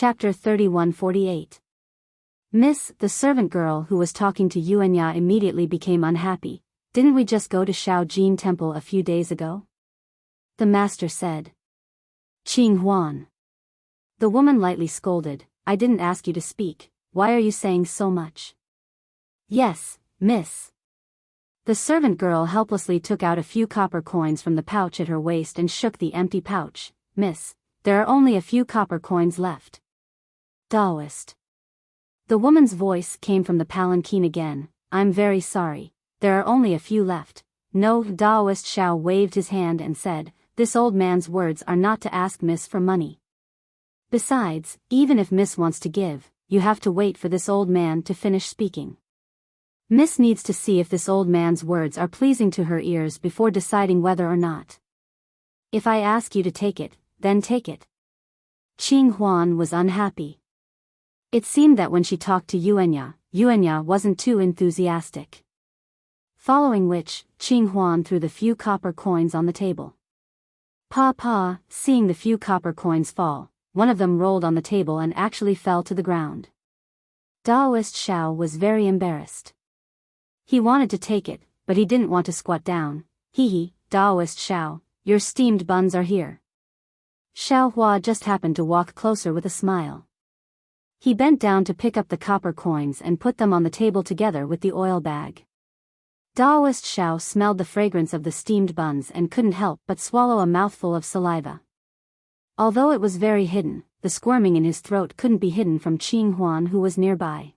Chapter 3148. Miss, the servant girl who was talking to Yuanya immediately became unhappy. Didn't we just go to Shaojin Temple a few days ago? The master said. Qing Huan. The woman lightly scolded, I didn't ask you to speak, why are you saying so much? Yes, miss. The servant girl helplessly took out a few copper coins from the pouch at her waist and shook the empty pouch. Miss, there are only a few copper coins left. Taoist. The woman's voice came from the palanquin again. I'm very sorry. There are only a few left. No, Taoist Xiao waved his hand and said, this old man's words are not to ask Miss for money. Besides, even if Miss wants to give, you have to wait for this old man to finish speaking. Miss needs to see if this old man's words are pleasing to her ears before deciding whether or not. If I ask you to take it, then take it. Qing Huan was unhappy. It seemed that when she talked to Yuanya wasn't too enthusiastic. Following which, Qing Huan threw the few copper coins on the table. Seeing the few copper coins fall, one of them rolled on the table and actually fell to the ground. Taoist Xiao was very embarrassed. He wanted to take it, but he didn't want to squat down. Taoist Xiao, your steamed buns are here. Xiao Hua just happened to walk closer with a smile. He bent down to pick up the copper coins and put them on the table together with the oil bag. Taoist Xiao smelled the fragrance of the steamed buns and couldn't help but swallow a mouthful of saliva. Although it was very hidden, the squirming in his throat couldn't be hidden from Qing Huan, who was nearby.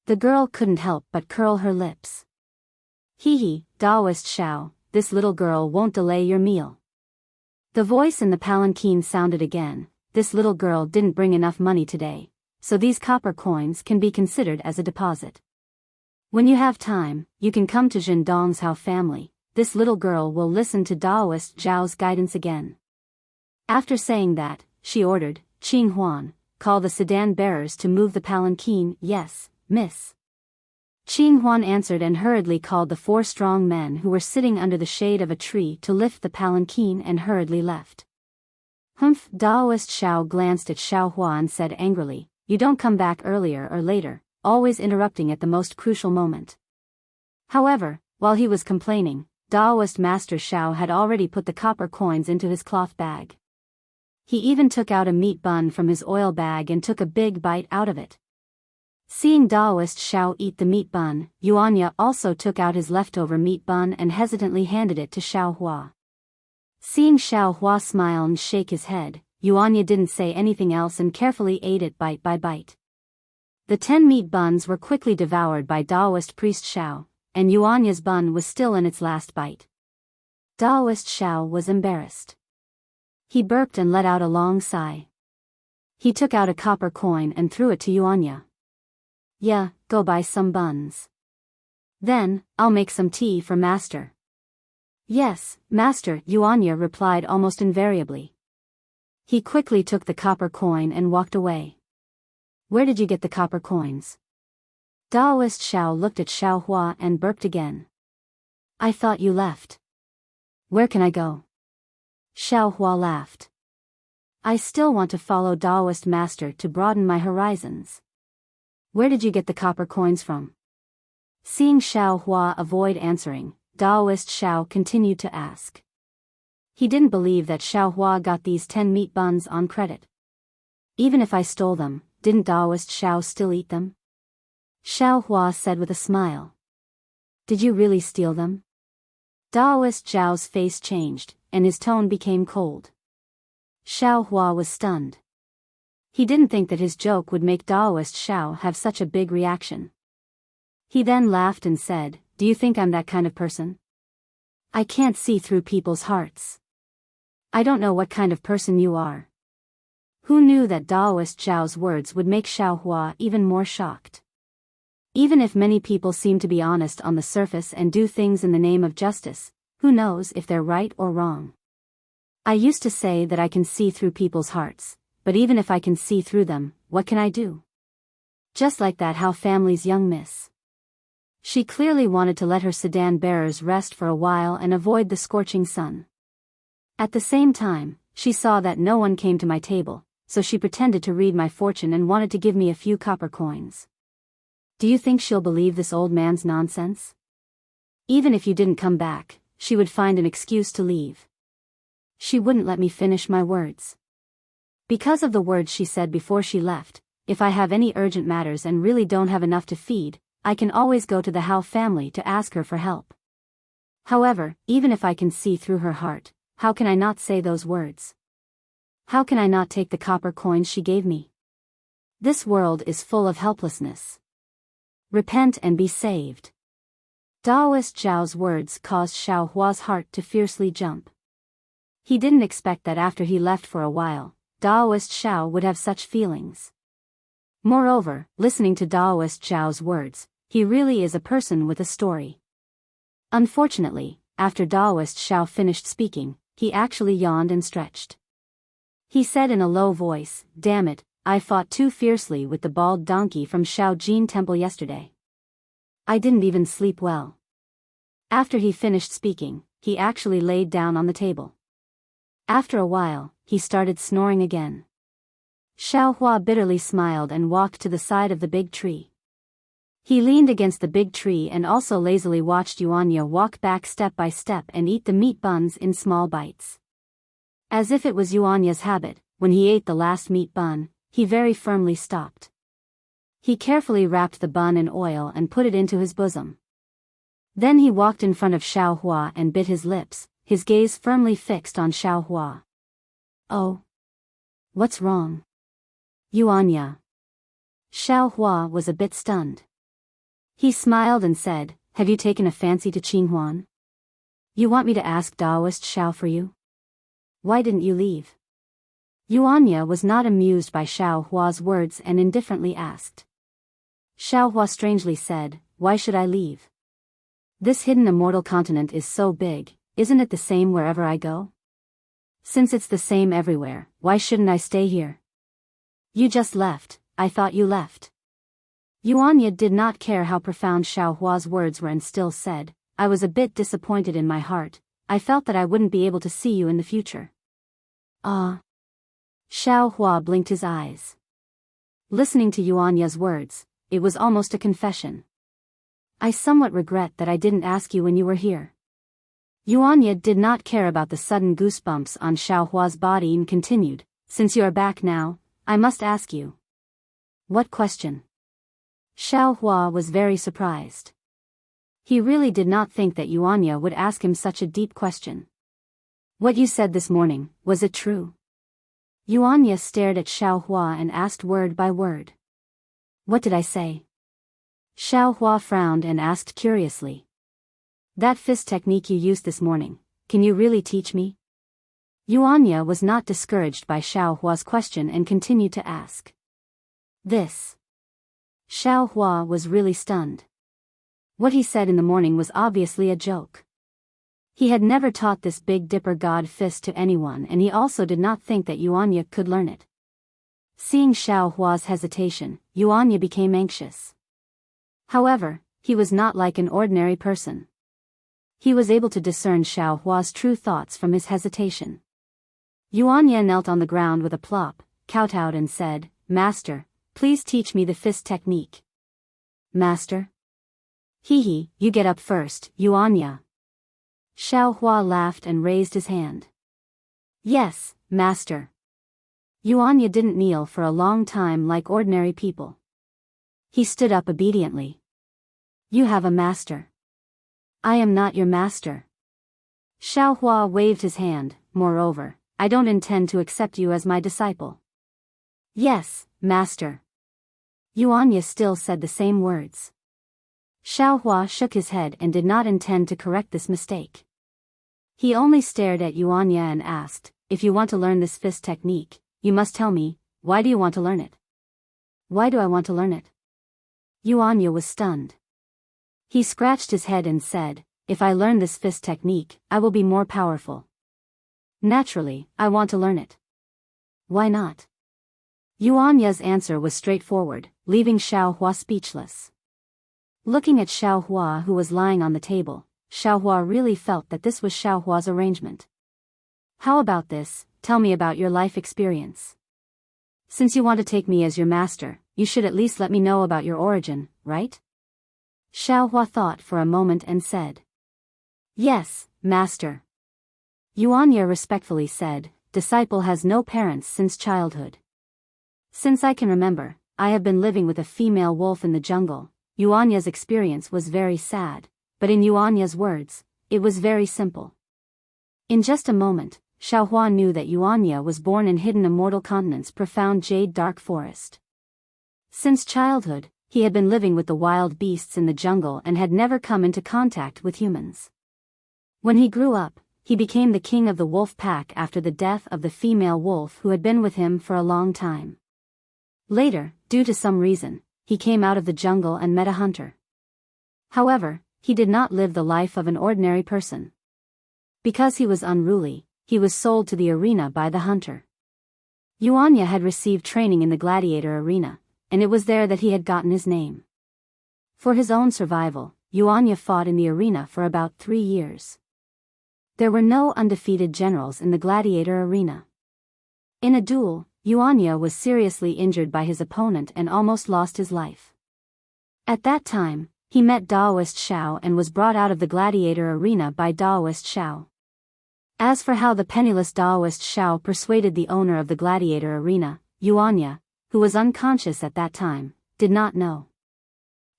The girl couldn't help but curl her lips. Taoist Xiao, this little girl won't delay your meal. The voice in the palanquin sounded again. This little girl didn't bring enough money today, so these copper coins can be considered as a deposit. When you have time, you can come to Zhendong's Hao family. This little girl will listen to Taoist Zhao's guidance again. After saying that, she ordered, Qing Huan, call the sedan bearers to move the palanquin. Yes, miss. Qing Huan answered and hurriedly called the 4 strong men who were sitting under the shade of a tree to lift the palanquin and hurriedly left. Humph! Taoist Xiao glanced at Xiao Hua and said angrily, you don't come back earlier or later, always interrupting at the most crucial moment. However, while he was complaining, Taoist Master Xiao had already put the copper coins into his cloth bag. He even took out a meat bun from his oil bag and took a big bite out of it. Seeing Taoist Xiao eat the meat bun, Yuanya also took out his leftover meat bun and hesitantly handed it to Xiao Hua. Seeing Xiao Hua smile and shake his head, Yuanya didn't say anything else and carefully ate it bite by bite. The 10 meat buns were quickly devoured by Taoist priest Xiao, and Yuanya's bun was still in its last bite. Taoist Xiao was embarrassed. He burped and let out a long sigh. He took out a copper coin and threw it to Yuanya. Yeah, go buy some buns. Then, I'll make some tea for master. Yes, master, Yuanya replied almost invariably. He quickly took the copper coin and walked away. Where did you get the copper coins? Taoist Xiao looked at Xiao Hua and burped again. I thought you left. Where can I go? Xiao Hua laughed. I still want to follow Taoist master to broaden my horizons. Where did you get the copper coins from? Seeing Xiao Hua avoid answering, Taoist Xiao continued to ask. He didn't believe that Xiao Hua got these 10 meat buns on credit. Even if I stole them, didn't Taoist Xiao still eat them? Xiao Hua said with a smile. Did you really steal them? Taoist Zhao's face changed, and his tone became cold. Xiao Hua was stunned. He didn't think that his joke would make Taoist Xiao have such a big reaction. He then laughed and said, do you think I'm that kind of person? I can't see through people's hearts. I don't know what kind of person you are. Who knew that Taoist Zhao's words would make Xiao Hua even more shocked? Even if many people seem to be honest on the surface and do things in the name of justice, who knows if they're right or wrong? I used to say that I can see through people's hearts, but even if I can see through them, what can I do? Just like that Hao family's young miss. She clearly wanted to let her sedan bearers rest for a while and avoid the scorching sun. At the same time, she saw that no one came to my table, so she pretended to read my fortune and wanted to give me a few copper coins. Do you think she'll believe this old man's nonsense? Even if you didn't come back, she would find an excuse to leave. She wouldn't let me finish my words. Because of the words she said before she left, if I have any urgent matters and really don't have enough to feed, I can always go to the Hao family to ask her for help. However, even if I can see through her heart, how can I not say those words? How can I not take the copper coins she gave me? This world is full of helplessness. Repent and be saved. Daoist Zhao's words caused Xiao Hua's heart to fiercely jump. He didn't expect that after he left for a while, Daoist Xiao would have such feelings. Moreover, listening to Daoist Zhao's words, he really is a person with a story. Unfortunately, after Daoist Xiao finished speaking, he actually yawned and stretched. He said in a low voice, "Damn it, I fought too fiercely with the bald donkey from Shaojin Temple yesterday. I didn't even sleep well." After he finished speaking, he actually laid down on the table. After a while, he started snoring again. Xiao Hua bitterly smiled and walked to the side of the big tree. He leaned against the big tree and also lazily watched Yuanya walk back step by step and eat the meat buns in small bites. As if it was Yuanya's habit, when he ate the last meat bun, he very firmly stopped. He carefully wrapped the bun in oil and put it into his bosom. Then he walked in front of Xiao Hua and bit his lips, his gaze firmly fixed on Xiao Hua. "Oh. What's wrong?" "Yuanya." Xiao Hua was a bit stunned. He smiled and said, "Have you taken a fancy to Qinghuan? You want me to ask Daoist Xiao for you? Why didn't you leave?" Yuanya was not amused by Xiao Hua's words and indifferently asked. Xiao Hua strangely said, "Why should I leave? This hidden immortal continent is so big, isn't it the same wherever I go? Since it's the same everywhere, why shouldn't I stay here? You just left, I thought you left." Yuanya did not care how profound Xiao Hua's words were and still said, "I was a bit disappointed in my heart, I felt that I wouldn't be able to see you in the future." "Ah." Xiao Hua blinked his eyes. Listening to Yuanya's words, it was almost a confession. "I somewhat regret that I didn't ask you when you were here." Yuanya did not care about the sudden goosebumps on Xiao Hua's body and continued, "Since you are back now, I must ask you." "What question?" Xiao Hua was very surprised. He really did not think that Yuanya would ask him such a deep question. "What you said this morning, was it true?" Yuanya stared at Xiao Hua and asked word by word. "What did I say?" Xiao Hua frowned and asked curiously. "That fist technique you used this morning, can you really teach me?" Yuanya was not discouraged by Xiao Hua's question and continued to ask. "This." Xiao Hua was really stunned. What he said in the morning was obviously a joke. He had never taught this Big Dipper God fist to anyone, and he also did not think that Yuanya could learn it. Seeing Xiao Hua's hesitation, Yuanya became anxious. However, he was not like an ordinary person. He was able to discern Xiao Hua's true thoughts from his hesitation. Yuanya knelt on the ground with a plop, kowtowed and said, "Master, please teach me the fist technique." "Master?" "Hee, you get up first, Yuanya." Xiao Hua laughed and raised his hand. "Yes, master." Yuanya didn't kneel for a long time like ordinary people. He stood up obediently. "You have a master." "I am not your master." Xiao Hua waved his hand, "Moreover, I don't intend to accept you as my disciple." "Yes, master." Yuanya still said the same words. Xiao Hua shook his head and did not intend to correct this mistake. He only stared at Yuanya and asked, "If you want to learn this fist technique, you must tell me, why do you want to learn it?" "Why do I want to learn it?" Yuanya was stunned. He scratched his head and said, "If I learn this fist technique, I will be more powerful. Naturally, I want to learn it." "Why not?" Yuanya's answer was straightforward, leaving Xiao Hua speechless. Looking at Xiao Hua, who was lying on the table, Xiao Hua really felt that this was Xiao Hua's arrangement. "How about this, tell me about your life experience." Since you want to take me as your master, you should at least let me know about your origin, right? Xiaohua thought for a moment and said. Yes, master. Yuanya respectfully said, disciple has no parents since childhood. Since I can remember, I have been living with a female wolf in the jungle. Yuanya's experience was very sad, but in Yuanya's words, it was very simple. In just a moment, Xiaohua knew that Yuanya was born in hidden Immortal Continent's profound jade dark forest. Since childhood, he had been living with the wild beasts in the jungle and had never come into contact with humans. When he grew up, he became the king of the wolf pack after the death of the female wolf who had been with him for a long time. Later, due to some reason, he came out of the jungle and met a hunter. However, he did not live the life of an ordinary person. Because he was unruly, he was sold to the arena by the hunter. Yuanya had received training in the gladiator arena, and it was there that he had gotten his name. For his own survival, Yuanya fought in the arena for about 3 years. There were no undefeated generals in the gladiator arena. In a duel, Yuanya was seriously injured by his opponent and almost lost his life. At that time, he met Daoist Xiao and was brought out of the gladiator arena by Daoist Xiao. As for how the penniless Daoist Xiao persuaded the owner of the gladiator arena, Yuanya, who was unconscious at that time, did not know.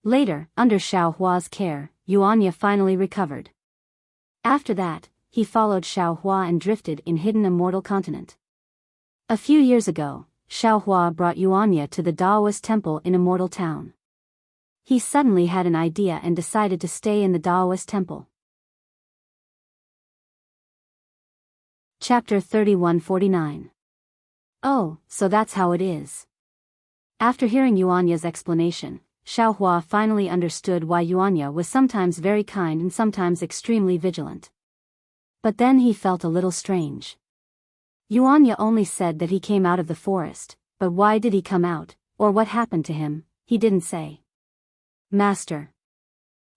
Later, under Xiaohua's care, Yuanya finally recovered. After that, he followed Xiaohua and drifted in hidden Immortal Continent. A few years ago, Xiaohua brought Yuanya to the Daoist temple in Immortal Town. He suddenly had an idea and decided to stay in the Daoist temple. Chapter 3149. Oh, so that's how it is. After hearing Yuanya's explanation, Xiaohua finally understood why Yuanya was sometimes very kind and sometimes extremely vigilant. But then he felt a little strange. Yuanya only said that he came out of the forest, but why did he come out, or what happened to him, he didn't say. Master.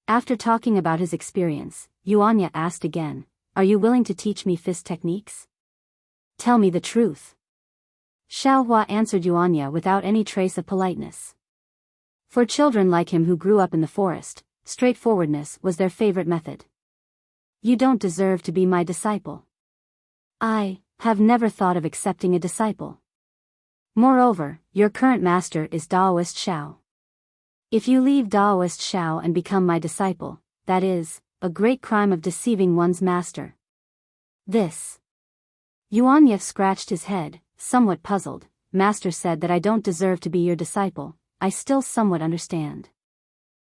After talking about his experience, Yuanya asked again, are you willing to teach me fist techniques? Tell me the truth. Xiaohua answered Yuanya without any trace of politeness. For children like him who grew up in the forest, straightforwardness was their favorite method. You don't deserve to be my disciple. I have never thought of accepting a disciple. Moreover, your current master is Daoist Xiao. If you leave Daoist Xiao and become my disciple, that is a great crime of deceiving one's master. This. Yuanya scratched his head, somewhat puzzled. Master said that I don't deserve to be your disciple. I still somewhat understand.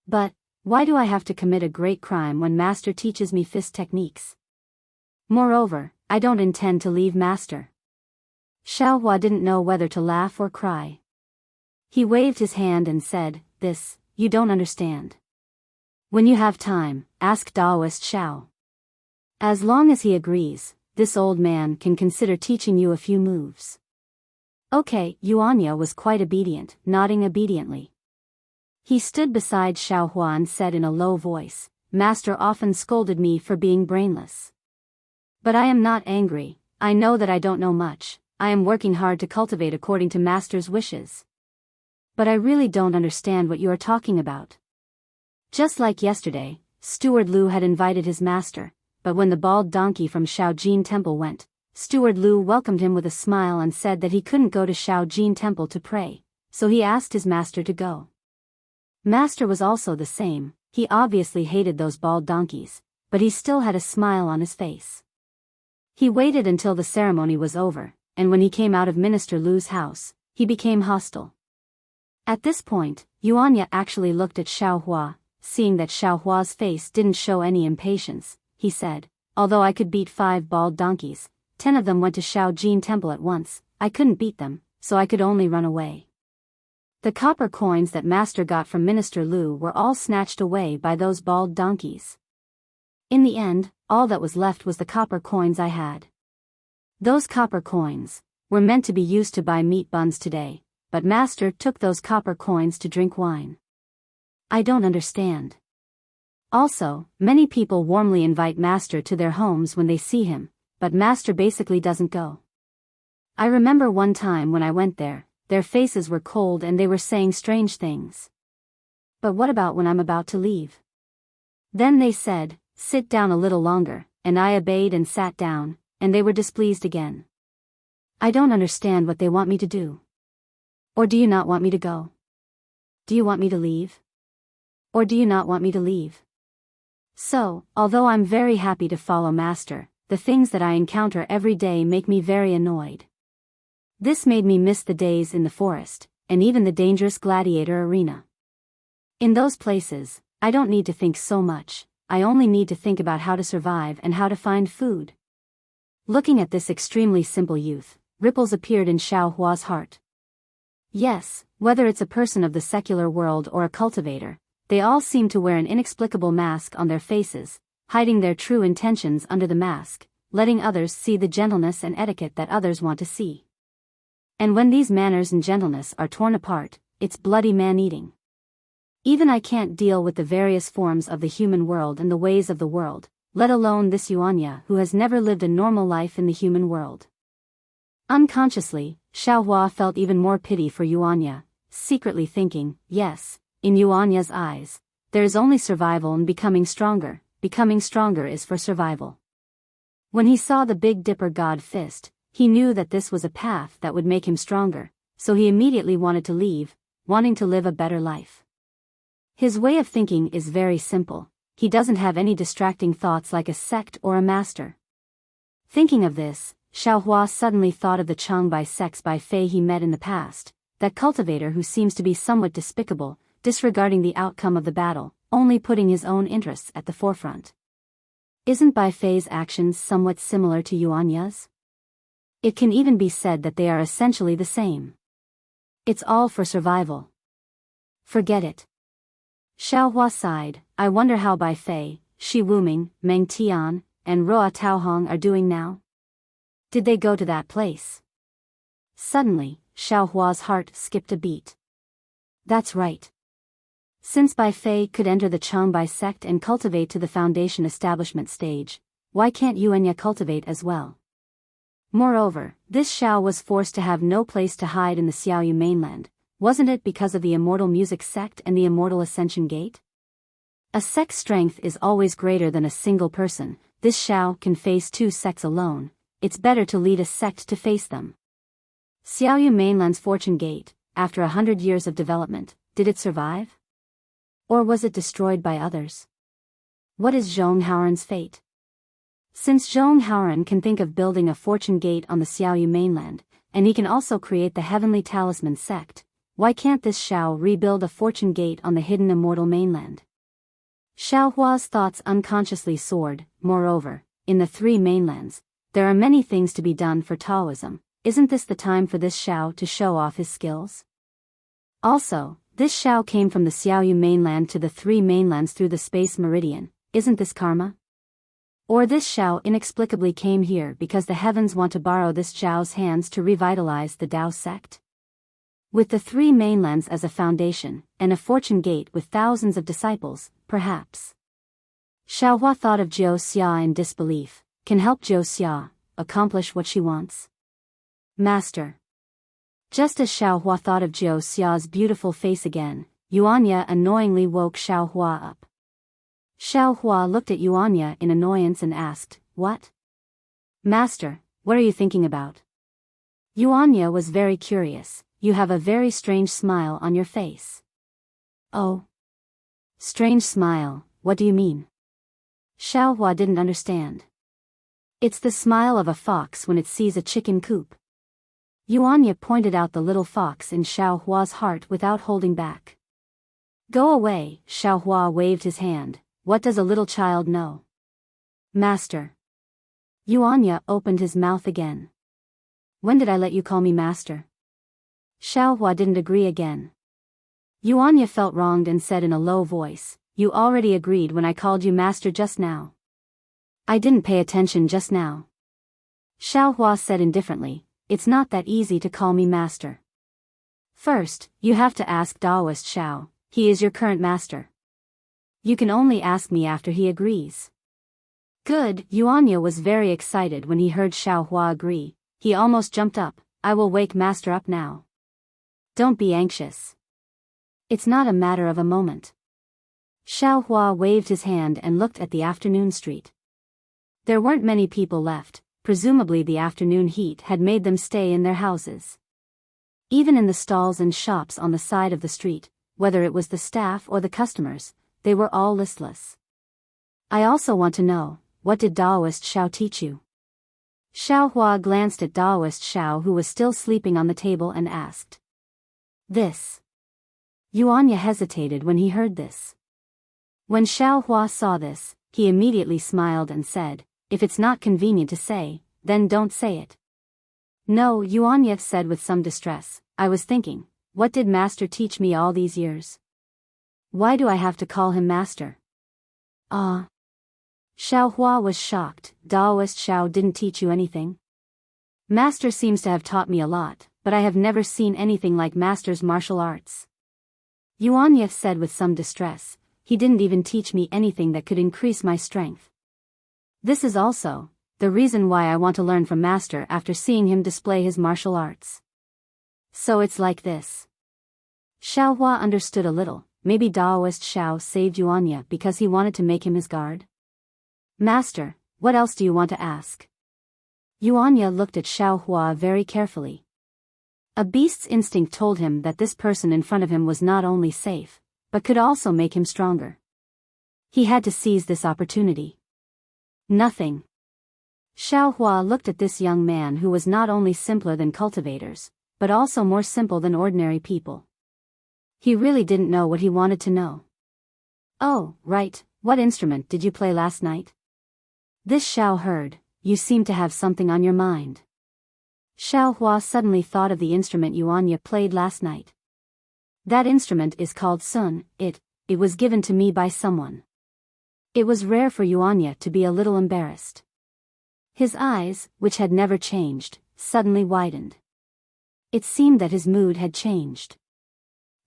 But why do I have to commit a great crime when Master teaches me fist techniques? Moreover, I don't intend to leave Master. Xiaohua didn't know whether to laugh or cry. He waved his hand and said, this, you don't understand. When you have time, ask Daoist Xiao. As long as he agrees, this old man can consider teaching you a few moves. Okay, Yuanya was quite obedient, nodding obediently. He stood beside Xiaohua and said in a low voice, Master often scolded me for being brainless. But I am not angry, I know that I don't know much, I am working hard to cultivate according to Master's wishes. But I really don't understand what you are talking about. Just like yesterday, Steward Lu had invited his master, but when the bald donkey from Shaojin Temple went, Steward Lu welcomed him with a smile and said that he couldn't go to Shaojin Temple to pray, so he asked his master to go. Master was also the same, he obviously hated those bald donkeys, but he still had a smile on his face. He waited until the ceremony was over, and when he came out of Minister Lu's house, he became hostile. At this point, Yuanya actually looked at Xiaohua. Seeing that Xiaohua's face didn't show any impatience, he said, although I could beat 5 bald donkeys, 10 of them went to Shaojin Temple at once, I couldn't beat them, so I could only run away. The copper coins that Master got from Minister Lu were all snatched away by those bald donkeys. In the end, all that was left was the copper coins I had. Those copper coins were meant to be used to buy meat buns today, but Master took those copper coins to drink wine. I don't understand. Also, many people warmly invite Master to their homes when they see him, but Master basically doesn't go. I remember one time when I went there, their faces were cold and they were saying strange things. But what about when I'm about to leave? Then they said, sit down a little longer, and I obeyed and sat down, and they were displeased again. I don't understand what they want me to do. Or do you not want me to go? Do you want me to leave? Or do you not want me to leave? So, although I'm very happy to follow Master, the things that I encounter every day make me very annoyed. This made me miss the days in the forest, and even the dangerous gladiator arena. In those places, I don't need to think so much, I only need to think about how to survive and how to find food. Looking at this extremely simple youth, ripples appeared in Xiao Hua's heart. Yes, whether it's a person of the secular world or a cultivator, they all seem to wear an inexplicable mask on their faces, hiding their true intentions under the mask, letting others see the gentleness and etiquette that others want to see. And when these manners and gentleness are torn apart, it's bloody man-eating. Even I can't deal with the various forms of the human world and the ways of the world, let alone this Yuanya who has never lived a normal life in the human world. Unconsciously, Xiao Hua felt even more pity for Yuanya, secretly thinking, yes, in Yuanya's eyes, there is only survival and becoming stronger is for survival. When he saw the Big Dipper God fist, he knew that this was a path that would make him stronger, so he immediately wanted to leave, wanting to live a better life. His way of thinking is very simple, he doesn't have any distracting thoughts like a sect or a master. Thinking of this, Xiao Hua suddenly thought of the Changbai sects by Fei he met in the past, that cultivator who seems to be somewhat despicable, disregarding the outcome of the battle, only putting his own interests at the forefront. Isn't Bai Fei's actions somewhat similar to Yuanya's? It can even be said that they are essentially the same. It's all for survival. Forget it. Xiao Hua sighed, I wonder how Bai Fei, Shi Wuming, Meng Tian, and Roa Taohong are doing now? Did they go to that place? Suddenly, Xiao Hua's heart skipped a beat. That's right. Since Bai Fei could enter the Changbai sect and cultivate to the foundation establishment stage, why can't Yuanya cultivate as well? Moreover, this Xiao was forced to have no place to hide in the Xiaoyu mainland, wasn't it because of the Immortal Music sect and the Immortal Ascension Gate? A sect's strength is always greater than a single person, this Xiao can face two sects alone, it's better to lead a sect to face them. Xiaoyu mainland's Fortune Gate, after 100 years of development, did it survive? Or was it destroyed by others? What is Zhong Haoran's fate? Since Zhong Haoran can think of building a Fortune Gate on the Xiaoyu mainland, and he can also create the Heavenly Talisman sect, why can't this Xiao rebuild a Fortune Gate on the hidden Immortal mainland? Xiao Hua's thoughts unconsciously soared. Moreover, in the three mainlands, there are many things to be done for Taoism, isn't this the time for this Xiao to show off his skills? Also, this Xiao came from the Xiaoyu mainland to the three mainlands through the space meridian, isn't this karma? Or this Xiao inexplicably came here because the heavens want to borrow this Xiao's hands to revitalize the Tao sect? With the three mainlands as a foundation, and a Fortune Gate with thousands of disciples, perhaps. Xiao Hua thought of Jiu Xia in disbelief, can help Jiu Xia accomplish what she wants? Master. Just as Xiao Hua thought of Jiu Xia's beautiful face again, Yuanya annoyingly woke Xiao Hua up. Xiao Hua looked at Yuanya in annoyance and asked, what? Master, what are you thinking about? Yuanya was very curious. You have a very strange smile on your face. Oh. Strange smile, what do you mean? Xiao Hua didn't understand. It's the smile of a fox when it sees a chicken coop. Yuanya pointed out the little fox in Xiao Hua's heart without holding back. Go away, Xiao Hua waved his hand, what does a little child know? Master. Yuanya opened his mouth again. When did I let you call me master? Xiao Hua didn't agree again. Yuanya felt wronged and said in a low voice, you already agreed when I called you master just now. I didn't pay attention just now. Xiao Hua said indifferently, it's not that easy to call me master. First, you have to ask Daoist Xiao, he is your current master. You can only ask me after he agrees. Good, Yuanya was very excited when he heard Xiao Hua agree, he almost jumped up, I will wake master up now. Don't be anxious. It's not a matter of a moment. Xiao Hua waved his hand and looked at the afternoon street. There weren't many people left, presumably the afternoon heat had made them stay in their houses. Even in the stalls and shops on the side of the street, whether it was the staff or the customers, they were all listless. I also want to know, what did Daoist Xiao teach you? Xiao Hua glanced at Daoist Xiao, who was still sleeping on the table, and asked. This. Yuanya hesitated when he heard this. When Xiao Hua saw this, he immediately smiled and said, if it's not convenient to say, then don't say it. No, Yuanya said with some distress, I was thinking, what did Master teach me all these years? Why do I have to call him Master? Ah. Xiao Hua was shocked. Daoist Xiao didn't teach you anything? Master seems to have taught me a lot, but I have never seen anything like Master's martial arts. Yuanya said with some distress, he didn't even teach me anything that could increase my strength. This is also the reason why I want to learn from Master after seeing him display his martial arts. So it's like this. Xiao Hua understood a little. Maybe Daoist Xiao saved Yuanya because he wanted to make him his guard? Master, what else do you want to ask? Yuanya looked at Xiao Hua very carefully. A beast's instinct told him that this person in front of him was not only safe, but could also make him stronger. He had to seize this opportunity. Nothing. Xiao Hua looked at this young man who was not only simpler than cultivators, but also more simple than ordinary people. He really didn't know what he wanted to know. Oh, right, what instrument did you play last night? This Xiao heard, you seem to have something on your mind. Xiao Hua suddenly thought of the instrument Yuanya played last night. That instrument is called sun. It was given to me by someone. It was rare for Yuanya to be a little embarrassed. His eyes, which had never changed, suddenly widened. It seemed that his mood had changed.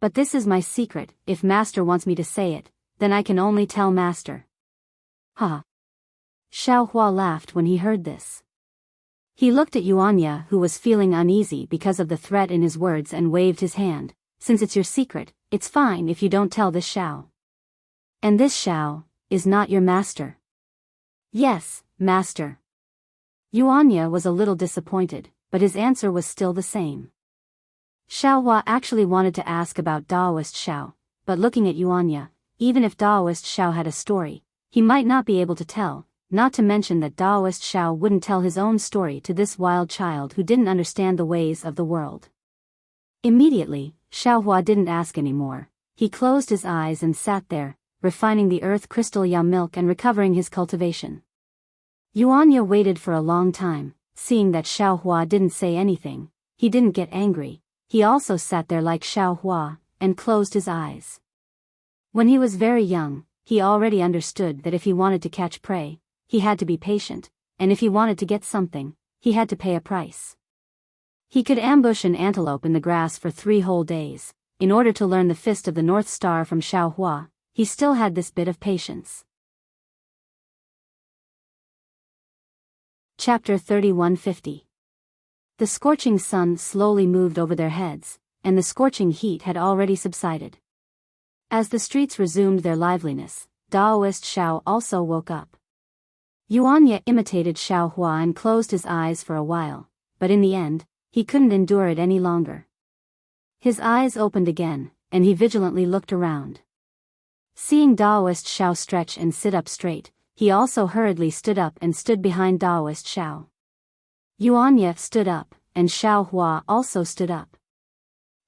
But this is my secret. If Master wants me to say it, then I can only tell Master. Ha! Xiao Hua laughed when he heard this. He looked at Yuanya, who was feeling uneasy because of the threat in his words, and waved his hand. Since it's your secret, it's fine if you don't tell this Xiao. And this Xiao is not your master. Yes, Master. Yuanya was a little disappointed, but his answer was still the same. Xiao Hua actually wanted to ask about Daoist Xiao, but looking at Yuanya, even if Daoist Xiao had a story, he might not be able to tell, not to mention that Daoist Xiao wouldn't tell his own story to this wild child who didn't understand the ways of the world. Immediately, Xiao Hua didn't ask anymore. He closed his eyes and sat there, refining the earth crystal Yao milk and recovering his cultivation. Yuanya waited for a long time. Seeing that Xiao Hua didn't say anything, he didn't get angry. He also sat there like Xiao Hua, and closed his eyes. When he was very young, he already understood that if he wanted to catch prey, he had to be patient, and if he wanted to get something, he had to pay a price. He could ambush an antelope in the grass for 3 whole days. In order to learn the Fist of the North Star from Xiao Hua, he still had this bit of patience. Chapter 3150. The scorching sun slowly moved over their heads, and the scorching heat had already subsided. As the streets resumed their liveliness, Daoist Xiao also woke up. Yuanya imitated Xiao Hua and closed his eyes for a while, but in the end, he couldn't endure it any longer. His eyes opened again, and he vigilantly looked around. Seeing Daoist Xiao stretch and sit up straight, he also hurriedly stood up and stood behind Daoist Xiao. Yuanya stood up, and Xiao Hua also stood up.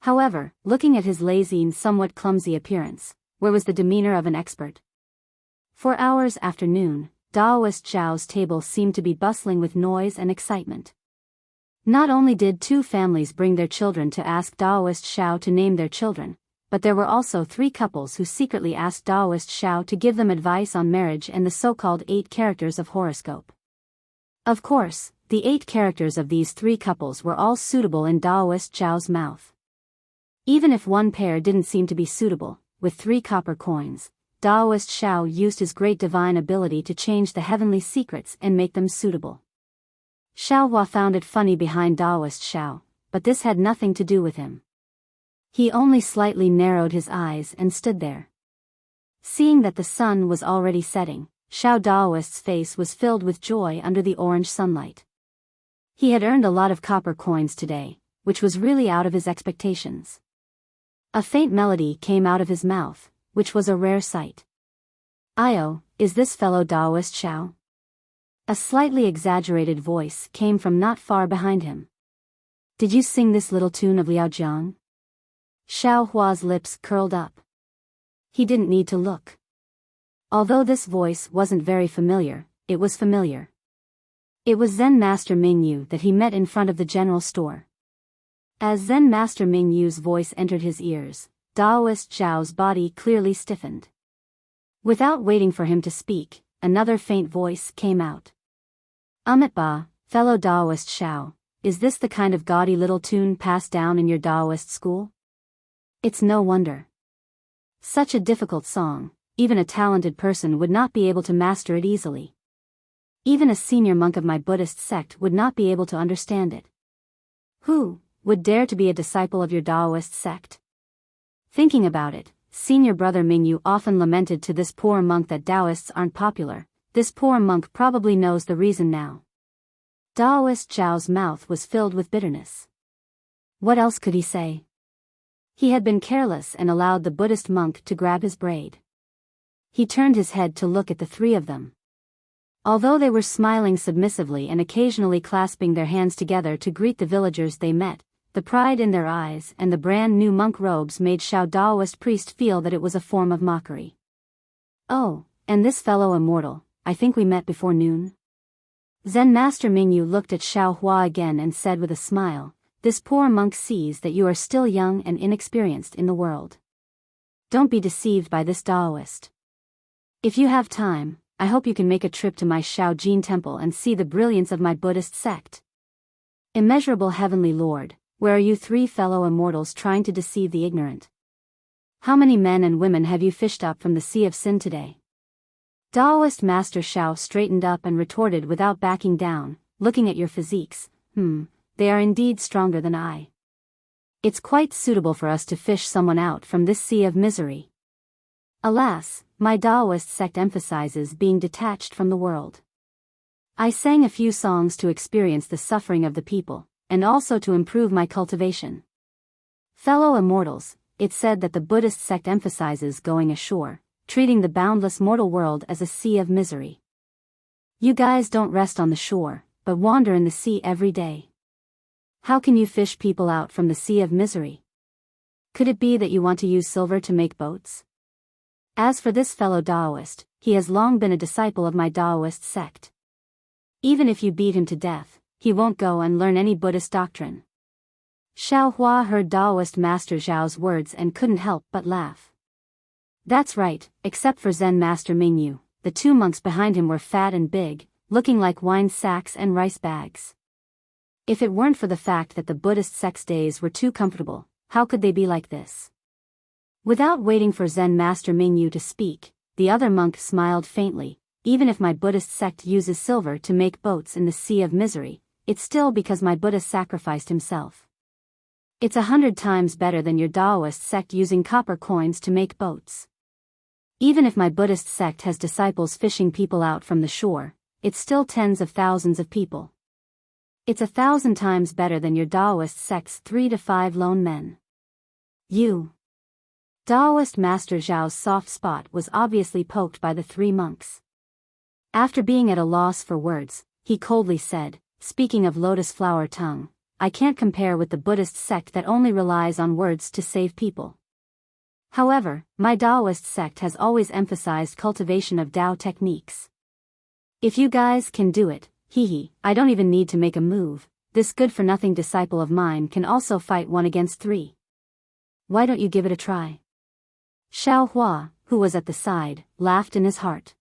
However, looking at his lazy and somewhat clumsy appearance, where was the demeanor of an expert? For hours after noon, Daoist Xiao's table seemed to be bustling with noise and excitement. Not only did 2 families bring their children to ask Daoist Xiao to name their children, but there were also 3 couples who secretly asked Daoist Xiao to give them advice on marriage and the so-called 8 characters of horoscope. Of course, the 8 characters of these 3 couples were all suitable in Daoist Xiao's mouth. Even if one pair didn't seem to be suitable, with 3 copper coins, Daoist Xiao used his great divine ability to change the heavenly secrets and make them suitable. Xiao Hua found it funny behind Daoist Xiao, but this had nothing to do with him. He only slightly narrowed his eyes and stood there. Seeing that the sun was already setting, Xiao Daoist's face was filled with joy under the orange sunlight. He had earned a lot of copper coins today, which was really out of his expectations. A faint melody came out of his mouth, which was a rare sight. "Io, is this fellow Daoist Xiao?" A slightly exaggerated voice came from not far behind him. "Did you sing this little tune of Liaojiang?" Xiao Hua's lips curled up. He didn't need to look. Although this voice wasn't very familiar, it was familiar. It was Zen Master Mingyu that he met in front of the general store. As Zen Master Mingyu's voice entered his ears, Daoist Xiao's body clearly stiffened. Without waiting for him to speak, another faint voice came out. "Ba, fellow Daoist Xiao, is this the kind of gaudy little tune passed down in your Daoist school? It's no wonder. Such a difficult song, even a talented person would not be able to master it easily. Even a senior monk of my Buddhist sect would not be able to understand it. Who would dare to be a disciple of your Daoist sect?" Thinking about it, senior brother Mingyu often lamented to this poor monk that Taoists aren't popular. This poor monk probably knows the reason now. Daoist Zhao's mouth was filled with bitterness. What else could he say? He had been careless and allowed the Buddhist monk to grab his braid. He turned his head to look at the three of them. Although they were smiling submissively and occasionally clasping their hands together to greet the villagers they met, the pride in their eyes and the brand new monk robes made Xiao Daoist priest feel that it was a form of mockery. "Oh, and this fellow Immortal, I think we met before noon?" Zen Master Mingyu looked at Xiao Hua again and said with a smile, "This poor monk sees that you are still young and inexperienced in the world. Don't be deceived by this Daoist. If you have time, I hope you can make a trip to my Shaojin temple and see the brilliance of my Buddhist sect. Immeasurable Heavenly Lord, where are you three fellow immortals trying to deceive the ignorant? How many men and women have you fished up from the sea of sin today?" Daoist Master Xiao straightened up and retorted without backing down, "Looking at your physiques, they are indeed stronger than I. It's quite suitable for us to fish someone out from this sea of misery. Alas, my Daoist sect emphasizes being detached from the world. I sang a few songs to experience the suffering of the people, and also to improve my cultivation. Fellow immortals, it's said that the Buddhist sect emphasizes going ashore, treating the boundless mortal world as a sea of misery. You guys don't rest on the shore, but wander in the sea every day. How can you fish people out from the sea of misery? Could it be that you want to use silver to make boats? As for this fellow Daoist, he has long been a disciple of my Daoist sect. Even if you beat him to death, he won't go and learn any Buddhist doctrine." Xiao Hua heard Daoist Master Zhao's words and couldn't help but laugh. That's right, except for Zen Master Mingyu, the two monks behind him were fat and big, looking like wine sacks and rice bags. If it weren't for the fact that the Buddhist sect's days were too comfortable, how could they be like this? Without waiting for Zen Master Mingyu to speak, the other monk smiled faintly. "Even if my Buddhist sect uses silver to make boats in the sea of misery, it's still because my Buddha sacrificed himself. It's 100 times better than your Daoist sect using copper coins to make boats. Even if my Buddhist sect has disciples fishing people out from the shore, it's still tens of thousands of people. It's 1,000 times better than your Daoist sect's 3 to 5 lone men. You." Daoist Master Zhao's soft spot was obviously poked by the three monks. After being at a loss for words, he coldly said, "Speaking of lotus flower tongue, I can't compare with the Buddhist sect that only relies on words to save people. However, my Daoist sect has always emphasized cultivation of Dao techniques. If you guys can do it, I don't even need to make a move. This good-for-nothing disciple of mine can also fight 1 against 3. Why don't you give it a try?" Xiao Hua, who was at the side, laughed in his heart.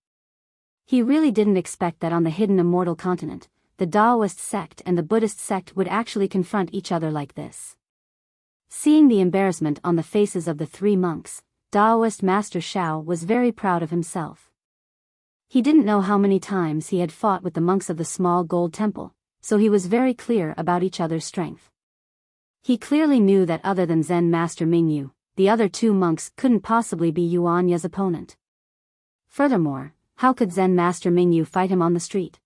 He really didn't expect that on the hidden Immortal continent, the Daoist sect and the Buddhist sect would actually confront each other like this. Seeing the embarrassment on the faces of the three monks, Daoist Master Xiao was very proud of himself. He didn't know how many times he had fought with the monks of the small gold temple, so he was very clear about each other's strength. He clearly knew that other than Zen Master Mingyu, the other two monks couldn't possibly be Yuanya's opponent. Furthermore, how could Zen Master Mingyu fight him on the street?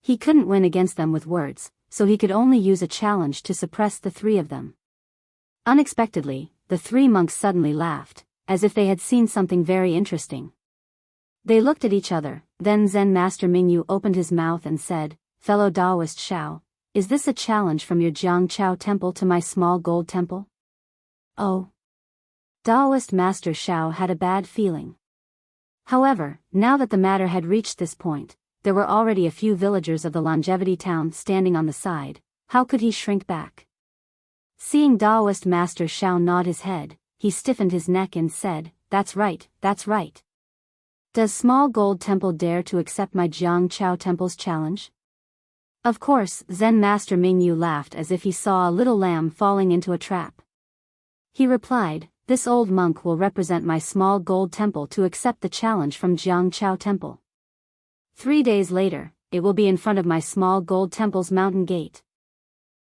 He couldn't win against them with words, so he could only use a challenge to suppress the three of them. Unexpectedly, the three monks suddenly laughed, as if they had seen something very interesting. They looked at each other, then Zen Master Mingyu opened his mouth and said, "Fellow Taoist Shao, is this a challenge from your Jiangchao temple to my small gold temple?" Oh. Taoist Master Shao had a bad feeling. However, now that the matter had reached this point, there were already a few villagers of the Longevity town standing on the side. How could he shrink back? Seeing Taoist Master Shao nod his head, he stiffened his neck and said, "That's right, that's right. Does small gold temple dare to accept my Jiangchao temple's challenge?" Of course, Zen Master Mingyu laughed as if he saw a little lamb falling into a trap. He replied, "This old monk will represent my small gold temple to accept the challenge from Jiangchao temple. 3 days later, it will be in front of my small gold temple's mountain gate.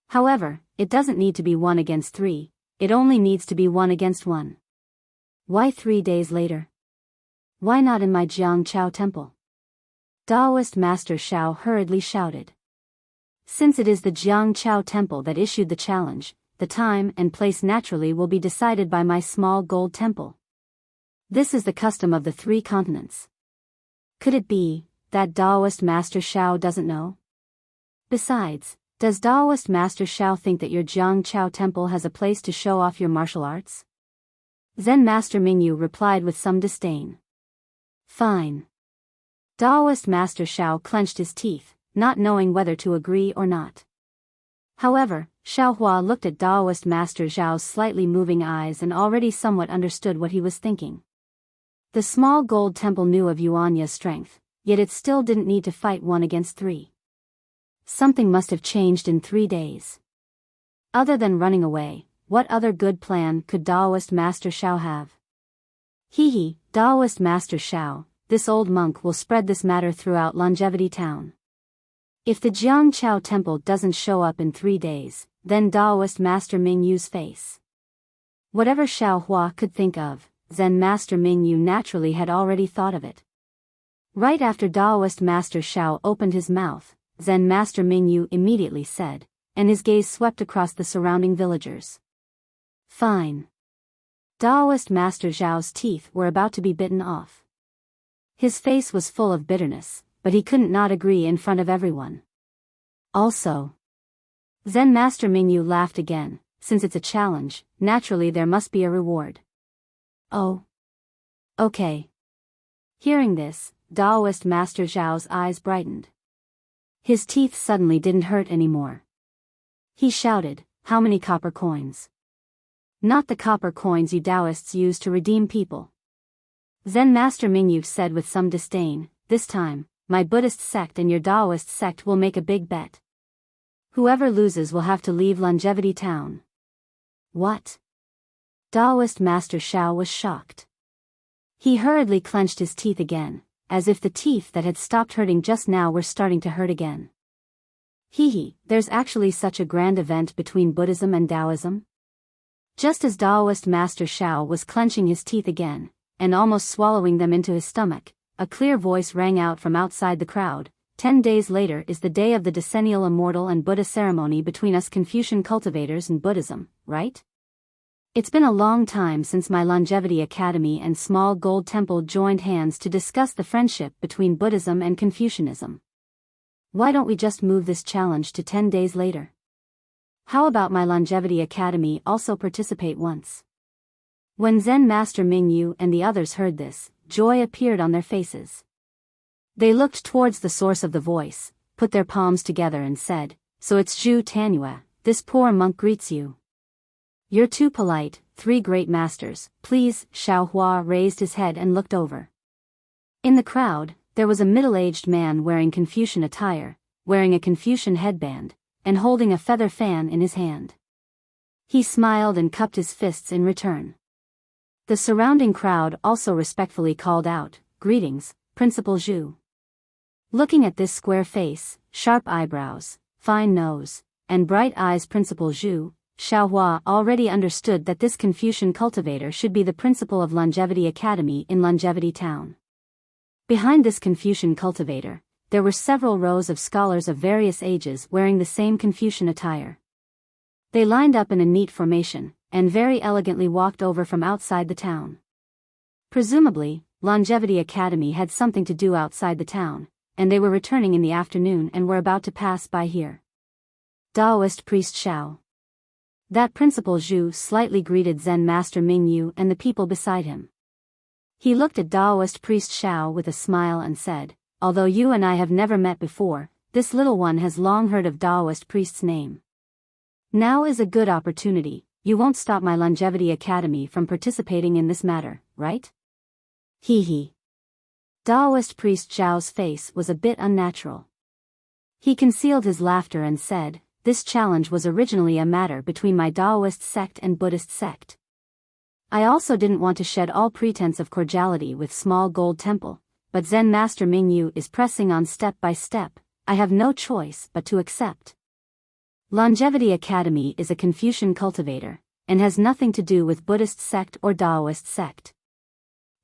However, it doesn't need to be 1 against 3, it only needs to be 1 against 1. Why 3 days later? Why not in my Jiangchao temple?" Taoist Master Shao hurriedly shouted. "Since it is the Jiangchao temple that issued the challenge, the time and place naturally will be decided by my small gold temple. This is the custom of the 3 continents. Could it be that Taoist Master Shao doesn't know? Besides, does Taoist Master Shao think that your Jiangchao temple has a place to show off your martial arts?" Zen Master Mingyu replied with some disdain. "Fine." Taoist Master Shao clenched his teeth, not knowing whether to agree or not. However, Xiaohua looked at Taoist Master Zhao's slightly moving eyes and already somewhat understood what he was thinking. The small gold temple knew of Yuanya's strength, yet it still didn't need to fight 1 against 3. Something must have changed in 3 days. Other than running away, what other good plan could Taoist Master Shao have? Hee, Taoist Master Shao, this old monk will spread this matter throughout Longevity Town. If the Jiangchao temple doesn't show up in 3 days, then Taoist Master Mingyu's face. Whatever Xiaohua could think of, Zen Master Mingyu naturally had already thought of it. Right after Taoist Master Shao opened his mouth, Zen Master Mingyu immediately said, and his gaze swept across the surrounding villagers. "Fine." Taoist Master Zhao's teeth were about to be bitten off. His face was full of bitterness, but he couldn't not agree in front of everyone. Also, Zen Master Mingyu laughed again. Since it's a challenge, naturally there must be a reward. Oh. Okay. Hearing this, Taoist Master Zhao's eyes brightened. His teeth suddenly didn't hurt anymore. He shouted, "How many copper coins?" "Not the copper coins you Taoists use to redeem people." Zen Master Mingyu said with some disdain, "This time, my Buddhist sect and your Taoist sect will make a big bet. Whoever loses will have to leave Longevity Town." What? Taoist Master Shao was shocked. He hurriedly clenched his teeth again, as if the teeth that had stopped hurting just now were starting to hurt again. There's actually such a grand event between Buddhism and Taoism? Just as Taoist Master Shao was clenching his teeth again, and almost swallowing them into his stomach, a clear voice rang out from outside the crowd. 10 days later is the day of the decennial Immortal and Buddha ceremony between us Confucian cultivators and Buddhism, right? It's been a long time since my Longevity Academy and Small Gold Temple joined hands to discuss the friendship between Buddhism and Confucianism. Why don't we just move this challenge to 10 days later? How about my Longevity Academy also participate once? When Zen Master Mingyu and the others heard this, joy appeared on their faces. They looked towards the source of the voice, put their palms together and said, "So it's Zhu Tanhua, this poor monk greets you." "You're too polite, 3 great masters, please." Xiaohua raised his head and looked over. In the crowd, there was a middle-aged man wearing Confucian attire, wearing a Confucian headband, and holding a feather fan in his hand. He smiled and cupped his fists in return. The surrounding crowd also respectfully called out, "Greetings, Principal Zhu." Looking at this square face, sharp eyebrows, fine nose, and bright eyes Principal Zhu, Xiaohua already understood that this Confucian cultivator should be the principal of Longevity Academy in Longevity Town. Behind this Confucian cultivator, there were several rows of scholars of various ages wearing the same Confucian attire. They lined up in a neat formation, and very elegantly walked over from outside the town. Presumably, Longevity Academy had something to do outside the town, and they were returning in the afternoon and were about to pass by here. Taoist priest Xiao. That Principal Zhu slightly greeted Zen Master Mingyu and the people beside him. He looked at Taoist priest Xiao with a smile and said, "Although you and I have never met before, this little one has long heard of Taoist priest's name. Now is a good opportunity. You won't stop my Longevity Academy from participating in this matter, right?" Hee hee. Taoist priest Zhao's face was a bit unnatural. He concealed his laughter and said, "This challenge was originally a matter between my Taoist sect and Buddhist sect. I also didn't want to shed all pretense of cordiality with small gold temple, but Zen Master Mingyu is pressing on step by step. I have no choice but to accept. Longevity Academy is a Confucian cultivator, and has nothing to do with Buddhist sect or Taoist sect.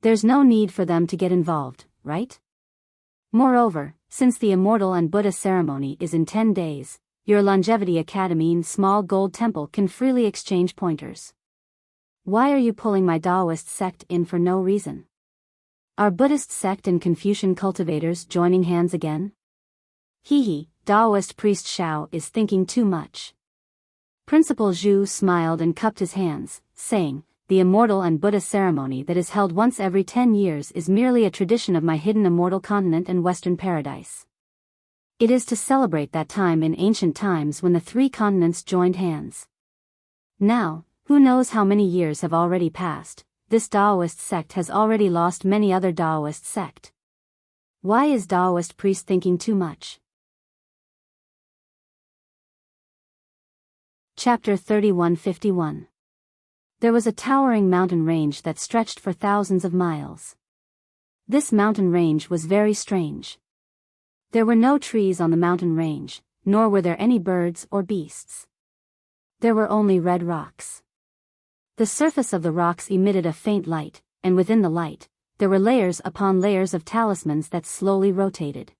There's no need for them to get involved, right? Moreover, since the Immortal and Buddha ceremony is in 10 days, your Longevity Academy in small gold temple can freely exchange pointers. Why are you pulling my Taoist sect in for no reason? Are Buddhist sect and Confucian cultivators joining hands again?" Hee hee, Taoist priest Xiao is thinking too much. Principal Zhu smiled and cupped his hands, saying, "The Immortal and Buddha ceremony that is held once every 10 years is merely a tradition of my hidden immortal continent and Western paradise. It is to celebrate that time in ancient times when the 3 continents joined hands. Now, who knows how many years have already passed, this Taoist sect has already lost many other Taoist sect. Why is Taoist priest thinking too much?" Chapter 3151. There was a towering mountain range that stretched for thousands of miles. This mountain range was very strange. There were no trees on the mountain range, nor were there any birds or beasts. There were only red rocks. The surface of the rocks emitted a faint light, and within the light, there were layers upon layers of talismans that slowly rotated.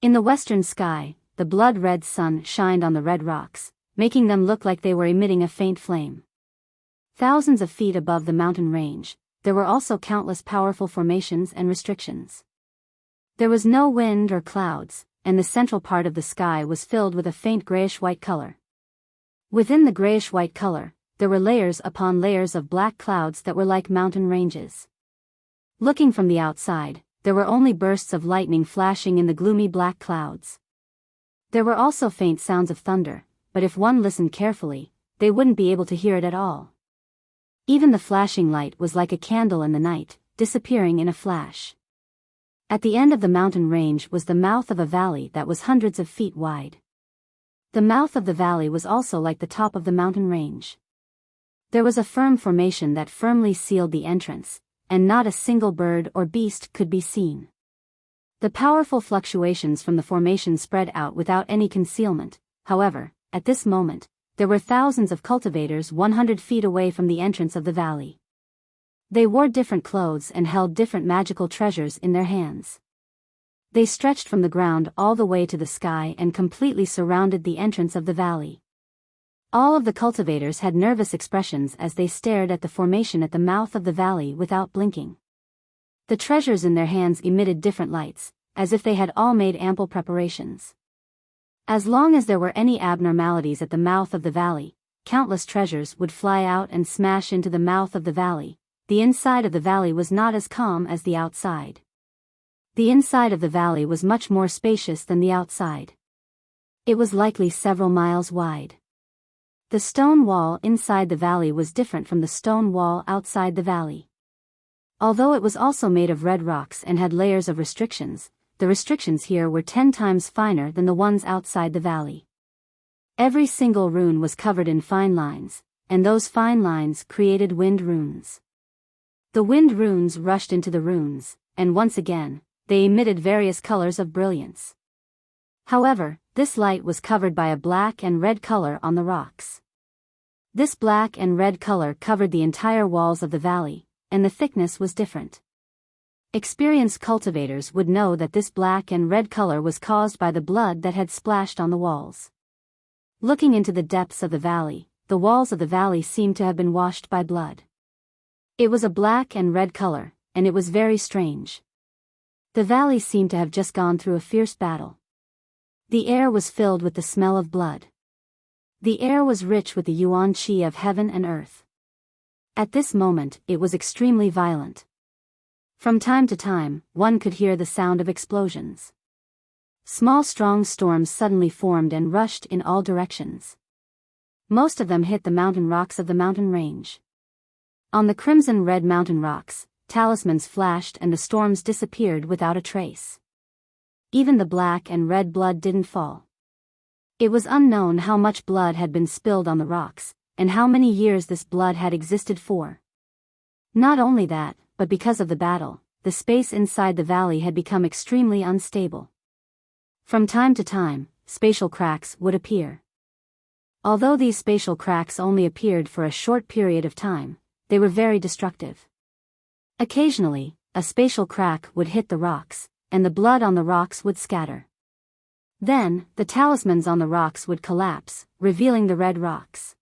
In the western sky, the blood-red sun shined on the red rocks, making them look like they were emitting a faint flame. Thousands of feet above the mountain range, there were also countless powerful formations and restrictions. There was no wind or clouds, and the central part of the sky was filled with a faint grayish-white color. Within the grayish-white color, there were layers upon layers of black clouds that were like mountain ranges. Looking from the outside, there were only bursts of lightning flashing in the gloomy black clouds. There were also faint sounds of thunder, but if one listened carefully, they wouldn't be able to hear it at all. Even the flashing light was like a candle in the night, disappearing in a flash. At the end of the mountain range was the mouth of a valley that was hundreds of feet wide. The mouth of the valley was also like the top of the mountain range. There was a firm formation that firmly sealed the entrance, and not a single bird or beast could be seen. The powerful fluctuations from the formation spread out without any concealment. However, at this moment, there were thousands of cultivators 100 feet away from the entrance of the valley. They wore different clothes and held different magical treasures in their hands. They stretched from the ground all the way to the sky and completely surrounded the entrance of the valley. All of the cultivators had nervous expressions as they stared at the formation at the mouth of the valley without blinking. The treasures in their hands emitted different lights, as if they had all made ample preparations. As long as there were any abnormalities at the mouth of the valley, countless treasures would fly out and smash into the mouth of the valley. The inside of the valley was not as calm as the outside. The inside of the valley was much more spacious than the outside. It was likely several miles wide. The stone wall inside the valley was different from the stone wall outside the valley. Although it was also made of red rocks and had layers of restrictions, the restrictions here were 10 times finer than the ones outside the valley. Every single rune was covered in fine lines, and those fine lines created wind runes. The wind runes rushed into the runes, and once again, they emitted various colors of brilliance. However, this light was covered by a black and red color on the rocks. This black and red color covered the entire walls of the valley, and the thickness was different. Experienced cultivators would know that this black and red color was caused by the blood that had splashed on the walls. Looking into the depths of the walls of the valley seemed to have been washed by blood. It was a black and red color, and it was very strange. The valley seemed to have just gone through a fierce battle. The air was filled with the smell of blood. The air was rich with the yuan qi of heaven and earth. At this moment, it was extremely violent. From time to time, one could hear the sound of explosions. Small strong storms suddenly formed and rushed in all directions. Most of them hit the mountain rocks of the mountain range. On the crimson-red mountain rocks, talismans flashed and the storms disappeared without a trace. Even the black and red blood didn't fall. It was unknown how much blood had been spilled on the rocks, and how many years this blood had existed for. Not only that, but because of the battle, the space inside the valley had become extremely unstable. From time to time, spatial cracks would appear. Although these spatial cracks only appeared for a short period of time, they were very destructive. Occasionally, a spatial crack would hit the rocks, and the blood on the rocks would scatter. Then, the talismans on the rocks would collapse, revealing the red rocks.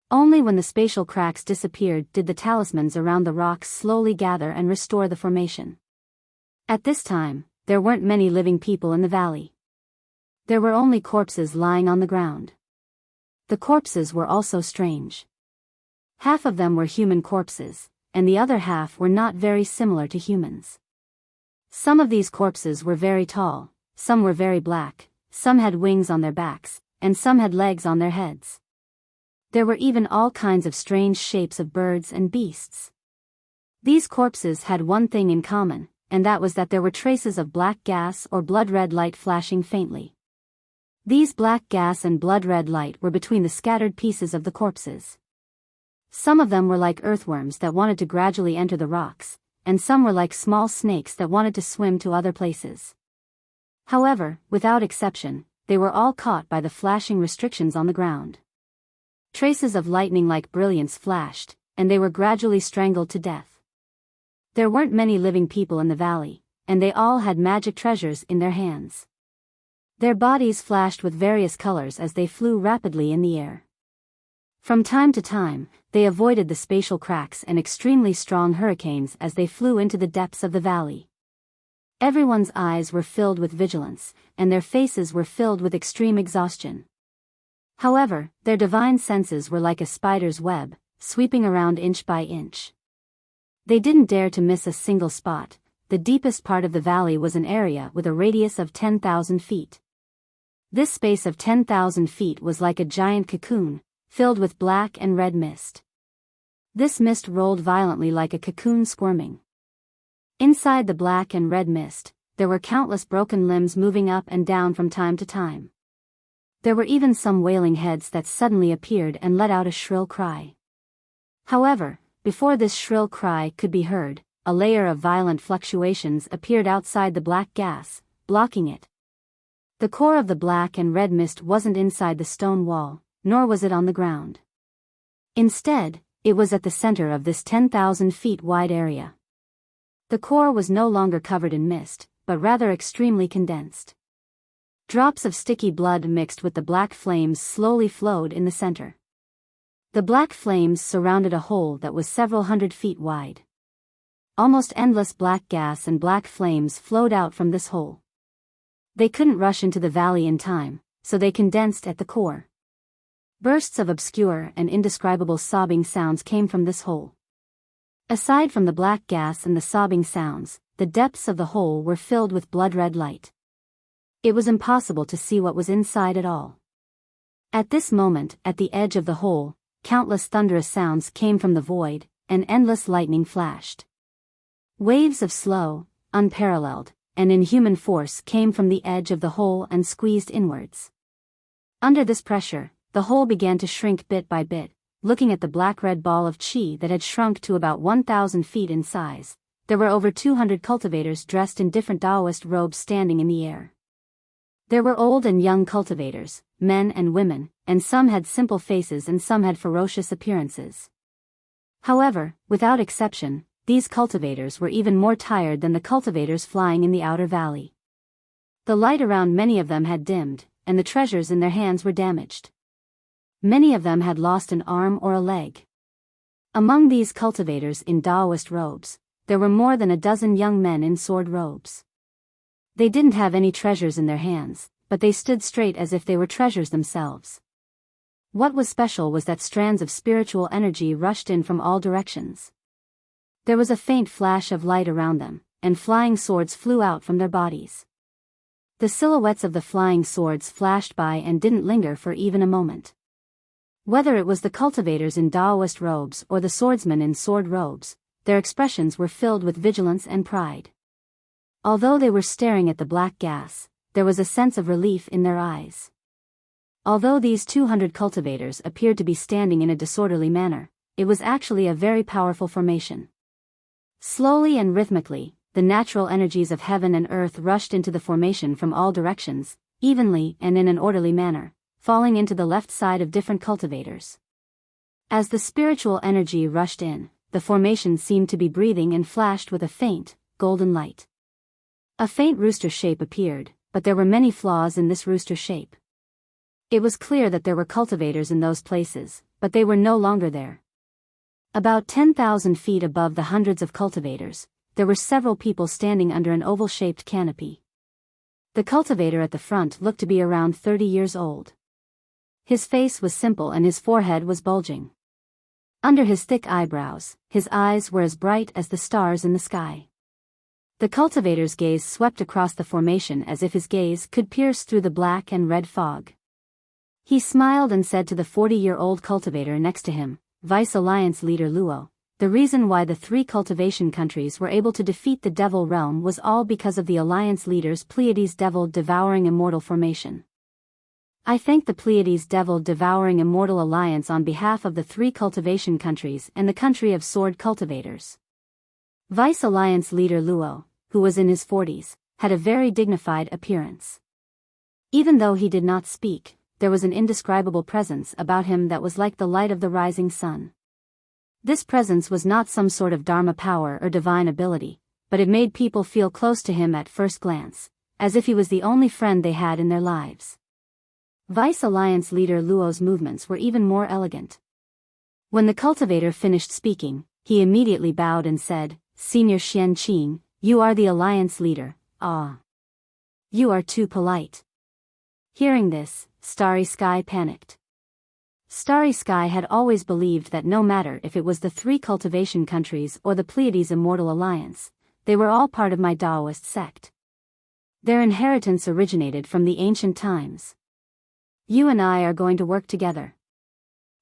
Only when the spatial cracks disappeared did the talismans around the rocks slowly gather and restore the formation. At this time, there weren't many living people in the valley. There were only corpses lying on the ground. The corpses were also strange. Half of them were human corpses, and the other half were not very similar to humans. Some of these corpses were very tall, some were very black, some had wings on their backs, and some had legs on their heads. There were even all kinds of strange shapes of birds and beasts. These corpses had one thing in common, and that was that there were traces of black gas or blood-red light flashing faintly. These black gas and blood-red light were between the scattered pieces of the corpses. Some of them were like earthworms that wanted to gradually enter the rocks, and some were like small snakes that wanted to swim to other places. However, without exception, they were all caught by the flashing restrictions on the ground. Traces of lightning-like brilliance flashed, and they were gradually strangled to death. There weren't many living people in the valley, and they all had magic treasures in their hands. Their bodies flashed with various colors as they flew rapidly in the air. From time to time, they avoided the spatial cracks and extremely strong hurricanes as they flew into the depths of the valley. Everyone's eyes were filled with vigilance, and their faces were filled with extreme exhaustion. However, their divine senses were like a spider's web, sweeping around inch by inch. They didn't dare to miss a single spot. The deepest part of the valley was an area with a radius of 10,000 feet. This space of 10,000 feet was like a giant cocoon, filled with black and red mist. This mist rolled violently like a cocoon squirming. Inside the black and red mist, there were countless broken limbs moving up and down from time to time. There were even some wailing heads that suddenly appeared and let out a shrill cry. However, before this shrill cry could be heard, a layer of violent fluctuations appeared outside the black gas, blocking it. The core of the black and red mist wasn't inside the stone wall, nor was it on the ground. Instead, it was at the center of this 10,000 feet wide area. The core was no longer covered in mist, but rather extremely condensed. Drops of sticky blood mixed with the black flames slowly flowed in the center. The black flames surrounded a hole that was several hundred feet wide. Almost endless black gas and black flames flowed out from this hole. They couldn't rush into the valley in time, so they condensed at the core. Bursts of obscure and indescribable sobbing sounds came from this hole. Aside from the black gas and the sobbing sounds, the depths of the hole were filled with blood-red light. It was impossible to see what was inside at all. At this moment, at the edge of the hole, countless thunderous sounds came from the void, and endless lightning flashed. Waves of slow, unparalleled, and inhuman force came from the edge of the hole and squeezed inwards. Under this pressure, the hole began to shrink bit by bit. Looking at the black-red ball of qi that had shrunk to about 1,000 feet in size, there were over 200 cultivators dressed in different Taoist robes standing in the air. There were old and young cultivators, men and women, and some had simple faces and some had ferocious appearances. However, without exception, these cultivators were even more tired than the cultivators flying in the outer valley. The light around many of them had dimmed, and the treasures in their hands were damaged. Many of them had lost an arm or a leg. Among these cultivators in Taoist robes, there were more than a dozen young men in sword robes. They didn't have any treasures in their hands, but they stood straight as if they were treasures themselves. What was special was that strands of spiritual energy rushed in from all directions. There was a faint flash of light around them, and flying swords flew out from their bodies. The silhouettes of the flying swords flashed by and didn't linger for even a moment. Whether it was the cultivators in Taoist robes or the swordsmen in sword robes, their expressions were filled with vigilance and pride. Although they were staring at the black gas, there was a sense of relief in their eyes. Although these 200 cultivators appeared to be standing in a disorderly manner, it was actually a very powerful formation. Slowly and rhythmically, the natural energies of heaven and earth rushed into the formation from all directions, evenly and in an orderly manner, falling into the left side of different cultivators. As the spiritual energy rushed in, the formation seemed to be breathing and flashed with a faint, golden light. A faint rooster shape appeared, but there were many flaws in this rooster shape. It was clear that there were cultivators in those places, but they were no longer there. About 10,000 feet above the hundreds of cultivators, there were several people standing under an oval-shaped canopy. The cultivator at the front looked to be around 30 years old. His face was simple and his forehead was bulging. Under his thick eyebrows, his eyes were as bright as the stars in the sky. The cultivator's gaze swept across the formation as if his gaze could pierce through the black and red fog. He smiled and said to the 40-year-old cultivator next to him, Vice Alliance leader Luo, the reason why the 3 cultivation countries were able to defeat the Devil Realm was all because of the Alliance leader's Pleiades Devil Devouring Immortal formation. I thank the Pleiades Devil Devouring Immortal Alliance on behalf of the 3 cultivation countries and the country of sword cultivators. Vice Alliance leader Luo, who was in his 40s, had a very dignified appearance. Even though he did not speak, there was an indescribable presence about him that was like the light of the rising sun. This presence was not some sort of Dharma power or divine ability, but it made people feel close to him at first glance, as if he was the only friend they had in their lives. Vice Alliance leader Luo's movements were even more elegant. When the cultivator finished speaking, he immediately bowed and said, Senior Xian Qing, you are the Alliance leader. Ah. You are too polite. Hearing this, Starry Sky panicked. Starry Sky had always believed that no matter if it was the 3 cultivation countries or the Pleiades Immortal Alliance, they were all part of my Taoist sect. Their inheritance originated from the ancient times. You and I are going to work together.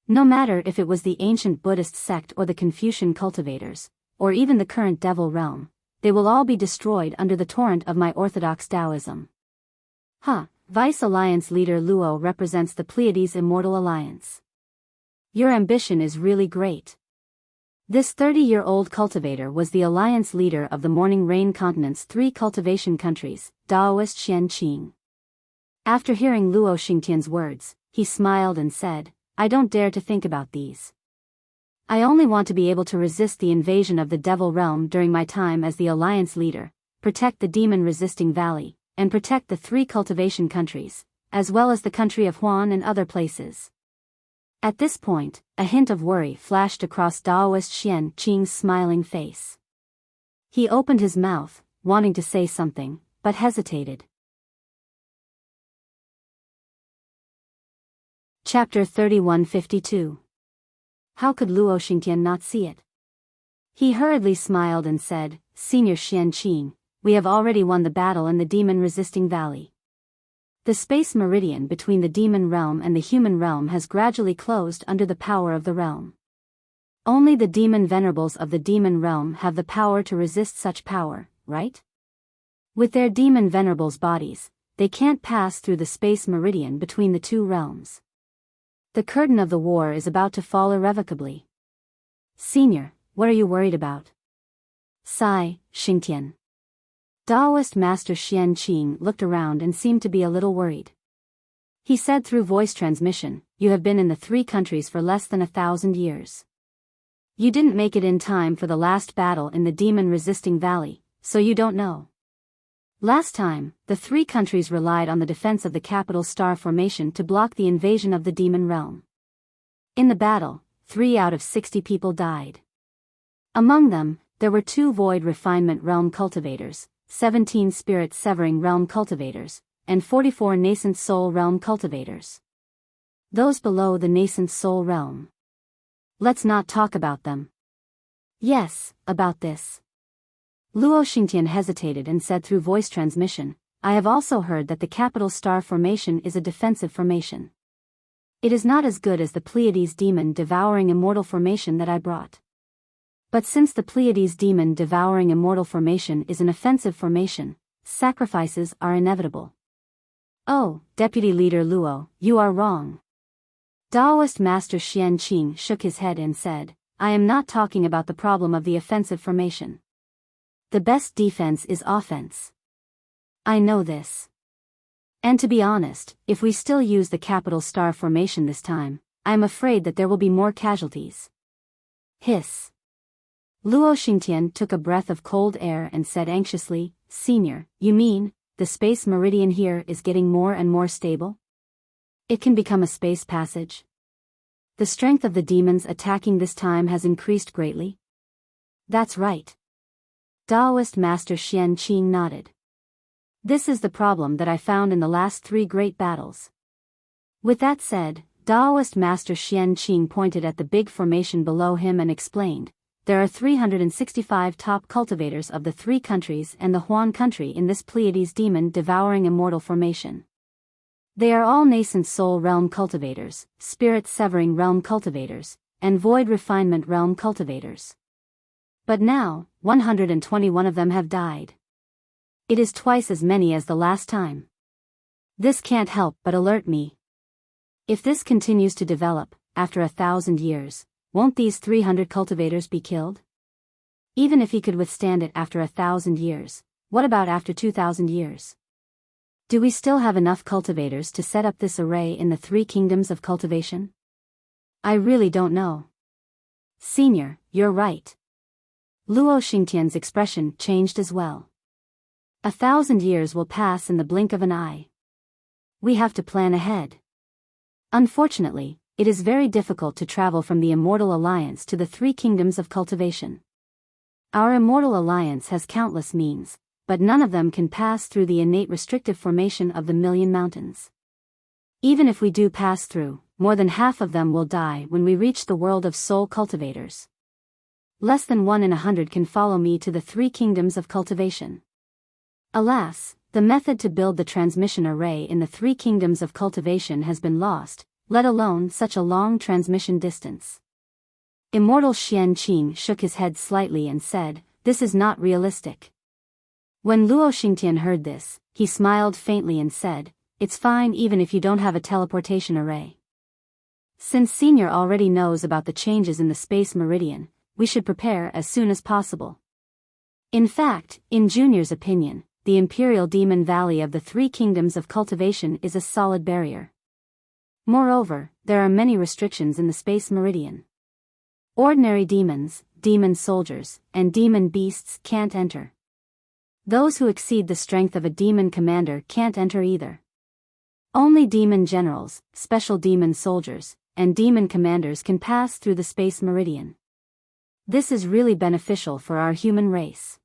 No matter if it was the ancient Buddhist sect or the Confucian cultivators, or even the current Devil Realm, they will all be destroyed under the torrent of my orthodox Taoism. Vice Alliance leader Luo represents the Pleiades Immortal Alliance. Your ambition is really great. This 30-year-old cultivator was the alliance leader of the Morning Rain Continent's 3 cultivation countries, Taoist Xian Qing. After hearing Luo Xingtian's words, he smiled and said, I don't dare to think about these. I only want to be able to resist the invasion of the Devil Realm during my time as the alliance leader, protect the demon-resisting valley, and protect the 3 cultivation countries, as well as the country of Huan and other places. At this point, a hint of worry flashed across Taoist Xian Qing's smiling face. He opened his mouth, wanting to say something, but hesitated. Chapter 3152. How could Luo Xingtian not see it? He hurriedly smiled and said, Senior Xian Qing, we have already won the battle in the demon-resisting valley. The space meridian between the demon realm and the human realm has gradually closed under the power of the realm. Only the demon venerables of the demon realm have the power to resist such power, right? With their demon venerables' bodies, they can't pass through the space meridian between the 2 realms. The curtain of the war is about to fall irrevocably. Senior, what are you worried about? Sigh, Xingtian. Taoist Master Xian Qing looked around and seemed to be a little worried. He said through voice transmission, "You have been in the 3 countries for less than 1,000 years. You didn't make it in time for the last battle in the demon-resisting valley, so you don't know. Last time, the 3 countries relied on the defense of the capital star formation to block the invasion of the demon realm. In the battle, 3 out of 60 people died. Among them, there were 2 void refinement realm cultivators, 17 spirit severing realm cultivators, and 44 nascent soul realm cultivators. Those below the nascent soul realm. Let's not talk about them." "Yes, about this." Luo Xingtian hesitated and said through voice transmission, "I have also heard that the capital star formation is a defensive formation. It is not as good as the Pleiades demon devouring immortal formation that I brought. But since the Pleiades demon devouring immortal formation is an offensive formation, sacrifices are inevitable." "Oh, Deputy Leader Luo, you are wrong." Daoist Master Xian Qing shook his head and said, "I am not talking about the problem of the offensive formation. The best defense is offense. I know this. And to be honest, if we still use the capital star formation this time, I am afraid that there will be more casualties." Hiss. Luo Xingtian took a breath of cold air and said anxiously, "Senior, you mean, the space meridian here is getting more and more stable? It can become a space passage? The strength of the demons attacking this time has increased greatly?" "That's right." Daoist Master Xian Qing nodded. "This is the problem that I found in the last 3 great battles." With that said, Daoist Master Xian Qing pointed at the big formation below him and explained, "There are 365 top cultivators of the 3 countries and the Huan country in this Pleiades demon devouring immortal formation. They are all nascent soul realm cultivators, spirit severing realm cultivators, and void refinement realm cultivators. But now, 121 of them have died. It is twice as many as the last time. This can't help but alert me. If this continues to develop, after 1,000 years, won't these 300 cultivators be killed? Even if he could withstand it after 1,000 years, what about after 2,000 years? Do we still have enough cultivators to set up this array in the 3 kingdoms of cultivation? I really don't know." "Senior, you're right." Luo Xingtian's expression changed as well. 1,000 years will pass in the blink of an eye. We have to plan ahead. Unfortunately, it is very difficult to travel from the Immortal Alliance to the 3 kingdoms of cultivation. Our Immortal Alliance has countless means, but none of them can pass through the innate restrictive formation of the Million Mountains. Even if we do pass through, more than half of them will die when we reach the world of soul cultivators. Less than 1 in 100 can follow me to the 3 kingdoms of cultivation. Alas, the method to build the transmission array in the 3 kingdoms of cultivation has been lost, let alone such a long transmission distance." Immortal Xian Qing shook his head slightly and said, "This is not realistic." When Luo Xingtian heard this, he smiled faintly and said, "It's fine even if you don't have a teleportation array. Since Senior already knows about the changes in the space meridian, we should prepare as soon as possible." In fact, in Junior's opinion, the Imperial Demon Valley of the 3 kingdoms of cultivation is a solid barrier. Moreover, there are many restrictions in the space meridian. Ordinary demons, demon soldiers, and demon beasts can't enter. Those who exceed the strength of a demon commander can't enter either. Only demon generals, special demon soldiers, and demon commanders can pass through the space meridian. This is really beneficial for our human race.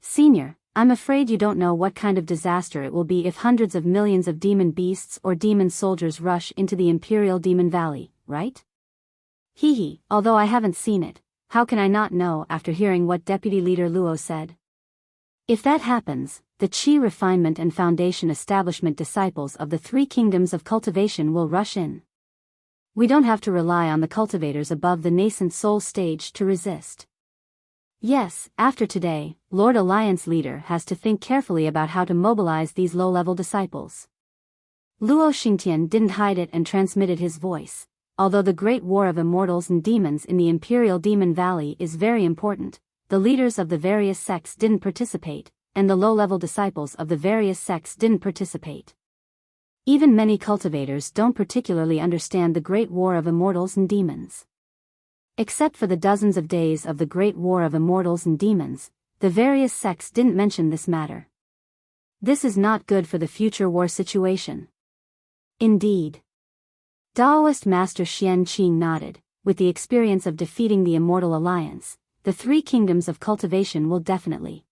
Senior, I'm afraid you don't know what kind of disaster it will be if hundreds of millions of demon beasts or demon soldiers rush into the Imperial Demon Valley, right? Hee, although I haven't seen it, how can I not know after hearing what Deputy Leader Luo said? If that happens, the Qi Refinement and Foundation Establishment disciples of the 3 kingdoms of cultivation will rush in. We don't have to rely on the cultivators above the nascent soul stage to resist. Yes, after today, Lord Alliance Leader has to think carefully about how to mobilize these low-level disciples. Luo Xingtian didn't hide it and transmitted his voice. Although the great war of immortals and demons in the Imperial Demon Valley is very important, the leaders of the various sects didn't participate, and the low-level disciples of the various sects didn't participate. Even many cultivators don't particularly understand the Great War of Immortals and Demons. Except for the dozens of days of the Great War of Immortals and Demons, the various sects didn't mention this matter. This is not good for the future war situation. Indeed. Daoist Master Xian Qing nodded. With the experience of defeating the Immortal Alliance, the three kingdoms of cultivation will definitely.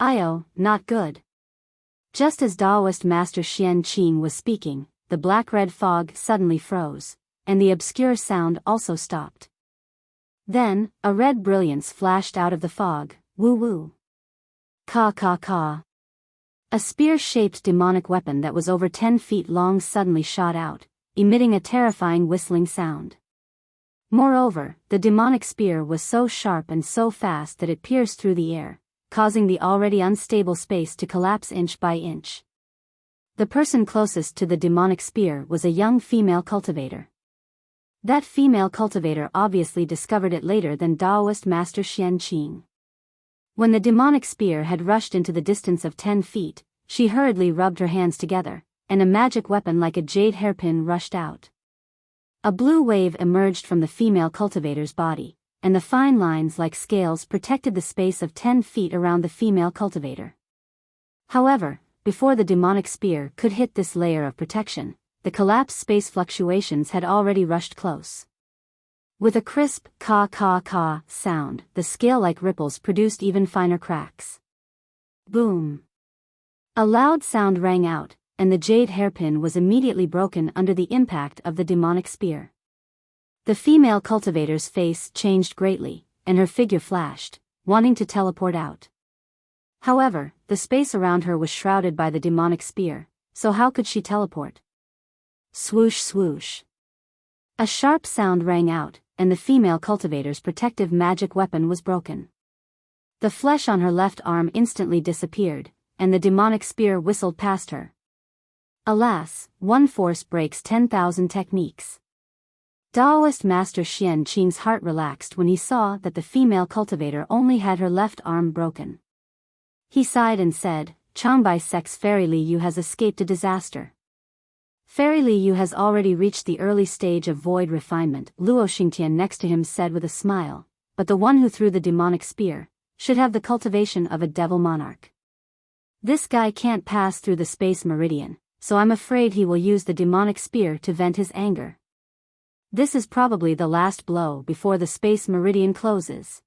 Not good. Just as Daoist Master Xian Qing was speaking, the black-red fog suddenly froze, and the obscure sound also stopped. Then, a red brilliance flashed out of the fog. Woo-woo. Ka. A spear-shaped demonic weapon that was over 10 feet long suddenly shot out, emitting a terrifying whistling sound. Moreover, the demonic spear was so sharp and so fast that it pierced through the air, causing the already unstable space to collapse inch by inch. The person closest to the demonic spear was a young female cultivator. That female cultivator obviously discovered it later than Daoist Master Xian Qing. When the demonic spear had rushed into the distance of 10 feet, she hurriedly rubbed her hands together, and a magic weapon like a jade hairpin rushed out. A blue wave emerged from the female cultivator's body, and the fine lines like scales protected the space of 10 feet around the female cultivator. However, before the demonic spear could hit this layer of protection, the collapsed space fluctuations had already rushed close. With a crisp ka sound, the scale-like ripples produced even finer cracks. Boom! A loud sound rang out, and the jade hairpin was immediately broken under the impact of the demonic spear. The female cultivator's face changed greatly, and her figure flashed, wanting to teleport out. However, the space around her was shrouded by the demonic spear, so how could she teleport? Swoosh swoosh. A sharp sound rang out, and the female cultivator's protective magic weapon was broken. The flesh on her left arm instantly disappeared, and the demonic spear whistled past her. Alas, one force breaks 10,000 techniques. Daoist Master Xian Qing's heart relaxed when he saw that the female cultivator only had her left arm broken. He sighed and said, Changbai Sec's Fairy Li Yu has escaped a disaster. Fairy Li Yu has already reached the early stage of void refinement, Luo Xingtian next to him said with a smile, but the one who threw the demonic spear should have the cultivation of a devil monarch. This guy can't pass through the space meridian, so I'm afraid he will use the demonic spear to vent his anger. This is probably the last blow before the space meridian closes.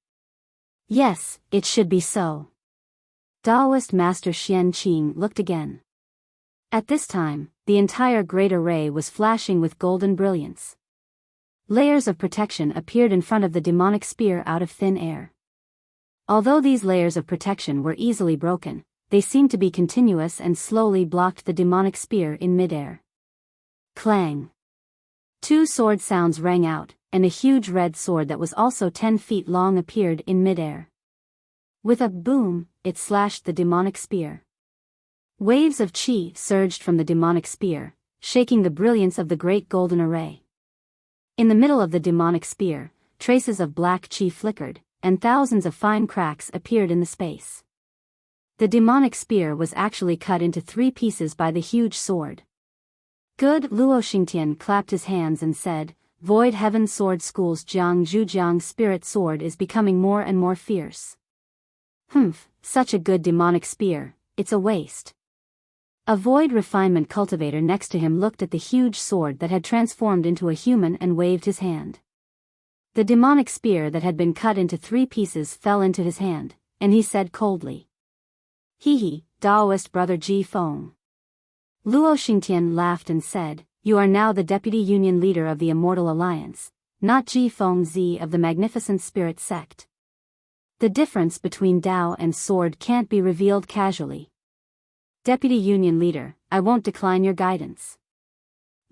Yes, it should be so. Daoist Master Xian Qing looked again. At this time, the entire great array was flashing with golden brilliance. Layers of protection appeared in front of the demonic spear out of thin air. Although these layers of protection were easily broken, they seemed to be continuous and slowly blocked the demonic spear in midair. Clang! 2 sword sounds rang out, and a huge red sword that was also 10 feet long appeared in midair. With a boom, it slashed the demonic spear. Waves of qi surged from the demonic spear, shaking the brilliance of the great golden array. In the middle of the demonic spear, traces of black qi flickered, and thousands of fine cracks appeared in the space. The demonic spear was actually cut into 3 pieces by the huge sword. Good, Luo Xingtian clapped his hands and said, Void Heaven Sword School's Jiang Zhujiang Spirit Sword is becoming more and more fierce. Such a good demonic spear, it's a waste. A void refinement cultivator next to him looked at the huge sword that had transformed into a human and waved his hand. The demonic spear that had been cut into 3 pieces fell into his hand, and he said coldly. Hee, Daoist brother Ji Feng. Luo Xingtian laughed and said, You are now the deputy union leader of the Immortal Alliance, not Ji Feng Zi of the Magnificent Spirit Sect. The difference between Dao and sword can't be revealed casually. Deputy Union Leader, I won't decline your guidance.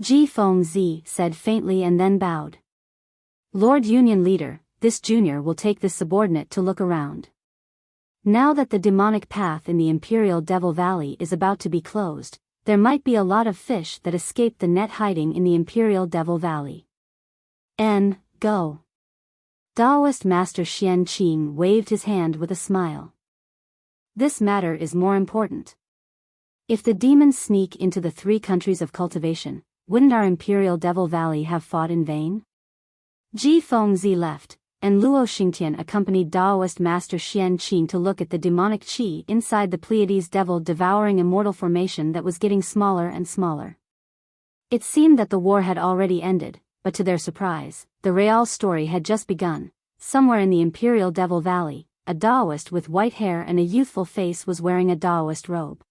Ji Feng Zi said faintly and then bowed. Lord Union Leader, this junior will take this subordinate to look around. Now that the demonic path in the Imperial Devil Valley is about to be closed, there might be a lot of fish that escaped the net hiding in the Imperial Devil Valley. Go. Daoist Master Xian Qing waved his hand with a smile. This matter is more important. If the demons sneak into the 3 countries of cultivation, wouldn't our Imperial Devil Valley have fought in vain? Ji Fengzi left, and Luo Xingtian accompanied Daoist Master Xian Qing to look at the demonic qi inside the Pleiades devil-devouring immortal formation that was getting smaller and smaller. It seemed that the war had already ended, but to their surprise, the real story had just begun. Somewhere in the Imperial Devil Valley, a Daoist with white hair and a youthful face was wearing a Daoist robe.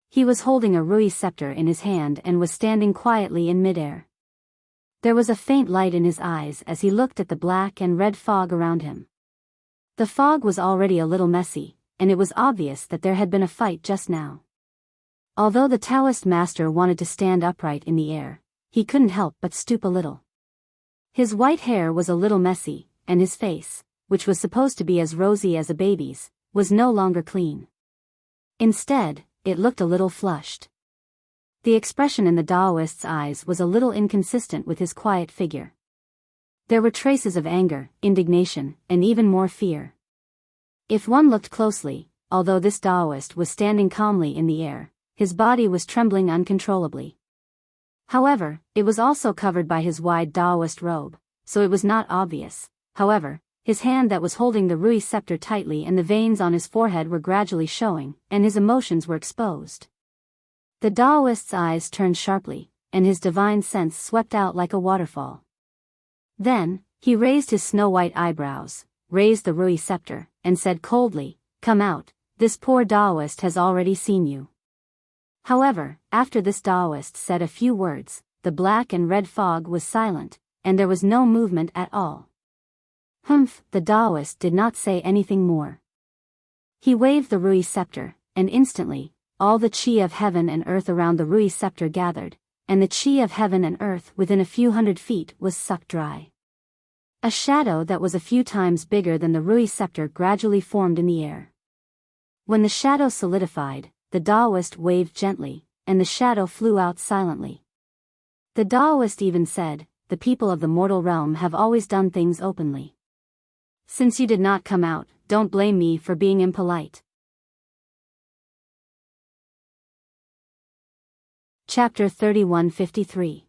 He was holding a Rui scepter in his hand and was standing quietly in midair. There was a faint light in his eyes as he looked at the black and red fog around him. The fog was already a little messy, and it was obvious that there had been a fight just now. Although the Taoist master wanted to stand upright in the air, he couldn't help but stoop a little. His white hair was a little messy, and his face, which was supposed to be as rosy as a baby's, was no longer clean. Instead, it looked a little flushed. The expression in the Daoist's eyes was a little inconsistent with his quiet figure. There were traces of anger, indignation, and even more fear. If one looked closely, although this Daoist was standing calmly in the air, his body was trembling uncontrollably. However, it was also covered by his wide Daoist robe, so it was not obvious. However, his hand that was holding the Rui scepter tightly and the veins on his forehead were gradually showing, and his emotions were exposed. The Daoist's eyes turned sharply, and his divine sense swept out like a waterfall. Then, he raised his snow-white eyebrows, raised the Rui scepter, and said coldly, "Come out, this poor Daoist has already seen you." However, after this Daoist said a few words, the black and red fog was silent, and there was no movement at all. Humph, the Daoist did not say anything more. He waved the Rui scepter, and instantly, all the qi of heaven and earth around the Rui scepter gathered, and the qi of heaven and earth within a few hundred feet was sucked dry. A shadow that was a few times bigger than the Rui scepter gradually formed in the air. When the shadow solidified, the Daoist waved gently, and the shadow flew out silently. The Daoist even said, "The people of the mortal realm have always done things openly. Since you did not come out, don't blame me for being impolite." Chapter 3153.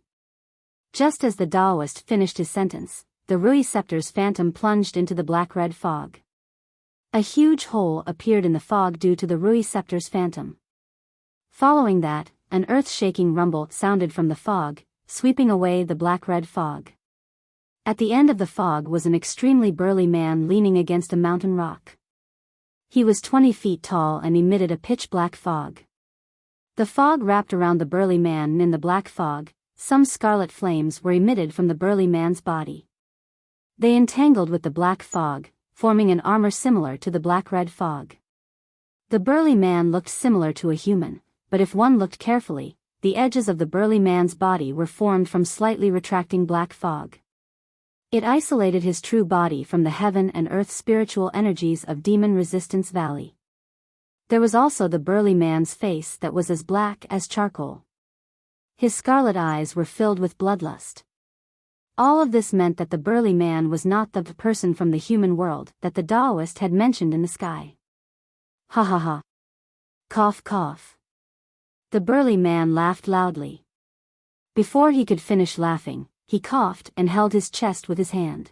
Just as the Daoist finished his sentence, the Rui scepter's phantom plunged into the black-red fog. A huge hole appeared in the fog due to the Rui scepter's phantom. Following that, an earth-shaking rumble sounded from the fog, sweeping away the black-red fog. At the end of the fog was an extremely burly man leaning against a mountain rock. He was 20 feet tall and emitted a pitch-black fog. The fog wrapped around the burly man, and in the black fog, some scarlet flames were emitted from the burly man's body. They entangled with the black fog, forming an armor similar to the black-red fog. The burly man looked similar to a human, but if one looked carefully, the edges of the burly man's body were formed from slightly retracting black fog. It isolated his true body from the heaven and earth spiritual energies of Demon Resistance Valley. There was also the burly man's face that was as black as charcoal. His scarlet eyes were filled with bloodlust. All of this meant that the burly man was not the person from the human world that the Daoist had mentioned in the sky. Ha ha ha. Cough cough. The burly man laughed loudly. Before he could finish laughing, he coughed and held his chest with his hand.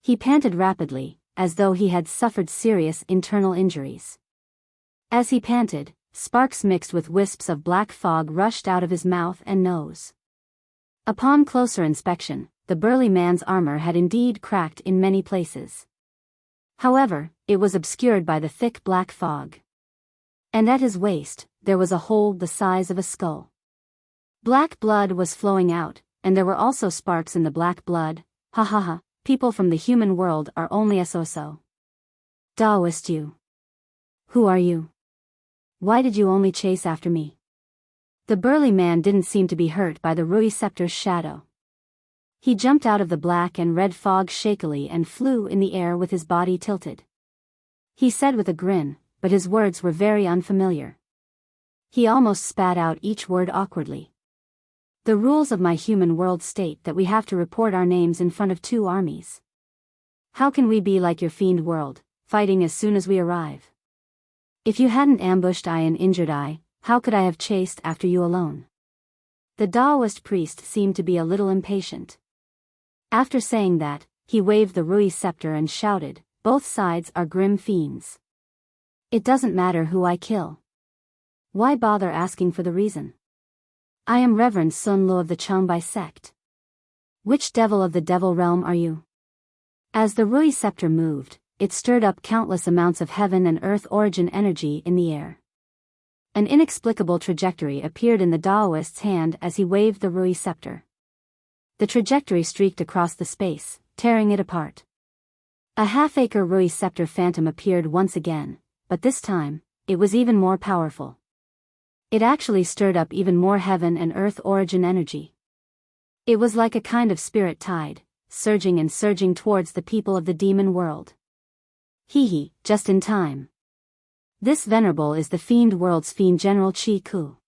He panted rapidly, as though he had suffered serious internal injuries. As he panted, sparks mixed with wisps of black fog rushed out of his mouth and nose. Upon closer inspection, the burly man's armor had indeed cracked in many places. However, it was obscured by the thick black fog. And at his waist, there was a hole the size of a skull. Black blood was flowing out, and there were also sparks in the black blood. Ha ha ha, people from the human world are only so. Daoist you. Who are you? Why did you only chase after me? The burly man didn't seem to be hurt by the Rui scepter's shadow. He jumped out of the black and red fog shakily and flew in the air with his body tilted. He said with a grin, but his words were very unfamiliar. He almost spat out each word awkwardly. The rules of my human world state that we have to report our names in front of 2 armies. How can we be like your fiend world, fighting as soon as we arrive? If you hadn't ambushed I and injured I, how could I have chased after you alone? The Daoist priest seemed to be a little impatient. After saying that, he waved the Rui scepter and shouted, both sides are grim fiends. It doesn't matter who I kill. Why bother asking for the reason? I am Reverend Sun Lu of the Changbai sect. Which devil of the devil realm are you? As the Rui scepter moved, it stirred up countless amounts of heaven and earth origin energy in the air. An inexplicable trajectory appeared in the Daoist's hand as he waved the Rui scepter. The trajectory streaked across the space, tearing it apart. A half-acre Rui scepter phantom appeared once again, but this time, it was even more powerful. It actually stirred up even more heaven and earth origin energy. It was like a kind of spirit tide, surging and surging towards the people of the demon world. Hee, just in time. This venerable is the fiend world's fiend General Chi Ku.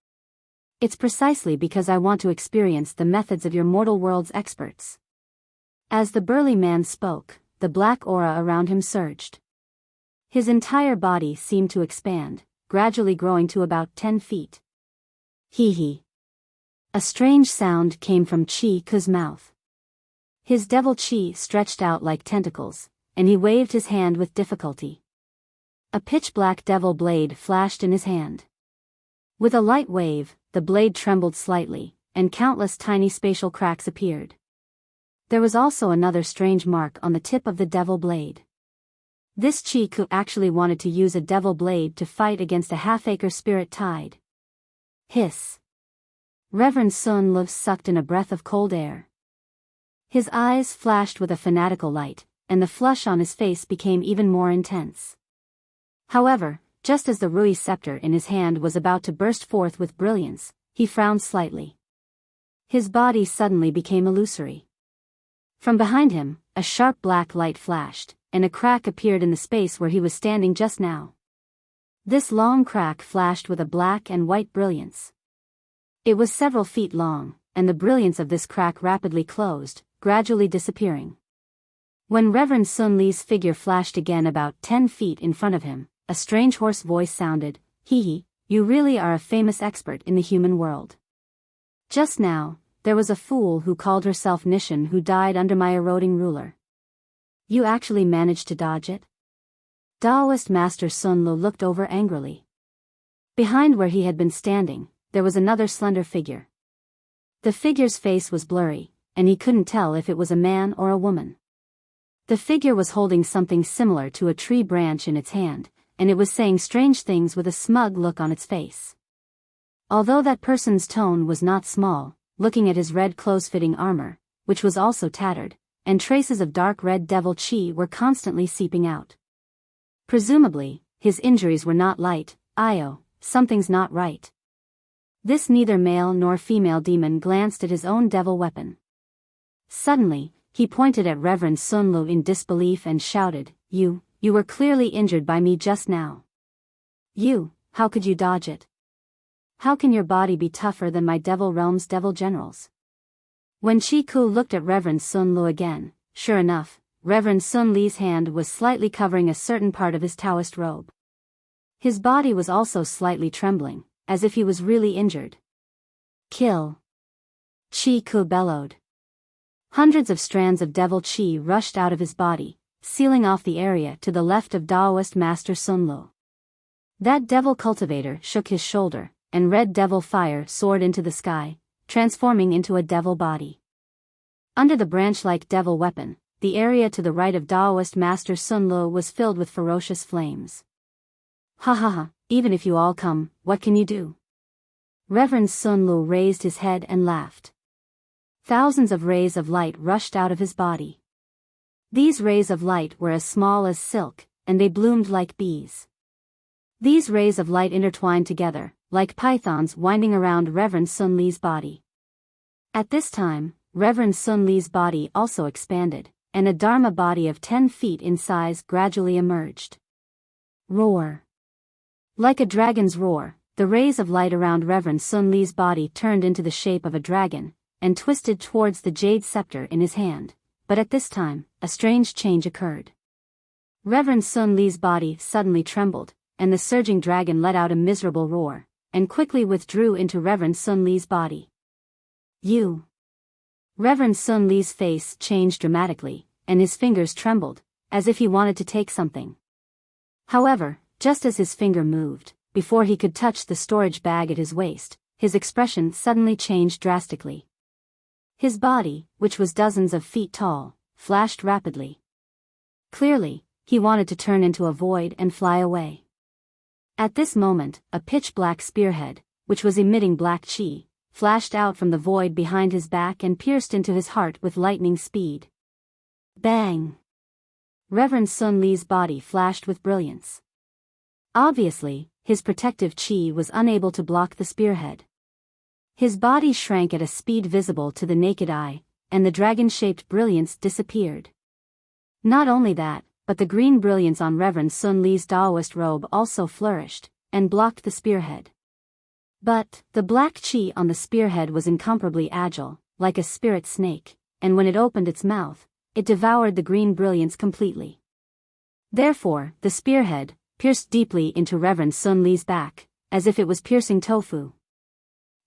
It's precisely because I want to experience the methods of your mortal world's experts. As the burly man spoke, the black aura around him surged. His entire body seemed to expand, gradually growing to about 10 feet. Hee. A strange sound came from Chi Ku's mouth. His devil chi stretched out like tentacles, and he waved his hand with difficulty. A pitch-black devil blade flashed in his hand. With a light wave, the blade trembled slightly, and countless tiny spatial cracks appeared. There was also another strange mark on the tip of the devil blade. This Chi Ku actually wanted to use a devil blade to fight against a half-acre spirit tide. Hiss. Reverend Sun Lu sucked in a breath of cold air. His eyes flashed with a fanatical light, and the flush on his face became even more intense. However, just as the Rui scepter in his hand was about to burst forth with brilliance, he frowned slightly. His body suddenly became illusory. From behind him, a sharp black light flashed, and a crack appeared in the space where he was standing just now. This long crack flashed with a black and white brilliance. It was several feet long, and the brilliance of this crack rapidly closed, gradually disappearing. When Reverend Sun Li's figure flashed again about 10 feet in front of him, a strange hoarse voice sounded, Hee, you really are a famous expert in the human world. Just now, there was a fool who called herself Nishan who died under my eroding ruler. You actually managed to dodge it? Daoist Master Sun Lu looked over angrily. Behind where he had been standing, there was another slender figure. The figure's face was blurry, and he couldn't tell if it was a man or a woman. The figure was holding something similar to a tree branch in its hand, and it was saying strange things with a smug look on its face. Although that person's tone was not small, looking at his red close-fitting armor, which was also tattered, and traces of dark red devil chi were constantly seeping out. Presumably, his injuries were not light. Something's not right. This neither male nor female demon glanced at his own devil weapon. Suddenly, he pointed at Reverend Sun Lu in disbelief and shouted, You were clearly injured by me just now. How could you dodge it? How can your body be tougher than my devil realm's devil generals? When Chi Ku looked at Reverend Sun Lu again, sure enough, Reverend Sun Li's hand was slightly covering a certain part of his Taoist robe. His body was also slightly trembling, as if he was really injured. Kill! Chi Ku bellowed. Hundreds of strands of devil chi rushed out of his body, sealing off the area to the left of Daoist Master Sun Lu. That devil cultivator shook his shoulder, and red devil fire soared into the sky, transforming into a devil body. Under the branch-like devil weapon, the area to the right of Daoist Master Sun Lu was filled with ferocious flames. Ha, even if you all come, what can you do? Reverend Sun Lu raised his head and laughed. Thousands of rays of light rushed out of his body. These rays of light were as small as silk, and they bloomed like bees. These rays of light intertwined together, like pythons winding around Reverend Sun Li's body. At this time, Reverend Sun Li's body also expanded, and a Dharma body of 10 feet in size gradually emerged. Roar! Like a dragon's roar, the rays of light around Reverend Sun Li's body turned into the shape of a dragon, and twisted towards the jade scepter in his hand, but at this time, a strange change occurred. Reverend Sun Li's body suddenly trembled, and the surging dragon let out a miserable roar, and quickly withdrew into Reverend Sun Li's body. You. Reverend Sun Li's face changed dramatically, and his fingers trembled, as if he wanted to take something. However, just as his finger moved, before he could touch the storage bag at his waist, his expression suddenly changed drastically. His body, which was dozens of feet tall, flashed rapidly. Clearly, he wanted to turn into a void and fly away. At this moment, a pitch-black spearhead, which was emitting black chi, flashed out from the void behind his back and pierced into his heart with lightning speed. Bang! Reverend Sun Li's body flashed with brilliance. Obviously, his protective chi was unable to block the spearhead. His body shrank at a speed visible to the naked eye, and the dragon-shaped brilliance disappeared. Not only that, but the green brilliance on Reverend Sun Li's Daoist robe also flourished, and blocked the spearhead. But, the black chi on the spearhead was incomparably agile, like a spirit snake, and when it opened its mouth, it devoured the green brilliance completely. Therefore, the spearhead pierced deeply into Reverend Sun Li's back, as if it was piercing tofu.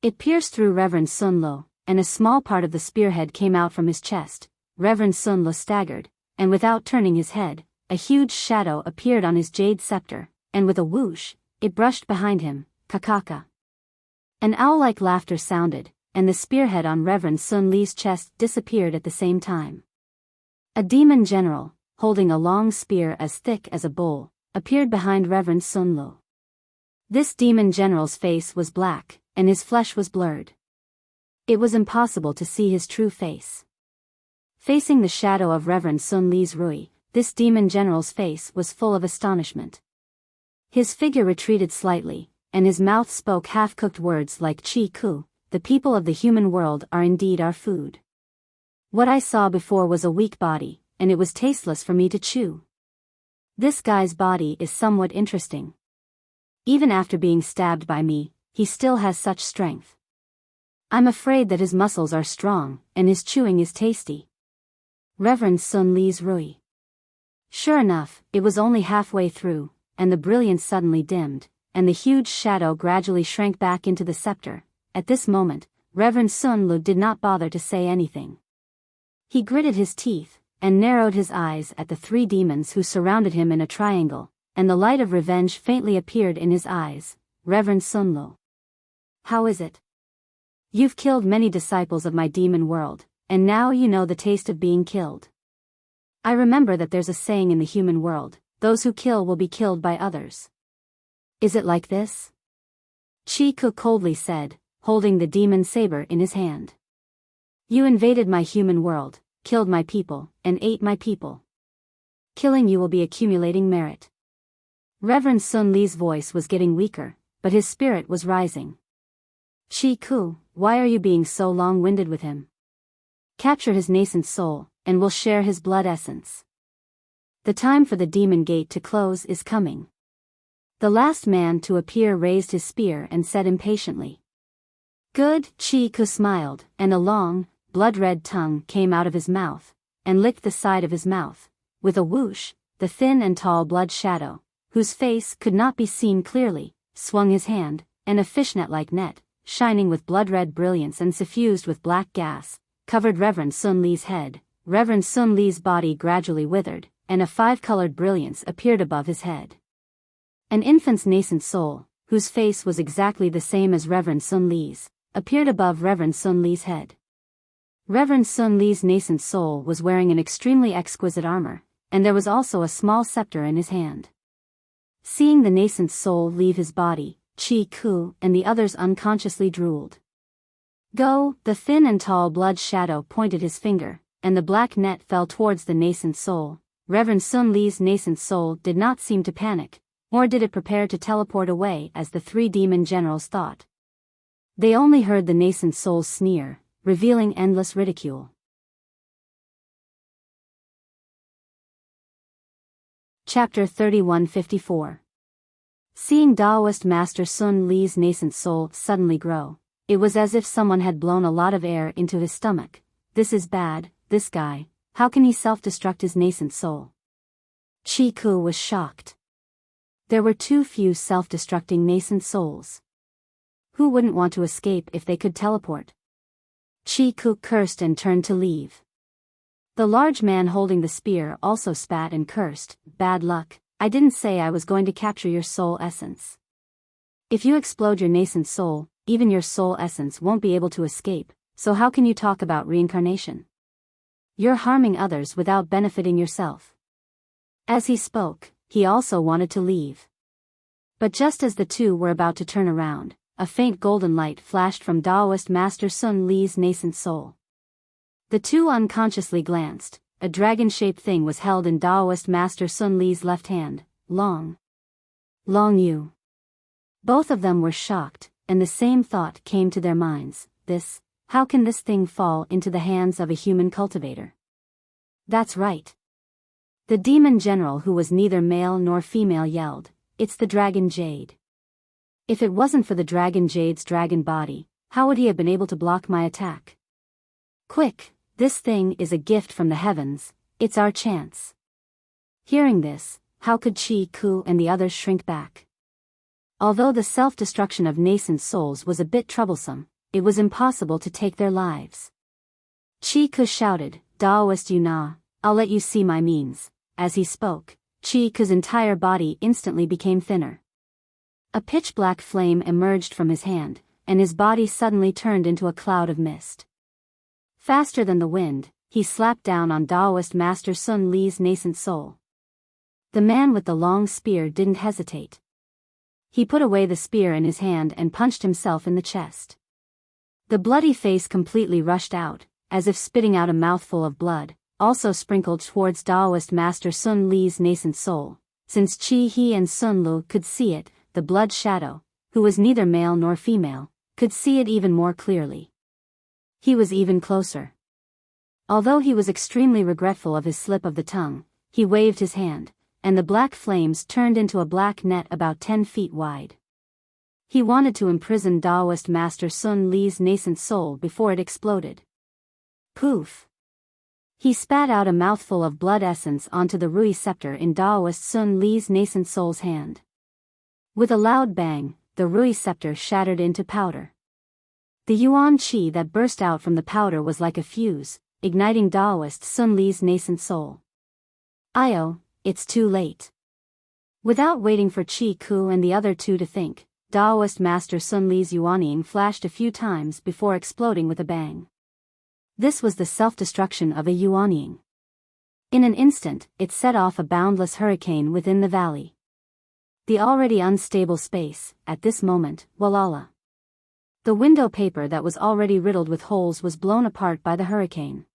It pierced through Reverend Sun Lo, and a small part of the spearhead came out from his chest. Reverend Sun Lo staggered, and without turning his head, a huge shadow appeared on his jade scepter, and with a whoosh, it brushed behind him, kakaka. An owl-like laughter sounded, and the spearhead on Reverend Sun Li's chest disappeared at the same time. A demon general, holding a long spear as thick as a bull, appeared behind Reverend Sun Lo. This demon general's face was black, and his flesh was blurred. It was impossible to see his true face. Facing the shadow of Reverend Sun Li's Rui, this demon general's face was full of astonishment. His figure retreated slightly, and his mouth spoke half-cooked words like Chi Ku, the people of the human world are indeed our food. What I saw before was a weak body, and it was tasteless for me to chew. This guy's body is somewhat interesting. Even after being stabbed by me, he still has such strength. I'm afraid that his muscles are strong, and his chewing is tasty. Reverend Sun Li's Rui. Sure enough, it was only halfway through, and the brilliance suddenly dimmed, and the huge shadow gradually shrank back into the scepter. At this moment, Reverend Sun Lu did not bother to say anything. He gritted his teeth, and narrowed his eyes at the three demons who surrounded him in a triangle, and the light of revenge faintly appeared in his eyes. Reverend Sun Lu. How is it? You've killed many disciples of my demon world, and now you know the taste of being killed. I remember that there's a saying in the human world, those who kill will be killed by others. Is it like this? Chi Ku coldly said, holding the demon saber in his hand. You invaded my human world, killed my people, and ate my people. Killing you will be accumulating merit. Reverend Sun Li's voice was getting weaker, but his spirit was rising. Chi Ku, why are you being so long-winded with him? Capture his nascent soul, and we'll share his blood essence. The time for the demon gate to close is coming. The last man to appear raised his spear and said impatiently. Good, Chi Ku smiled, and a long, blood-red tongue came out of his mouth, and licked the side of his mouth. With a whoosh, the thin and tall blood shadow, whose face could not be seen clearly, swung his hand, and a fishnet-like net, shining with blood-red brilliance and suffused with black gas, covered Reverend Sun Li's head. Reverend Sun Li's body gradually withered, and a five-colored brilliance appeared above his head. An infant's nascent soul, whose face was exactly the same as Reverend Sun Li's, appeared above Reverend Sun Li's head. Reverend Sun Li's nascent soul was wearing an extremely exquisite armor, and there was also a small scepter in his hand. Seeing the nascent soul leave his body, Chi Ku and the others unconsciously drooled. Go, the thin and tall blood shadow pointed his finger, and the black net fell towards the nascent soul. Reverend Sun Li's nascent soul did not seem to panic, nor did it prepare to teleport away as the three demon generals thought. They only heard the nascent soul's sneer, revealing endless ridicule. Chapter 3154. Seeing Daoist Master Sun Li's nascent soul suddenly grow, it was as if someone had blown a lot of air into his stomach. This is bad, this guy, how can he self-destruct his nascent soul? Chi Ku was shocked. There were too few self-destructing nascent souls. Who wouldn't want to escape if they could teleport? Chi Ku cursed and turned to leave. The large man holding the spear also spat and cursed. Bad luck, I didn't say I was going to capture your soul essence. If you explode your nascent soul, even your soul essence won't be able to escape, so how can you talk about reincarnation? You're harming others without benefiting yourself. As he spoke, he also wanted to leave. But just as the two were about to turn around, a faint golden light flashed from Taoist Master Sun Li's nascent soul. The two unconsciously glanced. A dragon-shaped thing was held in Taoist Master Sun Li's left hand. Long Yu. Both of them were shocked, and the same thought came to their minds. How can this thing fall into the hands of a human cultivator? That's right. The demon general, who was neither male nor female, yelled, "It's the dragon jade." If it wasn't for the dragon jade's dragon body, how would he have been able to block my attack? Quick, this thing is a gift from the heavens, it's our chance. Hearing this, how could Chi Ku and the others shrink back? Although the self-destruction of nascent souls was a bit troublesome, it was impossible to take their lives. Chi Ku shouted, "Daoist Yuna, I'll let you see my means." As he spoke, Chi Ku's entire body instantly became thinner. A pitch-black flame emerged from his hand, and his body suddenly turned into a cloud of mist. Faster than the wind, he slapped down on Taoist Master Sun Li's nascent soul. The man with the long spear didn't hesitate. He put away the spear in his hand and punched himself in the chest. The bloody face completely rushed out, as if spitting out a mouthful of blood, also sprinkled towards Taoist Master Sun Li's nascent soul. Since Chi He and Sun Lu could see it, the blood shadow, who was neither male nor female, could see it even more clearly. He was even closer. Although he was extremely regretful of his slip of the tongue, he waved his hand, and the black flames turned into a black net about 10 feet wide. He wanted to imprison Taoist Master Sun Li's nascent soul before it exploded. Poof! He spat out a mouthful of blood essence onto the Rui scepter in Taoist Sun Li's nascent soul's hand. With a loud bang, the Rui scepter shattered into powder. The yuan qi that burst out from the powder was like a fuse, igniting Taoist Sun Li's nascent soul. Io, it's too late. Without waiting for Chi Ku and the other two to think, Taoist Master Sun Li's yuaning flashed a few times before exploding with a bang. This was the self-destruction of a yuaning. In an instant, it set off a boundless hurricane within the valley. The already unstable space, at this moment, Walala. The window paper that was already riddled with holes was blown apart by the hurricane.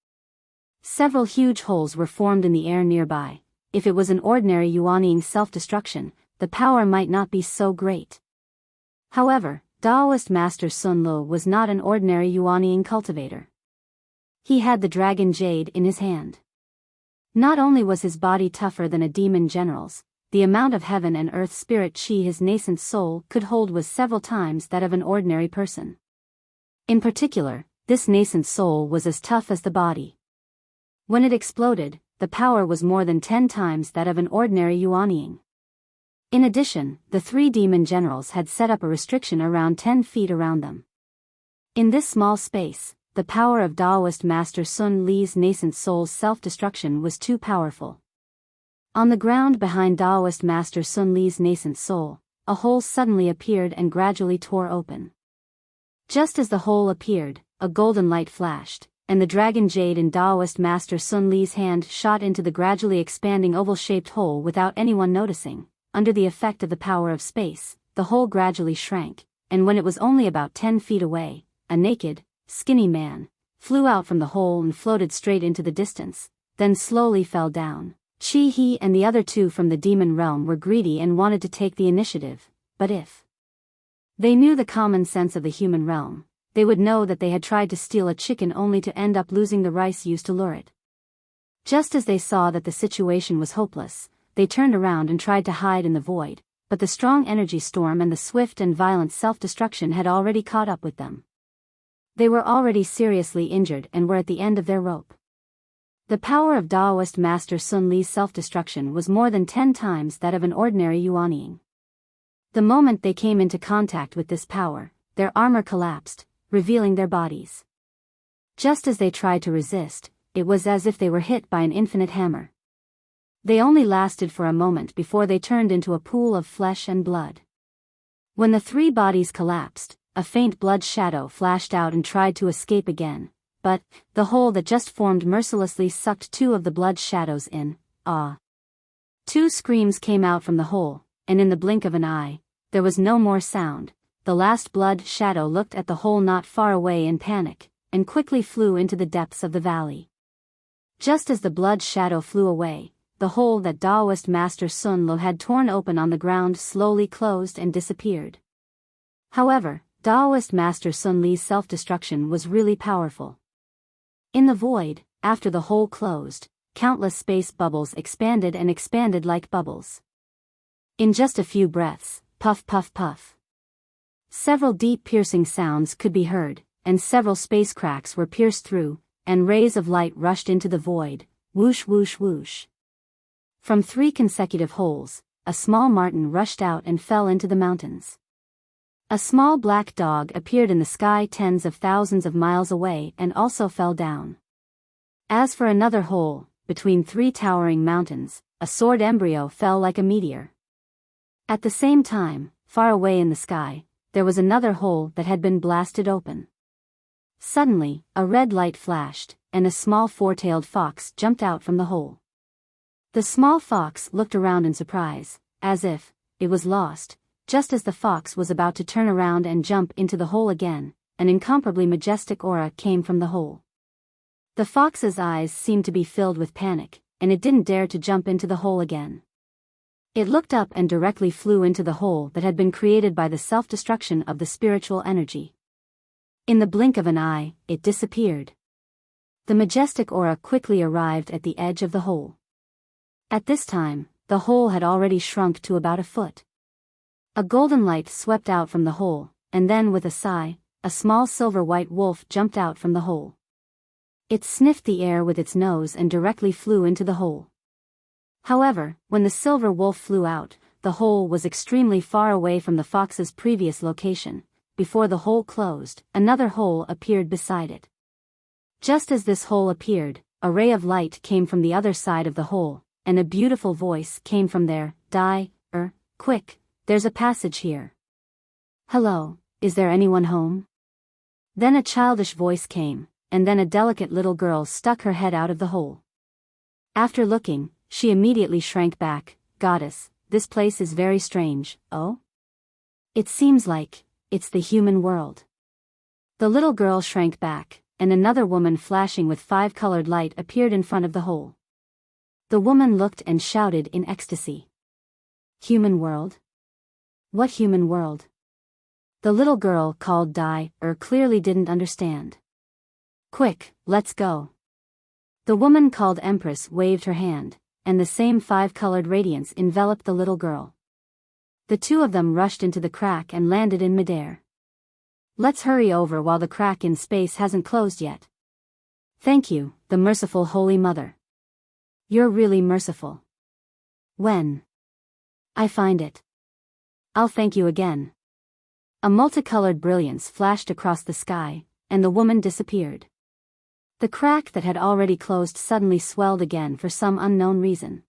Several huge holes were formed in the air nearby. If it was an ordinary yuaning self-destruction, the power might not be so great. However, Taoist Master Sun Lu was not an ordinary yuaning cultivator. He had the dragon jade in his hand. Not only was his body tougher than a demon general's, the amount of heaven and earth spirit chi his nascent soul could hold was several times that of an ordinary person. In particular, this nascent soul was as tough as the body. When it exploded, the power was more than 10 times that of an ordinary yuaning. In addition, the 3 demon generals had set up a restriction around 10 feet around them. In this small space, the power of Taoist Master Sun Li's nascent soul's self-destruction was too powerful. On the ground behind Taoist Master Sun Li's nascent soul, a hole suddenly appeared and gradually tore open. Just as the hole appeared, a golden light flashed, and the dragon jade in Taoist Master Sun Li's hand shot into the gradually expanding oval-shaped hole without anyone noticing. Under the effect of the power of space, the hole gradually shrank, and when it was only about 10 feet away, a naked, skinny man flew out from the hole and floated straight into the distance, then slowly fell down. Chi He and the other 2 from the demon realm were greedy and wanted to take the initiative, but if they knew the common sense of the human realm, they would know that they had tried to steal a chicken only to end up losing the rice used to lure it. Just as they saw that the situation was hopeless, they turned around and tried to hide in the void, but the strong energy storm and the swift and violent self-destruction had already caught up with them. They were already seriously injured and were at the end of their rope. The power of Taoist Master Sun Li's self-destruction was more than 10 times that of an ordinary yuaning. The moment they came into contact with this power, their armor collapsed, revealing their bodies. Just as they tried to resist, it was as if they were hit by an infinite hammer. They only lasted for a moment before they turned into a pool of flesh and blood. When the three bodies collapsed, a faint blood shadow flashed out and tried to escape again, but the hole that just formed mercilessly sucked two of the blood shadows in. Two screams came out from the hole, and in the blink of an eye, there was no more sound. The last blood shadow looked at the hole not far away in panic, and quickly flew into the depths of the valley. Just as the blood shadow flew away, the hole that Taoist Master Sun Lo had torn open on the ground slowly closed and disappeared. However, Taoist Master Sun Li's self-destruction was really powerful. In the void, after the hole closed, countless space bubbles expanded and expanded like bubbles. In just a few breaths, puff puff puff. Several deep piercing sounds could be heard, and several space cracks were pierced through, and rays of light rushed into the void, whoosh whoosh whoosh. From 3 consecutive holes, a small marten rushed out and fell into the mountains. A small black dog appeared in the sky tens of thousands of miles away and also fell down. As for another hole, between 3 towering mountains, a sword embryo fell like a meteor. At the same time, far away in the sky, there was another hole that had been blasted open. Suddenly, a red light flashed, and a small 4-tailed fox jumped out from the hole. The small fox looked around in surprise, as if it was lost. Just as the fox was about to turn around and jump into the hole again, an incomparably majestic aura came from the hole. The fox's eyes seemed to be filled with panic, and it didn't dare to jump into the hole again. It looked up and directly flew into the hole that had been created by the self-destruction of the spiritual energy. In the blink of an eye, it disappeared. The majestic aura quickly arrived at the edge of the hole. At this time, the hole had already shrunk to about a foot. A golden light swept out from the hole, and then with a sigh, a small silver-white wolf jumped out from the hole. It sniffed the air with its nose and directly flew into the hole. However, when the silver wolf flew out, the hole was extremely far away from the fox's previous location. Before the hole closed, another hole appeared beside it. Just as this hole appeared, a ray of light came from the other side of the hole, and a beautiful voice came from there. Quick, there's a passage here. Hello, is there anyone home? Then a childish voice came, and then a delicate little girl stuck her head out of the hole. After looking, she immediately shrank back. Goddess, this place is very strange. Oh? It seems like it's the human world. The little girl shrank back, and another woman flashing with 5-colored light appeared in front of the hole. The woman looked and shouted in ecstasy. Human world? What human world? The little girl called clearly didn't understand. Quick, let's go. The woman called Empress waved her hand, and the same 5-colored radiance enveloped the little girl. The two of them rushed into the crack and landed in midair. Let's hurry over while the crack in space hasn't closed yet. Thank you, the merciful Holy Mother. You're really merciful. When I find it, I'll thank you again. A multicolored brilliance flashed across the sky, and the woman disappeared. The crack that had already closed suddenly swelled again for some unknown reason.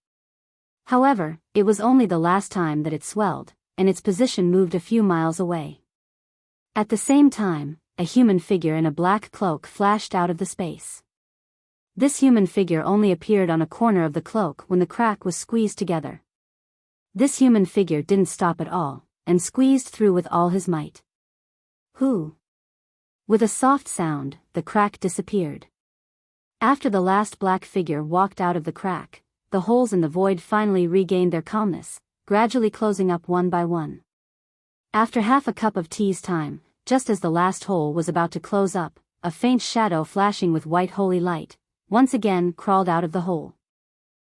However, it was only the last time that it swelled, and its position moved a few miles away. At the same time, a human figure in a black cloak flashed out of the space. This human figure only appeared on a corner of the cloak when the crack was squeezed together. This human figure didn't stop at all, and squeezed through with all his might. Who? With a soft sound, the crack disappeared. After the last black figure walked out of the crack, the holes in the void finally regained their calmness, gradually closing up one by one. After half a cup of tea's time, just as the last hole was about to close up, a faint shadow flashing with white holy light, once again crawled out of the hole.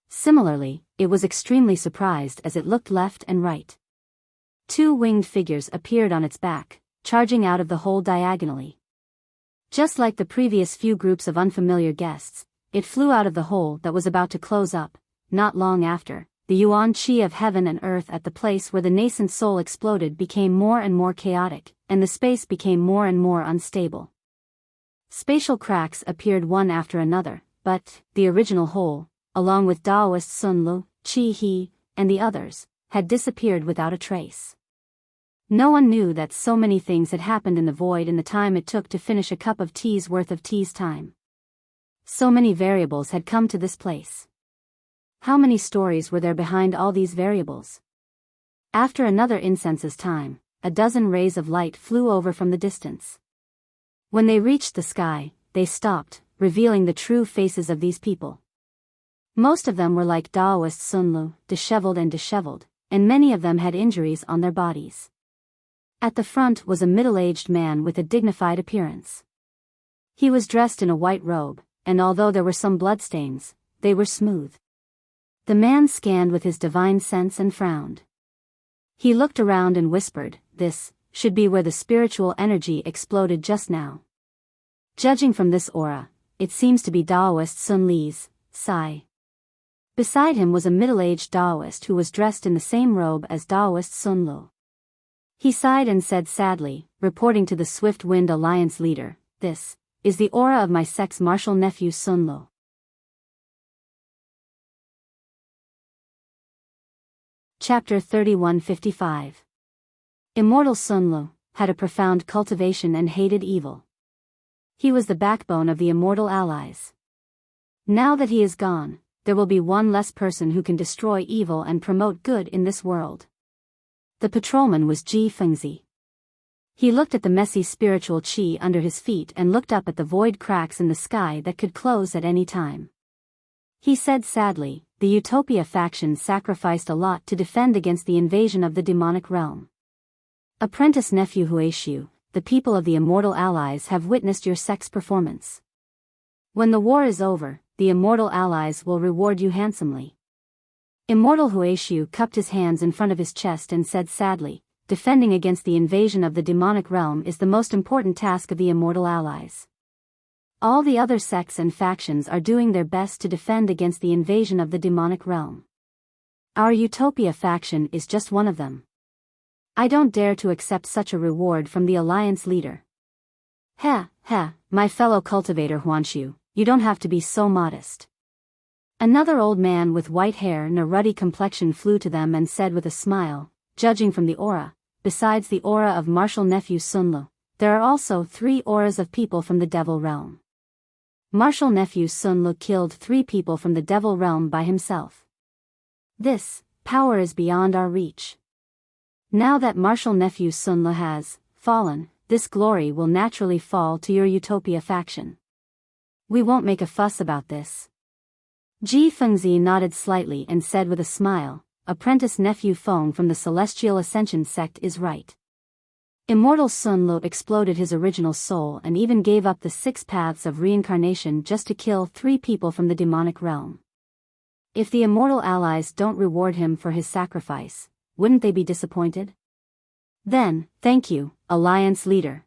Similarly, it was extremely surprised as it looked left and right. 2 winged figures appeared on its back, charging out of the hole diagonally. Just like the previous few groups of unfamiliar guests, it flew out of the hole that was about to close up. Not long after, the yuan qi of heaven and earth at the place where the nascent soul exploded became more and more chaotic, and the space became more and more unstable. Spatial cracks appeared one after another, but the original whole, along with Taoist Sun Lu, Qi He, and the others, had disappeared without a trace. No one knew that so many things had happened in the void in the time it took to finish a cup of tea's worth of tea's time. So many variables had come to this place. How many stories were there behind all these variables? After another incense's time, a dozen rays of light flew over from the distance. When they reached the sky, they stopped, revealing the true faces of these people. Most of them were like Taoist Sun Lu, disheveled, and many of them had injuries on their bodies. At the front was a middle-aged man with a dignified appearance. He was dressed in a white robe, and although there were some bloodstains, they were smooth. The man scanned with his divine sense and frowned. He looked around and whispered, "This should be where the spiritual energy exploded just now." Judging from this aura, it seems to be Taoist Sun Li's, Sai. Beside him was a middle-aged Taoist who was dressed in the same robe as Taoist Sun Lu. He sighed and said sadly, reporting to the Swift Wind Alliance leader, "This is the aura of my sect's martial nephew Sun Lu." Chapter 3155. Immortal Sun Lu had a profound cultivation and hated evil. He was the backbone of the Immortal allies. Now that he is gone, there will be one less person who can destroy evil and promote good in this world. The patrolman was Ji Fengzi. He looked at the messy spiritual qi under his feet and looked up at the void cracks in the sky that could close at any time. He said sadly, "The Utopia faction sacrificed a lot to defend against the invasion of the demonic realm. Apprentice nephew Huaishu, the people of the Immortal allies have witnessed your sect's performance. When the war is over, the Immortal allies will reward you handsomely." Immortal Huaishu cupped his hands in front of his chest and said sadly, "Defending against the invasion of the demonic realm is the most important task of the Immortal allies. All the other sects and factions are doing their best to defend against the invasion of the demonic realm. Our Utopia faction is just one of them. I don't dare to accept such a reward from the alliance leader." My fellow cultivator Huanshu, you don't have to be so modest." Another old man with white hair and a ruddy complexion flew to them and said with a smile, "Judging from the aura, besides the aura of martial nephew Sun Lu, there are also 3 auras of people from the devil realm. Martial nephew Sun Lu killed 3 people from the devil realm by himself. This power is beyond our reach. Now that martial nephew Sun Lu has fallen, this glory will naturally fall to your Utopia faction. We won't make a fuss about this." Ji Fengzi nodded slightly and said with a smile, "Apprentice nephew Feng from the Celestial Ascension sect is right." Immortal Sun Lu exploded his original soul and even gave up the 6 paths of reincarnation just to kill 3 people from the demonic realm. If the Immortal allies don't reward him for his sacrifice, wouldn't they be disappointed? Then, thank you, Alliance leader.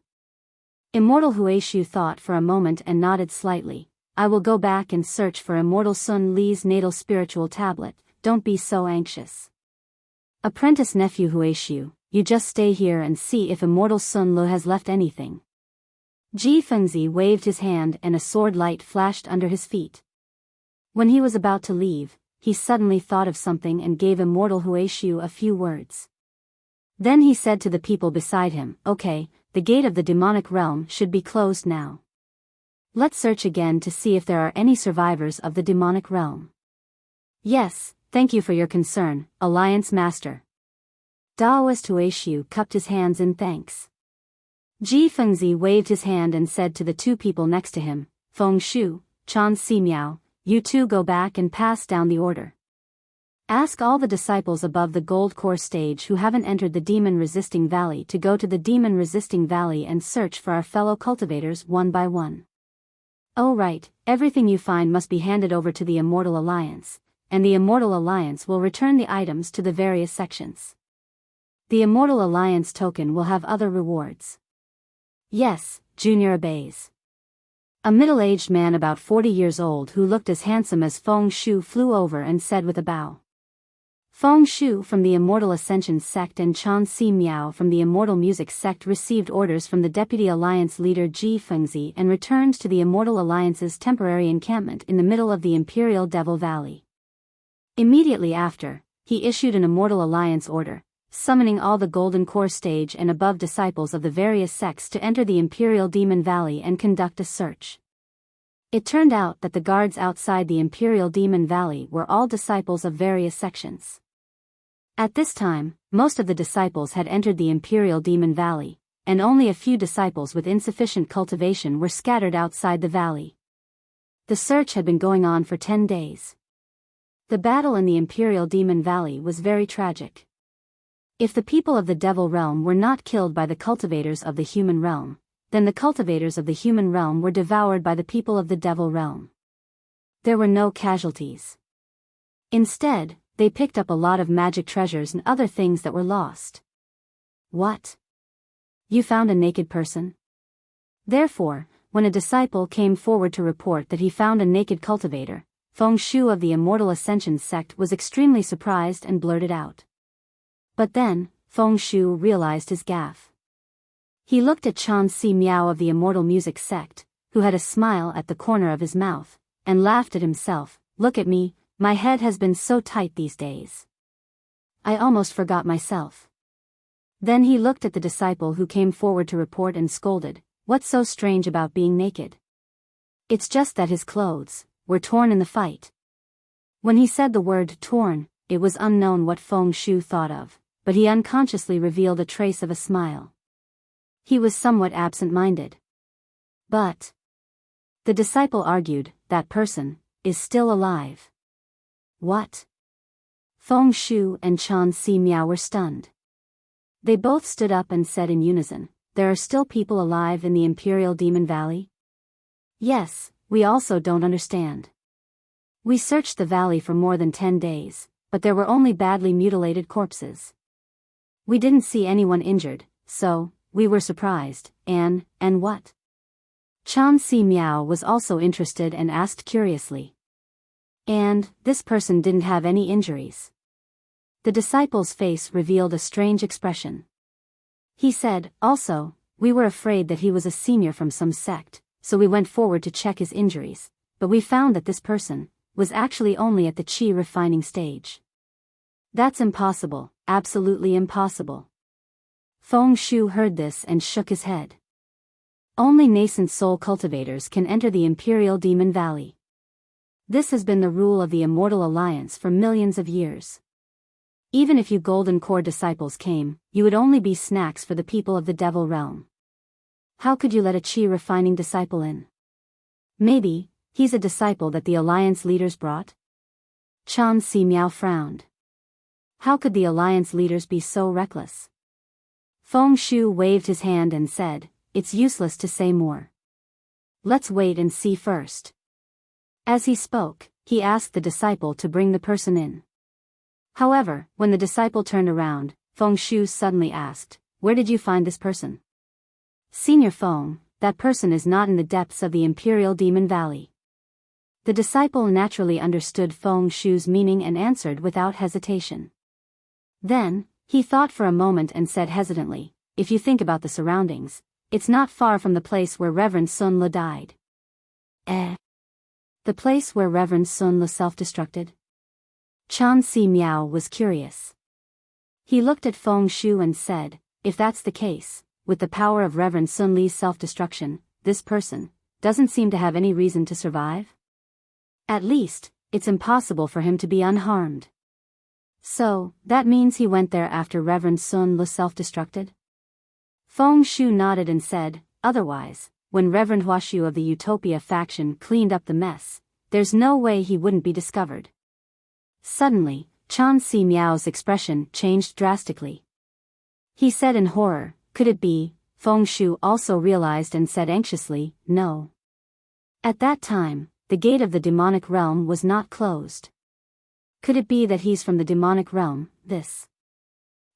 Immortal Huaishu thought for a moment and nodded slightly. "I will go back and search for Immortal Sun Li's natal spiritual tablet, don't be so anxious. Apprentice nephew Huaishu, you just stay here and see if Immortal Sun Lu has left anything." Ji Fengzi waved his hand and a sword light flashed under his feet. When he was about to leave, he suddenly thought of something and gave Immortal Huaishu a few words. Then he said to the people beside him, "Okay, the gate of the demonic realm should be closed now. Let's search again to see if there are any survivors of the demonic realm." "Yes, thank you for your concern, Alliance Master." Taoist Huaishu cupped his hands in thanks. Ji Fengzi waved his hand and said to the 2 people next to him, "Feng Shu, Chan Si Miao, you 2 go back and pass down the order. Ask all the disciples above the gold core stage who haven't entered the demon-resisting valley to go to the demon-resisting valley and search for our fellow cultivators one by one. Oh right, everything you find must be handed over to the Immortal Alliance, and the Immortal Alliance will return the items to the various sections. The Immortal Alliance token will have other rewards." "Yes," Junior obeys. A middle-aged man about 40 years old who looked as handsome as Feng Shu flew over and said with a bow, Feng Shu from the Immortal Ascension sect and Chan Si Miao from the Immortal Music sect received orders from the Deputy Alliance leader Ji Fengzi and returned to the Immortal Alliance's temporary encampment in the middle of the Imperial Devil Valley. Immediately after, he issued an Immortal Alliance order, summoning all the Golden Core stage and above disciples of the various sects to enter the Imperial Demon Valley and conduct a search. It turned out that the guards outside the Imperial Demon Valley were all disciples of various sections. At this time, most of the disciples had entered the Imperial Demon Valley, and only a few disciples with insufficient cultivation were scattered outside the valley. The search had been going on for 10 days. The battle in the Imperial Demon Valley was very tragic. If the people of the Devil Realm were not killed by the cultivators of the human realm, then the cultivators of the human realm were devoured by the people of the Devil Realm. There were no casualties. Instead, they picked up a lot of magic treasures and other things that were lost. What? You found a naked person? Therefore, when a disciple came forward to report that he found a naked cultivator, Feng Shu of the Immortal Ascension sect was extremely surprised and blurted out. But then, Feng Shu realized his gaffe. He looked at Chan Si Miao of the Immortal Music sect, who had a smile at the corner of his mouth, and laughed at himself. Look at me, my head has been so tight these days. I almost forgot myself. Then he looked at the disciple who came forward to report and scolded, what's so strange about being naked? It's just that his clothes were torn in the fight. When he said the word torn, it was unknown what Feng Shu thought of, but he unconsciously revealed a trace of a smile. He was somewhat absent-minded. But the disciple argued, that person is still alive. What? Feng Shu and Chan Si Miao were stunned. They both stood up and said in unison, there are still people alive in the Imperial Demon Valley? Yes, we also don't understand. We searched the valley for more than 10 days, but there were only badly mutilated corpses. We didn't see anyone injured, so we were surprised. And what? Chan Si Miao was also interested and asked curiously. And this person didn't have any injuries. The disciple's face revealed a strange expression. He said, also, we were afraid that he was a senior from some sect, so we went forward to check his injuries, but we found that this person was actually only at the chi refining stage. That's impossible, absolutely impossible. Feng Shu heard this and shook his head. Only nascent soul cultivators can enter the Imperial Demon Valley. This has been the rule of the Immortal Alliance for millions of years. Even if you Golden Core disciples came, you would only be snacks for the people of the Devil Realm. How could you let a chi refining disciple in? Maybe he's a disciple that the Alliance leaders brought? Chan Si Miao frowned. How could the Alliance leaders be so reckless? Feng Shu waved his hand and said, it's useless to say more. Let's wait and see first. As he spoke, he asked the disciple to bring the person in. However, when the disciple turned around, Feng Shu suddenly asked, where did you find this person? Senior Feng, that person is not in the depths of the Imperial Demon Valley. The disciple naturally understood Feng Shu's meaning and answered without hesitation. Then, he thought for a moment and said hesitantly, if you think about the surroundings, it's not far from the place where Reverend Sun Le died. The place where Reverend Sun Le self-destructed? Chan Si Miao was curious. He looked at Feng Shu and said, if that's the case, with the power of Reverend Sun Le's self-destruction, this person doesn't seem to have any reason to survive? At least, it's impossible for him to be unharmed. So, that means he went there after Reverend Sun Le self-destructed? Feng Shu nodded and said, otherwise, when Reverend Huashu of the Utopia faction cleaned up the mess, there's no way he wouldn't be discovered. Suddenly, Chan Si Miao's expression changed drastically. He said in horror, could it be? Feng Shu also realized and said anxiously, no. At that time, the gate of the demonic realm was not closed. Could it be that he's from the demonic realm, this?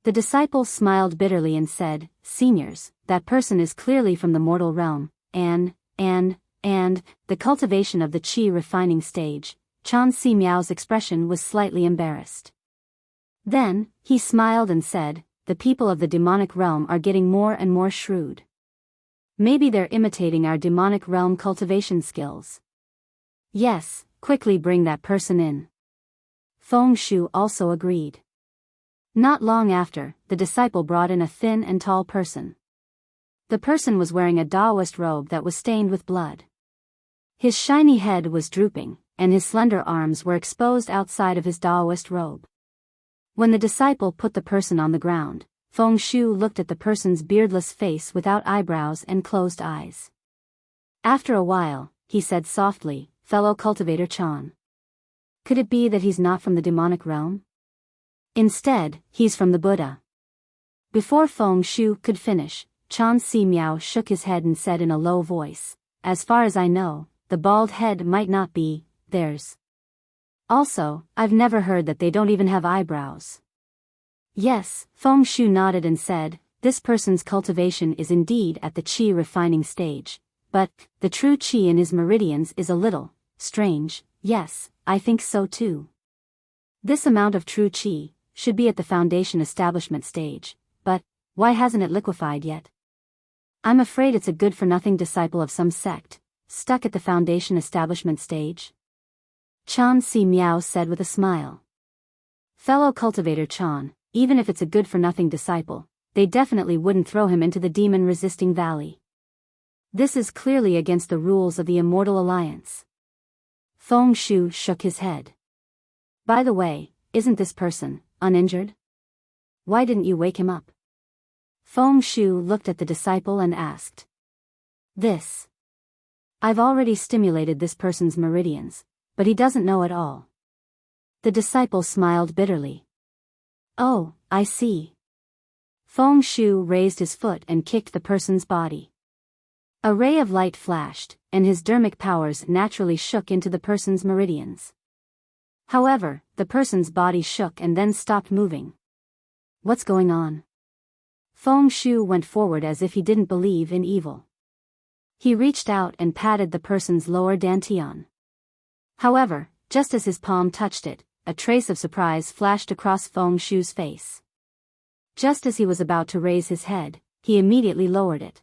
The disciple smiled bitterly and said, seniors, that person is clearly from the mortal realm, and the cultivation of the chi refining stage. Chan Si Miao's expression was slightly embarrassed. Then, he smiled and said, the people of the demonic realm are getting more and more shrewd. Maybe they're imitating our demonic realm cultivation skills. Yes, quickly bring that person in. Feng Shu also agreed. Not long after, the disciple brought in a thin and tall person. The person was wearing a Taoist robe that was stained with blood. His shiny head was drooping, and his slender arms were exposed outside of his Taoist robe. When the disciple put the person on the ground, Feng Shu looked at the person's beardless face without eyebrows and closed eyes. After a while, he said softly, "Fellow cultivator Chan. Could it be that he's not from the demonic realm? Instead, he's from the Buddha." Before Feng Shu could finish, Chan Si Miao shook his head and said in a low voice, "As far as I know, the bald head might not be theirs. Also, I've never heard that they don't even have eyebrows." Yes, Feng Shu nodded and said, "This person's cultivation is indeed at the qi refining stage, but the true qi in his meridians is a little strange." Yes, I think so too. This amount of true qi should be at the foundation establishment stage, but why hasn't it liquefied yet? I'm afraid it's a good-for-nothing disciple of some sect, stuck at the foundation establishment stage. Chan Si Miao said with a smile. "Fellow cultivator Chan, even if it's a good-for-nothing disciple, they definitely wouldn't throw him into the demon-resisting valley. This is clearly against the rules of the Immortal Alliance." Feng Shu shook his head. "By the way, isn't this person uninjured? Why didn't you wake him up?" Feng Shu looked at the disciple and asked. "This. I've already stimulated this person's meridians, but he doesn't know at all." The disciple smiled bitterly. "Oh, I see." Feng Shu raised his foot and kicked the person's body. A ray of light flashed, and his dermic powers naturally shook into the person's meridians. However, the person's body shook and then stopped moving. "What's going on?" Feng Shu went forward as if he didn't believe in evil. He reached out and patted the person's lower dantian. However, just as his palm touched it, a trace of surprise flashed across Feng Shu's face. Just as he was about to raise his head, he immediately lowered it.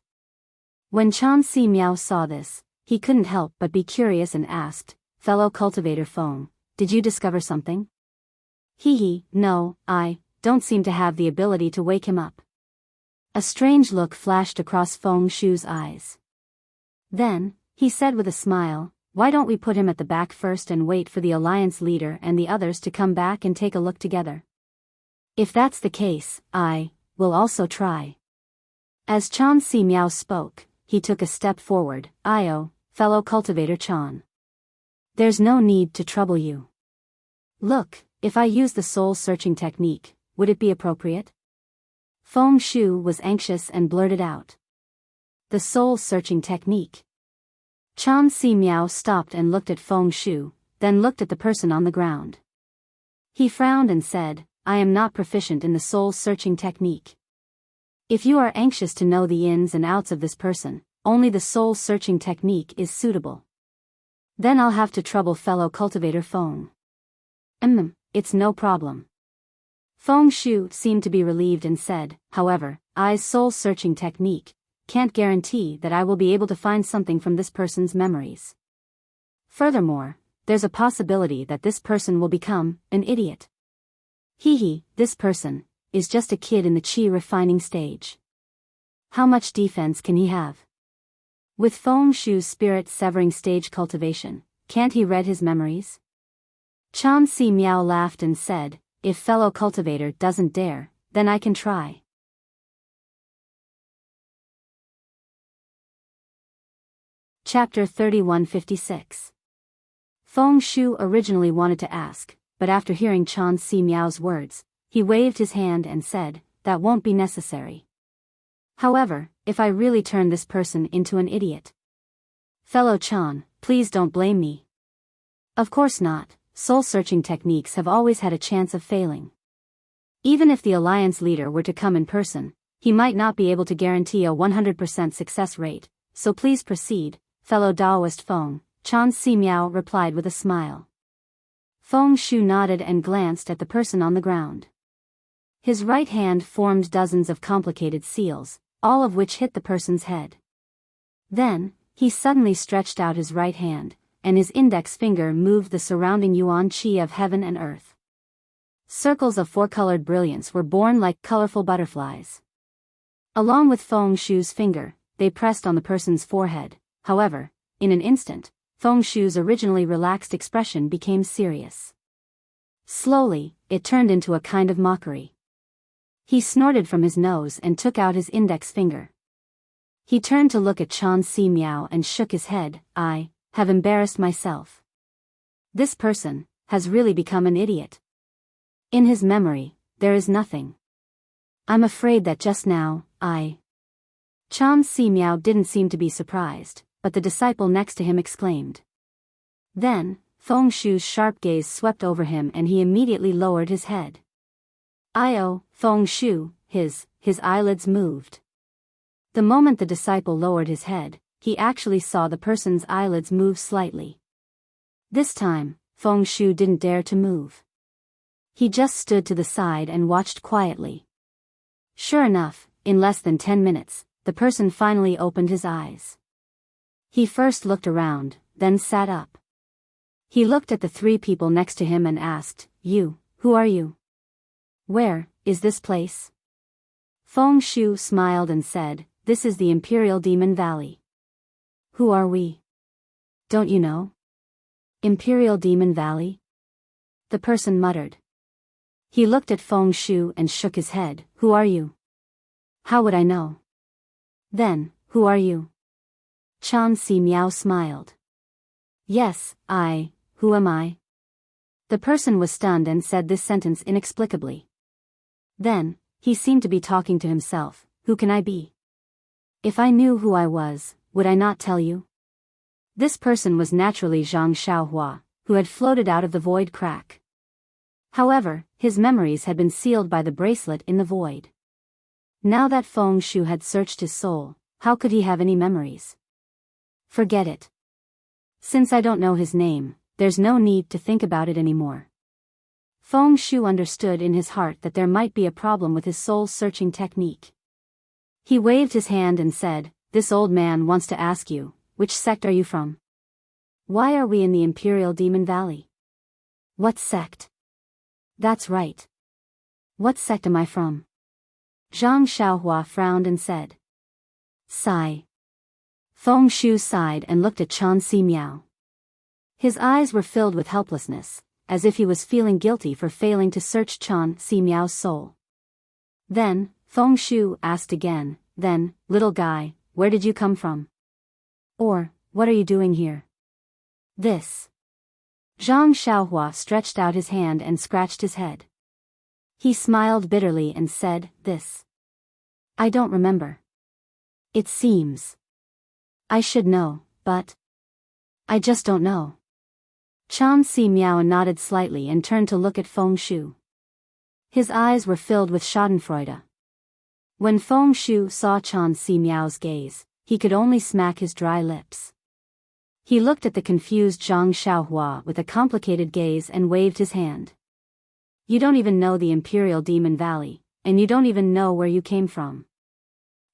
When Chan Si Miao saw this, he couldn't help but be curious and asked, "Fellow cultivator Feng, did you discover something?" No, I don't seem to have the ability to wake him up." A strange look flashed across Feng Shu's eyes. Then, he said with a smile, "Why don't we put him at the back first and wait for the alliance leader and the others to come back and take a look together? If that's the case, I will also try." As Chan Si Miao spoke, he took a step forward. Fellow cultivator Chan. There's no need to trouble you. Look, if I use the soul-searching technique, would it be appropriate?" Feng Shu was anxious and blurted out. "The soul-searching technique." Chan Si Miao stopped and looked at Feng Shu, then looked at the person on the ground. He frowned and said, "I am not proficient in the soul-searching technique. If you are anxious to know the ins and outs of this person, only the soul-searching technique is suitable. Then I'll have to trouble fellow cultivator Feng." It's no problem." Feng Shu seemed to be relieved and said, "However, I's soul-searching technique can't guarantee that I will be able to find something from this person's memories. Furthermore, there's a possibility that this person will become an idiot. This person is just a kid in the qi refining stage. How much defense can he have? With Feng Shu's spirit-severing stage cultivation, can't he read his memories?" Chan Si Miao laughed and said, "If fellow cultivator doesn't dare, then I can try." Chapter 3156. Feng Shu originally wanted to ask, but after hearing Chan Si Miao's words, he waved his hand and said, "That won't be necessary. However, if I really turn this person into an idiot? Fellow Chan, please don't blame me." "Of course not, soul-searching techniques have always had a chance of failing. Even if the alliance leader were to come in person, he might not be able to guarantee a 100% success rate, so please proceed, fellow Taoist Feng," Chan Si Miao replied with a smile. Feng Shu nodded and glanced at the person on the ground. His right hand formed dozens of complicated seals, all of which hit the person's head. Then, he suddenly stretched out his right hand, and his index finger moved the surrounding yuan qi of heaven and earth. Circles of four-colored brilliance were born like colorful butterflies. Along with Feng Shu's finger, they pressed on the person's forehead. However, in an instant, Feng Shu's originally relaxed expression became serious. Slowly, it turned into a kind of mockery. He snorted from his nose and took out his index finger. He turned to look at Chan Si Miao and shook his head. I have embarrassed myself. This person has really become an idiot. In his memory, there is nothing. I'm afraid that just now, Chan Si Miao didn't seem to be surprised, but the disciple next to him exclaimed. Then, Feng Shu's sharp gaze swept over him and he immediately lowered his head. Feng Shu, his eyelids moved. The moment the disciple lowered his head, he actually saw the person's eyelids move slightly. This time, Feng Shu didn't dare to move. He just stood to the side and watched quietly. Sure enough, in less than 10 minutes, the person finally opened his eyes. He first looked around, then sat up. He looked at the three people next to him and asked, who are you? Where is this place? Feng Shu smiled and said, this is the Imperial Demon Valley. Who are we? Don't you know? Imperial Demon Valley? The person muttered. He looked at Feng Shu and shook his head. Who are you? How would I know? Then, who are you? Chan Si Miao smiled. Yes, who am I? The person was stunned and said this sentence inexplicably. Then, he seemed to be talking to himself. Who can I be? If I knew who I was, would I not tell you? This person was naturally Zhang Xiaohua, who had floated out of the void crack. However, his memories had been sealed by the bracelet in the void. Now that Feng Shu had searched his soul, how could he have any memories? Forget it. Since I don't know his name, there's no need to think about it anymore. Feng Shu understood in his heart that there might be a problem with his soul-searching technique. He waved his hand and said, this old man wants to ask you, which sect are you from? Why are we in the Imperial Demon Valley? What sect? That's right. What sect am I from? Zhang Xiaohua frowned and said. Sigh. Feng Shu sighed and looked at Chan Si Miao. His eyes were filled with helplessness, as if he was feeling guilty for failing to search Chan Si Miao's soul. Then, Feng Shu asked again, then, little guy, where did you come from? Or, what are you doing here? This. Zhang Xiaohua stretched out his hand and scratched his head. He smiled bitterly and said, this. I don't remember. It seems. I should know, but I just don't know. Chan Si Miao nodded slightly and turned to look at Feng Shu. His eyes were filled with schadenfreude. When Feng Shu saw Chan Si Miao's gaze, he could only smack his dry lips. He looked at the confused Zhang Xiaohua with a complicated gaze and waved his hand. You don't even know the Imperial Demon Valley, and you don't even know where you came from.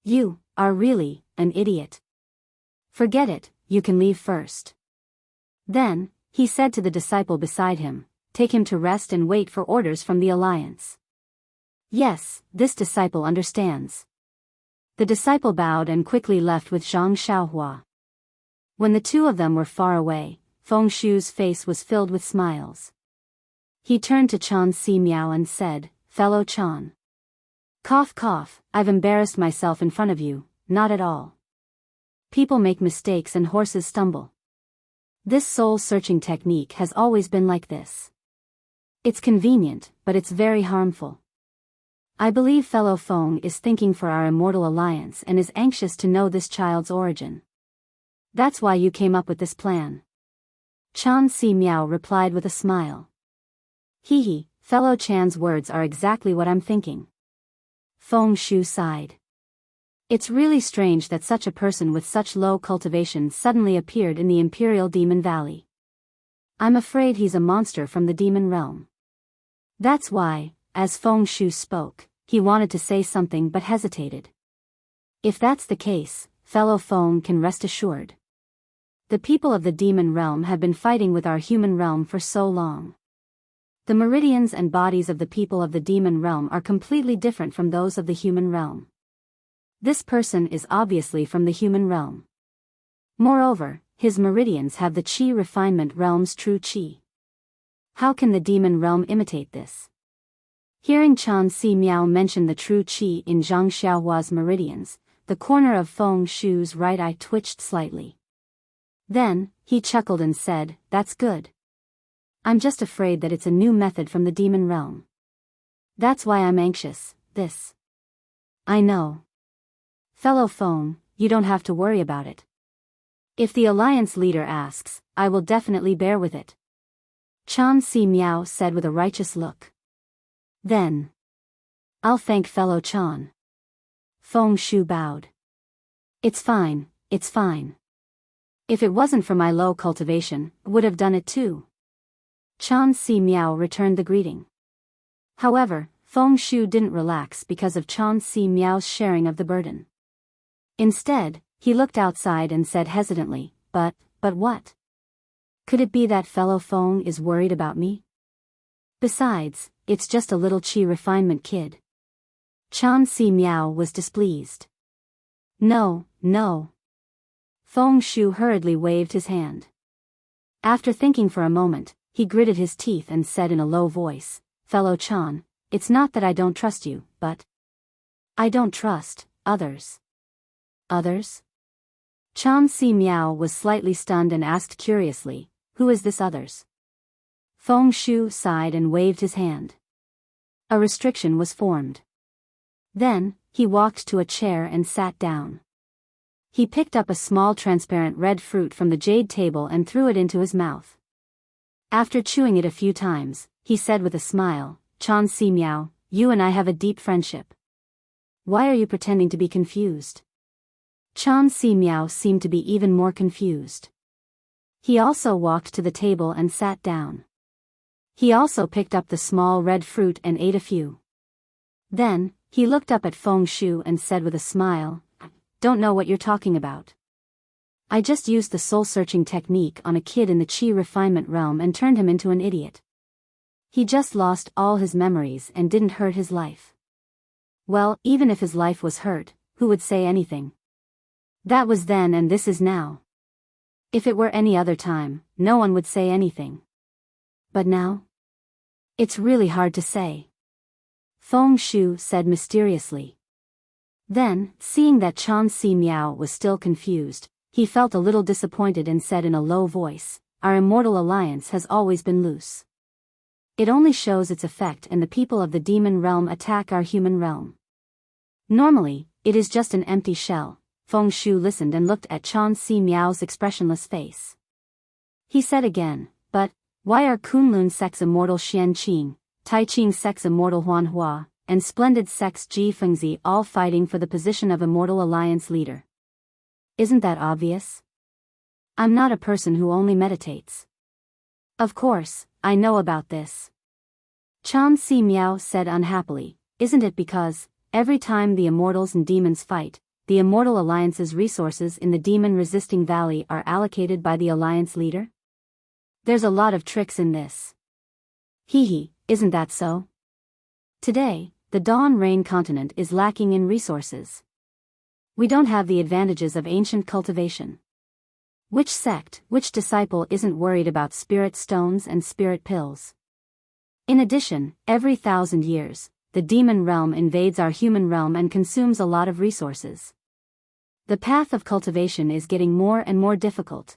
You are really an idiot. Forget it, you can leave first. Then, he said to the disciple beside him, take him to rest and wait for orders from the Alliance. Yes, this disciple understands. The disciple bowed and quickly left with Zhang Xiaohua. When the two of them were far away, Feng Shu's face was filled with smiles. He turned to Chan Si Miao and said, fellow Chan. Cough cough, I've embarrassed myself in front of you, not at all. People make mistakes and horses stumble. This soul-searching technique has always been like this. It's convenient, but it's very harmful. I believe fellow Feng is thinking for our Immortal Alliance and is anxious to know this child's origin. That's why you came up with this plan. Chan Si Miao replied with a smile. Hee, fellow Chan's words are exactly what I'm thinking. Feng Shu sighed. It's really strange that such a person with such low cultivation suddenly appeared in the Imperial Demon Valley. I'm afraid he's a monster from the demon realm. That's why as Feng Shu spoke, he wanted to say something but hesitated. If that's the case, fellow Feng can rest assured. The people of the demon realm have been fighting with our human realm for so long. The meridians and bodies of the people of the demon realm are completely different from those of the human realm. This person is obviously from the human realm. Moreover, his meridians have the Qi refinement realm's true Qi. How can the demon realm imitate this? Hearing Chan Si Miao mention the true Qi in Zhang Xiaohua's meridians, the corner of Feng Shu's right eye twitched slightly. Then, he chuckled and said, "That's good. I'm just afraid that it's a new method from the demon realm. That's why I'm anxious, this." "I know. Fellow Feng, you don't have to worry about it. If the alliance leader asks, I will definitely bear with it," Chan Si Miao said with a righteous look. "Then I'll thank fellow Chan." Feng Shu bowed. It's fine. If it wasn't for my low cultivation, would have done it too." Chan Si Miao returned the greeting. However, Feng Shu didn't relax because of Chan Si Miao's sharing of the burden. Instead, he looked outside and said hesitantly, But what? Could it be that fellow Feng is worried about me? Besides, it's just a little Qi refinement kid." Chan Si Miao was displeased. No. Feng Shu hurriedly waved his hand. After thinking for a moment, he gritted his teeth and said in a low voice, "Fellow Chan, it's not that I don't trust you, but I don't trust others." "Others?" Chan Si Miao was slightly stunned and asked curiously, "Who is this others?" Feng Shu sighed and waved his hand. A restriction was formed. Then, he walked to a chair and sat down. He picked up a small transparent red fruit from the jade table and threw it into his mouth. After chewing it a few times, he said with a smile, "Chan Si Miao, you and I have a deep friendship. Why are you pretending to be confused?" Chan Si Miao seemed to be even more confused. He also walked to the table and sat down. He also picked up the small red fruit and ate a few. Then, he looked up at Feng Shu and said with a smile, "Don't know what you're talking about. I just used the soul-searching technique on a kid in the Qi refinement realm and turned him into an idiot. He just lost all his memories and didn't hurt his life." Well, even if his life was hurt, who would say anything? That was then and this is now. If it were any other time, no one would say anything. But now? It's really hard to say. Feng Shu said mysteriously. Then, seeing that Chan Si Miao was still confused, he felt a little disappointed and said in a low voice, "Our immortal alliance has always been loose. It only shows its effect and the people of the demon realm attack our human realm. Normally, it is just an empty shell." Feng Shu listened and looked at Chan Si Miao's expressionless face. He said again, "But why are Kunlun sect's immortal Xian Qing, Tai Qing sect's immortal Huan Hua, and Splendid sect's Ji Fengzi all fighting for the position of immortal alliance leader? Isn't that obvious? I'm not a person who only meditates. Of course, I know about this." Chan Si Miao said unhappily, "Isn't it because, every time the immortals and demons fight, the Immortal Alliance's resources in the demon-resisting valley are allocated by the alliance leader? There's a lot of tricks in this. Hee, isn't that so? Today, the Dawn Rain continent is lacking in resources. We don't have the advantages of ancient cultivation. Which sect, which disciple isn't worried about spirit stones and spirit pills? In addition, every 1,000 years, the demon realm invades our human realm and consumes a lot of resources. The path of cultivation is getting more and more difficult.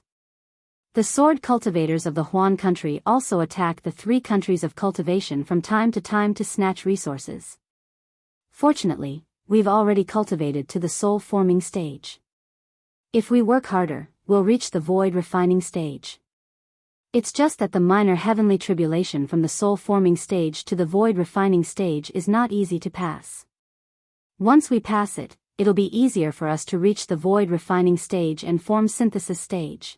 The sword cultivators of the Huan country also attack the 3 countries of cultivation from time to snatch resources. Fortunately, we've already cultivated to the soul-forming stage. If we work harder, we'll reach the void refining stage. It's just that the minor heavenly tribulation from the soul-forming stage to the void refining stage is not easy to pass. Once we pass it, it'll be easier for us to reach the void refining stage and form synthesis stage."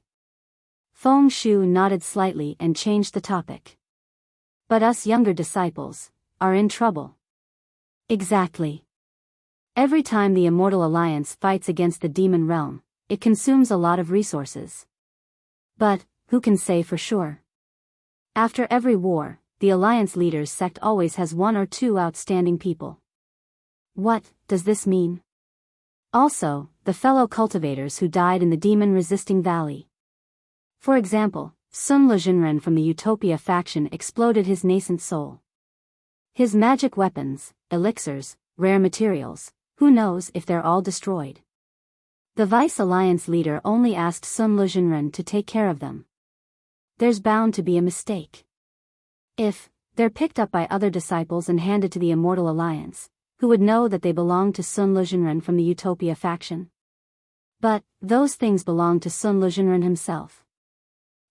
Feng Shu nodded slightly and changed the topic. "But us younger disciples, are in trouble. Exactly. Every time the Immortal Alliance fights against the demon realm, it consumes a lot of resources. But, who can say for sure? After every war, the Alliance leader's sect always has one or two outstanding people. What does this mean? Also, the fellow cultivators who died in the demon-resisting valley. For example, Sun Lejinren from the Utopia faction exploded his nascent soul. His magic weapons, elixirs, rare materials, who knows if they're all destroyed? The Vice Alliance leader only asked Sun Lejinren to take care of them. There's bound to be a mistake. If they're picked up by other disciples and handed to the Immortal Alliance, who would know that they belong to Sun Lejinren from the Utopia faction? But those things belong to Sun Lejinren himself.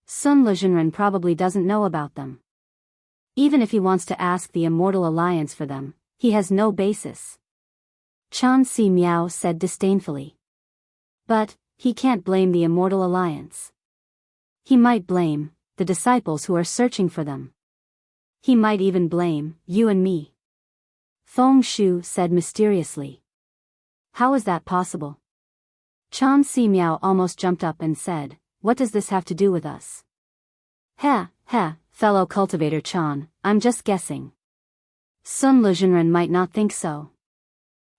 Sun Lejinren probably doesn't know about them. Even if he wants to ask the Immortal Alliance for them, he has no basis. Chan Si Miao said disdainfully. But he can't blame the Immortal Alliance. He might blame the disciples who are searching for them. He might even blame you and me. Feng Shu said mysteriously. How is that possible? Chan Si Miao almost jumped up and said, what does this have to do with us? Heh, fellow cultivator Chan, I'm just guessing. Sun Lejinren might not think so.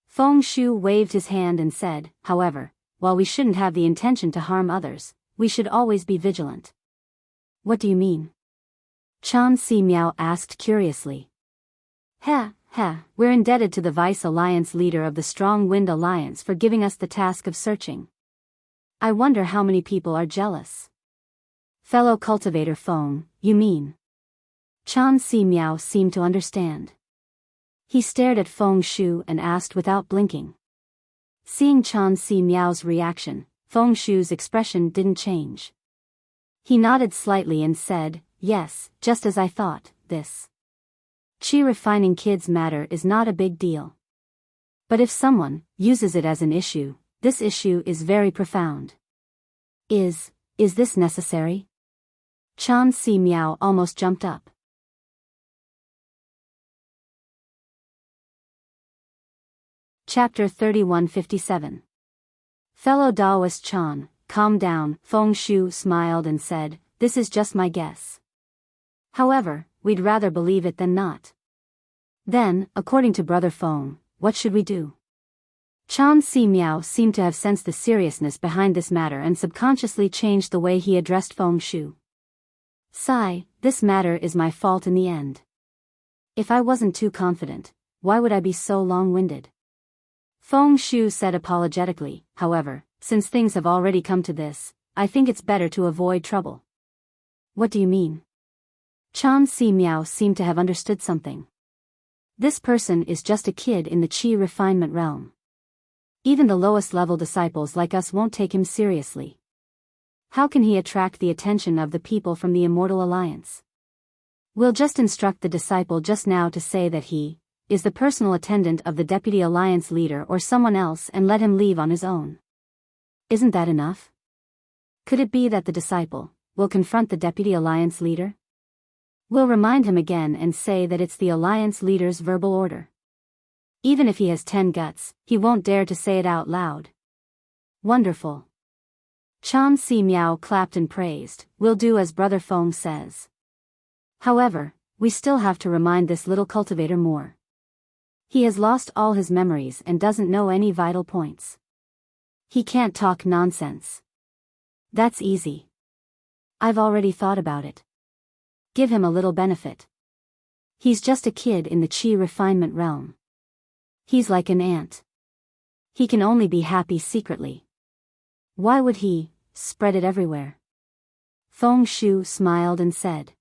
Feng Shu waved his hand and said, however, while we shouldn't have the intention to harm others, we should always be vigilant. What do you mean? Chan Si Miao asked curiously. We're indebted to the Vice Alliance leader of the Strong Wind Alliance for giving us the task of searching. I wonder how many people are jealous. Fellow cultivator Feng, you mean? Chan Si Miao seemed to understand. He stared at Feng Shu and asked without blinking. Seeing Chan Si Miao's reaction, Feng Shu's expression didn't change. He nodded slightly and said, yes, just as I thought, this qi refining kids matter is not a big deal. But if someone uses it as an issue, this issue is very profound. Is this necessary? Chan Si Miao almost jumped up. Chapter 3157. Fellow Taoist Chan, calm down, Feng Shu smiled and said, this is just my guess. However, we'd rather believe it than not. Then, according to Brother Feng, what should we do? Chan Si Miao seemed to have sensed the seriousness behind this matter and subconsciously changed the way he addressed Feng Shu. Sigh, this matter is my fault in the end. If I wasn't too confident, why would I be so long-winded? Feng Shu said apologetically, however, since things have already come to this, I think it's better to avoid trouble. What do you mean? Chan Si Miao seemed to have understood something. This person is just a kid in the qi refinement realm. Even the lowest level disciples like us won't take him seriously. How can he attract the attention of the people from the Immortal Alliance? We'll just instruct the disciple just now to say that he is the personal attendant of the Deputy Alliance leader or someone else and let him leave on his own. Isn't that enough? Could it be that the disciple will confront the Deputy Alliance leader? We'll remind him again and say that it's the Alliance leader's verbal order. Even if he has 10 guts, he won't dare to say it out loud. Wonderful. Chan Si Miao clapped and praised, we'll do as Brother Feng says. However, we still have to remind this little cultivator more. He has lost all his memories and doesn't know any vital points. He can't talk nonsense. That's easy. I've already thought about it. Give him a little benefit. He's just a kid in the qi refinement realm. He's like an ant. He can only be happy secretly. Why would he spread it everywhere? Feng Shu smiled and said.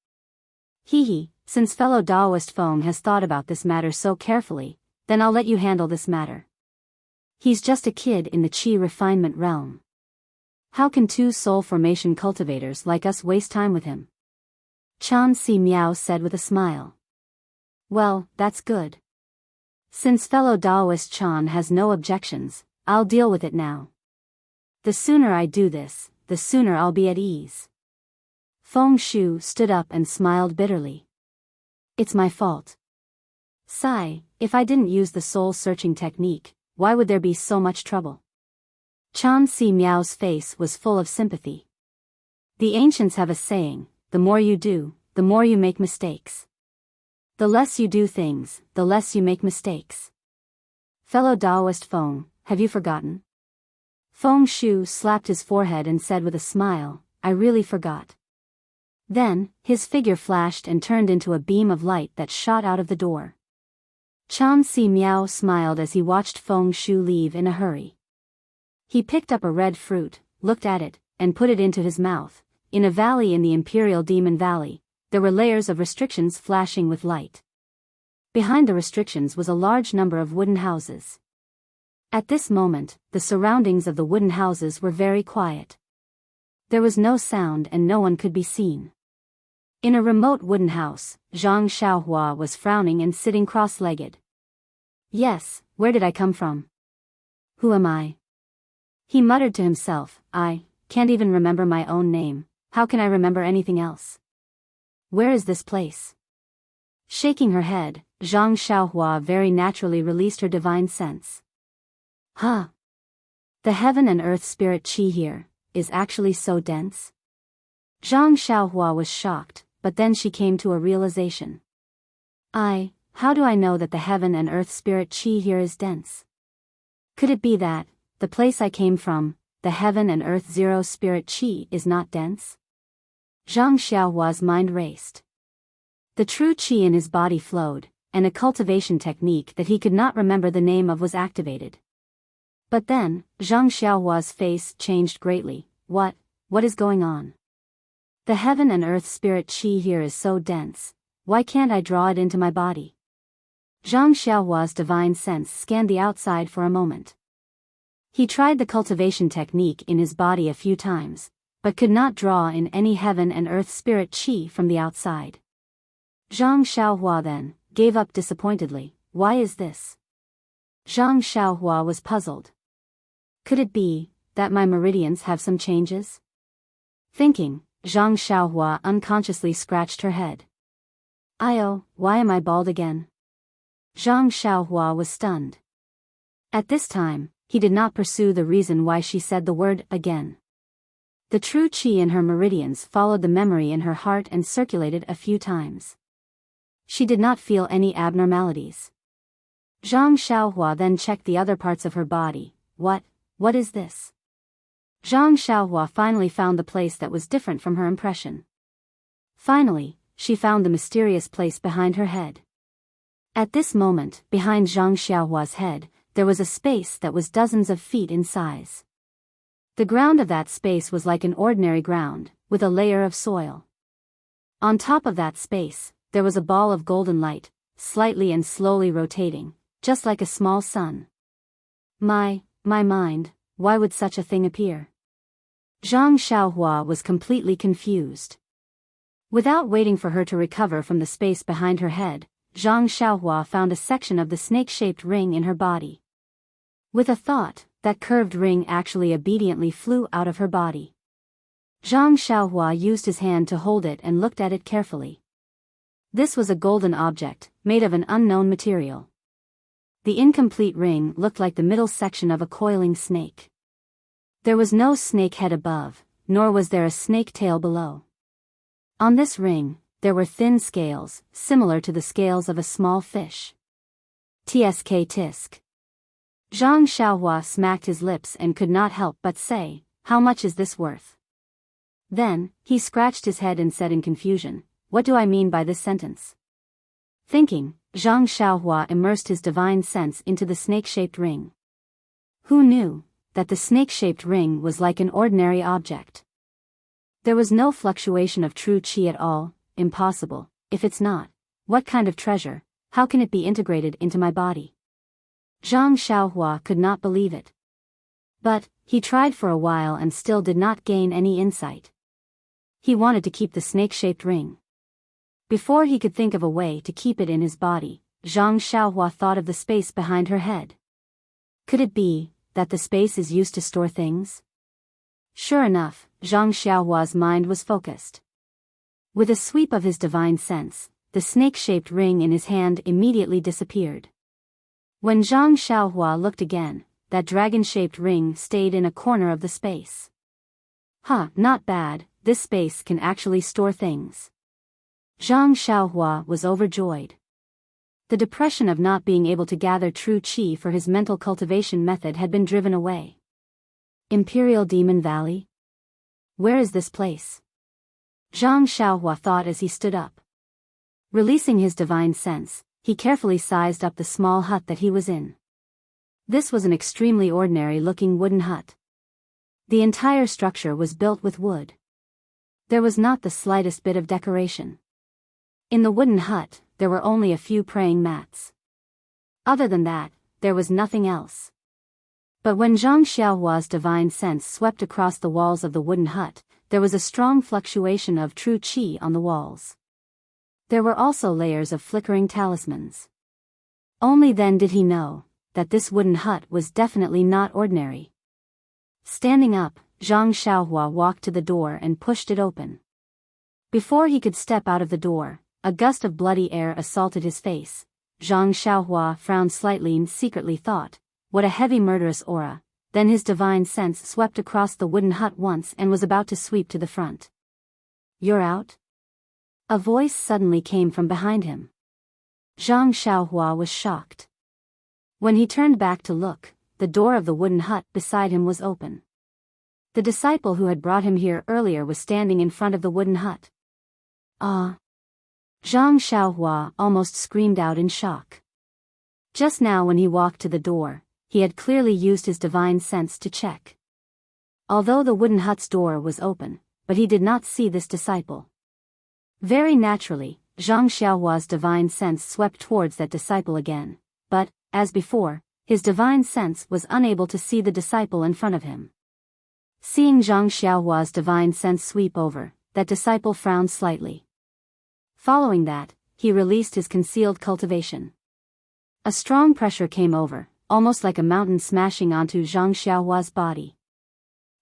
Since fellow Taoist Feng has thought about this matter so carefully, then I'll let you handle this matter. He's just a kid in the qi refinement realm. How can two soul formation cultivators like us waste time with him? Chan Si Miao said with a smile. Well, that's good. Since fellow Taoist Chan has no objections, I'll deal with it now. The sooner I do this, the sooner I'll be at ease. Feng Shu stood up and smiled bitterly. It's my fault. Sigh, if I didn't use the soul-searching technique, why would there be so much trouble? Chan Si Miao's face was full of sympathy. The ancients have a saying, the more you do, the more you make mistakes. The less you do things, the less you make mistakes. Fellow Taoist Feng, have you forgotten? Feng Shu slapped his forehead and said with a smile, I really forgot. Then, his figure flashed and turned into a beam of light that shot out of the door. Chan Si Miao smiled as he watched Feng Shu leave in a hurry. He picked up a red fruit, looked at it, and put it into his mouth. In a valley in the Imperial Demon Valley, there were layers of restrictions flashing with light. Behind the restrictions was a large number of wooden houses. At this moment, the surroundings of the wooden houses were very quiet. There was no sound and no one could be seen. In a remote wooden house, Zhang Xiaohua was frowning and sitting cross-legged. Yes, where did I come from? Who am I? He muttered to himself, I can't even remember my own name, how can I remember anything else? Where is this place? Shaking her head, Zhang Xiaohua very naturally released her divine sense. Huh? The heaven and earth spirit qi here is actually so dense? Zhang Xiaohua was shocked, but then she came to a realization. How do I know that the heaven and earth spirit qi here is dense? Could it be that, the place I came from, the heaven and earth zero spirit qi is not dense? Zhang Xiaohua's mind raced. The true qi in his body flowed, and a cultivation technique that he could not remember the name of was activated. But then, Zhang Xiaohua's face changed greatly. What is going on? The heaven and earth spirit qi here is so dense, why can't I draw it into my body? Zhang Xiaohua's divine sense scanned the outside for a moment. He tried the cultivation technique in his body a few times, but could not draw in any heaven and earth spirit qi from the outside. Zhang Xiaohua then gave up disappointedly. Why is this? Zhang Xiaohua was puzzled. Could it be that my meridians have some changes? Thinking, Zhang Xiaohua unconsciously scratched her head. Why am I bald again? Zhang Xiaohua was stunned. At this time, he did not pursue the reason why she said the word again. The true qi in her meridians followed the memory in her heart and circulated a few times. She did not feel any abnormalities. Zhang Xiaohua then checked the other parts of her body. What is this? Zhang Xiaohua finally found the place that was different from her impression. Finally, she found the mysterious place behind her head. At this moment, behind Zhang Xiaohua's head, there was a space that was dozens of feet in size. The ground of that space was like an ordinary ground, with a layer of soil. On top of that space, there was a ball of golden light, slightly and slowly rotating, just like a small sun. My mind, why would such a thing appear? Zhang Xiaohua was completely confused. Without waiting for her to recover from the space behind her head, Zhang Xiaohua found a section of the snake-shaped ring in her body. With a thought, that curved ring actually obediently flew out of her body. Zhang Xiaohua used his hand to hold it and looked at it carefully. This was a golden object, made of an unknown material. The incomplete ring looked like the middle section of a coiling snake. There was no snake head above, nor was there a snake tail below. On this ring, there were thin scales, similar to the scales of a small fish. Tsk tisk. Zhang Xiaohua smacked his lips and could not help but say, how much is this worth? Then, he scratched his head and said in confusion, what do I mean by this sentence? Thinking, Zhang Xiaohua immersed his divine sense into the snake-shaped ring. Who knew that the snake-shaped ring was like an ordinary object? There was no fluctuation of true qi at all. Impossible. If it's not, what kind of treasure, how can it be integrated into my body? Zhang Xiaohua could not believe it. But, he tried for a while and still did not gain any insight. He wanted to keep the snake-shaped ring. Before he could think of a way to keep it in his body, Zhang Xiaohua thought of the space behind her head. Could it be that the space is used to store things? Sure enough, Zhang Xiaohua's mind was focused. With a sweep of his divine sense, the snake-shaped ring in his hand immediately disappeared. When Zhang Xiaohua looked again, that dragon-shaped ring stayed in a corner of the space. Not bad, this space can actually store things. Zhang Xiaohua was overjoyed. The depression of not being able to gather true qi for his mental cultivation method had been driven away. Imperial Demon Valley? Where is this place? Zhang Xiaohua thought as he stood up. Releasing his divine sense, he carefully sized up the small hut that he was in. This was an extremely ordinary-looking wooden hut. The entire structure was built with wood. There was not the slightest bit of decoration. In the wooden hut, there were only a few praying mats. Other than that, there was nothing else. But when Zhang Xiaohua's divine sense swept across the walls of the wooden hut, there was a strong fluctuation of true qi on the walls. There were also layers of flickering talismans. Only then did he know that this wooden hut was definitely not ordinary. Standing up, Zhang Xiaohua walked to the door and pushed it open. Before he could step out of the door, a gust of bloody air assaulted his face. Zhang Xiaohua frowned slightly and secretly thought, what a heavy murderous aura. Then his divine sense swept across the wooden hut once and was about to sweep to the front. You're out? A voice suddenly came from behind him. Zhang Xiaohua was shocked. When he turned back to look, the door of the wooden hut beside him was open. The disciple who had brought him here earlier was standing in front of the wooden hut. Ah! Zhang Xiaohua almost screamed out in shock. Just now when he walked to the door, he had clearly used his divine sense to check. Although the wooden hut's door was open, but he did not see this disciple. Very naturally, Zhang Xiaohua's divine sense swept towards that disciple again, but, as before, his divine sense was unable to see the disciple in front of him. Seeing Zhang Xiaohua's divine sense sweep over, that disciple frowned slightly. Following that, he released his concealed cultivation. A strong pressure came over, almost like a mountain smashing onto Zhang Xiaohua's body.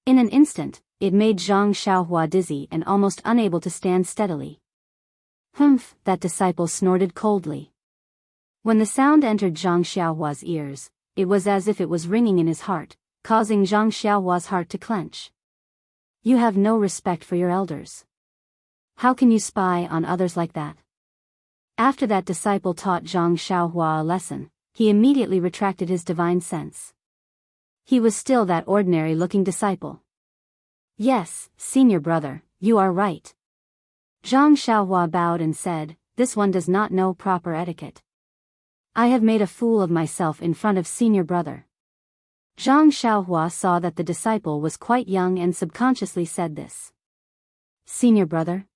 In an instant, it made Zhang Xiaohua dizzy and almost unable to stand steadily. Humph, that disciple snorted coldly. When the sound entered Zhang Xiaohua's ears, it was as if it was ringing in his heart, causing Zhang Xiaohua's heart to clench. You have no respect for your elders. How can you spy on others like that? After that disciple taught Zhang Xiaohua a lesson, he immediately retracted his divine sense. He was still that ordinary-looking disciple. Yes, senior brother, you are right. Zhang Xiaohua bowed and said, this one does not know proper etiquette. I have made a fool of myself in front of senior brother. Zhang Xiaohua saw that the disciple was quite young and subconsciously said this. Senior brother?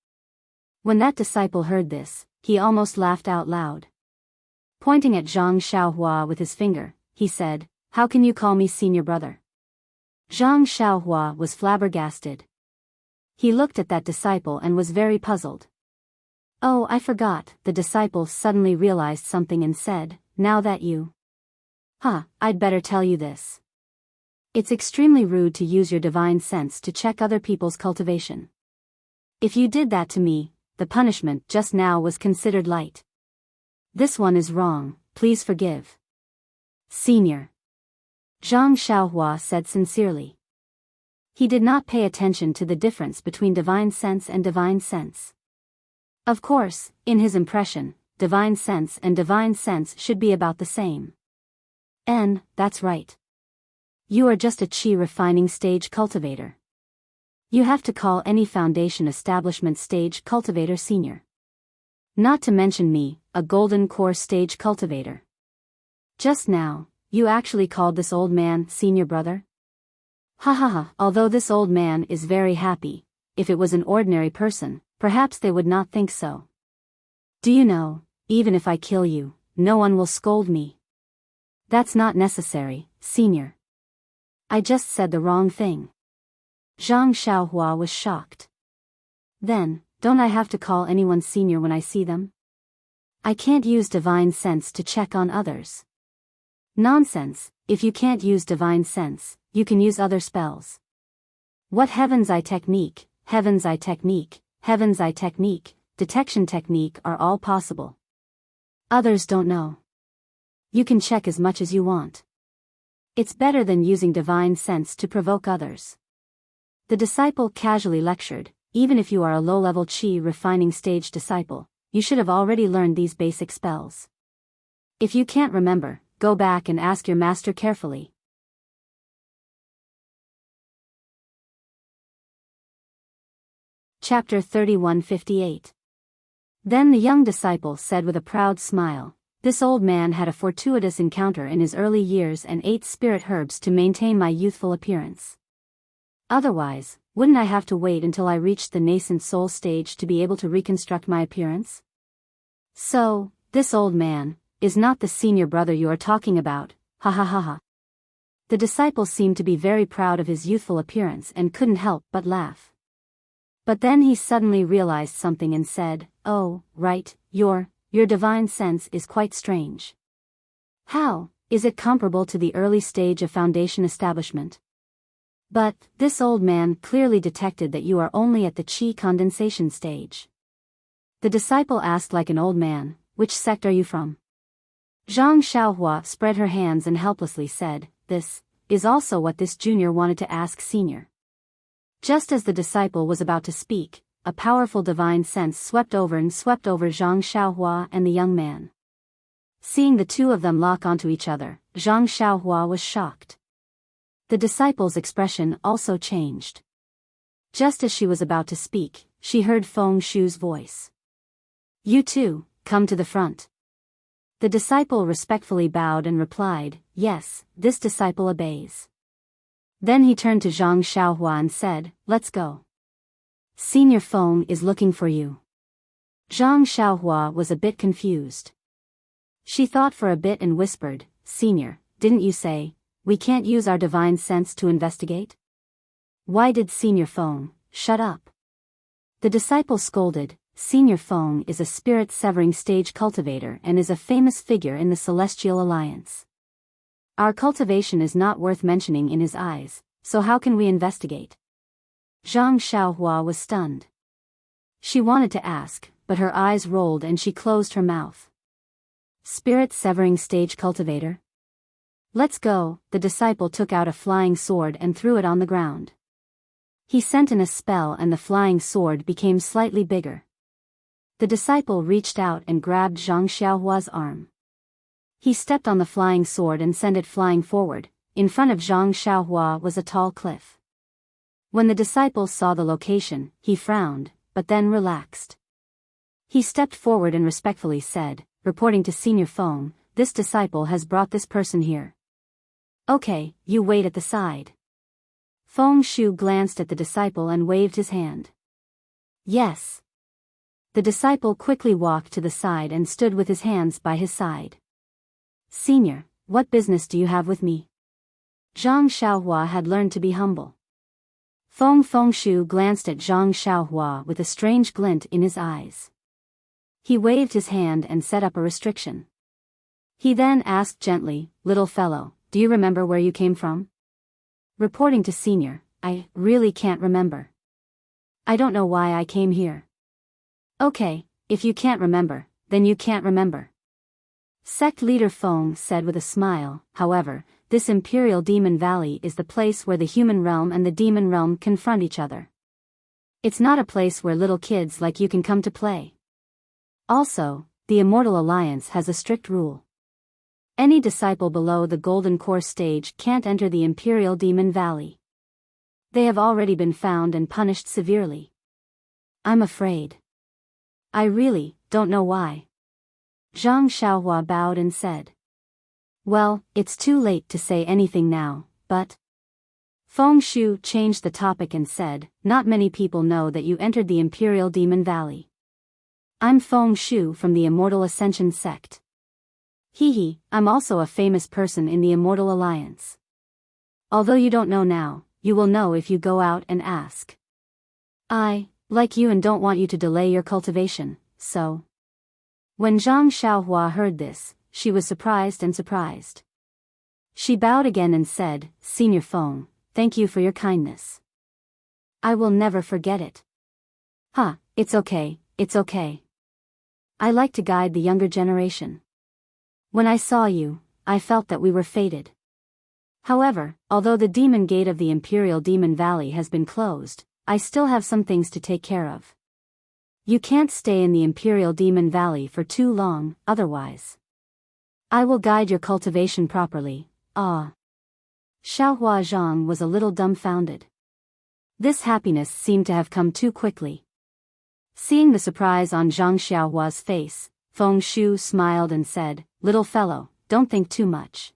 When that disciple heard this, he almost laughed out loud. Pointing at Zhang Xiaohua with his finger, he said, how can you call me senior brother? Zhang Xiaohua was flabbergasted. He looked at that disciple and was very puzzled. Oh, I forgot, the disciple suddenly realized something and said, now that you... I'd better tell you this. It's extremely rude to use your divine sense to check other people's cultivation. If you did that to me, the punishment just now was considered light. This one is wrong, please forgive. Senior. Zhang Xiaohua said sincerely. He did not pay attention to the difference between divine sense and divine sense. Of course, in his impression, divine sense and divine sense should be about the same. That's right. You are just a qi refining stage cultivator. You have to call any foundation establishment stage cultivator senior. Not to mention me, a golden core stage cultivator. Just now, you actually called this old man senior brother? Although this old man is very happy, if it was an ordinary person, perhaps they would not think so. Do you know, even if I kill you, no one will scold me. That's not necessary, senior. I just said the wrong thing. Zhang Xiaohua was shocked. Then, don't I have to call anyone senior when I see them? I can't use divine sense to check on others. Nonsense, if you can't use divine sense, you can use other spells. What heaven's eye technique, heaven's eye technique, heaven's eye technique, detection technique are all possible. Others don't know. You can check as much as you want. It's better than using divine sense to provoke others. The disciple casually lectured, even if you are a low-level chi refining stage disciple, you should have already learned these basic spells. If you can't remember, go back and ask your master carefully. Chapter 3158. Then the young disciple said with a proud smile, "This old man had a fortuitous encounter in his early years and ate spirit herbs to maintain my youthful appearance. Otherwise, wouldn't I have to wait until I reached the nascent soul stage to be able to reconstruct my appearance? So, this old man is not the senior brother you are talking about, ha ha ha ha." The disciple seemed to be very proud of his youthful appearance and couldn't help but laugh. But then he suddenly realized something and said, "Oh, right, your divine sense is quite strange. How is it comparable to the early stage of foundation establishment?" But this old man clearly detected that you are only at the chi condensation stage. The disciple asked like an old man, "Which sect are you from?" Zhang Xiaohua spread her hands and helplessly said, "This is also what this junior wanted to ask senior." Just as the disciple was about to speak, a powerful divine sense swept over Zhang Xiaohua and the young man. Seeing the two of them lock onto each other, Zhang Xiaohua was shocked. The disciple's expression also changed. Just as she was about to speak, she heard Feng Shu's voice. "You too, come to the front." The disciple respectfully bowed and replied, "Yes, this disciple obeys." Then he turned to Zhang Xiaohua and said, "Let's go. Senior Feng is looking for you." Zhang Xiaohua was a bit confused. She thought for a bit and whispered, "Senior, didn't you say we can't use our divine sense to investigate? Why did Senior Feng shut up?" The disciple scolded, "Senior Feng is a spirit-severing stage cultivator and is a famous figure in the Celestial Alliance. Our cultivation is not worth mentioning in his eyes, so how can we investigate?" Zhang Xiaohua was stunned. She wanted to ask, but her eyes rolled and she closed her mouth. Spirit-severing stage cultivator? "Let's go." The disciple took out a flying sword and threw it on the ground. He sent in a spell and the flying sword became slightly bigger. The disciple reached out and grabbed Zhang Xiaohua's arm. He stepped on the flying sword and sent it flying forward. In front of Zhang Xiaohua was a tall cliff. When the disciple saw the location, he frowned, but then relaxed. He stepped forward and respectfully said, reporting to Senior Feng, "This disciple has brought this person here." "Okay, you wait at the side." Feng Shu glanced at the disciple and waved his hand. "Yes." The disciple quickly walked to the side and stood with his hands by his side. "Senior, what business do you have with me?" Zhang Xiaohua had learned to be humble. Feng Shu glanced at Zhang Xiaohua with a strange glint in his eyes. He waved his hand and set up a restriction. He then asked gently, "Little fellow, do you remember where you came from?" Reporting to Senior, "I really can't remember. I don't know why I came here." "Okay, if you can't remember, then you can't remember." Sect leader Feng said with a smile, "However, this Imperial Demon Valley is the place where the human realm and the demon realm confront each other. It's not a place where little kids like you can come to play. Also, the Immortal Alliance has a strict rule. Any disciple below the Golden Core stage can't enter the Imperial Demon Valley. They have already been found and punished severely. I'm afraid. I really don't know why." Zhang Xiaohua bowed and said, "Well, it's too late to say anything now, but..." Feng Shu changed the topic and said, "Not many people know that you entered the Imperial Demon Valley. I'm Feng Shu from the Immortal Ascension sect. Hee, I'm also a famous person in the Immortal Alliance. Although you don't know now, you will know if you go out and ask. I like you and don't want you to delay your cultivation, so..." When Zhang Xiaohua heard this, she was surprised. She bowed again and said, "Senior Feng, thank you for your kindness. I will never forget it." "It's okay, it's okay. I like to guide the younger generation. When I saw you, I felt that we were fated. However, although the demon gate of the Imperial Demon Valley has been closed, I still have some things to take care of. You can't stay in the Imperial Demon Valley for too long, otherwise. I will guide your cultivation properly. Ah. Xiaohua Zhang was a little dumbfounded. This happiness seemed to have come too quickly. Seeing the surprise on Zhang Xiaohua's face, Feng Shu smiled and said, "Little fellow, don't think too much.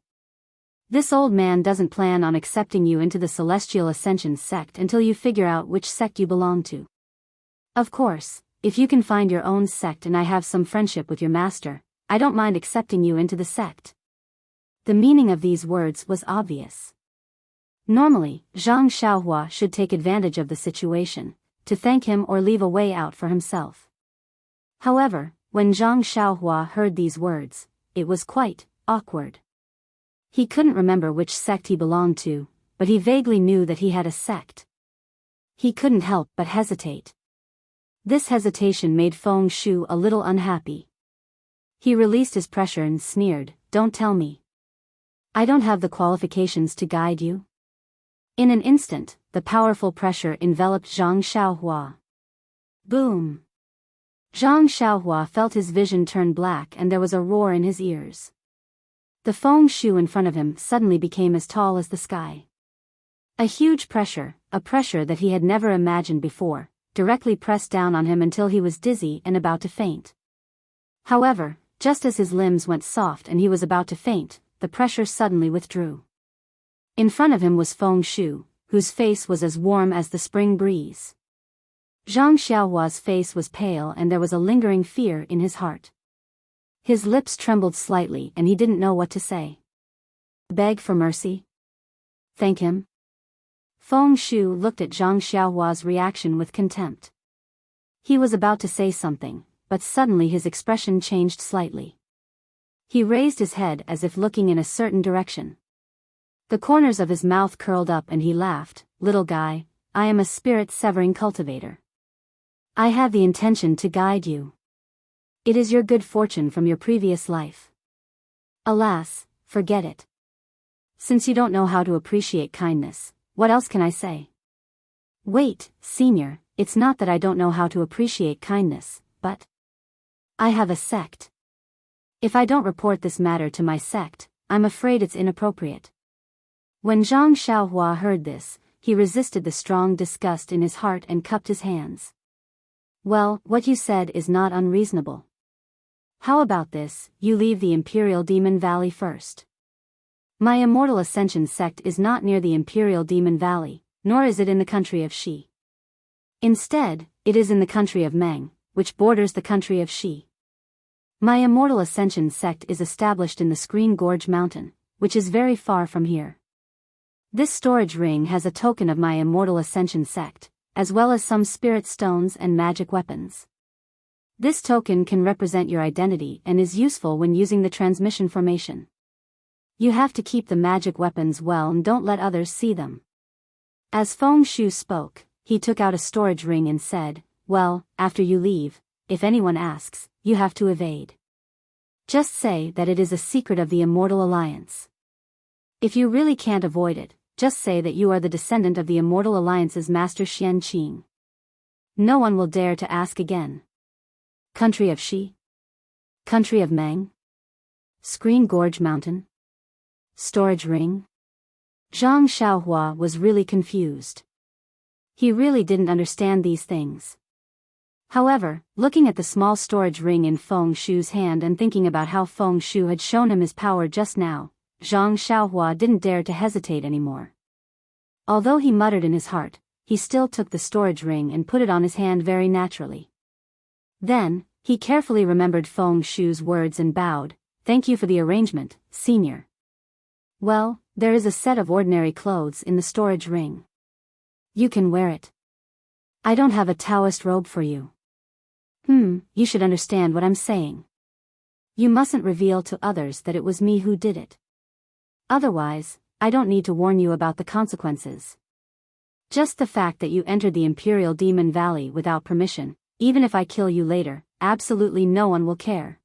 This old man doesn't plan on accepting you into the Celestial Ascension sect until you figure out which sect you belong to. Of course, if you can find your own sect and I have some friendship with your master, I don't mind accepting you into the sect." The meaning of these words was obvious. Normally, Zhang Xiaohua should take advantage of the situation, to thank him or leave a way out for himself. However, when Zhang Xiaohua heard these words, it was quite awkward. He couldn't remember which sect he belonged to, but he vaguely knew that he had a sect. He couldn't help but hesitate. This hesitation made Feng Shu a little unhappy. He released his pressure and sneered, "Don't tell me. I don't have the qualifications to guide you." In an instant, the powerful pressure enveloped Zhang Xiaohua. Boom! Zhang Xiaohua felt his vision turn black and there was a roar in his ears. The Feng Shu in front of him suddenly became as tall as the sky. A huge pressure, a pressure that he had never imagined before, directly pressed down on him until he was dizzy and about to faint. However, just as his limbs went soft and he was about to faint, the pressure suddenly withdrew. In front of him was Feng Shu, whose face was as warm as the spring breeze. Zhang Xiaohua's face was pale and there was a lingering fear in his heart. His lips trembled slightly and he didn't know what to say. Beg for mercy? Thank him? Feng Shu looked at Zhang Xiaohua's reaction with contempt. He was about to say something, but suddenly his expression changed slightly. He raised his head as if looking in a certain direction. The corners of his mouth curled up and he laughed, "Little guy, I am a spirit-severing cultivator. I have the intention to guide you. It is your good fortune from your previous life. Alas, forget it. Since you don't know how to appreciate kindness, what else can I say?" "Wait, senior, it's not that I don't know how to appreciate kindness, but I have a sect. If I don't report this matter to my sect, I'm afraid it's inappropriate." When Zhang Xiaohua heard this, he resisted the strong disgust in his heart and cupped his hands. "Well, what you said is not unreasonable. How about this, you leave the Imperial Demon Valley first. My Immortal Ascension sect is not near the Imperial Demon Valley, nor is it in the country of Shi. Instead, it is in the country of Meng, which borders the country of Shi. My Immortal Ascension sect is established in the Screen Gorge Mountain, which is very far from here. This storage ring has a token of my Immortal Ascension sect, as well as some spirit stones and magic weapons. This token can represent your identity and is useful when using the transmission formation. You have to keep the magic weapons well and don't let others see them." As Feng Shu spoke, he took out a storage ring and said, "Well, after you leave, if anyone asks, you have to evade. Just say that it is a secret of the Immortal Alliance. If you really can't avoid it, just say that you are the descendant of the Immortal Alliance's Master Xian Qing. No one will dare to ask again. Country of Shi? Country of Meng? Screen Gorge Mountain? Storage ring?" Zhang Xiaohua was really confused. He really didn't understand these things. However, looking at the small storage ring in Feng Shu's hand and thinking about how Feng Shu had shown him his power just now, Zhang Xiaohua didn't dare to hesitate anymore. Although he muttered in his heart, he still took the storage ring and put it on his hand very naturally. Then, he carefully remembered Feng Shu's words and bowed, "Thank you for the arrangement, senior. Well, there is a set of ordinary clothes in the storage ring. You can wear it. I don't have a Taoist robe for you." You should understand what I'm saying. You mustn't reveal to others that it was me who did it. Otherwise, I don't need to warn you about the consequences. Just the fact that you entered the Imperial Demon Valley without permission, even if I kill you later, absolutely no one will care.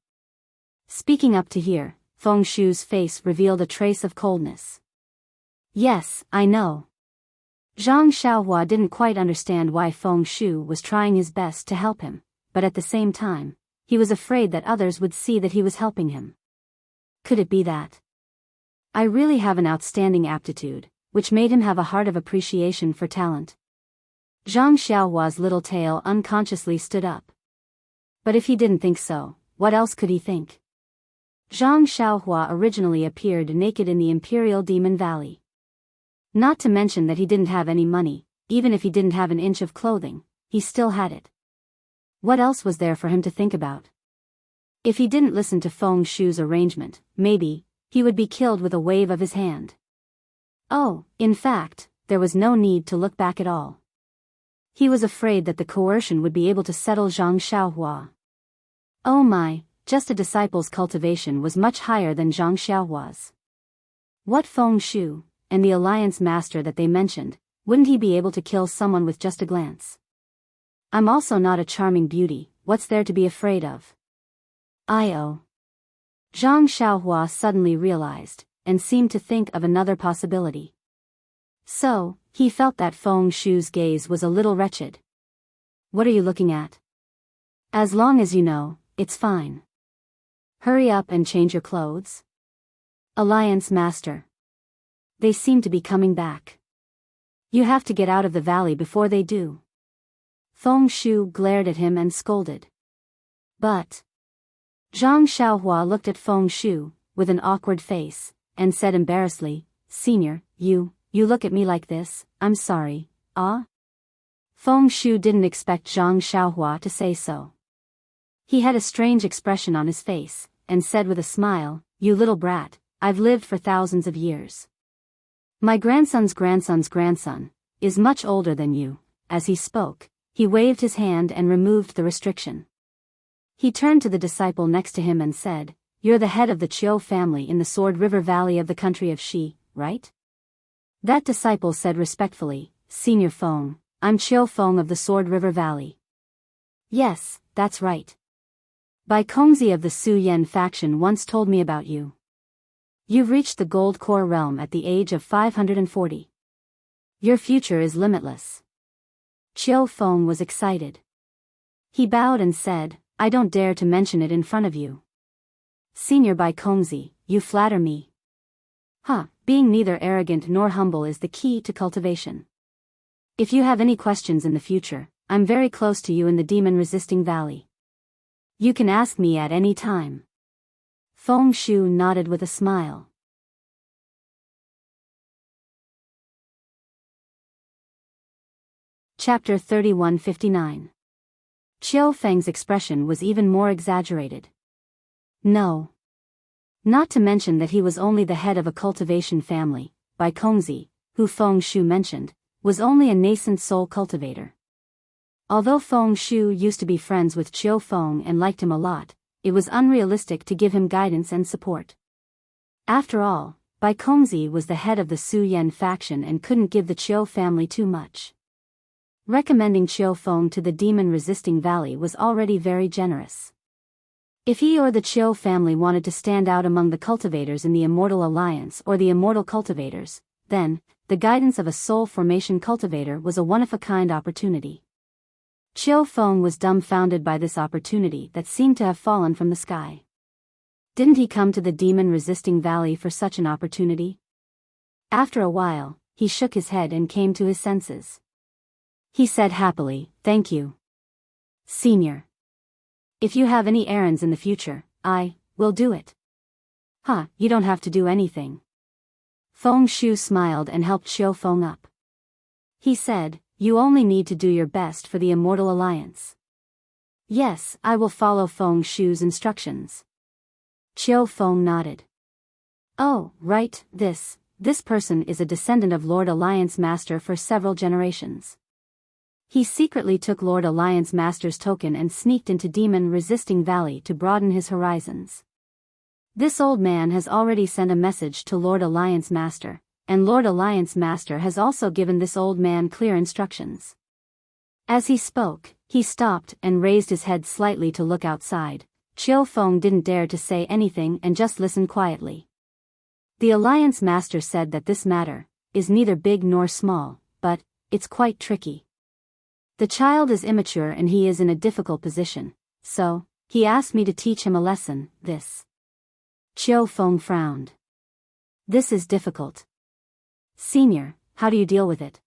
Speaking up to here, Feng Shu's face revealed a trace of coldness. Yes, I know. Zhang Xiaohua didn't quite understand why Feng Shu was trying his best to help him, but at the same time, he was afraid that others would see that he was helping him. Could it be that I really have an outstanding aptitude, which made him have a heart of appreciation for talent? Zhang Xiaohua's little tail unconsciously stood up. But if he didn't think so, what else could he think? Zhang Xiaohua originally appeared naked in the Imperial Demon Valley. Not to mention that he didn't have any money, even if he didn't have an inch of clothing, he still had it. What else was there for him to think about? If he didn't listen to Feng Shu's arrangement, maybe he would be killed with a wave of his hand. Oh, in fact, there was no need to look back at all. He was afraid that the coercion would be able to settle Zhang Xiaohua. Oh my, just a disciple's cultivation was much higher than Zhang Xiaohua's. What Feng Shu, and the alliance master that they mentioned, wouldn't he be able to kill someone with just a glance? I'm also not a charming beauty, what's there to be afraid of? Zhang Xiaohua suddenly realized, and seemed to think of another possibility. So, he felt that Feng Shu's gaze was a little wretched. What are you looking at? As long as you know, it's fine. Hurry up and change your clothes. Alliance Master. They seem to be coming back. You have to get out of the valley before they do. Feng Shu glared at him and scolded. But Zhang Xiaohua looked at Feng Shu, with an awkward face, and said embarrassedly, Senior, you look at me like this, I'm sorry, ah? Feng Shu didn't expect Zhang Xiaohua to say so. He had a strange expression on his face, and said with a smile, You little brat, I've lived for thousands of years. My grandson's grandson's grandson is much older than you. As he spoke, he waved his hand and removed the restriction. He turned to the disciple next to him and said, You're the head of the Qiu family in the Sword River Valley of the country of Shi, right? That disciple said respectfully, Senior Feng, I'm Qiu Feng of the Sword River Valley. Yes, that's right. Bai Kongzi of the Su Yan faction once told me about you. You've reached the Gold Core realm at the age of 540. Your future is limitless. Qiu Feng was excited. He bowed and said, I don't dare to mention it in front of you. Senior Bai Kongzi, you flatter me. Being neither arrogant nor humble is the key to cultivation. If you have any questions in the future, I'm very close to you in the demon-resisting valley. You can ask me at any time. Feng Shu nodded with a smile. Chapter 3159. Qiu Feng's expression was even more exaggerated. No. Not to mention that he was only the head of a cultivation family, Bai Kongzi, who Feng Shu mentioned, was only a nascent soul cultivator. Although Feng Shu used to be friends with Qiu Feng and liked him a lot, it was unrealistic to give him guidance and support. After all, Bai Kongzi was the head of the Su Yan faction and couldn't give the Qiu family too much. Recommending Qiu Feng to the demon-resisting valley was already very generous. If he or the Qiu family wanted to stand out among the cultivators in the Immortal Alliance or the Immortal Cultivators, then, the guidance of a soul formation cultivator was a one-of-a-kind opportunity. Qiu Feng was dumbfounded by this opportunity that seemed to have fallen from the sky. Didn't he come to the demon-resisting valley for such an opportunity? After a while, he shook his head and came to his senses. He said happily, Thank you. Senior. If you have any errands in the future, I will do it. You don't have to do anything. Feng Shu smiled and helped Qiu Feng up. He said, You only need to do your best for the Immortal Alliance. Yes, I will follow Feng Shu's instructions. Qiu Feng nodded. Oh, right, this person is a descendant of Lord Alliance Master for several generations. He secretly took Lord Alliance Master's token and sneaked into demon-resisting valley to broaden his horizons. This old man has already sent a message to Lord Alliance Master, and Lord Alliance Master has also given this old man clear instructions. As he spoke, he stopped and raised his head slightly to look outside. Chiu Feng didn't dare to say anything and just listened quietly. The Alliance Master said that this matter is neither big nor small, but it's quite tricky. The child is immature and he is in a difficult position, so he asked me to teach him a lesson. This. Chiu Feng frowned. This is difficult. Senior, how do you deal with it?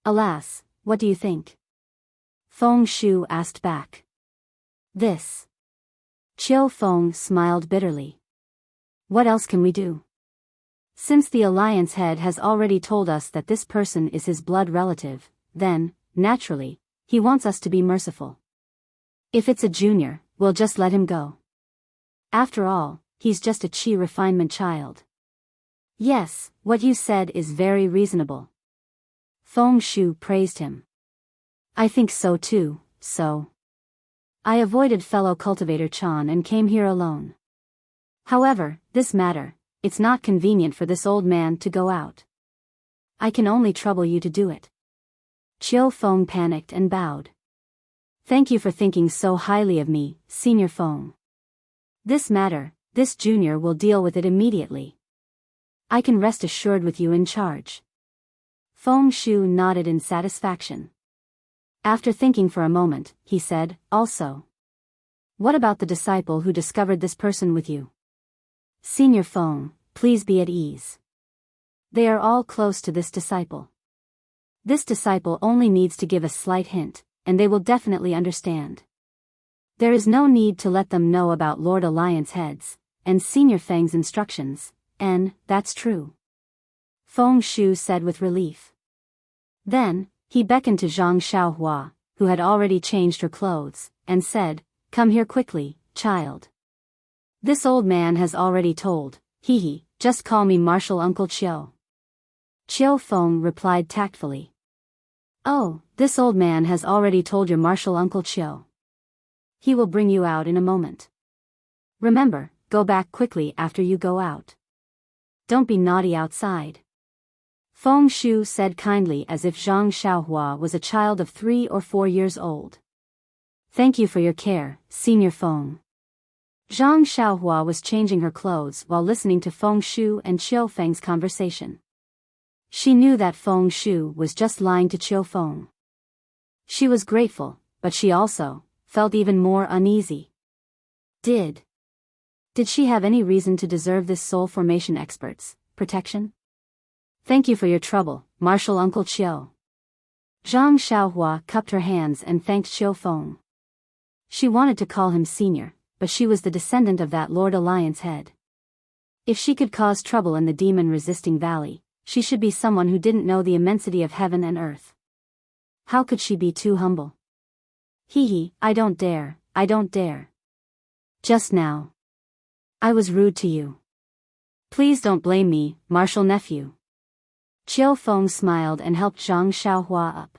Alas, what do you think? Feng Shu asked back. This. Chiu Feng smiled bitterly. What else can we do? Since the Alliance head has already told us that this person is his blood relative, then, naturally, he wants us to be merciful. If it's a junior, we'll just let him go. After all, he's just a chi refinement child. Yes, what you said is very reasonable. Feng Shu praised him. I think so too, so. I avoided fellow cultivator Chan and came here alone. However, this matter, it's not convenient for this old man to go out. I can only trouble you to do it. Chiu Feng panicked and bowed. Thank you for thinking so highly of me, Senior Feng. This matter, this junior will deal with it immediately. I can rest assured with you in charge. Feng Shu nodded in satisfaction. After thinking for a moment, he said, also. What about the disciple who discovered this person with you? Senior Feng, please be at ease. They are all close to this disciple. This disciple only needs to give a slight hint, and they will definitely understand. There is no need to let them know about Lord Alliance heads, and Senior Feng's instructions, and that's true. Feng Shu said with relief. Then, he beckoned to Zhang Xiaohua, who had already changed her clothes, and said, Come here quickly, child. This old man has already told, just call me Martial Uncle Chiu. Chiu Feng replied tactfully. Oh, this old man has already told your Martial Uncle Chiu. He will bring you out in a moment. Remember, go back quickly after you go out. Don't be naughty outside. Feng Shu said kindly as if Zhang Xiaohua was a child of 3 or 4 years old. Thank you for your care, Senior Feng. Zhang Xiaohua was changing her clothes while listening to Feng Shu and Chiu Feng's conversation. She knew that Feng Shu was just lying to Chiu Feng. She was grateful, but she also felt even more uneasy. Did she have any reason to deserve this soul formation expert's protection? Thank you for your trouble, Martial Uncle Chiu. Zhang Xiaohua cupped her hands and thanked Chiu Feng. She wanted to call him senior, but she was the descendant of that Lord Alliance head. If she could cause trouble in the demon-resisting valley, she should be someone who didn't know the immensity of heaven and earth. How could she be too humble? I don't dare. Just now. I was rude to you. Please don't blame me, Martial Nephew. Chiu Feng smiled and helped Zhang Xiaohua up.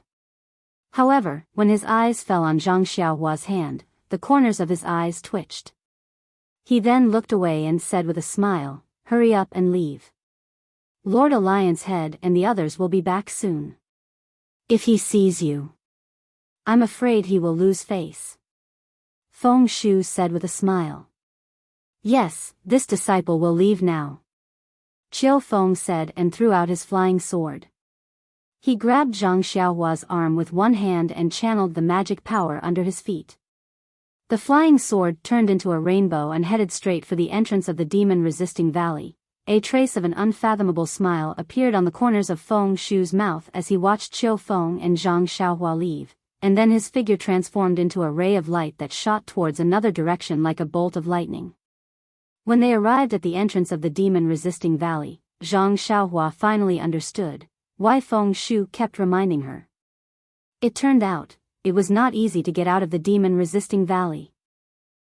However, when his eyes fell on Zhang Xiaohua's hand, the corners of his eyes twitched. He then looked away and said with a smile, Hurry up and leave. Lord Alliance head and the others will be back soon. If he sees you, I'm afraid he will lose face. Feng Shu said with a smile. Yes, this disciple will leave now. Chiu Feng said and threw out his flying sword. He grabbed Zhang Xiaohua's arm with one hand and channeled the magic power under his feet. The flying sword turned into a rainbow and headed straight for the entrance of the demon-resisting valley. A trace of an unfathomable smile appeared on the corners of Feng Shu's mouth as he watched Chiu Feng and Zhang Xiaohua leave, and then his figure transformed into a ray of light that shot towards another direction like a bolt of lightning. When they arrived at the entrance of the demon-resisting valley, Zhang Xiaohua finally understood why Feng Shu kept reminding her. It turned out, it was not easy to get out of the demon-resisting valley.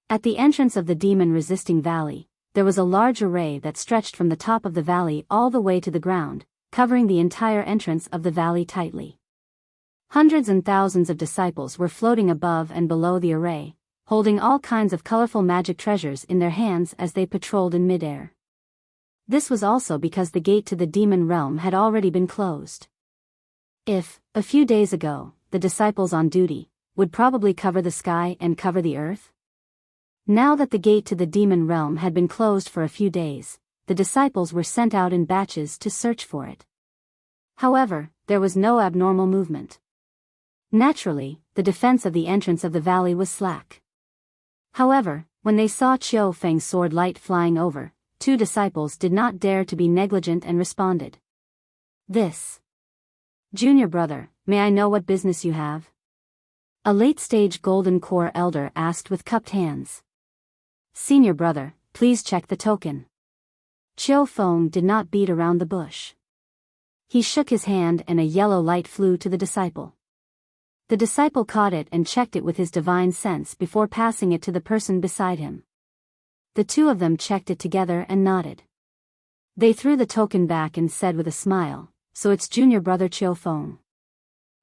At the entrance of the demon-resisting valley, there was a large array that stretched from the top of the valley all the way to the ground, covering the entire entrance of the valley tightly. Hundreds and thousands of disciples were floating above and below the array, holding all kinds of colorful magic treasures in their hands as they patrolled in midair. This was also because the gate to the demon realm had already been closed. If, a few days ago, the disciples on duty, would probably cover the sky and cover the earth? Now that the gate to the demon realm had been closed for a few days, the disciples were sent out in batches to search for it. However, there was no abnormal movement. Naturally, the defense of the entrance of the valley was slack. However, when they saw Qiu Feng's sword light flying over, 2 disciples did not dare to be negligent and responded. "This. Junior brother, may I know what business you have?" A late-stage Golden Core elder asked with cupped hands. "Senior brother, please check the token." Qiu Feng did not beat around the bush. He shook his hand and a yellow light flew to the disciple. The disciple caught it and checked it with his divine sense before passing it to the person beside him. The 2 of them checked it together and nodded. They threw the token back and said with a smile, "So it's junior brother Qiu Feng.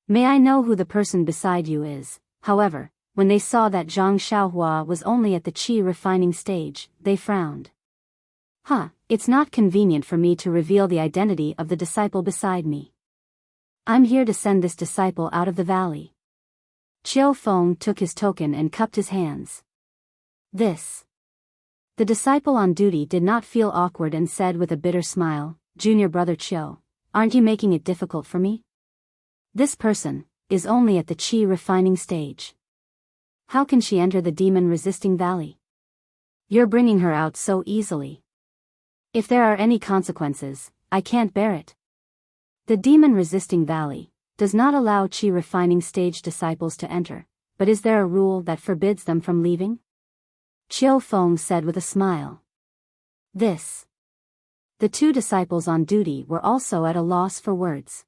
May I know who the person beside you is?" However, when they saw that Zhang Xiaohua was only at the qi refining stage, they frowned. It's not convenient for me to reveal the identity of the disciple beside me. I'm here to send this disciple out of the valley." Qiu Feng took his token and cupped his hands. "This." The disciple on duty did not feel awkward and said with a bitter smile, "Junior brother Qiu, aren't you making it difficult for me? This person is only at the qi refining stage. How can she enter the demon-resisting valley? You're bringing her out so easily. If there are any consequences, I can't bear it." The demon-resisting valley does not allow qi refining stage disciples to enter, but is there a rule that forbids them from leaving? Qiu Feng said with a smile. "This." The 2 disciples on duty were also at a loss for words.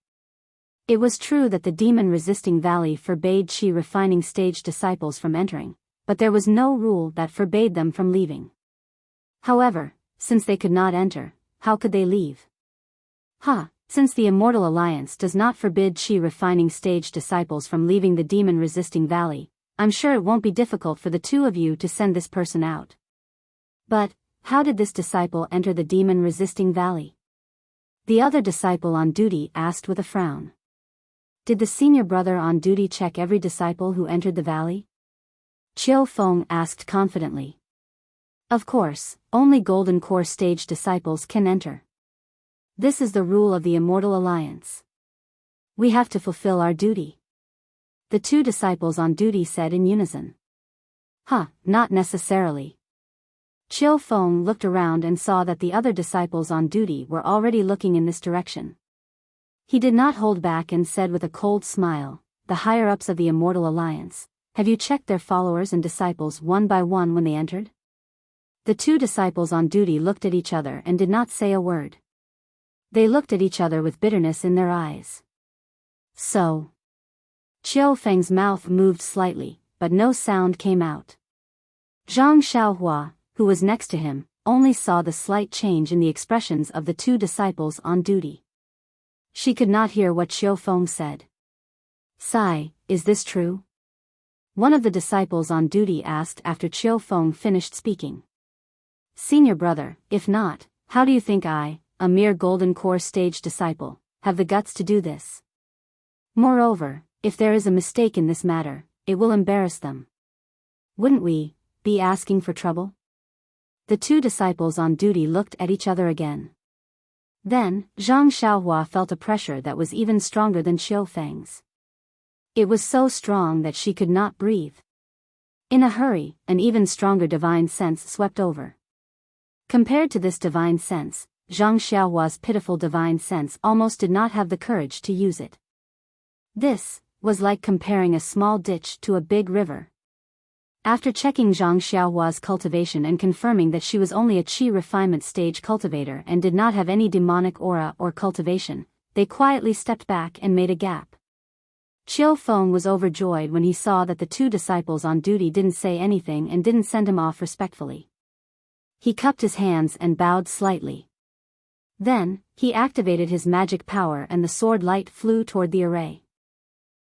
It was true that the demon-resisting valley forbade qi refining stage disciples from entering, but there was no rule that forbade them from leaving. However, since they could not enter, how could they leave? Since the Immortal Alliance does not forbid qi refining stage disciples from leaving the demon-resisting valley, I'm sure it won't be difficult for the 2 of you to send this person out. But, how did this disciple enter the demon-resisting valley? The other disciple on duty asked with a frown. Did the senior brother on duty check every disciple who entered the valley? Qiu Feng asked confidently. Of course, only Golden Core stage disciples can enter. This is the rule of the Immortal Alliance. We have to fulfill our duty. The 2 disciples on duty said in unison. Not necessarily. Qiu Feng looked around and saw that the other disciples on duty were already looking in this direction. He did not hold back and said with a cold smile, "The higher-ups of the Immortal Alliance, have you checked their followers and disciples one by one when they entered?" The 2 disciples on duty looked at each other and did not say a word. They looked at each other with bitterness in their eyes. "So." Qiu Feng's mouth moved slightly, but no sound came out. Zhang Xiaohua, who was next to him, only saw the slight change in the expressions of the 2 disciples on duty. She could not hear what Qiu Feng said. "Sai, is this true?" One of the disciples on duty asked after Qiu Feng finished speaking. "Senior brother, if not, how do you think I, a mere Golden Core stage disciple, have the guts to do this? Moreover, if there is a mistake in this matter, it will embarrass them. Wouldn't we be asking for trouble?" The 2 disciples on duty looked at each other again. Then, Zhang Xiaohua felt a pressure that was even stronger than Qiu Feng's. It was so strong that she could not breathe. In a hurry, an even stronger divine sense swept over. Compared to this divine sense, Zhang Xiaohua's pitiful divine sense almost did not have the courage to use it. This was like comparing a small ditch to a big river. After checking Zhang Xiaohua's cultivation and confirming that she was only a qi refinement stage cultivator and did not have any demonic aura or cultivation, they quietly stepped back and made a gap. Qiu Feng was overjoyed when he saw that the 2 disciples on duty didn't say anything and didn't send him off respectfully. He cupped his hands and bowed slightly. Then, he activated his magic power and the sword light flew toward the array.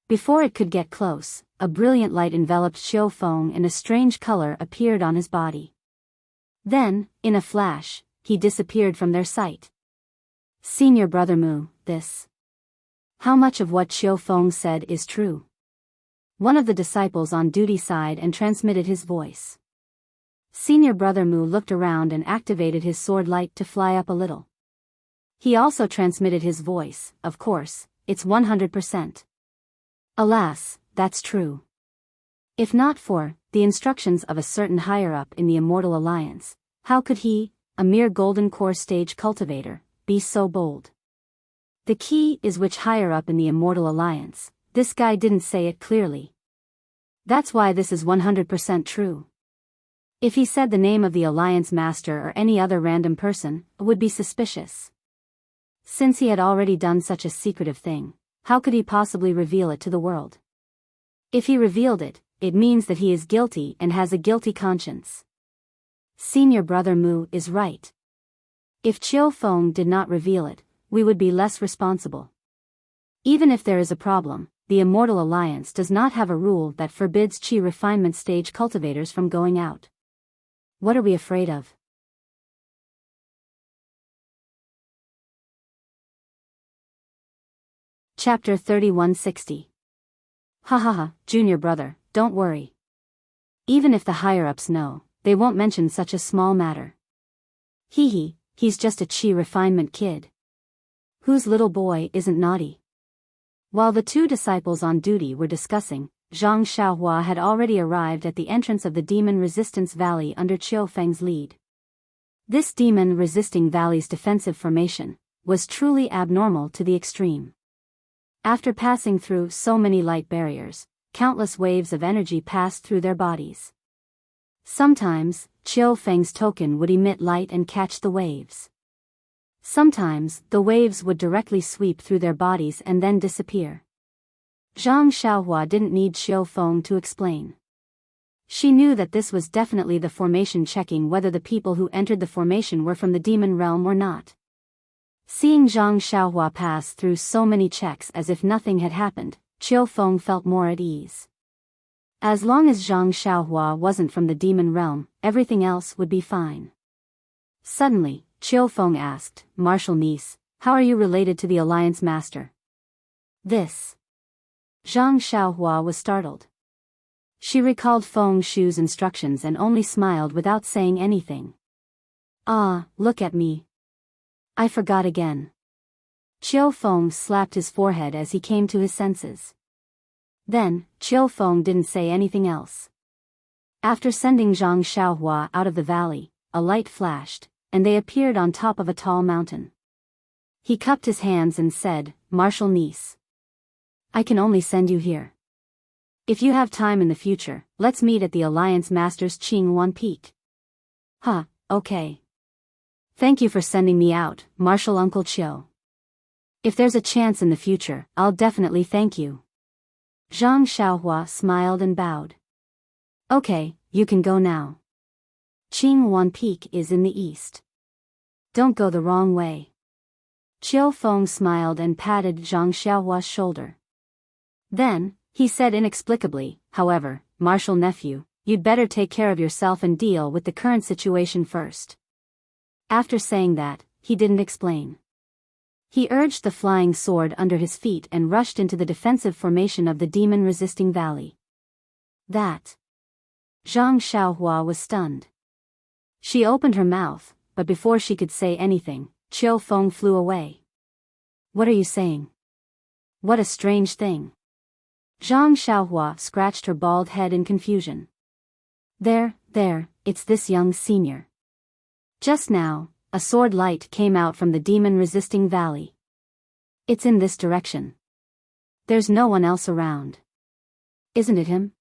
Before it could get close, a brilliant light enveloped Qiu Feng and a strange color appeared on his body. Then, in a flash, he disappeared from their sight. "Senior brother Mu, this. How much of what Qiu Feng said is true?" One of the disciples on duty sighed and transmitted his voice. Senior brother Mu looked around and activated his sword light to fly up a little. He also transmitted his voice. Of course, it's 100%. Alas, that's true. If not for the instructions of a certain higher-up in the Immortal Alliance, how could he, a mere Golden Core stage cultivator, be so bold? The key is which higher-up in the Immortal Alliance. This guy didn't say it clearly. That's why this is 100% true. If he said the name of the Alliance Master or any other random person, it would be suspicious. Since he had already done such a secretive thing, how could he possibly reveal it to the world? If he revealed it, it means that he is guilty and has a guilty conscience. Senior brother Mu is right. If Chiu Feng did not reveal it, we would be less responsible. Even if there is a problem, the Immortal Alliance does not have a rule that forbids Qi refinement stage cultivators from going out. What are we afraid of? Chapter 3160. Hahaha, junior brother, don't worry. Even if the higher-ups know, they won't mention such a small matter. Hee, he's just a Qi refinement kid. Whose little boy isn't naughty? While the two disciples on duty were discussing, Zhang Xiaohua had already arrived at the entrance of the Demon Resistance Valley under Qiu Feng's lead. This demon-resisting valley's defensive formation was truly abnormal to the extreme. After passing through so many light barriers, countless waves of energy passed through their bodies. Sometimes, Qiu Feng's token would emit light and catch the waves. Sometimes, the waves would directly sweep through their bodies and then disappear. Zhang Xiaohua didn't need Qiu Feng to explain. She knew that this was definitely the formation, checking whether the people who entered the formation were from the demon realm or not. Seeing Zhang Xiaohua pass through so many checks as if nothing had happened, Qiu Feng felt more at ease. As long as Zhang Xiaohua wasn't from the demon realm, everything else would be fine. Suddenly, Qiu Feng asked, "Martial niece, how are you related to the Alliance Master?" This. Zhang Xiaohua was startled. She recalled Feng Shu's instructions and only smiled without saying anything. Ah, look at me. I forgot again. Qiu Feng slapped his forehead as he came to his senses. Then, Qiu Feng didn't say anything else. After sending Zhang Xiaohua out of the valley, a light flashed, and they appeared on top of a tall mountain. He cupped his hands and said, "Martial niece. I can only send you here. If you have time in the future, let's meet at the Alliance Master's Qingwan Peak." Huh, okay. Thank you for sending me out, Martial Uncle Qiu. If there's a chance in the future, I'll definitely thank you. Zhang Xiaohua smiled and bowed. Okay, you can go now. Qingwan Peak is in the east. Don't go the wrong way. Qiu Feng smiled and patted Zhang Xiaohua's shoulder. Then, he said inexplicably, "However, Martial nephew, you'd better take care of yourself and deal with the current situation first." After saying that, he didn't explain. He urged the flying sword under his feet and rushed into the defensive formation of the demon-resisting valley. That. Zhang Xiaohua was stunned. She opened her mouth, but before she could say anything, Qiu Feng flew away. What are you saying? What a strange thing. Zhang Xiaohua scratched her bald head in confusion. There, it's this young senior. Just now, a sword light came out from the demon-resisting valley. It's in this direction. There's no one else around. Isn't it him?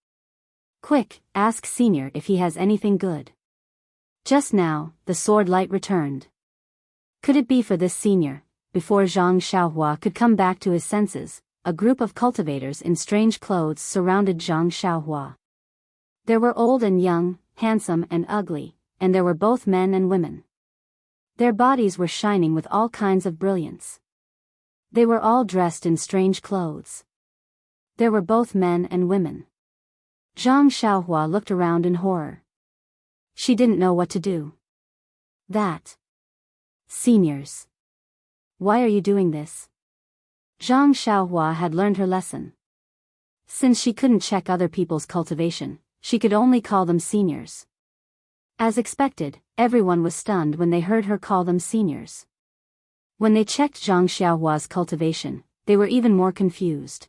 Quick, ask Senior if he has anything good. Just now, the sword light returned. Could it be for this Senior? Before Zhang Xiaohua could come back to his senses, a group of cultivators in strange clothes surrounded Zhang Xiaohua. There were old and young, handsome and ugly, and there were both men and women. Their bodies were shining with all kinds of brilliance. They were all dressed in strange clothes. There were both men and women. Zhang Xiaohua looked around in horror. She didn't know what to do. That. Seniors. Why are you doing this? Zhang Xiaohua had learned her lesson. Since she couldn't check other people's cultivation, she could only call them seniors. As expected, everyone was stunned when they heard her call them seniors. When they checked Zhang Xiaohua's cultivation, they were even more confused.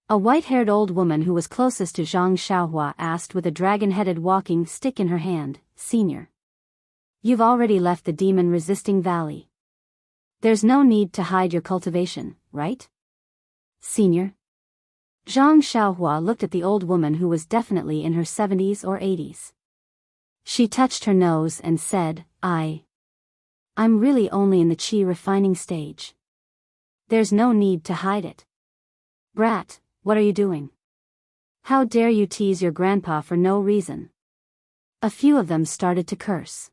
A white-haired old woman who was closest to Zhang Xiaohua asked with a dragon-headed walking stick in her hand, "Senior, you've already left the demon-resisting valley. There's no need to hide your cultivation, right?" "Senior?" Zhang Xiaohua looked at the old woman who was definitely in her 70s or 80s. She touched her nose and said, I'm really only in the qi refining stage. There's no need to hide it." "Brat, what are you doing? How dare you tease your grandpa for no reason?" A few of them started to curse.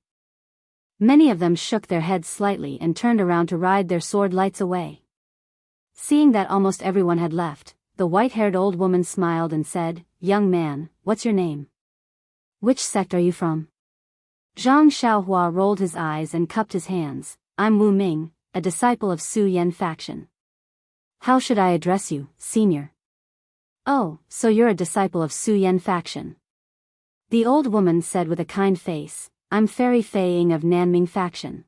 Many of them shook their heads slightly and turned around to ride their sword lights away. Seeing that almost everyone had left, the white-haired old woman smiled and said, "Young man, what's your name? Which sect are you from?" Zhang Xiaohua rolled his eyes and cupped his hands. "I'm Wu Ming, a disciple of Su Yan faction." "How should I address you, senior?" "Oh, so you're a disciple of Su Yan faction." The old woman said with a kind face, "I'm Fairy Fei Ying of Nanming faction.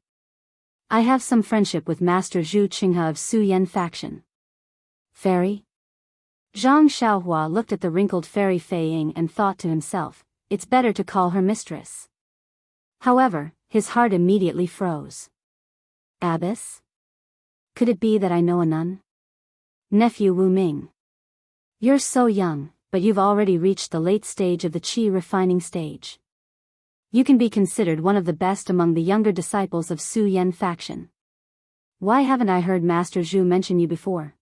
I have some friendship with Master Zhu Qinghe of Su Yan faction." "Fairy?" Zhang Xiaohua looked at the wrinkled Fairy Fei Ying and thought to himself, it's better to call her mistress. However, his heart immediately froze. "Abbess? Could it be that I know a nun?" "Nephew Wu Ming. You're so young, but you've already reached the late stage of the qi refining stage. You can be considered one of the best among the younger disciples of Su Yan faction. Why haven't I heard Master Zhu mention you before?"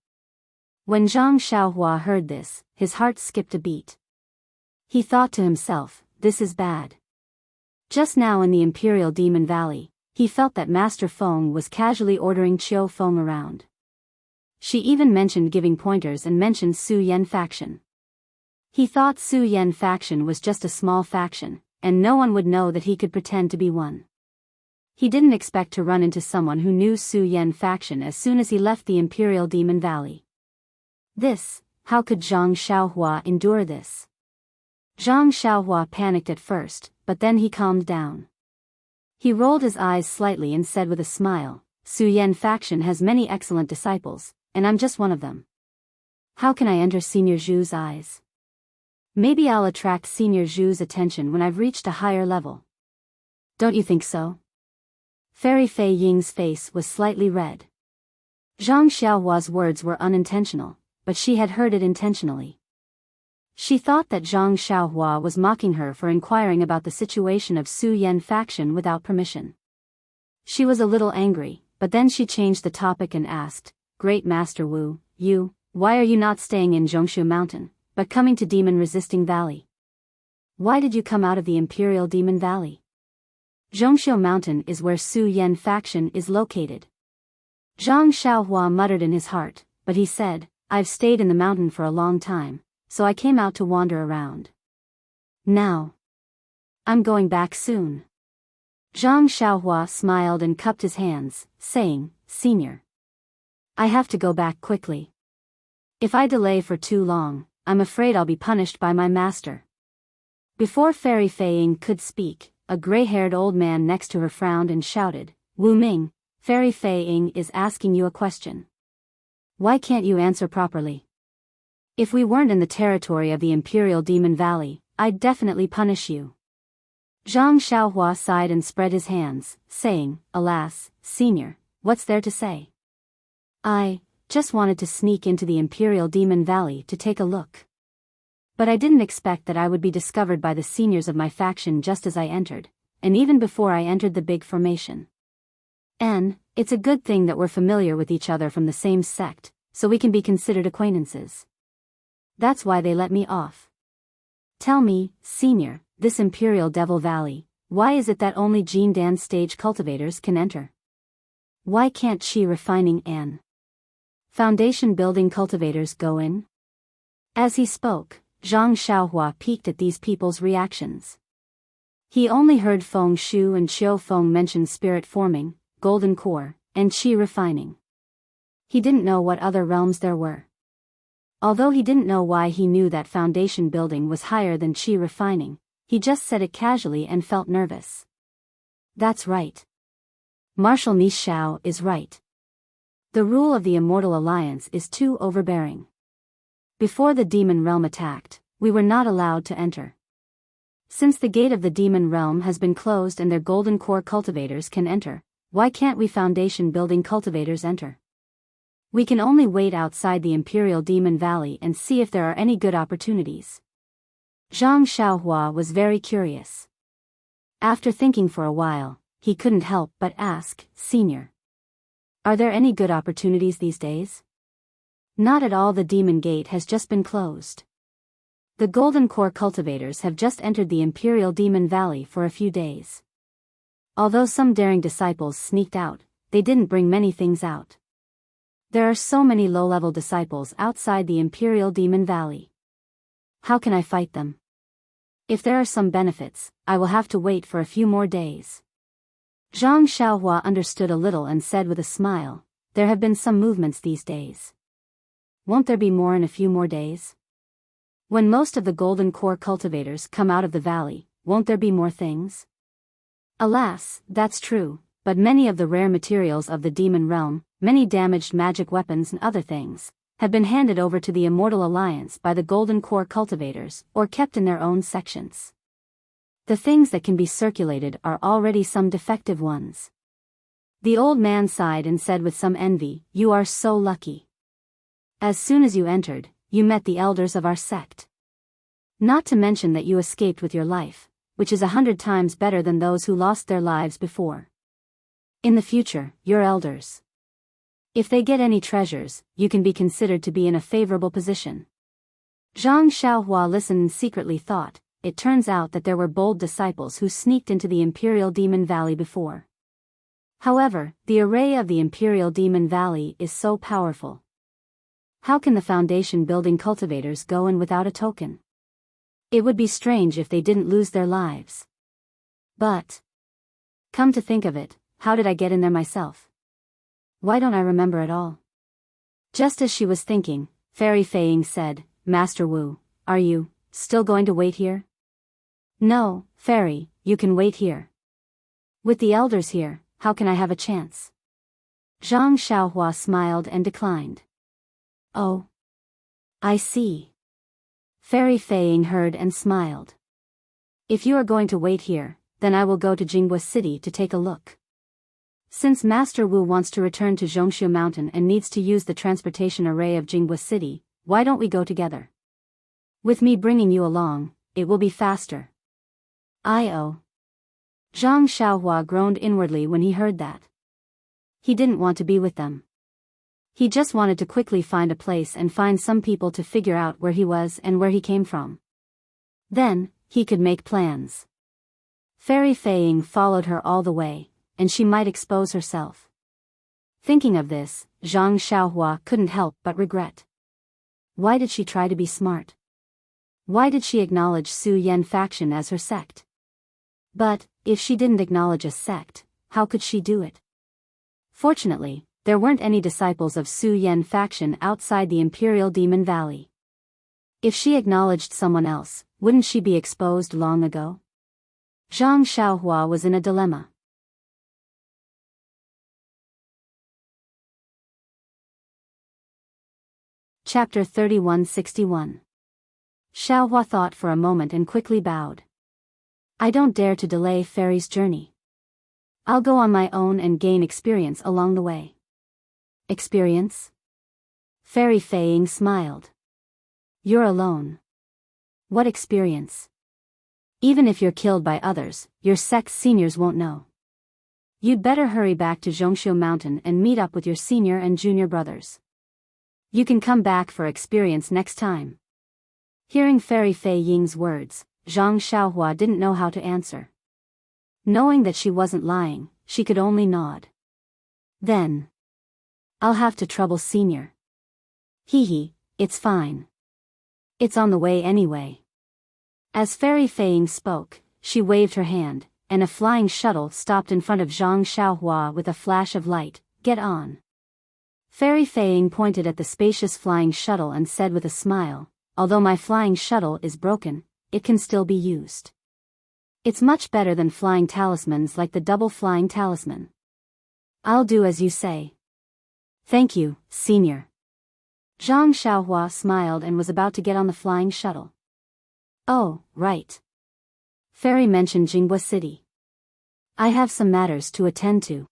When Zhang Xiaohua heard this, his heart skipped a beat. He thought to himself, this is bad. Just now in the Imperial Demon Valley, he felt that Master Feng was casually ordering Qiu Feng around. She even mentioned giving pointers and mentioned Su Yan faction. He thought Su Yan faction was just a small faction, and no one would know that he could pretend to be one. He didn't expect to run into someone who knew Su Yan faction as soon as he left the Imperial Demon Valley. How could Zhang Xiaohua endure this? Zhang Xiaohua panicked at first, but then he calmed down. He rolled his eyes slightly and said with a smile, "Su Yan faction has many excellent disciples, and I'm just one of them. How can I enter Senior Zhu's eyes? Maybe I'll attract Senior Zhu's attention when I've reached a higher level. Don't you think so?" Fairy Fei Ying's face was slightly red. Zhang Xiaohua's words were unintentional, but she had heard it intentionally. She thought that Zhang Xiaohua was mocking her for inquiring about the situation of Su Yan faction without permission. She was a little angry, but then she changed the topic and asked, "Great Master Wu, why are you not staying in Zhongshu Mountain, but coming to Demon-Resisting Valley? Why did you come out of the Imperial Demon Valley? Zhongshu Mountain is where Su Yan faction is located." Zhang Xiaohua muttered in his heart, but he said, "I've stayed in the mountain for a long time, so I came out to wander around. Now, I'm going back soon." Zhang Xiaohua smiled and cupped his hands, saying, "Senior, I have to go back quickly. If I delay for too long, I'm afraid I'll be punished by my master." Before Fairy Fei Ying could speak, a gray-haired old man next to her frowned and shouted, "Wu Ming, Fairy Fei Ying is asking you a question. Why can't you answer properly? If we weren't in the territory of the Imperial Demon Valley, I'd definitely punish you." Zhang Xiaohua sighed and spread his hands, saying, "Alas, Senior, what's there to say? I just wanted to sneak into the Imperial Demon Valley to take a look. But I didn't expect that I would be discovered by the seniors of my faction just as I entered, and even before I entered the big formation. And it's a good thing that we're familiar with each other from the same sect, so we can be considered acquaintances. That's why they let me off. Tell me, Senior, this Imperial Devil Valley, why is it that only Jindan stage cultivators can enter? Why can't qi refining and foundation building cultivators go in?" As he spoke, Zhang Xiaohua peeked at these people's reactions. He only heard Feng Shu and Qiu Feng mention spirit forming, golden core, and qi refining. He didn't know what other realms there were. Although he didn't know why he knew that foundation building was higher than chi refining, he just said it casually and felt nervous. That's right. Marshal Ni Shao is right. The rule of the Immortal Alliance is too overbearing. Before the demon realm attacked, we were not allowed to enter. Since the gate of the demon realm has been closed and their golden core cultivators can enter, why can't we foundation building cultivators enter? We can only wait outside the Imperial Demon Valley and see if there are any good opportunities. Zhang Xiaohua was very curious. After thinking for a while, he couldn't help but ask, Senior, are there any good opportunities these days? Not at all. The demon gate has just been closed. The golden core cultivators have just entered the Imperial Demon Valley for a few days. Although some daring disciples sneaked out, they didn't bring many things out. There are so many low-level disciples outside the Imperial Demon Valley. How can I fight them? If there are some benefits, I will have to wait for a few more days. Zhang Xiaohua understood a little and said with a smile, there have been some movements these days. Won't there be more in a few more days? When most of the golden core cultivators come out of the valley, won't there be more things? Alas, that's true, but many of the rare materials of the demon realm, many damaged magic weapons and other things, have been handed over to the Immortal Alliance by the golden core cultivators or kept in their own sections. The things that can be circulated are already some defective ones. The old man sighed and said with some envy, you are so lucky. As soon as you entered, you met the elders of our sect. Not to mention that you escaped with your life, which is 100 times better than those who lost their lives before. In the future, your elders, if they get any treasures, you can be considered to be in a favorable position. Zhang Xiaohua listened and secretly thought, it turns out that there were bold disciples who sneaked into the Imperial Demon Valley before. However, the array of the Imperial Demon Valley is so powerful. How can the foundation building cultivators go in without a token? It would be strange if they didn't lose their lives. But, come to think of it, how did I get in there myself? Why don't I remember at all? Just as she was thinking, Fairy Fei Ying said, Master Wu, are you still going to wait here? No, Fairy, you can wait here. With the elders here, how can I have a chance? Zhang Xiaohua smiled and declined. Oh. I see. Fairy Fei Ying heard and smiled. If you are going to wait here, then I will go to Jinghua City to take a look. Since Master Wu wants to return to Zhongshu Mountain and needs to use the transportation array of Jinghua City, why don't we go together? With me bringing you along, it will be faster. I-oh. Zhang Xiaohua groaned inwardly when he heard that. He didn't want to be with them. He just wanted to quickly find a place and find some people to figure out where he was and where he came from. Then, he could make plans. Fairy Fei Ying followed her all the way, and she might expose herself. Thinking of this, Zhang Xiaohua couldn't help but regret. Why did she try to be smart? Why did she acknowledge Su Yan faction as her sect? But, if she didn't acknowledge a sect, how could she do it? Fortunately, there weren't any disciples of Su Yan faction outside the Imperial Demon Valley. If she acknowledged someone else, wouldn't she be exposed long ago? Zhang Xiaohua was in a dilemma. Chapter 3161. Xiaohua thought for a moment and quickly bowed. I don't dare to delay Fairy's journey. I'll go on my own and gain experience along the way. Experience? Fairy Fei Ying smiled. You're alone. What experience? Even if you're killed by others, your sect's seniors won't know. You'd better hurry back to Zhongshu Mountain and meet up with your senior and junior brothers. You can come back for experience next time. Hearing Fairy Fei Ying's words, Zhang Xiaohua didn't know how to answer. Knowing that she wasn't lying, she could only nod. Then. I'll have to trouble senior. Hee, it's fine. It's on the way anyway. As Fairy Fei Ying spoke, she waved her hand, and a flying shuttle stopped in front of Zhang Xiaohua with a flash of light. Get on. Fairy Fei Ying pointed at the spacious flying shuttle and said with a smile, although my flying shuttle is broken, it can still be used. It's much better than flying talismans like the double flying talisman. I'll do as you say. Thank you, Senior. Zhang Xiaohua smiled and was about to get on the flying shuttle. Oh, right. Fairy mentioned Jinghua City. I have some matters to attend to.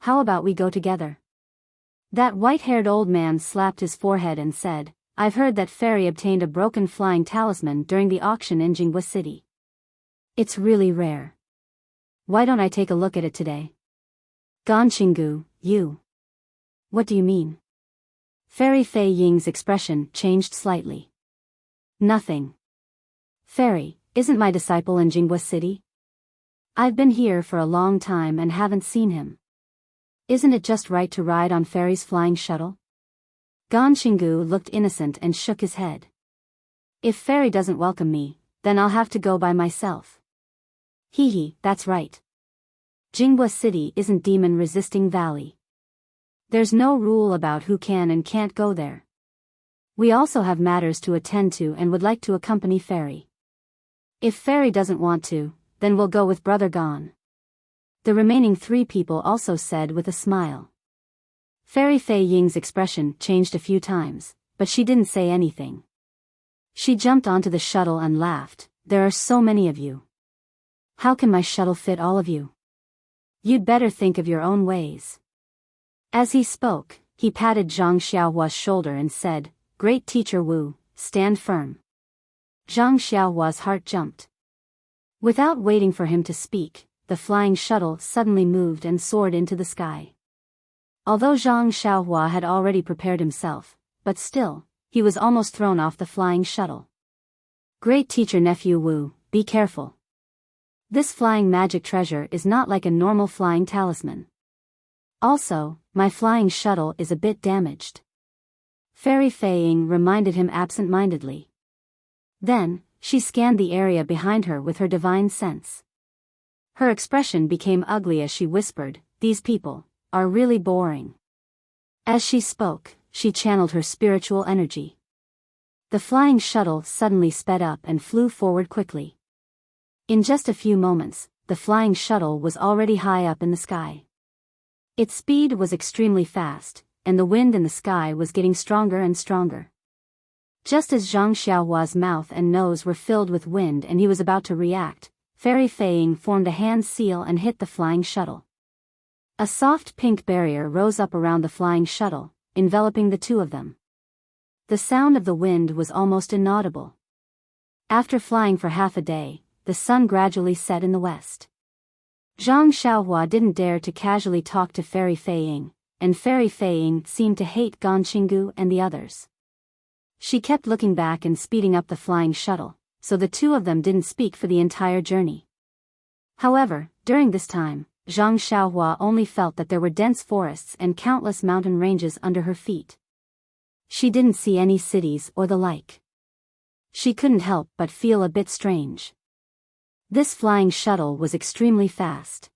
How about we go together? That white-haired old man slapped his forehead and said, I've heard that Fairy obtained a broken flying talisman during the auction in Jinghua City. It's really rare. Why don't I take a look at it today? Ganqinggu, you. What do you mean? Fairy Fei Ying's expression changed slightly. Nothing. Fairy, isn't my disciple in Jinghua City? I've been here for a long time and haven't seen him. Isn't it just right to ride on Fairy's flying shuttle? Ganqinggu looked innocent and shook his head. If Fairy doesn't welcome me, then I'll have to go by myself. Hee, that's right. Jinghua City isn't demon-resisting valley. There's no rule about who can and can't go there. We also have matters to attend to and would like to accompany Fairy. If Fairy doesn't want to, then we'll go with Brother Gon. The remaining 3 people also said with a smile. Fairy Fei Ying's expression changed a few times, but she didn't say anything. She jumped onto the shuttle and laughed. There are so many of you. How can my shuttle fit all of you? You'd better think of your own ways. As he spoke, he patted Zhang Xiaohua's shoulder and said, Great Teacher Wu, stand firm. Zhang Xiaohua's heart jumped. Without waiting for him to speak, the flying shuttle suddenly moved and soared into the sky. Although Zhang Xiaohua had already prepared himself, but still, he was almost thrown off the flying shuttle. Great Teacher Nephew Wu, be careful. This flying magic treasure is not like a normal flying talisman. Also, my flying shuttle is a bit damaged. Fairy Fei Ying reminded him absent-mindedly. Then, she scanned the area behind her with her divine sense. Her expression became ugly as she whispered, These people are really boring. As she spoke, she channeled her spiritual energy. The flying shuttle suddenly sped up and flew forward quickly. In just a few moments, the flying shuttle was already high up in the sky. Its speed was extremely fast, and the wind in the sky was getting stronger and stronger. Just as Zhang Xiaohua's mouth and nose were filled with wind and he was about to react, Fairy Fei Ying formed a hand seal and hit the flying shuttle. A soft pink barrier rose up around the flying shuttle, enveloping the 2 of them. The sound of the wind was almost inaudible. After flying for half a day, the sun gradually set in the west. Zhang Xiaohua didn't dare to casually talk to Fairy Fei Ying, and Fairy Fei Ying seemed to hate Ganqinggu and the others. She kept looking back and speeding up the flying shuttle, so the 2 of them didn't speak for the entire journey. However, during this time, Zhang Xiaohua only felt that there were dense forests and countless mountain ranges under her feet. She didn't see any cities or the like. She couldn't help but feel a bit strange. This flying shuttle was extremely fast.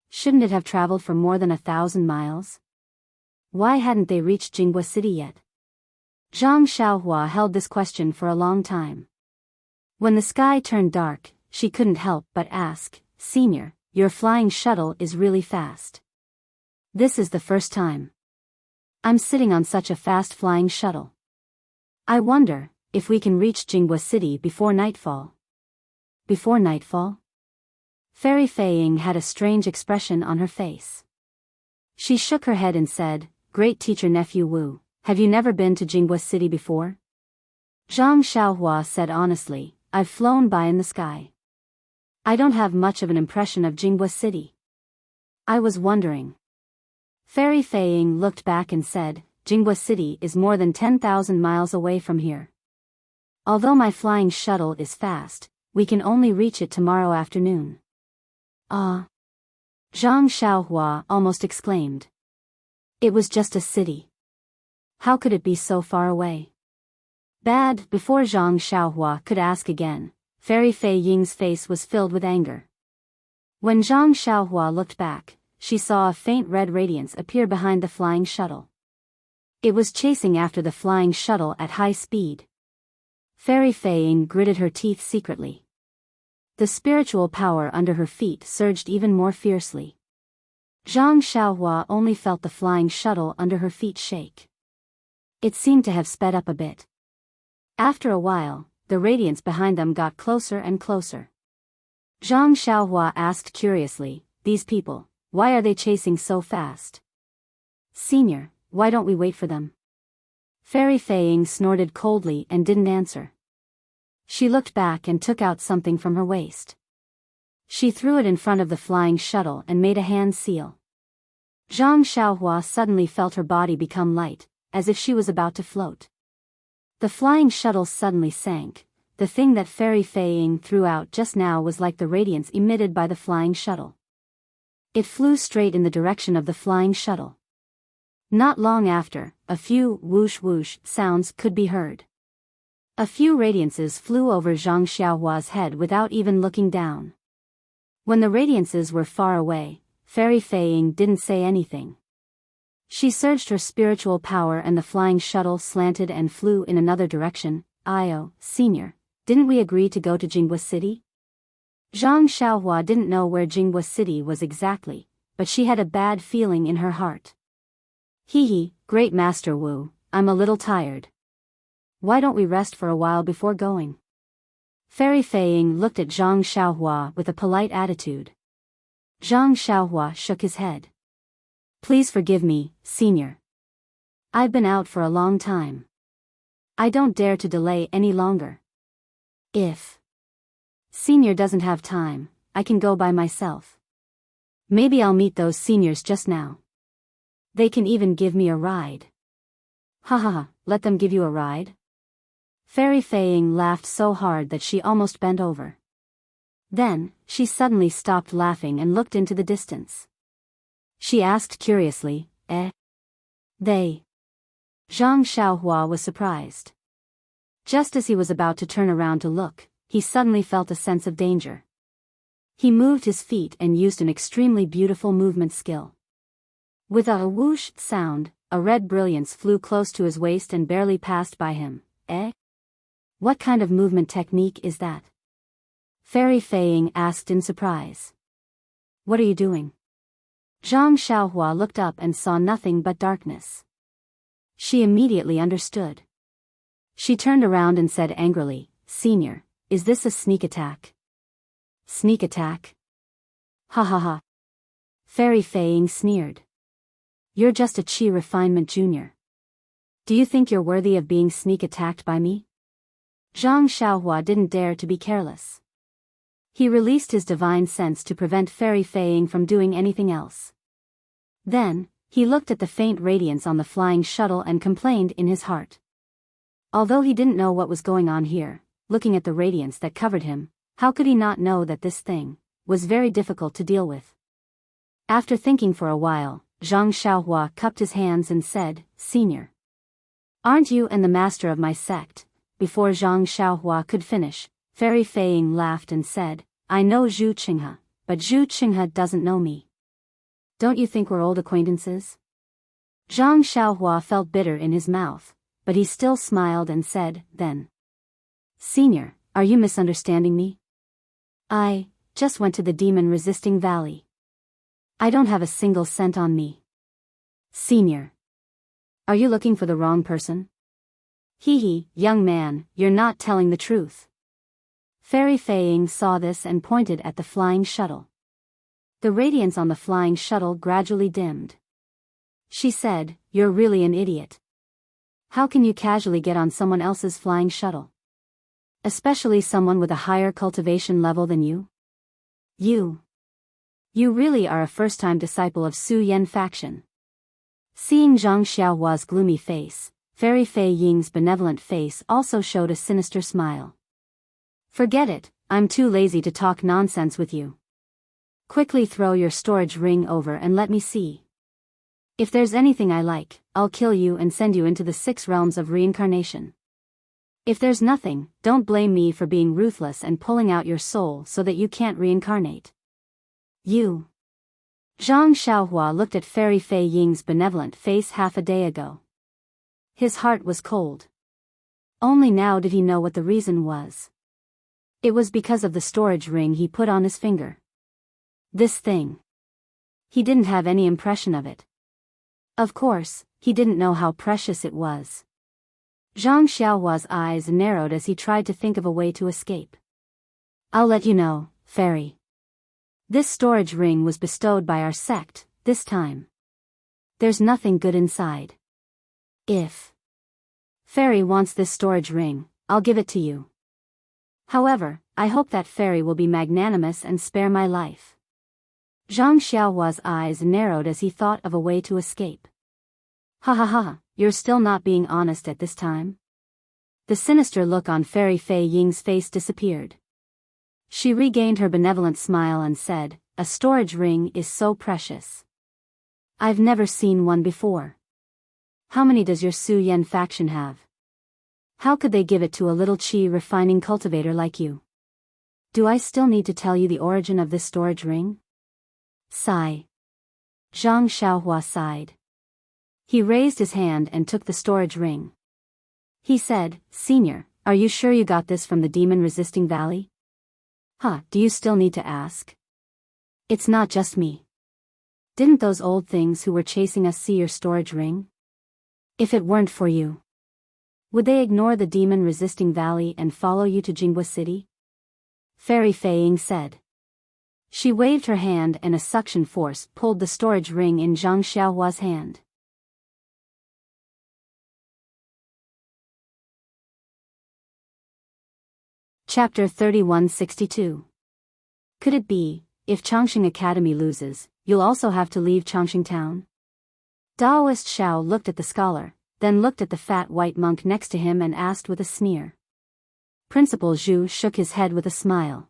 Shouldn't it have traveled for more than 1,000 miles? Why hadn't they reached Jinghua City yet? Zhang Xiaohua held this question for a long time. When the sky turned dark, she couldn't help but ask, Senior, your flying shuttle is really fast. This is the first time I'm sitting on such a fast flying shuttle. I wonder if we can reach Jinghua City before nightfall. Before nightfall? Fairy Fei Ying had a strange expression on her face. She shook her head and said, Great Teacher Nephew Wu, have you never been to Jinghua City before? Zhang Xiaohua said honestly, I've flown by in the sky. I don't have much of an impression of Jinghua City. I was wondering. Fairy Fei Ying looked back and said, Jinghua City is more than 10,000 miles away from here. Although my flying shuttle is fast, we can only reach it tomorrow afternoon. Ah! Zhang Xiaohua almost exclaimed. It was just a city. How could it be so far away? Bad. Before Zhang Xiaohua could ask again, Fairy Fei Ying's face was filled with anger. When Zhang Xiaohua looked back, she saw a faint red radiance appear behind the flying shuttle. It was chasing after the flying shuttle at high speed. Fairy Fei Ying gritted her teeth secretly. The spiritual power under her feet surged even more fiercely. Zhang Xiaohua only felt the flying shuttle under her feet shake. It seemed to have sped up a bit. After a while, the radiance behind them got closer and closer. Zhang Xiaohua asked curiously, "These people, why are they chasing so fast?" "Senior, why don't we wait for them?" Fairy Fei Ying snorted coldly and didn't answer. She looked back and took out something from her waist. She threw it in front of the flying shuttle and made a hand seal. Zhang Xiaohua suddenly felt her body become light, as if she was about to float. The flying shuttle suddenly sank. The thing that Fairy Fei Ying threw out just now was like the radiance emitted by the flying shuttle. It flew straight in the direction of the flying shuttle. Not long after, a few whoosh whoosh sounds could be heard. A few radiances flew over Zhang Xiaohua's head without even looking down. When the radiances were far away, Fairy Fei Ying didn't say anything. She surged her spiritual power and the flying shuttle slanted and flew in another direction. "Io, Senior, didn't we agree to go to Jinghua City?" Zhang Xiaohua didn't know where Jinghua City was exactly, but she had a bad feeling in her heart. "Hee, Great Master Wu, I'm a little tired. Why don't we rest for a while before going?" Fairy Fei Ying looked at Zhang Xiaohua with a polite attitude. Zhang Xiaohua shook his head. "Please forgive me, Senior. I've been out for a long time. I don't dare to delay any longer. If Senior doesn't have time, I can go by myself. Maybe I'll meet those seniors just now. They can even give me a ride." "Ha ha ha, let them give you a ride?" Fairy Fei Ying laughed so hard that she almost bent over. Then, she suddenly stopped laughing and looked into the distance. She asked curiously, They?" Zhang Xiaohua was surprised. Just as he was about to turn around to look, he suddenly felt a sense of danger. He moved his feet and used an extremely beautiful movement skill. With a whoosh sound, a red brilliance flew close to his waist and barely passed by him. What kind of movement technique is that?" Fairy Fei Ying asked in surprise. "What are you doing?" Zhang Xiaohua looked up and saw nothing but darkness. She immediately understood. She turned around and said angrily, "Senior, is this a sneak attack?" "Sneak attack? Ha ha ha." Fairy Fei Ying sneered. "You're just a Qi refinement junior. Do you think you're worthy of being sneak attacked by me?" Zhang Xiaohua didn't dare to be careless. He released his divine sense to prevent Fairy Fei Ying from doing anything else. Then, he looked at the faint radiance on the flying shuttle and complained in his heart. Although he didn't know what was going on here, looking at the radiance that covered him, how could he not know that this thing was very difficult to deal with? After thinking for a while, Zhang Xiaohua cupped his hands and said, "Senior, aren't you and the master of my sect?" Before Zhang Xiaohua could finish, Fairy Fei Ying laughed and said, "I know Zhu Qinghe, but Zhu Qinghe doesn't know me. Don't you think we're old acquaintances?" Zhang Xiaohua felt bitter in his mouth, but he still smiled and said, "Then, Senior, are you misunderstanding me? I just went to the demon-resisting valley. I don't have a single cent on me." "Senior, are you looking for the wrong person?" "Hee, young man, you're not telling the truth." Fairy Fei Ying saw this and pointed at the flying shuttle. The radiance on the flying shuttle gradually dimmed. She said, "You're really an idiot. How can you casually get on someone else's flying shuttle? Especially someone with a higher cultivation level than you? You really are a first-time disciple of Su Yan faction." Seeing Zhang Xiaohua's gloomy face, Fairy Fei Ying's benevolent face also showed a sinister smile. "Forget it, I'm too lazy to talk nonsense with you. Quickly throw your storage ring over and let me see. If there's anything I like, I'll kill you and send you into the 6 realms of reincarnation. If there's nothing, don't blame me for being ruthless and pulling out your soul so that you can't reincarnate." "You?" Zhang Xiaohua looked at Fairy Fei Ying's benevolent face half a day ago. His heart was cold. Only now did he know what the reason was. It was because of the storage ring he put on his finger. This thing. He didn't have any impression of it. Of course, he didn't know how precious it was. Zhang Xiaohua's eyes narrowed as he tried to think of a way to escape. I'll let you know, Fairy. This storage ring was bestowed by our sect, this time. There's nothing good inside. If Fairy wants this storage ring, I'll give it to you. However, I hope that Fairy will be magnanimous and spare my life. Zhang Xiaohua's eyes narrowed as he thought of a way to escape. Ha ha ha, you're still not being honest at this time? The sinister look on Fairy Fei Ying's face disappeared. She regained her benevolent smile and said, a storage ring is so precious. I've never seen one before. How many does your Su Yan faction have? How could they give it to a little qi refining cultivator like you? Do I still need to tell you the origin of this storage ring? Sigh. Zhang Xiaohua sighed. He raised his hand and took the storage ring. He said, Senior, are you sure you got this from the demon-resisting valley? Huh, do you still need to ask? It's not just me. Didn't those old things who were chasing us see your storage ring? If it weren't for you, would they ignore the demon-resisting valley and follow you to Jinghua City? Fairy Fei Ying said. She waved her hand and a suction force pulled the storage ring in Zhang Xiaohua's hand. Chapter 3162. Could it be, if Changxing Academy loses, you'll also have to leave Changxing Town? Daoist Xiao looked at the scholar, then looked at the fat white monk next to him and asked with a sneer. Principal Zhu shook his head with a smile.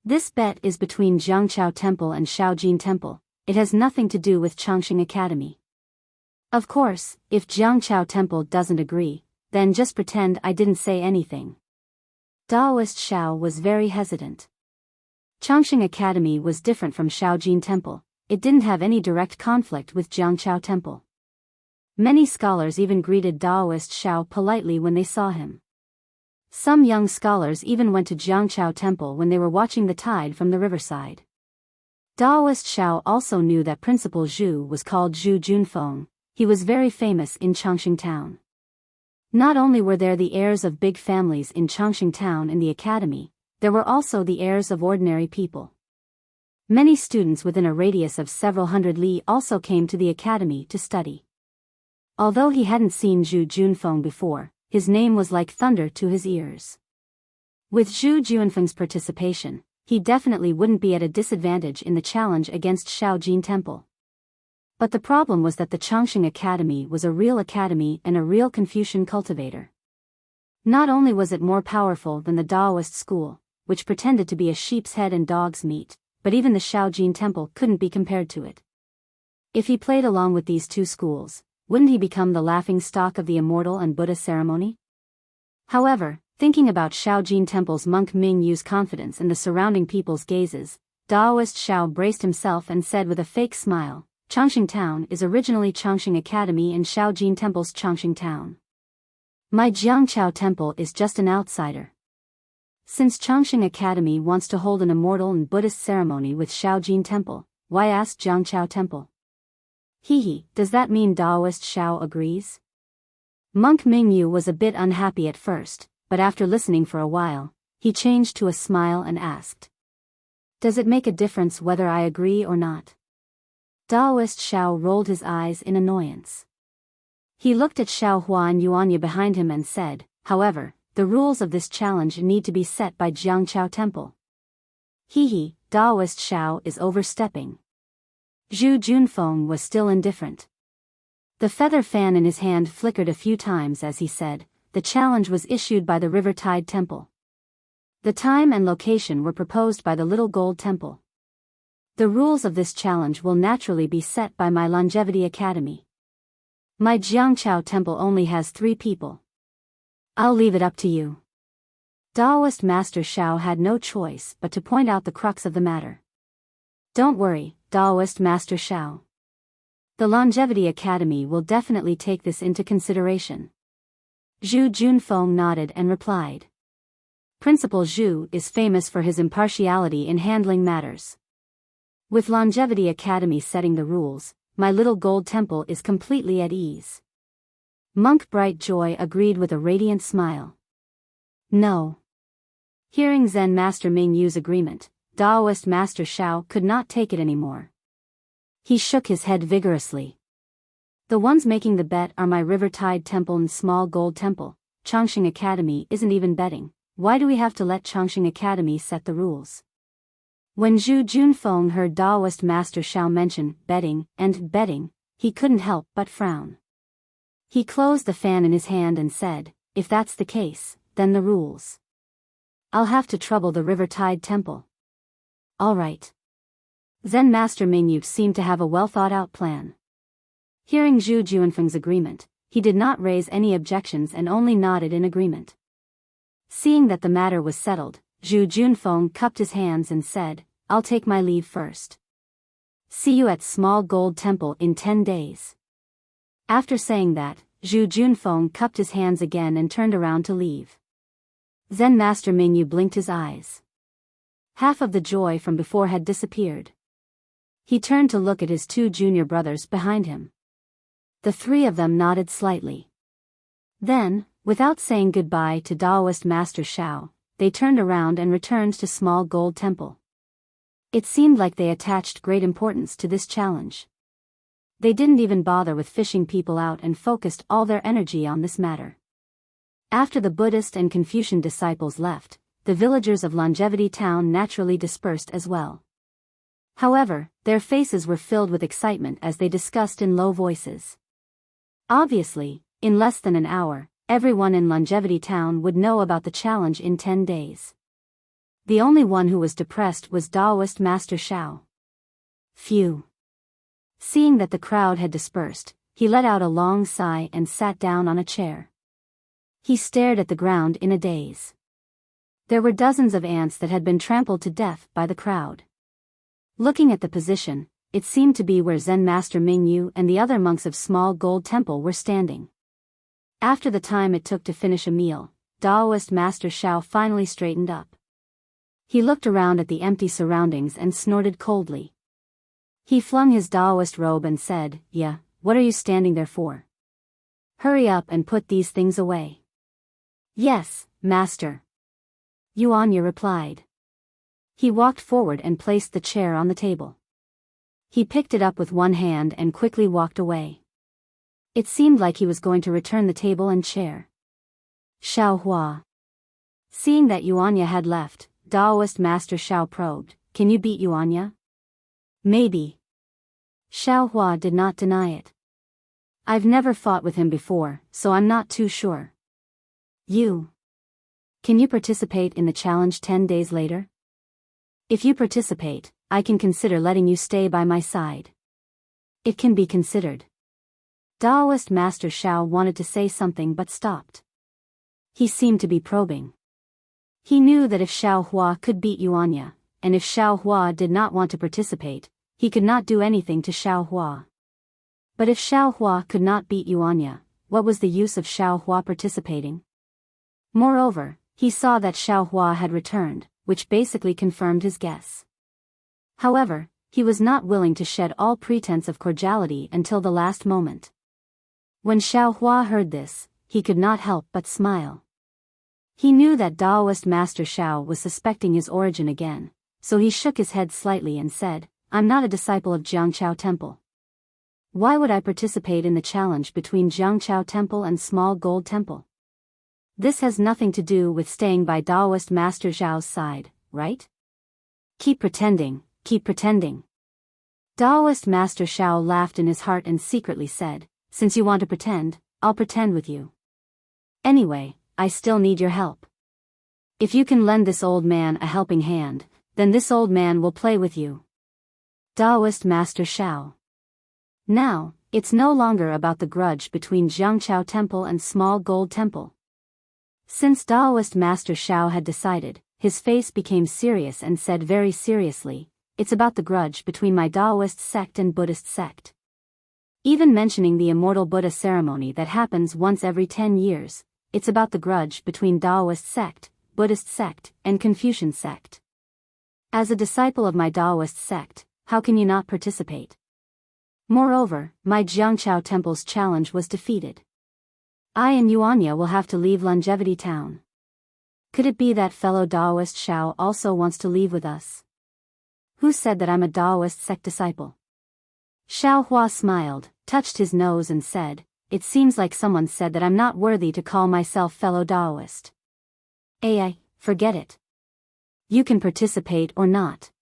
This bet is between Jiangqiao Temple and Shaojin Temple. It has nothing to do with Changxing Academy. Of course, if Jiangqiao Temple doesn't agree, then just pretend I didn't say anything. Daoist Xiao was very hesitant. Changxing Academy was different from Shaojin Temple. It didn't have any direct conflict with Jiangqiao Temple. Many scholars even greeted Daoist Xiao politely when they saw him. Some young scholars even went to Jiangqiao Temple when they were watching the tide from the riverside. Daoist Xiao also knew that Principal Zhu was called Zhu Junfeng. He was very famous in Changxing Town. Not only were there the heirs of big families in Changxing Town in the academy, there were also the heirs of ordinary people. Many students within a radius of several hundred li also came to the academy to study. Although he hadn't seen Zhu Junfeng before, his name was like thunder to his ears. With Zhu Junfeng's participation, he definitely wouldn't be at a disadvantage in the challenge against Shaojin Temple. But the problem was that the Changxing Academy was a real academy and a real Confucian cultivator. Not only was it more powerful than the Daoist school, which pretended to be a sheep's head and dog's meat, but even the Shaojin Temple couldn't be compared to it. If he played along with these two schools, wouldn't he become the laughing stock of the Immortal and Buddha ceremony? However, thinking about Shaojin Temple's monk Ming Yu's confidence and the surrounding people's gazes, Daoist Xiao braced himself and said with a fake smile, Changxing Town is originally Changxing Academy and Shaojin Temple's Changxing Town. My Jiangqiao Temple is just an outsider. Since Changxing Academy wants to hold an Immortal and Buddhist ceremony with Shaojin Temple, why ask Jiangqiao Temple? Hehe, does that mean Daoist Xiao agrees? Monk Mingyu was a bit unhappy at first, but after listening for a while, he changed to a smile and asked. Does it make a difference whether I agree or not? Daoist Xiao rolled his eyes in annoyance. He looked at Xiao Hua and Yuanya behind him and said, however, the rules of this challenge need to be set by Jiangqiao Temple. Hehe, Daoist Xiao is overstepping. Zhu Junfeng was still indifferent. The feather fan in his hand flickered a few times as he said, the challenge was issued by the River Tide Temple. The time and location were proposed by the Little Gold Temple. The rules of this challenge will naturally be set by my Longevity Academy. My Jiangqiao Temple only has 3 people. I'll leave it up to you. Daoist Master Xiao had no choice but to point out the crux of the matter. Don't worry, Daoist Master Xiao. The Longevity Academy will definitely take this into consideration. Zhu Junfeng nodded and replied. Principal Zhu is famous for his impartiality in handling matters. With Longevity Academy setting the rules, my little gold temple is completely at ease. Monk Bright Joy agreed with a radiant smile. No. Hearing Zen Master Ming Yu's agreement, Daoist Master Shao could not take it anymore. He shook his head vigorously. The ones making the bet are my River Tide Temple and Small Gold Temple. Chongqing Academy isn't even betting. Why do we have to let Chongqing Academy set the rules? When Zhu Junfeng heard Daoist Master Shao mention betting, he couldn't help but frown. He closed the fan in his hand and said, if that's the case, then the rules. I'll have to trouble the River Tide Temple. All right. Zen Master Mingyu seemed to have a well-thought-out plan. Hearing Zhu Junfeng's agreement, he did not raise any objections and only nodded in agreement. Seeing that the matter was settled, Zhu Junfeng cupped his hands and said, I'll take my leave first. See you at Small Gold Temple in 10 days. After saying that, Zhu Junfeng cupped his hands again and turned around to leave. Zen Master Mingyu blinked his eyes. Half of the joy from before had disappeared. He turned to look at his two junior brothers behind him. The three of them nodded slightly. Then, without saying goodbye to Daoist Master Shao, they turned around and returned to Small Gold Temple. It seemed like they attached great importance to this challenge. They didn't even bother with fishing people out and focused all their energy on this matter. After the Buddhist and Confucian disciples left, the villagers of Longevity Town naturally dispersed as well. However, their faces were filled with excitement as they discussed in low voices. Obviously, in less than an hour, everyone in Longevity Town would know about the challenge in 10 days. The only one who was depressed was Daoist Master Shao. Phew. Seeing that the crowd had dispersed, he let out a long sigh and sat down on a chair. He stared at the ground in a daze. There were dozens of ants that had been trampled to death by the crowd. Looking at the position, it seemed to be where Zen Master Mingyu and the other monks of Small Gold Temple were standing. After the time it took to finish a meal, Daoist Master Shao finally straightened up. He looked around at the empty surroundings and snorted coldly. He flung his Daoist robe and said, Yeah, what are you standing there for? Hurry up and put these things away. Yes, Master. Yuanya replied. He walked forward and placed the chair on the table. He picked it up with one hand and quickly walked away. It seemed like he was going to return the table and chair. Xiao Hua. Seeing that Yuanya had left, Daoist Master Shao probed, Can you beat Yuanya? Maybe. Xiao Hua did not deny it. I've never fought with him before, so I'm not too sure. Can you participate in the challenge 10 days later? If you participate, I can consider letting you stay by my side. It can be considered. Daoist Master Shao wanted to say something but stopped. He seemed to be probing. He knew that if Xiao Hua could beat Yuanya, and if Xiao Hua did not want to participate, he could not do anything to Xiao Hua. But if Xiao Hua could not beat Yuanya, what was the use of Xiao Hua participating? Moreover, he saw that Xiao Hua had returned, which basically confirmed his guess. However, he was not willing to shed all pretense of cordiality until the last moment. When Xiao Hua heard this, he could not help but smile. He knew that Daoist Master Shao was suspecting his origin again, so he shook his head slightly and said, I'm not a disciple of Jiangqiao Temple. Why would I participate in the challenge between Jiangqiao Temple and Small Gold Temple? This has nothing to do with staying by Daoist Master Zhao's side, right? Keep pretending, keep pretending. Daoist Master Shao laughed in his heart and secretly said, Since you want to pretend, I'll pretend with you. Anyway, I still need your help. If you can lend this old man a helping hand, then this old man will play with you. Daoist Master Shao. Now, it's no longer about the grudge between Jiangqiao Temple and Small Gold Temple. Since Daoist Master Shao had decided, his face became serious and said very seriously, It's about the grudge between my Daoist sect and Buddhist sect. Even mentioning the Immortal Buddha ceremony that happens once every 10 years, it's about the grudge between Taoist sect, Buddhist sect, and Confucian sect. As a disciple of my Taoist sect, how can you not participate? Moreover, my Jiangqiao temple's challenge was defeated. I and Yuanya will have to leave Longevity Town. Could it be that fellow Taoist Xiao also wants to leave with us? Who said that I'm a Taoist sect disciple? Xiao Hua smiled, touched his nose and said, it seems like someone said that I'm not worthy to call myself fellow Taoist. Forget it. You can participate or not.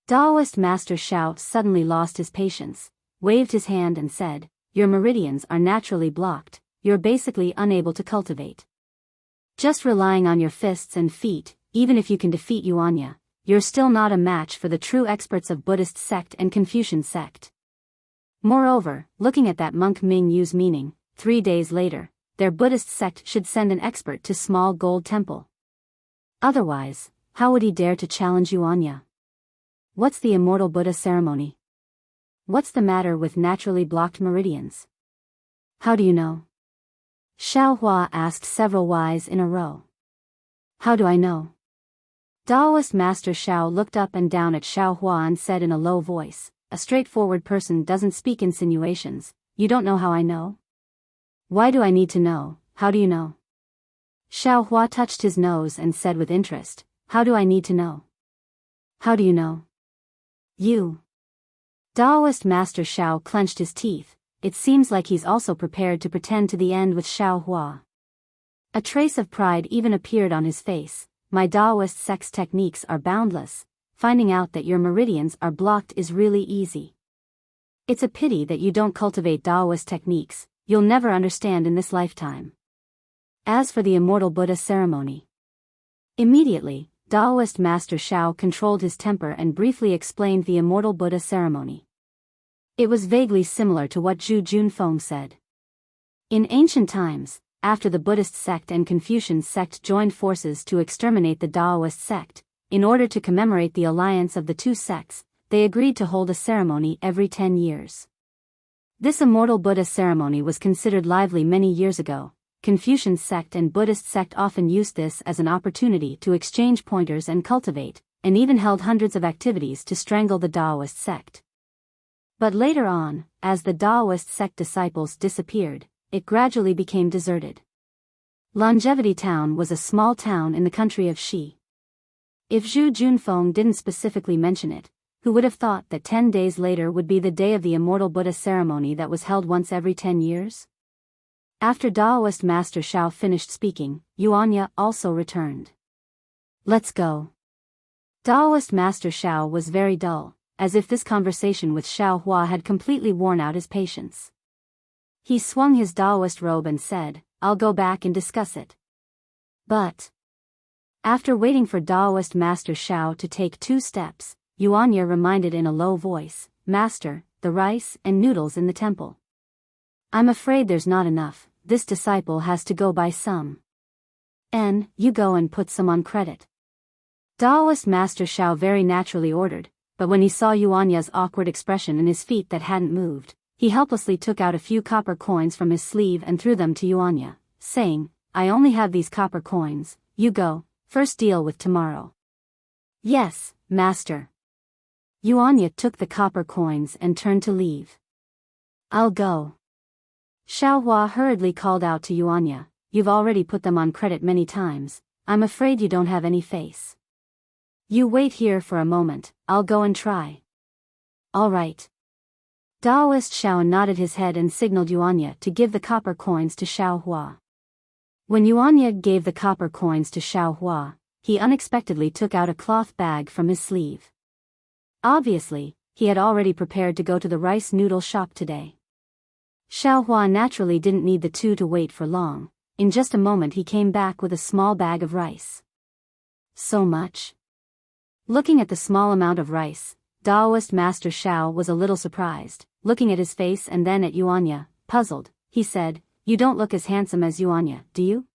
Taoist Master Xiao suddenly lost his patience, waved his hand and said, your meridians are naturally blocked, you're basically unable to cultivate. Just relying on your fists and feet, even if you can defeat Yuanya, you're still not a match for the true experts of Buddhist sect and Confucian sect. Moreover, looking at that monk Ming Yu's meaning, 3 days later, their Buddhist sect should send an expert to Small Gold Temple. Otherwise, how would he dare to challenge Yuanya? What's the Immortal Buddha ceremony? What's the matter with naturally blocked meridians? How do you know? Xiao Hua asked several whys in a row. How do I know? Taoist Master Xiao looked up and down at Xiao Hua and said in a low voice, a straightforward person doesn't speak insinuations. You don't know how I know? Why do I need to know? How do you know? Xiao Hua touched his nose and said with interest, how do I need to know? How do you know? You. Taoist Master Xiao clenched his teeth. It seems like he's also prepared to pretend to the end with Xiao Hua. A trace of pride even appeared on his face. My Taoist sect's techniques are boundless. Finding out that your meridians are blocked is really easy. It's a pity that you don't cultivate Taoist techniques. You'll never understand in this lifetime. As for the Immortal Buddha ceremony. Immediately, Taoist Master Xiao controlled his temper and briefly explained the Immortal Buddha ceremony. It was vaguely similar to what Zhu Junfeng said. In ancient times, after the Buddhist sect and Confucian sect joined forces to exterminate the Taoist sect, in order to commemorate the alliance of the two sects, they agreed to hold a ceremony every 10 years. This Immortal Buddha ceremony was considered lively many years ago. Confucian sect and Buddhist sect often used this as an opportunity to exchange pointers and cultivate, and even held hundreds of activities to strangle the Taoist sect. But later on, as the Taoist sect disciples disappeared, it gradually became deserted. Longevity Town was a small town in the country of Shi. If Zhu Junfeng didn't specifically mention it, who would have thought that 10 days later would be the day of the Immortal Buddha ceremony that was held once every 10 years? After Taoist Master Xiao finished speaking, Yuanya also returned. Let's go. Taoist Master Xiao was very dull, as if this conversation with Xiao Hua had completely worn out his patience. He swung his Taoist robe and said, I'll go back and discuss it. But after waiting for Taoist Master Xiao to take 2 steps, Yuanya reminded in a low voice, Master, the rice and noodles in the temple. I'm afraid there's not enough, this disciple has to go buy some. You go and put some on credit. Taoist Master Xiao very naturally ordered, but when he saw Yuanya's awkward expression and his feet that hadn't moved, he helplessly took out a few copper coins from his sleeve and threw them to Yuanya, saying, I only have these copper coins, you go, first deal with tomorrow. Yes, Master. Yuanya took the copper coins and turned to leave. I'll go. Xiao Hua hurriedly called out to Yuanya, you've already put them on credit many times, I'm afraid you don't have any face. You wait here for a moment, I'll go and try. All right. Taoist Xiao nodded his head and signaled Yuanya to give the copper coins to Xiao Hua. When Yuanya gave the copper coins to Xiao Hua, he unexpectedly took out a cloth bag from his sleeve. Obviously, he had already prepared to go to the rice noodle shop today. Xiao Hua naturally didn't need the two to wait for long. In just a moment he came back with a small bag of rice. So much? Looking at the small amount of rice, Taoist Master Xiao was a little surprised. Looking at his face and then at Yuanya, puzzled, he said, you don't look as handsome as Yuanya, do you?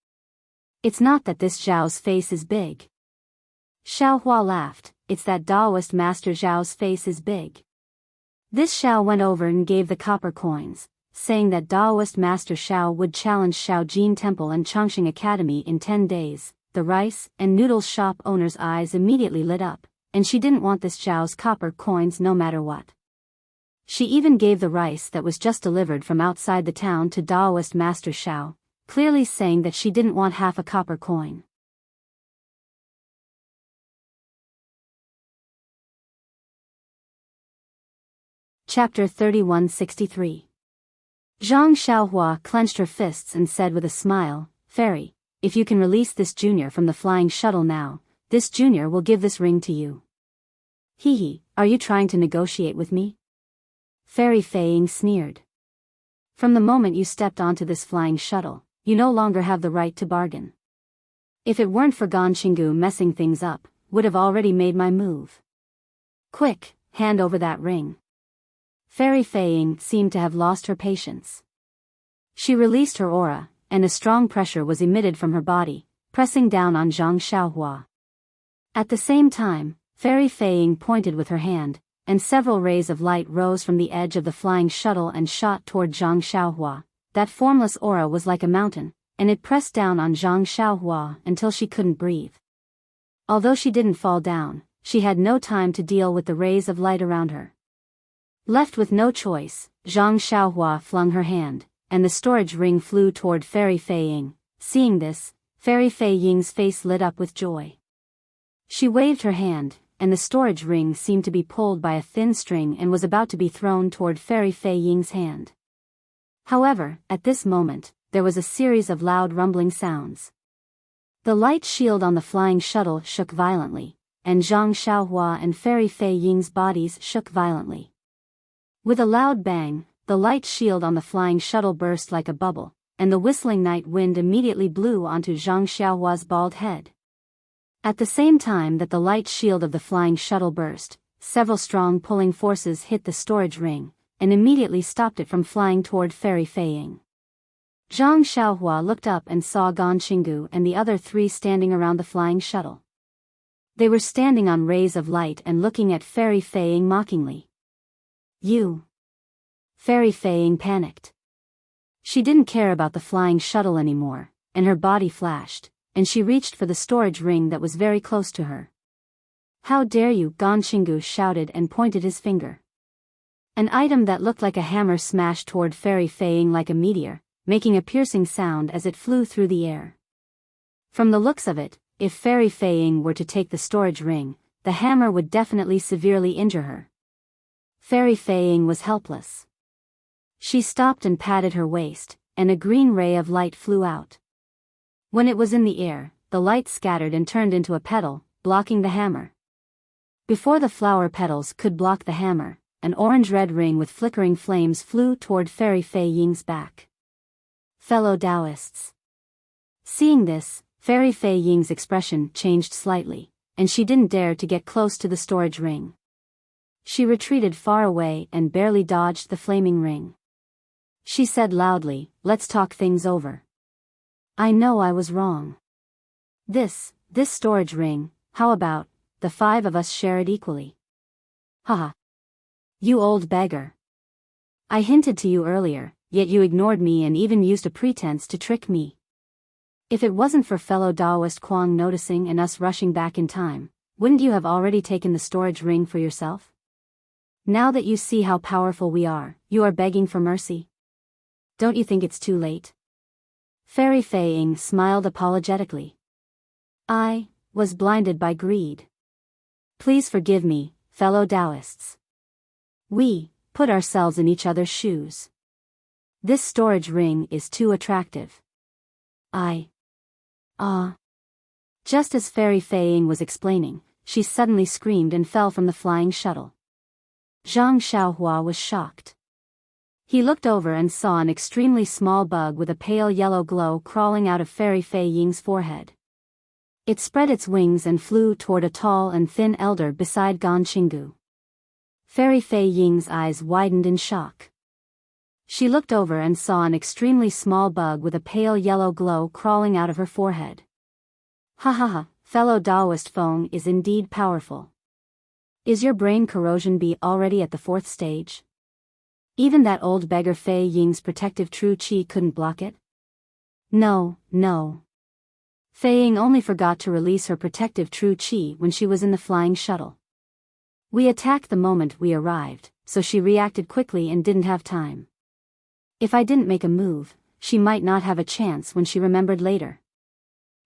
It's not that this Zhao's face is big. Xiao Hua laughed, it's that Taoist Master Zhao's face is big. This Xiao went over and gave the copper coins, saying that Daoist Master Xiao would challenge Shaojin Temple and Chongqing Academy in 10 days. The rice and noodles shop owner's eyes immediately lit up, and she didn't want this Xiao's copper coins no matter what. She even gave the rice that was just delivered from outside the town to Daoist Master Xiao, clearly saying that she didn't want half a copper coin. Chapter 3163. Zhang Xiaohua clenched her fists and said with a smile, "Fairy, if you can release this junior from the flying shuttle now, this junior will give this ring to you." "Hee, are you trying to negotiate with me?" Fairy Fei Ying sneered. "From the moment you stepped onto this flying shuttle, you no longer have the right to bargain. If it weren't for Gan Qinggu messing things up, would have already made my move. Quick, hand over that ring." Fairy Fei Ying seemed to have lost her patience. She released her aura, and a strong pressure was emitted from her body, pressing down on Zhang Xiaohua. At the same time, Fairy Fei Ying pointed with her hand, and several rays of light rose from the edge of the flying shuttle and shot toward Zhang Xiaohua. That formless aura was like a mountain, and it pressed down on Zhang Xiaohua until she couldn't breathe. Although she didn't fall down, she had no time to deal with the rays of light around her. Left with no choice, Zhang Xiaohua flung her hand, and the storage ring flew toward Fairy Fei Ying. Seeing this, Fairy Fei Ying's face lit up with joy. She waved her hand, and the storage ring seemed to be pulled by a thin string and was about to be thrown toward Fairy Fei Ying's hand. However, at this moment, there was a series of loud rumbling sounds. The light shield on the flying shuttle shook violently, and Zhang Xiaohua and Fairy Fei Ying's bodies shook violently. With a loud bang, the light shield on the flying shuttle burst like a bubble, and the whistling night wind immediately blew onto Zhang Xiaohua's bald head. At the same time that the light shield of the flying shuttle burst, several strong pulling forces hit the storage ring, and immediately stopped it from flying toward Fairy Fei Ying. Zhang Xiaohua looked up and saw Gan Qinggu and the other three standing around the flying shuttle. They were standing on rays of light and looking at Fairy Fei Ying mockingly. "You." Fairy Fei Ying panicked. She didn't care about the flying shuttle anymore, and her body flashed, and she reached for the storage ring that was very close to her. "How dare you!" Gan Qinggu shouted and pointed his finger. An item that looked like a hammer smashed toward Fairy Fei Ying like a meteor, making a piercing sound as it flew through the air. From the looks of it, if Fairy Fei Ying were to take the storage ring, the hammer would definitely severely injure her. Fairy Fei Ying was helpless. She stopped and patted her waist, and a green ray of light flew out. When it was in the air, the light scattered and turned into a petal, blocking the hammer. Before the flower petals could block the hammer, an orange-red ring with flickering flames flew toward Fairy Fei Ying's back. Fellow Taoists. Seeing this, Fairy Fei Ying's expression changed slightly, and she didn't dare to get close to the storage ring. She retreated far away and barely dodged the flaming ring. She said loudly, "Let's talk things over. I know I was wrong. This storage ring, how about, the 5 of us share it equally?" "Haha. You old beggar. I hinted to you earlier, yet you ignored me and even used a pretense to trick me. If it wasn't for fellow Taoist Kuang noticing and us rushing back in time, wouldn't you have already taken the storage ring for yourself? Now that you see how powerful we are, you are begging for mercy? Don't you think it's too late?" Fairy Fei Ying smiled apologetically. "I was blinded by greed. Please forgive me, fellow Taoists. We put ourselves in each other's shoes. This storage ring is too attractive. Just as Fairy Fei Ying was explaining, she suddenly screamed and fell from the flying shuttle. Zhang Xiaohua was shocked. He looked over and saw an extremely small bug with a pale yellow glow crawling out of Fairy Fei Ying's forehead. It spread its wings and flew toward a tall and thin elder beside Gan Qinggu. Fairy Fei Ying's eyes widened in shock. She looked over and saw an extremely small bug with a pale yellow glow crawling out of her forehead. "Ha ha ha, fellow Taoist Feng is indeed powerful. Is your brain corrosion be already at the 4th stage? Even that old beggar Fei Ying's protective true qi couldn't block it? No, no. Fei Ying only forgot to release her protective true qi when she was in the flying shuttle. We attacked the moment we arrived, so she reacted quickly and didn't have time. If I didn't make a move, she might not have a chance when she remembered later.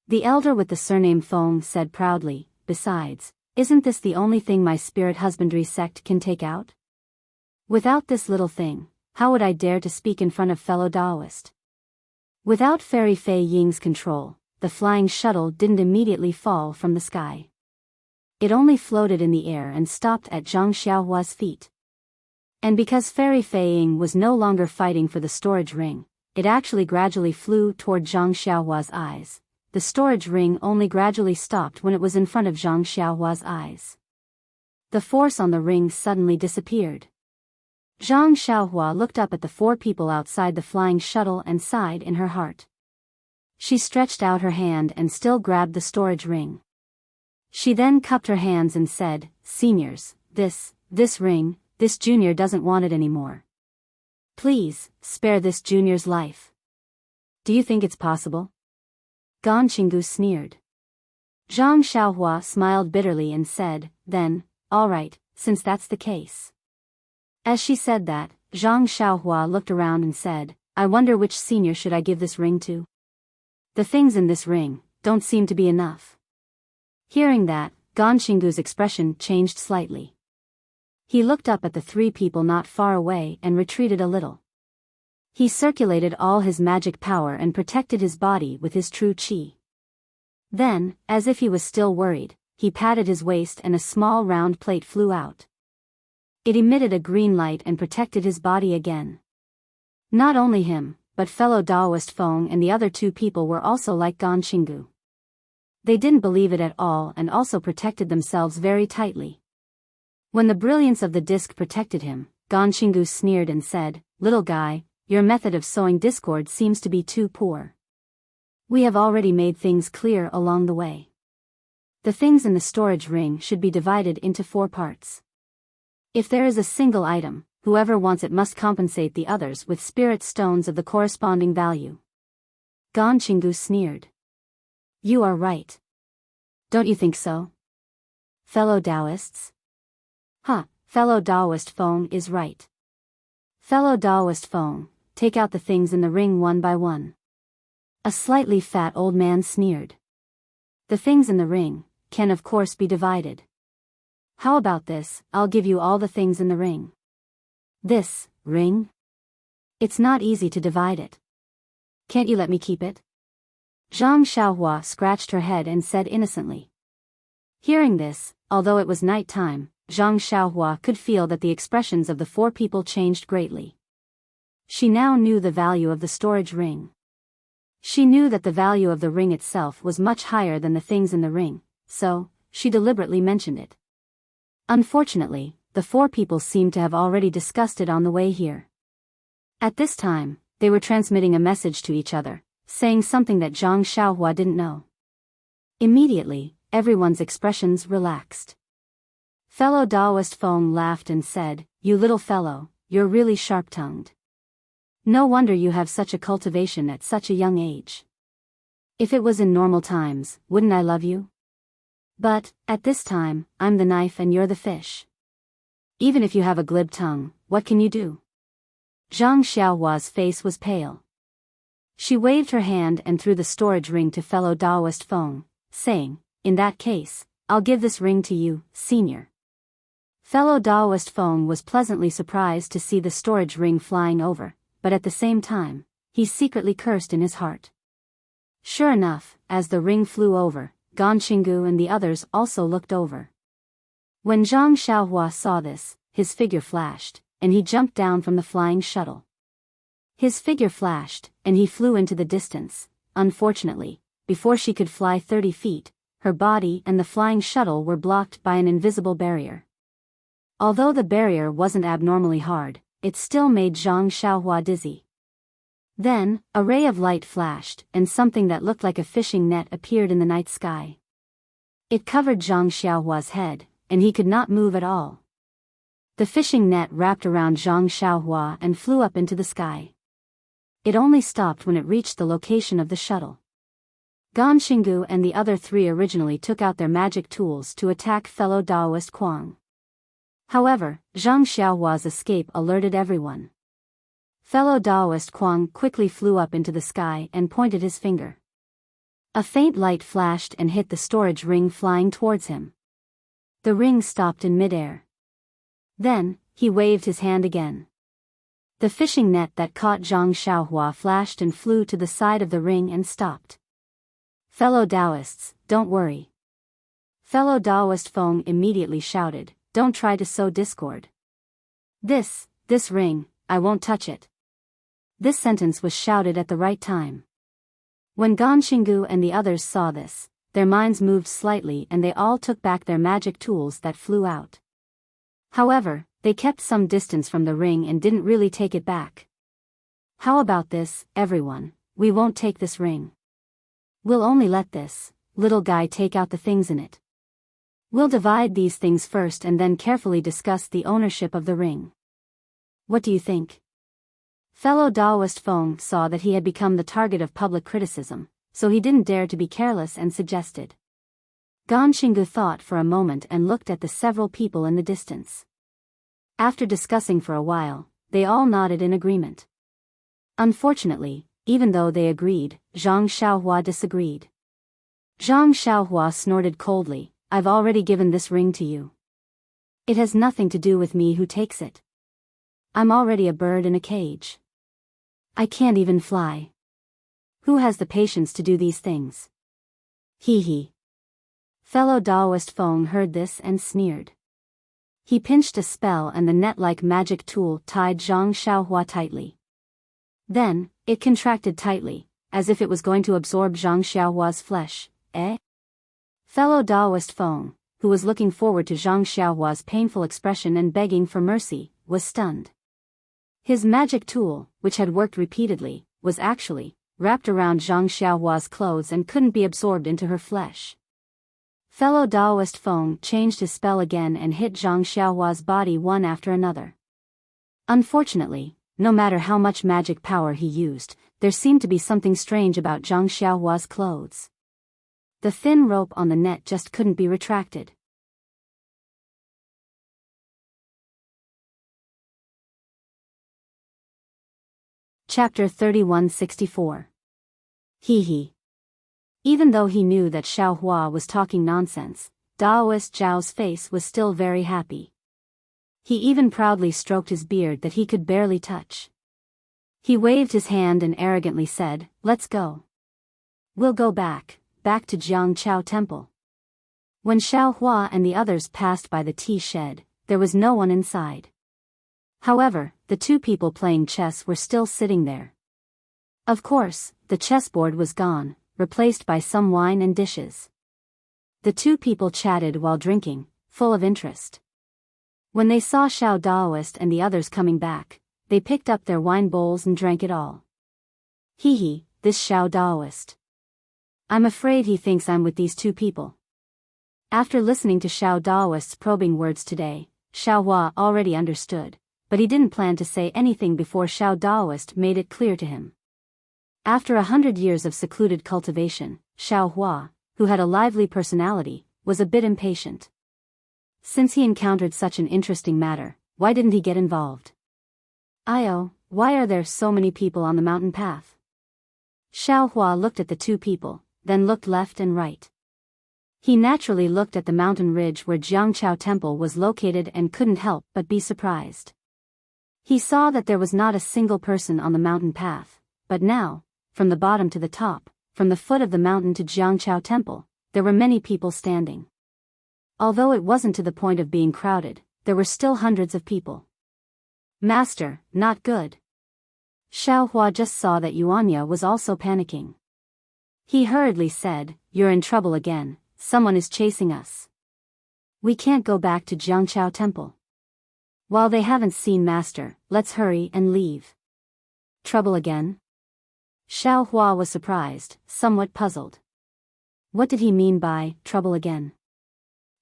The elder with the surname Feng said proudly, besides, isn't this the only thing my spirit husbandry sect can take out? Without this little thing, how would I dare to speak in front of fellow Taoist? Without Fairy Fei Ying's control, the flying shuttle didn't immediately fall from the sky. It only floated in the air and stopped at Zhang Xiaohua's feet. And because Fairy Fei Ying was no longer fighting for the storage ring, it actually gradually flew toward Zhang Xiaohua's eyes. The storage ring only gradually stopped when it was in front of Zhang Xiaohua's eyes. The force on the ring suddenly disappeared. Zhang Xiaohua looked up at the 4 people outside the flying shuttle and sighed in her heart. She stretched out her hand and still grabbed the storage ring. She then cupped her hands and said, "Seniors, this ring, this junior doesn't want it anymore. Please, spare this junior's life." "Do you think it's possible?" Gan Qinggu sneered. Zhang Xiaohua smiled bitterly and said, "Then, all right, since that's the case." As she said that, Zhang Xiaohua looked around and said, "I wonder which senior should I give this ring to? The things in this ring don't seem to be enough." Hearing that, Gan Qinggu's expression changed slightly. He looked up at the 3 people not far away and retreated a little. He circulated all his magic power and protected his body with his true qi. Then, as if he was still worried, he patted his waist and a small round plate flew out. It emitted a green light and protected his body again. Not only him, but fellow Taoist Feng and the other 2 people were also like Gan Qinggu. They didn't believe it at all and also protected themselves very tightly. When the brilliance of the disc protected him, Gan Qinggu sneered and said, "Little guy, your method of sowing discord seems to be too poor. We have already made things clear along the way. The things in the storage ring should be divided into 4 parts. If there is a single item, whoever wants it must compensate the others with spirit stones of the corresponding value." Gan Qinggu sneered. "You are right. Don't you think so? Fellow Taoists?" Fellow Taoist Feng is right. Fellow Taoist Feng, take out the things in the ring one by one." A slightly fat old man sneered. "The things in the ring can of course be divided. How about this, I'll give you all the things in the ring." "This ring? It's not easy to divide it. Can't you let me keep it?" Zhang Xiaohua scratched her head and said innocently. Hearing this, although it was night time, Zhang Xiaohua could feel that the expressions of the 4 people changed greatly. She now knew the value of the storage ring. She knew that the value of the ring itself was much higher than the things in the ring, so she deliberately mentioned it. Unfortunately, the 4 people seemed to have already discussed it on the way here. At this time, they were transmitting a message to each other, saying something that Zhang Xiaohua didn't know. Immediately, everyone's expressions relaxed. Fellow Taoist Feng laughed and said, "You little fellow, you're really sharp-tongued. No wonder you have such a cultivation at such a young age. If it was in normal times, wouldn't I love you? But, at this time, I'm the knife and you're the fish. Even if you have a glib tongue, what can you do?" Zhang Xiaohua's face was pale. She waved her hand and threw the storage ring to fellow Taoist Feng, saying, "In that case, I'll give this ring to you, senior." Fellow Taoist Feng was pleasantly surprised to see the storage ring flying over, but at the same time, he secretly cursed in his heart. Sure enough, as the ring flew over, Gan Qinggu and the others also looked over. When Zhang Xiaohua saw this, his figure flashed, and he jumped down from the flying shuttle. His figure flashed, and he flew into the distance. Unfortunately, before she could fly 30 feet, her body and the flying shuttle were blocked by an invisible barrier. Although the barrier wasn't abnormally hard, it still made Zhang Xiaohua dizzy. Then, a ray of light flashed, and something that looked like a fishing net appeared in the night sky. It covered Zhang Xiaohua's head, and he could not move at all. The fishing net wrapped around Zhang Xiaohua and flew up into the sky. It only stopped when it reached the location of the shuttle. Gan Xinggu and the other three originally took out their magic tools to attack fellow Daoist Kuang. However, Zhang Xiaohua's escape alerted everyone. Fellow Daoist Kuang quickly flew up into the sky and pointed his finger. A faint light flashed and hit the storage ring flying towards him. The ring stopped in midair. Then, he waved his hand again. The fishing net that caught Zhang Xiaohua flashed and flew to the side of the ring and stopped. Fellow Daoists, don't worry. Fellow Daoist Feng immediately shouted, don't try to sow discord. This ring, I won't touch it. This sentence was shouted at the right time. When Gan Xinggu and the others saw this, their minds moved slightly and they all took back their magic tools that flew out. However, they kept some distance from the ring and didn't really take it back. How about this, everyone? We won't take this ring. We'll only let this little guy take out the things in it. We'll divide these things first and then carefully discuss the ownership of the ring. What do you think? Fellow Daoist Feng saw that he had become the target of public criticism, so he didn't dare to be careless and suggested. Gan Xinggu thought for a moment and looked at the several people in the distance. After discussing for a while, they all nodded in agreement. Unfortunately, even though they agreed, Zhang Xiaohua disagreed. Zhang Xiaohua snorted coldly, I've already given this ring to you. It has nothing to do with me who takes it. I'm already a bird in a cage. I can't even fly. Who has the patience to do these things? Hee hee. Fellow Daoist Feng heard this and sneered. He pinched a spell and the net-like magic tool tied Zhang Xiaohua tightly. Then, it contracted tightly, as if it was going to absorb Zhang Xiaohua's flesh. Fellow Daoist Feng, who was looking forward to Zhang Xiaohua's painful expression and begging for mercy, was stunned. His magic tool, which had worked repeatedly, was actually wrapped around Zhang Xiaohua's clothes and couldn't be absorbed into her flesh. Fellow Daoist Feng changed his spell again and hit Zhang Xiaohua's body one after another. Unfortunately, no matter how much magic power he used, there seemed to be something strange about Zhang Xiaohua's clothes. The thin rope on the net just couldn't be retracted. Chapter 3164. Hee hee. Even though he knew that Xiaohua was talking nonsense, Daoist Zhao's face was still very happy. He even proudly stroked his beard that he could barely touch. He waved his hand and arrogantly said, let's go. We'll go back to Jiangchao Temple. When Xiaohua and the others passed by the tea shed, there was no one inside. However, the two people playing chess were still sitting there. Of course, the chessboard was gone, replaced by some wine and dishes. The two people chatted while drinking, full of interest. When they saw Xiao Daoist and the others coming back, they picked up their wine bowls and drank it all. Hee hee, this Xiao Daoist. I'm afraid he thinks I'm with these two people. After listening to Xiao Daoist's probing words today, Xiaohua already understood, but he didn't plan to say anything before Xiao Daoist made it clear to him. After 100 years of secluded cultivation, Xiaohua, who had a lively personality, was a bit impatient. Since he encountered such an interesting matter, why didn't he get involved? Why are there so many people on the mountain path? Xiaohua looked at the two people, then looked left and right. He naturally looked at the mountain ridge where Jiangchao Temple was located and couldn't help but be surprised. He saw that there was not a single person on the mountain path, but now, from the bottom to the top, from the foot of the mountain to Jiangchao Temple, there were many people standing. Although it wasn't to the point of being crowded, there were still hundreds of people. Master, not good. Xiaohua just saw that Yuanya was also panicking. He hurriedly said, you're in trouble again, someone is chasing us. We can't go back to Jiangchao Temple. While they haven't seen Master, let's hurry and leave. Trouble again? Xiaohua was surprised, somewhat puzzled. What did he mean by trouble again?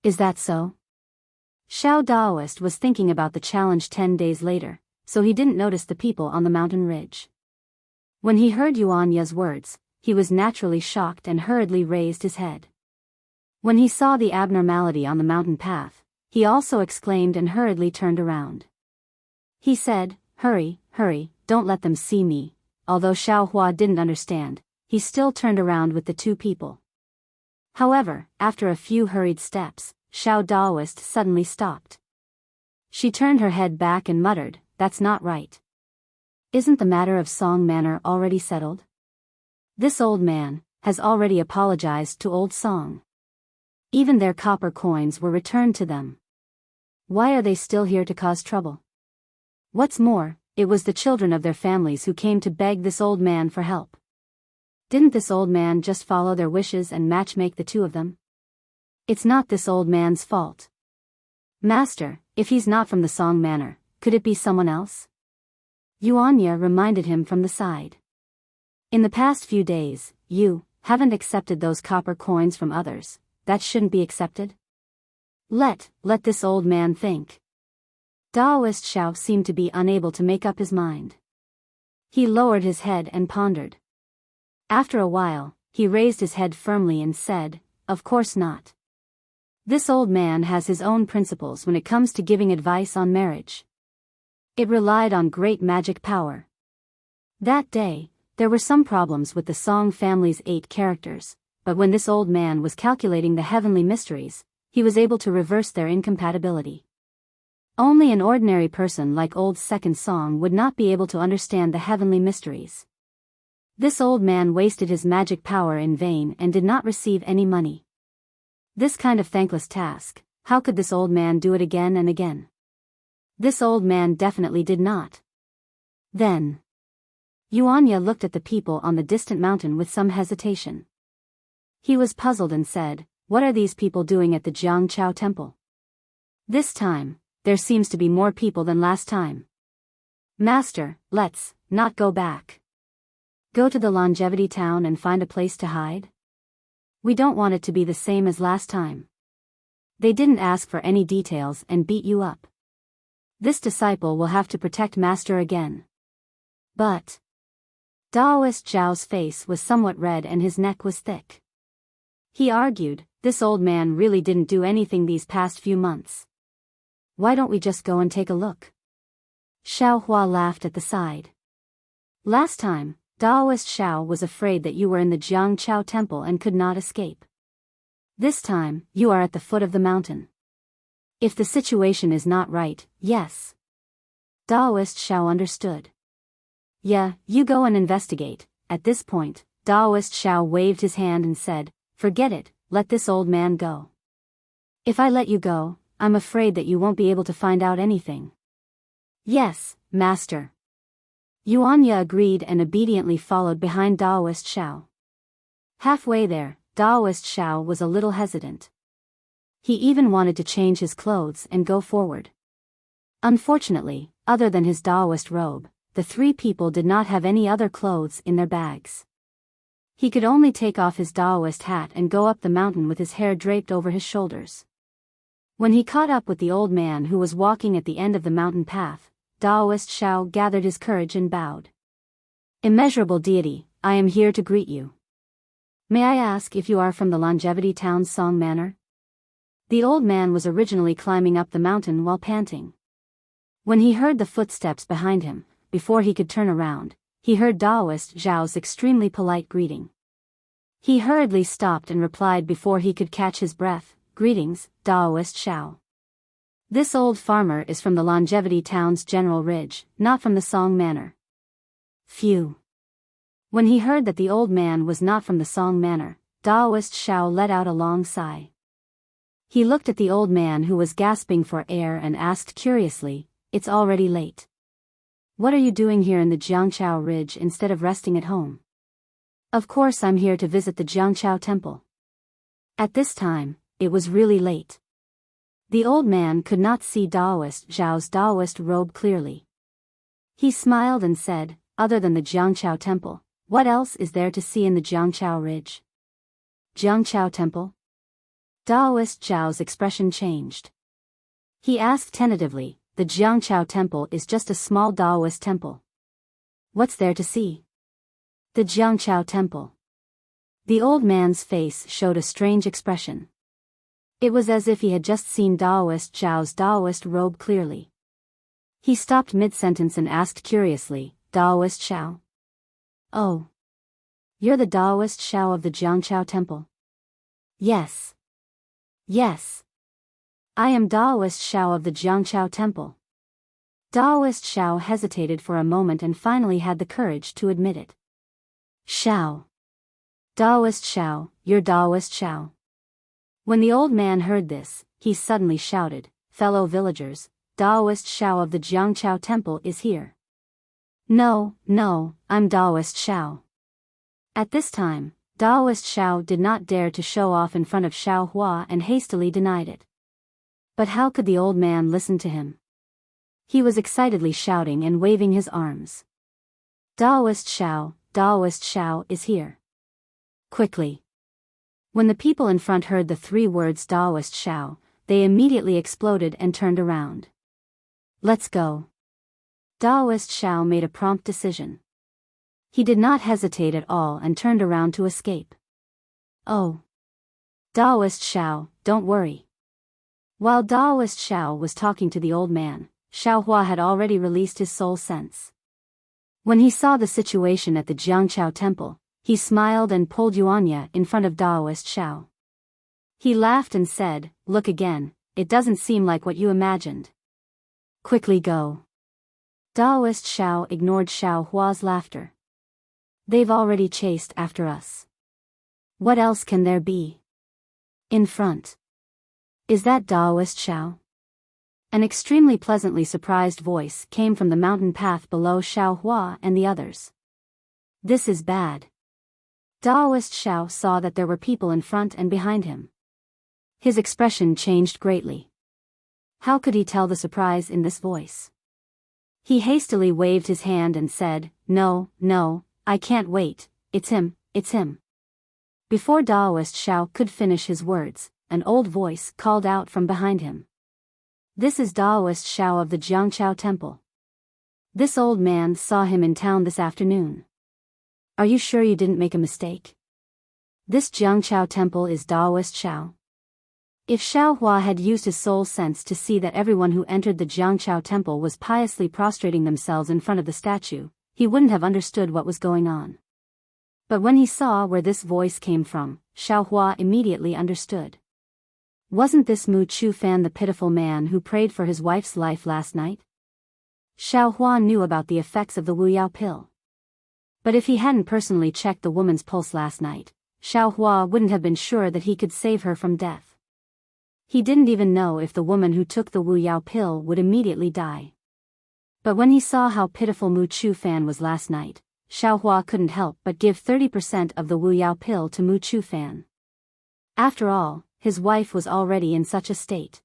Is that so? Xiao Daoist was thinking about the challenge 10 days later, so he didn't notice the people on the mountain ridge. When he heard Yuan Ye's words, he was naturally shocked and hurriedly raised his head. When he saw the abnormality on the mountain path, he also exclaimed and hurriedly turned around. He said, "Hurry, hurry, don't let them see me." Although Xiao Hua didn't understand, he still turned around with the two people. However, after a few hurried steps, Xiao Daoist suddenly stopped. She turned her head back and muttered, "That's not right. Isn't the matter of Song Manor already settled? This old man has already apologized to Old Song. Even their copper coins were returned to them. Why are they still here to cause trouble? What's more, it was the children of their families who came to beg this old man for help. Didn't this old man just follow their wishes and matchmake the two of them? It's not this old man's fault. Master, if he's not from the Song Manor, could it be someone else?" Yuanya reminded him from the side. "In the past few days, you haven't accepted those copper coins from others. That shouldn't be accepted. Let this old man think." Daoist Xiao seemed to be unable to make up his mind. He lowered his head and pondered. After a while, he raised his head firmly and said, "Of course not. This old man has his own principles when it comes to giving advice on marriage. It relied on great magic power. That day, there were some problems with the Song family's 8 characters, but when this old man was calculating the heavenly mysteries, he was able to reverse their incompatibility. Only an ordinary person like old Second Song would not be able to understand the heavenly mysteries. This old man wasted his magic power in vain and did not receive any money. This kind of thankless task, how could this old man do it again and again? This old man definitely did not." Then, Yuanya looked at the people on the distant mountain with some hesitation. He was puzzled and said, "What are these people doing at the Jiangchao temple? This time, there seems to be more people than last time. Master, let's not go back. Go to the longevity town and find a place to hide? We don't want it to be the same as last time. They didn't ask for any details and beat you up. This disciple will have to protect Master again." But Daoist Zhao's face was somewhat red and his neck was thick. He argued, "This old man really didn't do anything these past few months. Why don't we just go and take a look?" Xiao Hua laughed at the side. "Last time, Daoist Xiao was afraid that you were in the Jiangchao temple and could not escape. This time, you are at the foot of the mountain. If the situation is not right, yes." Daoist Xiao understood. "Yeah, you go and investigate." At this point, Daoist Xiao waved his hand and said, "Forget it, let this old man go. If I let you go, I'm afraid that you won't be able to find out anything." "Yes, Master." Yuanya agreed and obediently followed behind Daoist Xiao. Halfway there, Daoist Xiao was a little hesitant. He even wanted to change his clothes and go forward. Unfortunately, other than his Daoist robe, the 3 people did not have any other clothes in their bags. He could only take off his Daoist hat and go up the mountain with his hair draped over his shoulders. When he caught up with the old man who was walking at the end of the mountain path, Daoist Xiao gathered his courage and bowed. "Immeasurable deity, I am here to greet you. May I ask if you are from the longevity town's Song Manor?" The old man was originally climbing up the mountain while panting. When he heard the footsteps behind him, before he could turn around, he heard Daoist Zhao's extremely polite greeting. He hurriedly stopped and replied before he could catch his breath, "Greetings, Daoist Xiao. This old farmer is from the longevity town's General Ridge, not from the Song Manor." Phew. When he heard that the old man was not from the Song Manor, Daoist Xiao let out a long sigh. He looked at the old man who was gasping for air and asked curiously, "It's already late. What are you doing here in the Jiangchao Ridge instead of resting at home?" "Of course I'm here to visit the Jiangchao temple." At this time, it was really late. The old man could not see Daoist Zhao's Daoist robe clearly. He smiled and said, "Other than the Jiangchao temple, what else is there to see in the Jiangchao Ridge?" "Jiangchao temple?" Daoist Zhao's expression changed. He asked tentatively. The Jiangchao Temple is just a small Taoist temple. What's there to see? The Jiangchao Temple. The old man's face showed a strange expression. It was as if he had just seen Taoist Zhao's Taoist robe clearly. He stopped mid-sentence and asked curiously, Taoist Zhao? Oh. You're the Taoist Zhao of the Jiangchao Temple? Yes. Yes. I am Taoist Zhao of the Jiangchao Temple. Taoist Zhao hesitated for a moment and finally had the courage to admit it. Zhao. Taoist Zhao, you're Taoist Zhao. When the old man heard this, he suddenly shouted, fellow villagers, Taoist Zhao of the Jiangchao Temple is here. No, I'm Taoist Zhao. At this time, Taoist Zhao did not dare to show off in front of Xiao Hua and hastily denied it. But how could the old man listen to him? He was excitedly shouting and waving his arms. Taoist Zhao is here. Quickly. When the people in front heard the 3 words Taoist Zhao, they immediately exploded and turned around. Let's go. Taoist Zhao made a prompt decision. He did not hesitate at all and turned around to escape. Oh. Taoist Zhao, don't worry. While Taoist Zhao was talking to the old man, Xiao Hua had already released his soul sense. When he saw the situation at the Jiangchao Temple, he smiled and pulled Yuanya in front of Taoist Zhao. He laughed and said, look again, it doesn't seem like what you imagined. Quickly go. Taoist Zhao ignored Xiao Hua's laughter. They've already chased after us. What else can there be? In front. Is that Taoist Zhao? An extremely pleasantly surprised voice came from the mountain path below Xiao Hua and the others. This is bad. Taoist Zhao saw that there were people in front and behind him. His expression changed greatly. How could he tell the surprise in this voice? He hastily waved his hand and said, No, I can't wait, it's him. Before Taoist Zhao could finish his words, an old voice called out from behind him. This is Taoist Zhao of the Jiangchao Temple. This old man saw him in town this afternoon. Are you sure you didn't make a mistake? This Jiangchao Temple is Taoist Zhao. If Xiao Hua had used his soul sense to see that everyone who entered the Jiangchao Temple was piously prostrating themselves in front of the statue, he wouldn't have understood what was going on. But when he saw where this voice came from, Xiao Hua immediately understood. Wasn't this Mu Chu Fan the pitiful man who prayed for his wife's life last night? Xiao Hua knew about the effects of the Wuyao pill. But if he hadn't personally checked the woman's pulse last night, Xiao Hua wouldn't have been sure that he could save her from death. He didn't even know if the woman who took the Wuyao pill would immediately die. But when he saw how pitiful Mu Chu Fan was last night, Xiao Hua couldn't help but give 30% of the Wuyao pill to Mu Chu Fan. After all, his wife was already in such a state.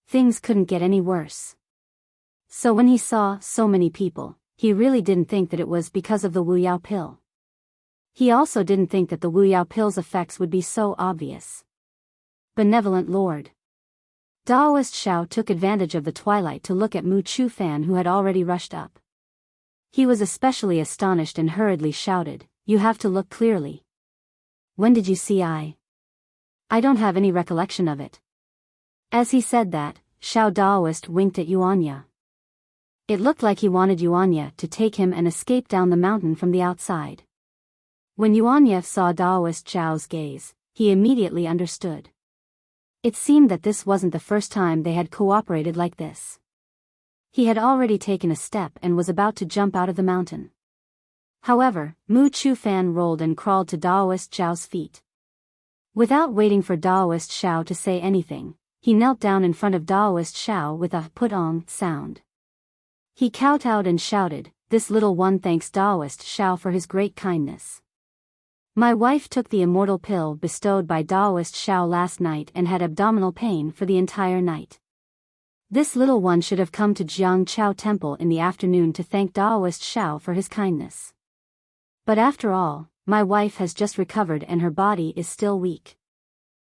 Things couldn't get any worse. So when he saw so many people, he really didn't think that it was because of the Wuyao pill. He also didn't think that the Wuyao pill's effects would be so obvious. Benevolent Lord. Taoist Zhao took advantage of the twilight to look at Mu Chu Fan, who had already rushed up. He was especially astonished and hurriedly shouted, You have to look clearly. When did you see I don't have any recollection of it. As he said that, Xiao Daoist winked at Yuanya. It looked like he wanted Yuanya to take him and escape down the mountain from the outside. When Yuanya saw Daoist Zhao's gaze, he immediately understood. It seemed that this wasn't the first time they had cooperated like this. He had already taken a step and was about to jump out of the mountain. However, Mu Chu Fan rolled and crawled to Daoist Zhao's feet. Without waiting for Daoist Zhao to say anything, he knelt down in front of Daoist Zhao with a put-on sound. He kowtowed and shouted, This little one thanks Daoist Zhao for his great kindness. My wife took the immortal pill bestowed by Daoist Zhao last night and had abdominal pain for the entire night. This little one should have come to Jiangchao Temple in the afternoon to thank Daoist Zhao for his kindness. But after all, my wife has just recovered and her body is still weak.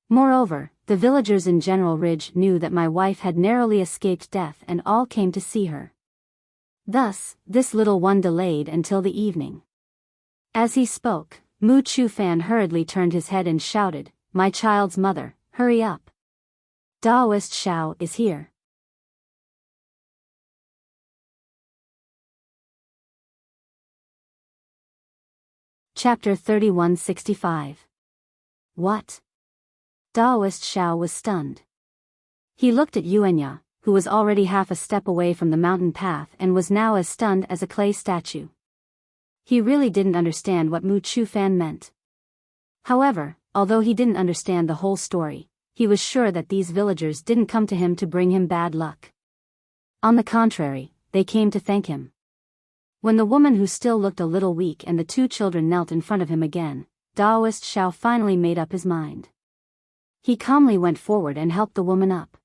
Moreover, the villagers in General Ridge knew that my wife had narrowly escaped death and all came to see her. Thus, this little one delayed until the evening. As he spoke, Mu Chu Fan hurriedly turned his head and shouted, "My child's mother, hurry up. Daoist Xiao is here." Chapter 3165. What? Daoist Xiao was stunned. He looked at Yuanya, who was already half a step away from the mountain path and was now as stunned as a clay statue. He really didn't understand what Mu Chu Fan meant. However, although he didn't understand the whole story, he was sure that these villagers didn't come to him to bring him bad luck. On the contrary, they came to thank him. When the woman who still looked a little weak and the two children knelt in front of him again, Daoist Xiao finally made up his mind. He calmly went forward and helped the woman up.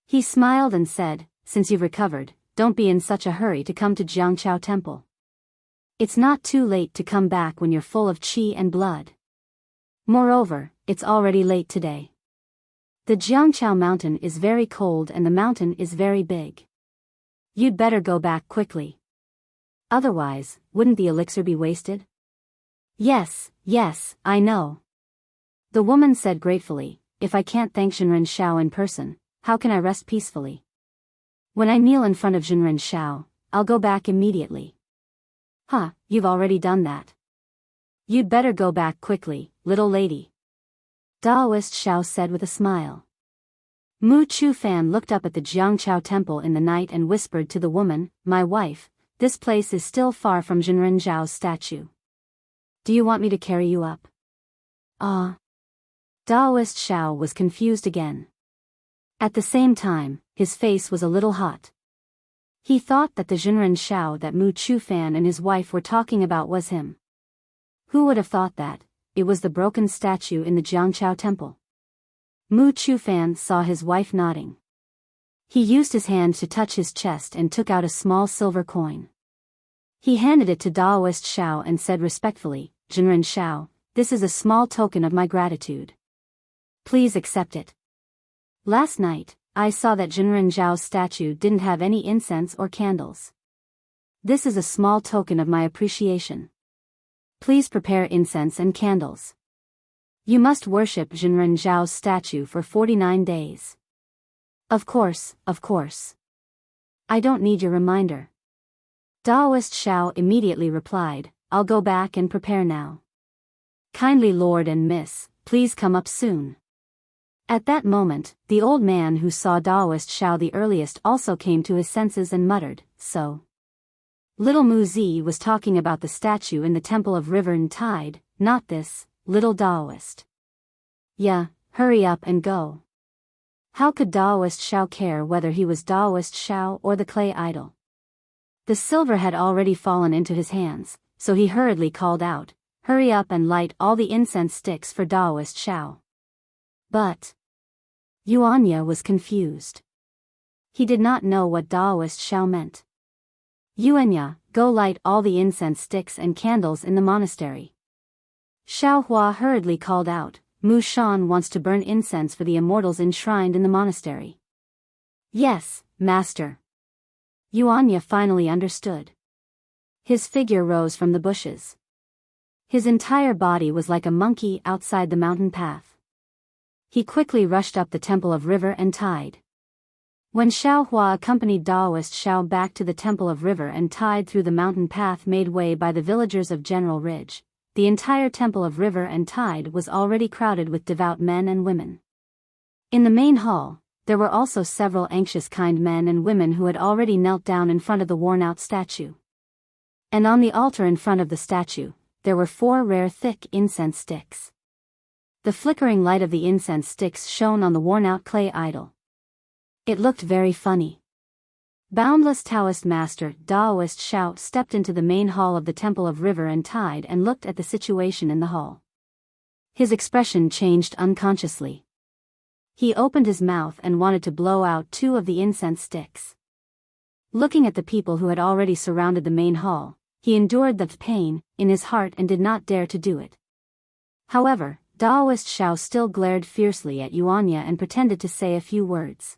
He smiled and said, "Since you've recovered, don't be in such a hurry to come to Jiangqiao Temple. It's not too late to come back when you're full of qi and blood. Moreover, it's already late today. The Jiangqiao mountain is very cold and the mountain is very big. You'd better go back quickly. Otherwise, wouldn't the elixir be wasted?" Yes, I know. The woman said gratefully, "If I can't thank Zhenren Xiao in person, how can I rest peacefully? When I kneel in front of Zhenren Xiao, I'll go back immediately." "Huh, you've already done that. You'd better go back quickly, little lady," Daoist Xiao said with a smile. Mu Chu Fan looked up at the Jiangqiao temple in the night and whispered to the woman, "My wife, this place is still far from Zhenren Zhao's statue. Do you want me to carry you up?" Daoist Xiao was confused again. At the same time, his face was a little hot. He thought that the Zhenren Xiao that Mu Chu Fan and his wife were talking about was him. Who would have thought that? It was the broken statue in the Jiangqiao temple. Mu Chu Fan saw his wife nodding. He used his hand to touch his chest and took out a small silver coin. He handed it to Daoist Xiao and said respectfully, "Zhenren Xiao, this is a small token of my gratitude. Please accept it. Last night, I saw that Zhenren Zhao's statue didn't have any incense or candles. This is a small token of my appreciation. Please prepare incense and candles. You must worship Zhenren Zhao's statue for 49 days. Of course. I don't need your reminder." Daoist Xiao immediately replied, "I'll go back and prepare now. Kindly Lord and Miss, please come up soon." At that moment, the old man who saw Daoist Xiao the earliest also came to his senses and muttered, "So little Mu Zi was talking about the statue in the Temple of River and Tide, not this little Daoist. Yeah, hurry up and go." How could Daoist Xiao care whether he was Daoist Xiao or the clay idol? The silver had already fallen into his hands, so he hurriedly called out, "Hurry up and light all the incense sticks for Daoist Xiao." But Yuanya was confused. He did not know what Daoist Xiao meant. "Yuanya, go light all the incense sticks and candles in the monastery." Xiao Hua hurriedly called out, "Mu Shan wants to burn incense for the immortals enshrined in the monastery." "Yes, master." Yuanya finally understood. His figure rose from the bushes. His entire body was like a monkey outside the mountain path. He quickly rushed up the Temple of River and Tide. When Xiao Hua accompanied Daoist Xiao back to the Temple of River and Tide through the mountain path made way by the villagers of General Ridge, the entire Temple of River and Tide was already crowded with devout men and women. In the main hall, there were also several anxious kind men and women who had already knelt down in front of the worn-out statue. And on the altar in front of the statue, there were 4 rare thick incense sticks. The flickering light of the incense sticks shone on the worn-out clay idol. It looked very funny. Boundless Taoist master Daoist Xiao stepped into the main hall of the Temple of River and Tide and looked at the situation in the hall. His expression changed unconsciously. He opened his mouth and wanted to blow out 2 of the incense sticks. Looking at the people who had already surrounded the main hall, he endured the pain in his heart and did not dare to do it. However, Daoist Xiao still glared fiercely at Yuanya and pretended to say a few words.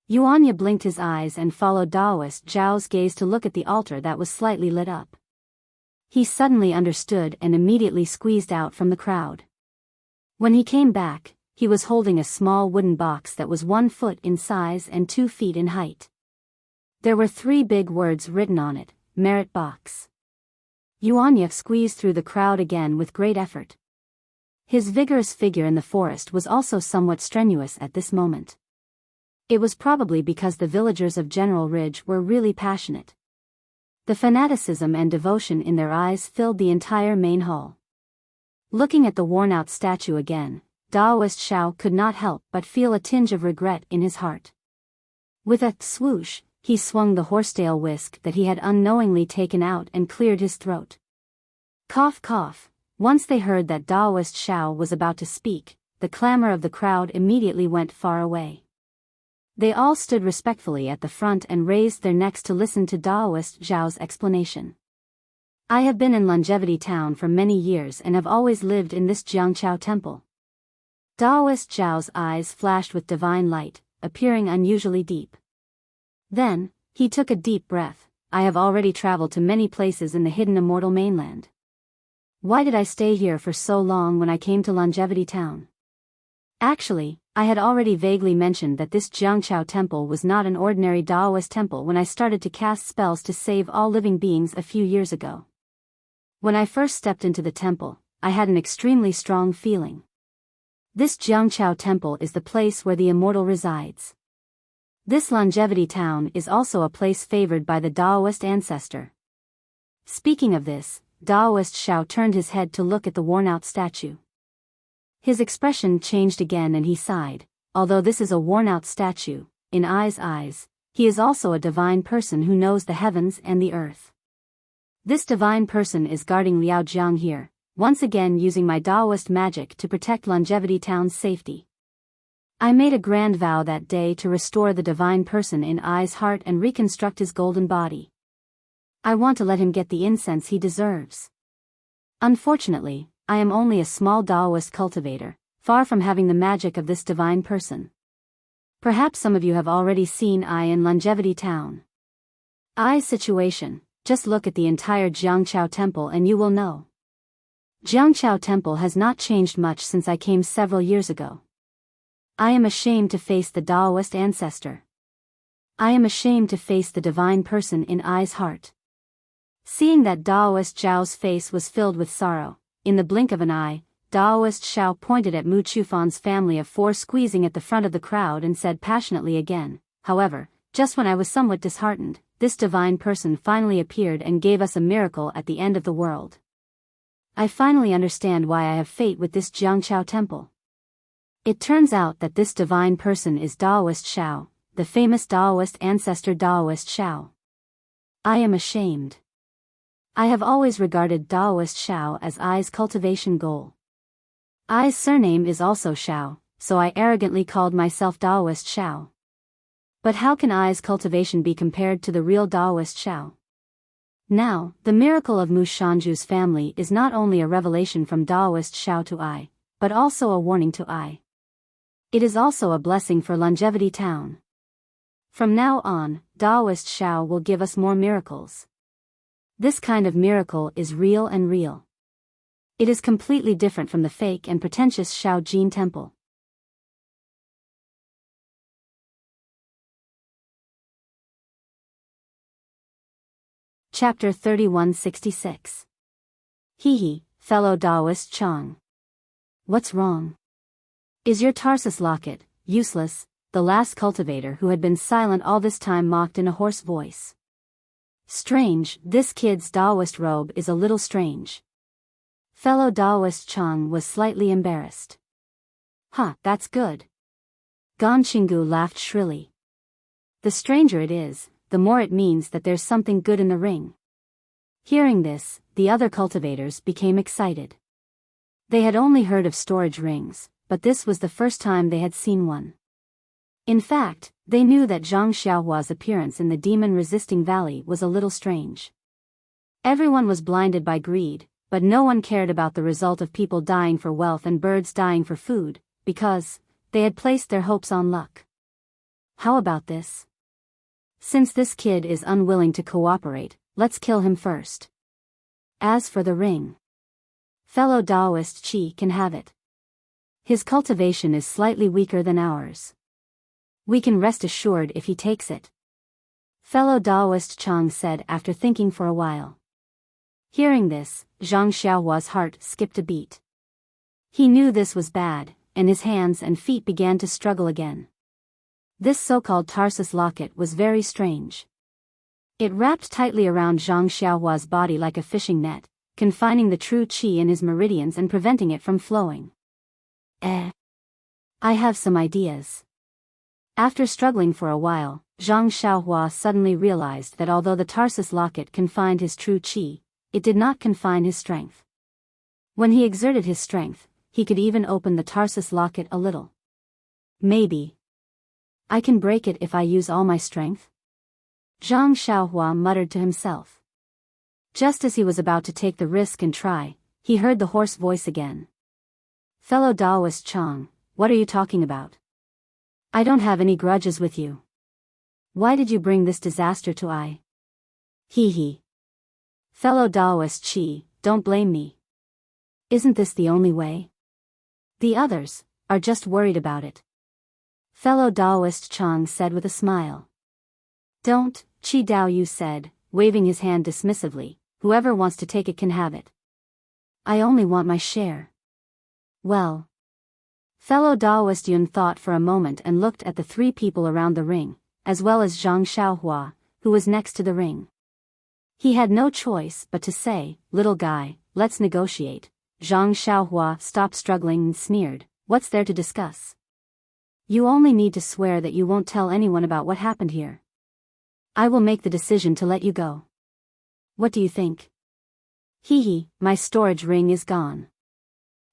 Yuanya blinked his eyes and followed Daoist Xiao's gaze to look at the altar that was slightly lit up. He suddenly understood and immediately squeezed out from the crowd. When he came back, he was holding a small wooden box that was 1 foot in size and 2 feet in height. There were 3 big words written on it, Merit Box. Yuanya squeezed through the crowd again with great effort. His vigorous figure in the forest was also somewhat strenuous at this moment. It was probably because the villagers of General Ridge were really passionate. The fanaticism and devotion in their eyes filled the entire main hall. Looking at the worn-out statue again, Daoist Xiao could not help but feel a tinge of regret in his heart. With a swoosh, he swung the horsetail whisk that he had unknowingly taken out and cleared his throat. Cough cough. Once they heard that Daoist Xiao was about to speak, the clamor of the crowd immediately went far away. They all stood respectfully at the front and raised their necks to listen to Daoist Xiao's explanation. I have been in Longevity Town for many years and have always lived in this Jiangqiao temple. Daoist Xiao's eyes flashed with divine light, appearing unusually deep. Then, he took a deep breath. I have already traveled to many places in the hidden Immortal mainland. Why did I stay here for so long when I came to Longevity Town? Actually, I had already vaguely mentioned that this Jiangqiao temple was not an ordinary Daoist temple when I started to cast spells to save all living beings a few years ago. When I first stepped into the temple, I had an extremely strong feeling. This Jiangqiao temple is the place where the Immortal resides. This Longevity Town is also a place favored by the Daoist ancestor. Speaking of this, Daoist Xiao turned his head to look at the worn-out statue. His expression changed again and he sighed. Although this is a worn-out statue, in Ai's eyes, he is also a divine person who knows the heavens and the earth. This divine person is guarding Liao Jiang here, once again using my Daoist magic to protect Longevity Town's safety. I made a grand vow that day to restore the divine person in Ai's heart and reconstruct his golden body. I want to let him get the incense he deserves. Unfortunately, I am only a small Daoist cultivator, far from having the magic of this divine person. Perhaps some of you have already seen Ai in Longevity Town. Ai's situation, just look at the entire Jiangqiao temple and you will know. Jiangqiao temple has not changed much since I came several years ago. I am ashamed to face the Daoist ancestor. I am ashamed to face the divine person in Ai's heart. Seeing that Daoist Zhao's face was filled with sorrow, in the blink of an eye, Daoist Xiao pointed at Mu Chufan's family of 4 squeezing at the front of the crowd and said passionately again, however, just when I was somewhat disheartened, this divine person finally appeared and gave us a miracle at the end of the world. I finally understand why I have fate with this Jiangqiao temple. It turns out that this divine person is Daoist Xiao, the famous Daoist ancestor Daoist Xiao. I am ashamed. I have always regarded Daoist Xiao as Ai's cultivation goal. Ai's surname is also Xiao, so I arrogantly called myself Daoist Xiao. But how can Ai's cultivation be compared to the real Daoist Xiao? Now, the miracle of Mu Shanju's family is not only a revelation from Daoist Xiao to Ai, but also a warning to Ai. It is also a blessing for Longevity Town. From now on, Daoist Xiao will give us more miracles. This kind of miracle is real and real. It is completely different from the fake and pretentious Xiao Jin temple. Chapter 3166. Hee, fellow Daoist Chang. What's wrong? Is your Tarsus locket useless? The last cultivator who had been silent all this time mocked in a hoarse voice. Strange, this kid's Daoist robe is a little strange. Fellow Daoist Chang was slightly embarrassed. Huh, that's good. Gan Qinggu laughed shrilly. The stranger it is, the more it means that there's something good in the ring. Hearing this, the other cultivators became excited. They had only heard of storage rings, but this was the first time they had seen one. In fact, they knew that Zhang Xiaohua's appearance in the demon-resisting valley was a little strange. Everyone was blinded by greed, but no one cared about the result of people dying for wealth and birds dying for food, because they had placed their hopes on luck. How about this? Since this kid is unwilling to cooperate, let's kill him first. As for the ring, fellow Taoist Chi can have it. His cultivation is slightly weaker than ours. We can rest assured if he takes it. Fellow Taoist Chang said after thinking for a while. Hearing this, Zhang Xiaohua's heart skipped a beat. He knew this was bad, and his hands and feet began to struggle again. This so-called Tarsus locket was very strange. It wrapped tightly around Zhang Xiaohua's body like a fishing net, confining the true qi in his meridians and preventing it from flowing. I have some ideas. After struggling for a while, Zhang Xiaohua suddenly realized that although the Tarsus locket confined his true qi, it did not confine his strength. When he exerted his strength, he could even open the Tarsus locket a little. Maybe I can break it if I use all my strength? Zhang Xiaohua muttered to himself. Just as he was about to take the risk and try, he heard the hoarse voice again. Fellow Taoist Chang, what are you talking about? I don't have any grudges with you. Why did you bring this disaster to I? Hee. Fellow Taoist Chi, don't blame me. Isn't this the only way? The others are just worried about it. Fellow Taoist Chang said with a smile. Don't, Chi Dao Yu said, waving his hand dismissively, whoever wants to take it can have it. I only want my share. Well. Fellow Taoist Yun thought for a moment and looked at the three people around the ring, as well as Zhang Xiaohua, who was next to the ring. He had no choice but to say, little guy, let's negotiate. Zhang Xiaohua stopped struggling and sneered, what's there to discuss? You only need to swear that you won't tell anyone about what happened here. I will make the decision to let you go. What do you think? Hee, my storage ring is gone.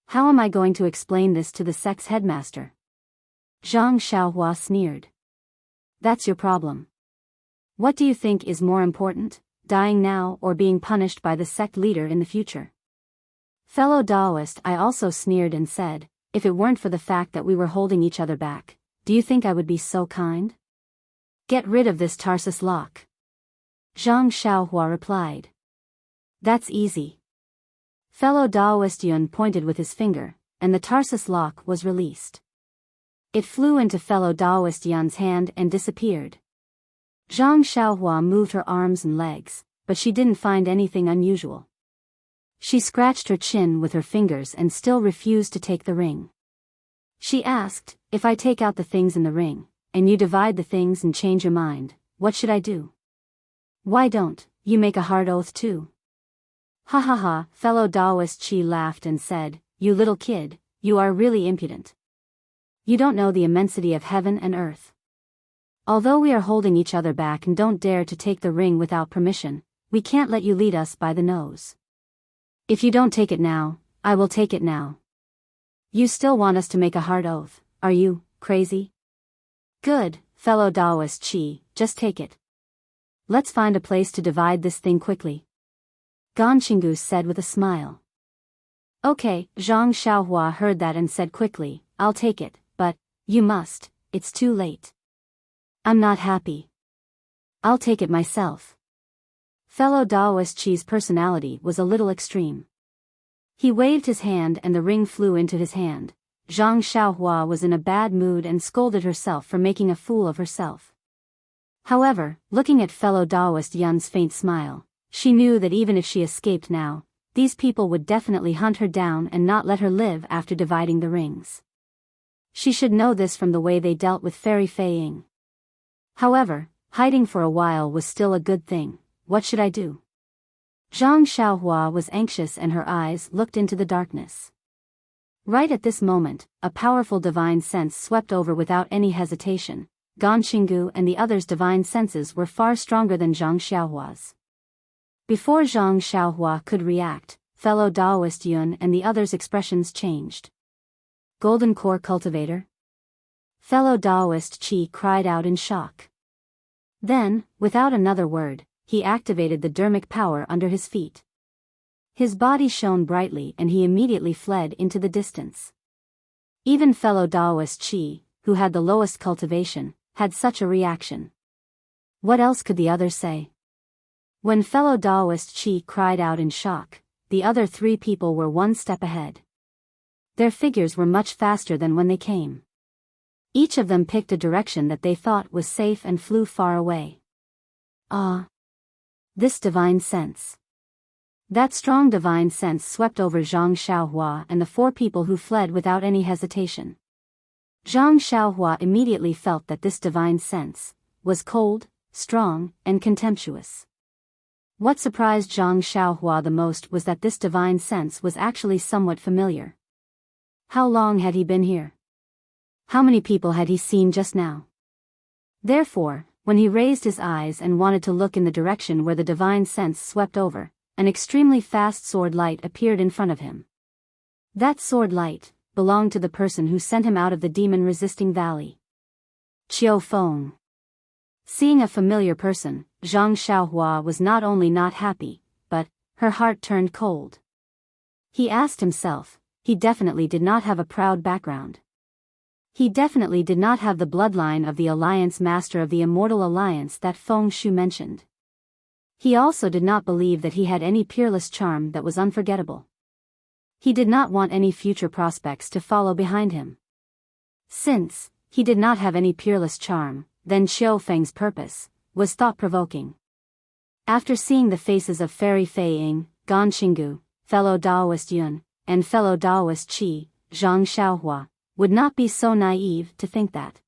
How am I going to explain this to the sect's headmaster? Zhang Xiaohua sneered. That's your problem. What do you think is more important, dying now or being punished by the sect leader in the future? Fellow Taoist I also sneered and said, if it weren't for the fact that we were holding each other back, do you think I would be so kind? Get rid of this Tarsus lock. Zhang Xiaohua replied. That's easy. Fellow Taoist Yun pointed with his finger, and the Tarsus lock was released. It flew into fellow Taoist Yun's hand and disappeared. Zhang Xiaohua moved her arms and legs, but she didn't find anything unusual. She scratched her chin with her fingers and still refused to take the ring. She asked, if I take out the things in the ring, and you divide the things and change your mind, what should I do? Why don't you make a hard oath too? Ha ha ha, fellow Taoist Chi laughed and said, you little kid, you are really impudent. You don't know the immensity of heaven and earth. Although we are holding each other back and don't dare to take the ring without permission, we can't let you lead us by the nose. If you don't take it now, I will take it now. You still want us to make a hard oath, are you crazy? Good, fellow Taoist Chi, just take it. Let's find a place to divide this thing quickly. Ganqinggu said with a smile. Okay, Zhang Xiaohua heard that and said quickly, I'll take it, but you must, it's too late. I'm not happy. I'll take it myself. Fellow Taoist Chi's personality was a little extreme. He waved his hand and the ring flew into his hand. Zhang Xiaohua was in a bad mood and scolded herself for making a fool of herself. However, looking at fellow Taoist Yun's faint smile, she knew that even if she escaped now, these people would definitely hunt her down and not let her live after dividing the rings. She should know this from the way they dealt with Fairy Fei Ying. However, hiding for a while was still a good thing. What should I do? Zhang Xiaohua was anxious and her eyes looked into the darkness. Right at this moment, a powerful divine sense swept over without any hesitation. Ganqinggu and the others' divine senses were far stronger than Zhang Xiaohua's. Before Zhang Xiaohua could react, fellow Taoist Yun and the others' expressions changed. Golden Core Cultivator? Fellow Taoist Chi cried out in shock. Then, without another word, he activated the dermic power under his feet. His body shone brightly and he immediately fled into the distance. Even fellow Taoist Qi, who had the lowest cultivation, had such a reaction. What else could the others say? When fellow Taoist Qi cried out in shock, the other three people were one step ahead. Their figures were much faster than when they came. Each of them picked a direction that they thought was safe and flew far away. Ah! This divine sense. That strong divine sense swept over Zhang Xiaohua and the four people who fled without any hesitation. Zhang Xiaohua immediately felt that this divine sense was cold, strong, and contemptuous. What surprised Zhang Xiaohua the most was that this divine sense was actually somewhat familiar. How long had he been here? How many people had he seen just now? Therefore, when he raised his eyes and wanted to look in the direction where the divine sense swept over, an extremely fast sword light appeared in front of him. That sword light belonged to the person who sent him out of the demon-resisting valley. Qiu Feng. Seeing a familiar person, Zhang Xiaohua was not only not happy, but her heart turned cold. He asked himself, he definitely did not have a proud background. He definitely did not have the bloodline of the Alliance Master of the Immortal Alliance that Feng Shu mentioned. He also did not believe that he had any peerless charm that was unforgettable. He did not want any future prospects to follow behind him. Since he did not have any peerless charm, then Qiu Feng's purpose was thought-provoking. After seeing the faces of Fairy Fei Ying, Gan Xinggu, fellow Taoist Yun, and fellow Taoist Qi, Zhang Xiaohua would not be so naive to think that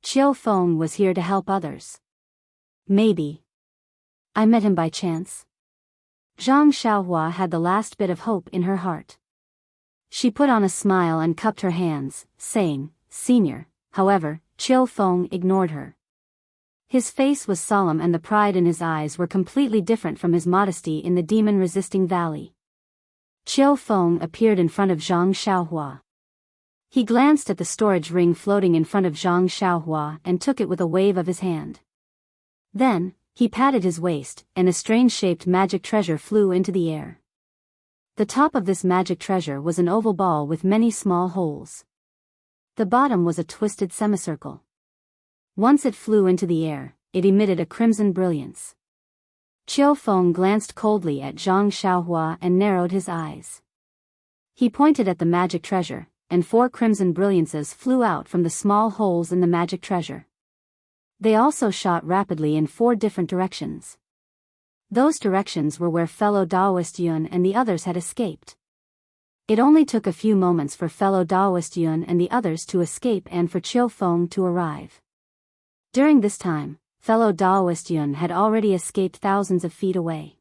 Qiu Feng was here to help others. Maybe I met him by chance. Zhang Xiaohua had the last bit of hope in her heart. She put on a smile and cupped her hands, saying, "Senior." However, Qiu Feng ignored her. His face was solemn and the pride in his eyes were completely different from his modesty in the demon-resisting valley. Qiu Feng appeared in front of Zhang Xiaohua. He glanced at the storage ring floating in front of Zhang Xiaohua and took it with a wave of his hand. Then, he patted his waist, and a strange-shaped magic treasure flew into the air. The top of this magic treasure was an oval ball with many small holes. The bottom was a twisted semicircle. Once it flew into the air, it emitted a crimson brilliance. Qiu Feng glanced coldly at Zhang Xiaohua and narrowed his eyes. He pointed at the magic treasure, and 4 crimson brilliances flew out from the small holes in the magic treasure. They also shot rapidly in 4 different directions. Those directions were where fellow Taoist Yun and the others had escaped. It only took a few moments for fellow Taoist Yun and the others to escape and for Qiu Feng to arrive. During this time, fellow Taoist Yun had already escaped thousands of feet away.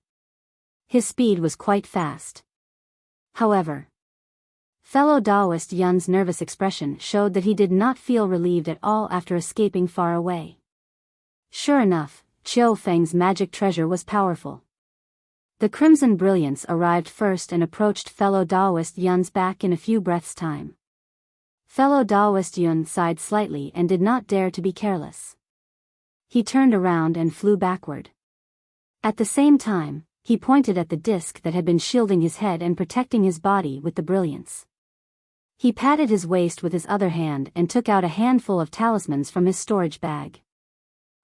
His speed was quite fast. However, fellow Taoist Yun's nervous expression showed that he did not feel relieved at all after escaping far away. Sure enough, Qiu Feng's magic treasure was powerful. The crimson brilliance arrived first and approached fellow Taoist Yun's back in a few breaths' time. Fellow Taoist Yun sighed slightly and did not dare to be careless. He turned around and flew backward. At the same time, he pointed at the disc that had been shielding his head and protecting his body with the brilliance. He patted his waist with his other hand and took out a handful of talismans from his storage bag.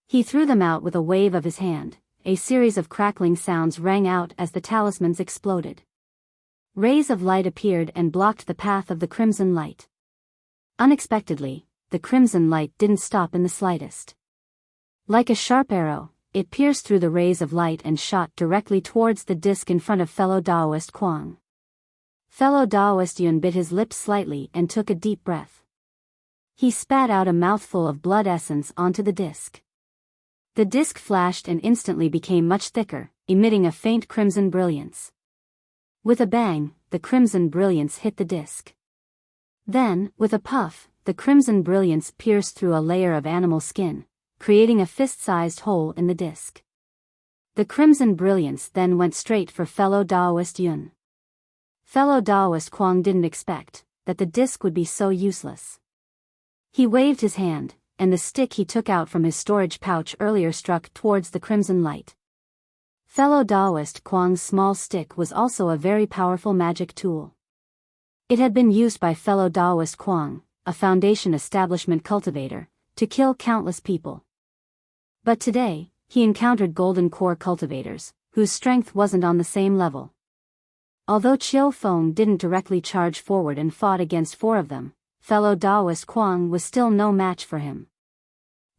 He threw them out with a wave of his hand. A series of crackling sounds rang out as the talismans exploded. Rays of light appeared and blocked the path of the crimson light. Unexpectedly, the crimson light didn't stop in the slightest. Like a sharp arrow, it pierced through the rays of light and shot directly towards the disc in front of fellow Taoist Kuang. Fellow Taoist Yun bit his lips slightly and took a deep breath. He spat out a mouthful of blood essence onto the disc. The disc flashed and instantly became much thicker, emitting a faint crimson brilliance. With a bang, the crimson brilliance hit the disc. Then, with a puff, the crimson brilliance pierced through a layer of animal skin, creating a fist-sized hole in the disc. The crimson brilliance then went straight for fellow Taoist Yun. Fellow Taoist Kuang didn't expect that the disc would be so useless. He waved his hand, and the stick he took out from his storage pouch earlier struck towards the crimson light. Fellow Taoist Kuang's small stick was also a very powerful magic tool. It had been used by fellow Taoist Kuang, a Foundation establishment cultivator, to kill countless people. But today, he encountered Golden Core cultivators, whose strength wasn't on the same level. Although Chiu Feng didn't directly charge forward and fought against 4 of them, fellow Taoist Kuang was still no match for him.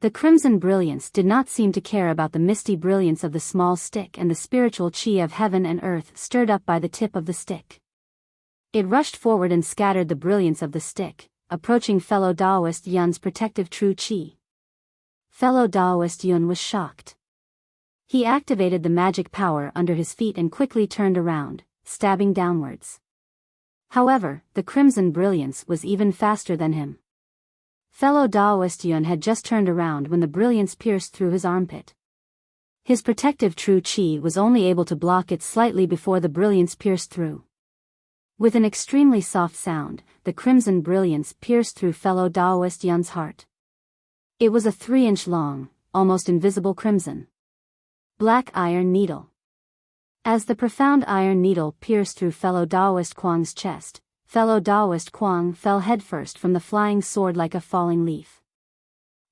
The crimson brilliance did not seem to care about the misty brilliance of the small stick and the spiritual chi of heaven and earth stirred up by the tip of the stick. It rushed forward and scattered the brilliance of the stick, approaching fellow Taoist Yun's protective true chi. Fellow Taoist Yun was shocked. He activated the magic power under his feet and quickly turned around, stabbing downwards. However, the crimson brilliance was even faster than him. Fellow Taoist Yun had just turned around when the brilliance pierced through his armpit. His protective true chi was only able to block it slightly before the brilliance pierced through. With an extremely soft sound, the crimson brilliance pierced through fellow Taoist Yun's heart. It was a 3-inch long, almost invisible crimson black iron needle. As the profound iron needle pierced through fellow Taoist Kuang's chest, fellow Taoist Kuang fell headfirst from the flying sword like a falling leaf.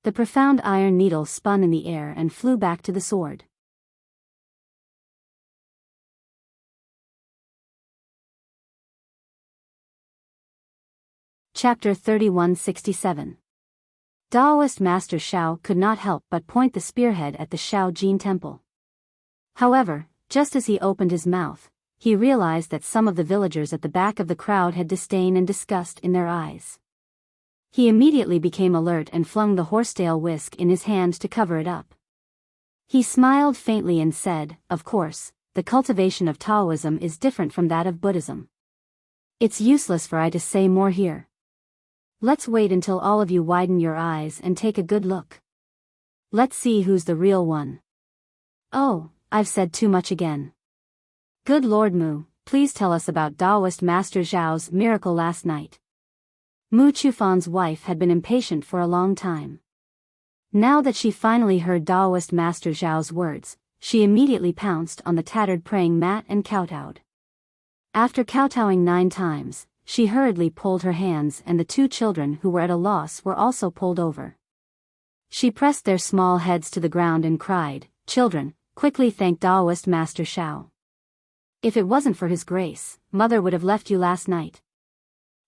The profound iron needle spun in the air and flew back to the sword. Chapter 3167. Taoist Master Shao could not help but point the spearhead at the Shao Jin Temple. However, just as he opened his mouth, he realized that some of the villagers at the back of the crowd had disdain and disgust in their eyes. He immediately became alert and flung the horsetail whisk in his hand to cover it up. He smiled faintly and said, "Of course, the cultivation of Taoism is different from that of Buddhism. It's useless for I to say more here. Let's wait until all of you widen your eyes and take a good look. Let's see who's the real one." "Oh, I've said too much again. Good Lord Mu, please tell us about Taoist Master Zhao's miracle last night." Mu Chufan's wife had been impatient for a long time. Now that she finally heard Taoist Master Zhao's words, she immediately pounced on the tattered praying mat and kowtowed. After kowtowing 9 times, she hurriedly pulled her hands and the 2 children who were at a loss were also pulled over. She pressed their small heads to the ground and cried, "Children, quickly thank Taoist Master Shao. If it wasn't for his grace, Mother would have left you last night."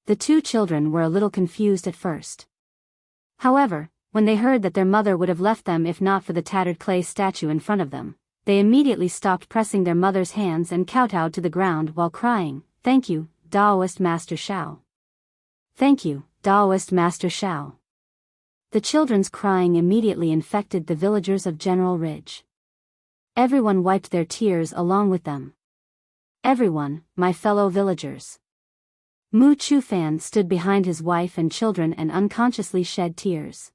The 2 children were a little confused at first. However, when they heard that their mother would have left them if not for the tattered clay statue in front of them, they immediately stopped pressing their mother's hands and kowtowed to the ground while crying, "Thank you, Taoist Master Shao. Thank you, Taoist Master Shao." The children's crying immediately infected the villagers of General Ridge. Everyone wiped their tears along with them. "Everyone, my fellow villagers." Mu Chufan stood behind his wife and children and unconsciously shed tears.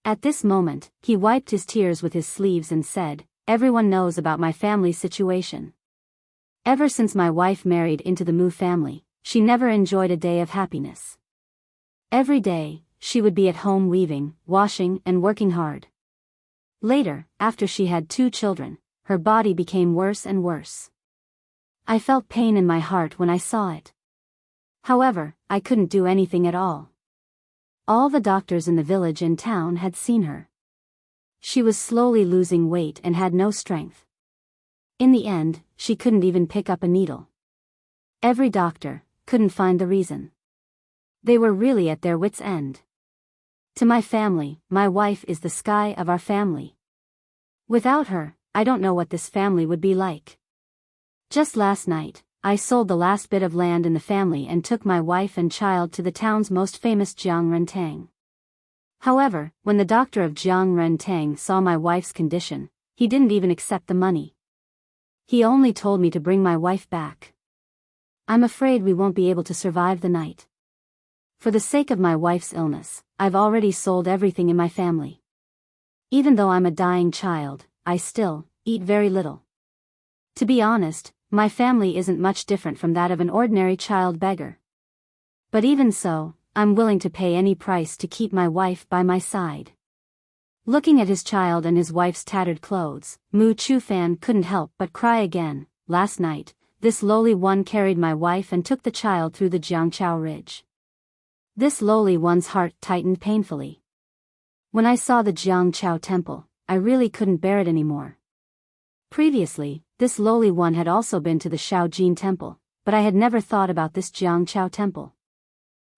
At this moment, he wiped his tears with his sleeves and said, "Everyone knows about my family's situation. Ever since my wife married into the Mu family, she never enjoyed a day of happiness. Every day, she would be at home weaving, washing, and working hard. Later, after she had 2 children, her body became worse and worse. I felt pain in my heart when I saw it. However, I couldn't do anything at all. All the doctors in the village and town had seen her. She was slowly losing weight and had no strength. In the end, she couldn't even pick up a needle. Every doctor couldn't find the reason. They were really at their wits' end. To my family, my wife is the sky of our family. Without her, I don't know what this family would be like. Just last night, I sold the last bit of land in the family and took my wife and child to the town's most famous Jiang Rentang. However, when the doctor of Jiang Rentang saw my wife's condition, he didn't even accept the money. He only told me to bring my wife back. I'm afraid we won't be able to survive the night. For the sake of my wife's illness, I've already sold everything in my family. Even though I'm a dying child, I still eat very little. To be honest, my family isn't much different from that of an ordinary child beggar. But even so, I'm willing to pay any price to keep my wife by my side. Looking at his child and his wife's tattered clothes, Mu Chufan couldn't help but cry again. Last night, this lowly one carried my wife and took the child through the Jiangchao Ridge. This lowly one's heart tightened painfully. When I saw the Jiangchao temple, I really couldn't bear it anymore. Previously, this lowly one had also been to the Shaojin temple, but I had never thought about this Jiangchao temple.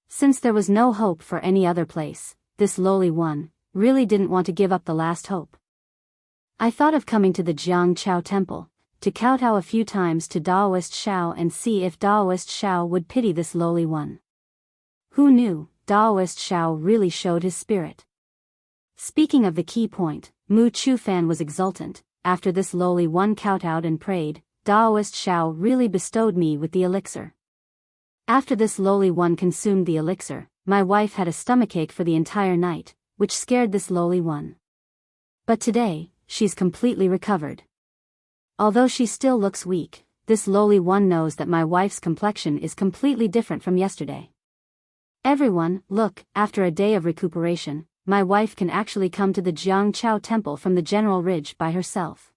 Since there was no hope for any other place, this lowly one really didn't want to give up the last hope. I thought of coming to the Jiangchao temple, to kowtow a few times to Daoist Shao and see if Daoist Shao would pity this lowly one. Who knew, Daoist Shao really showed his spirit. Speaking of the key point, Mu Chufan was exultant. After this lowly one kowtowed and prayed, Daoist Shao really bestowed me with the elixir. After this lowly one consumed the elixir, my wife had a stomachache for the entire night, which scared this lowly one. But today, she's completely recovered. Although she still looks weak, this lowly one knows that my wife's complexion is completely different from yesterday. Everyone, look, after a day of recuperation, my wife can actually come to the Jiangchao temple from the General Ridge by herself.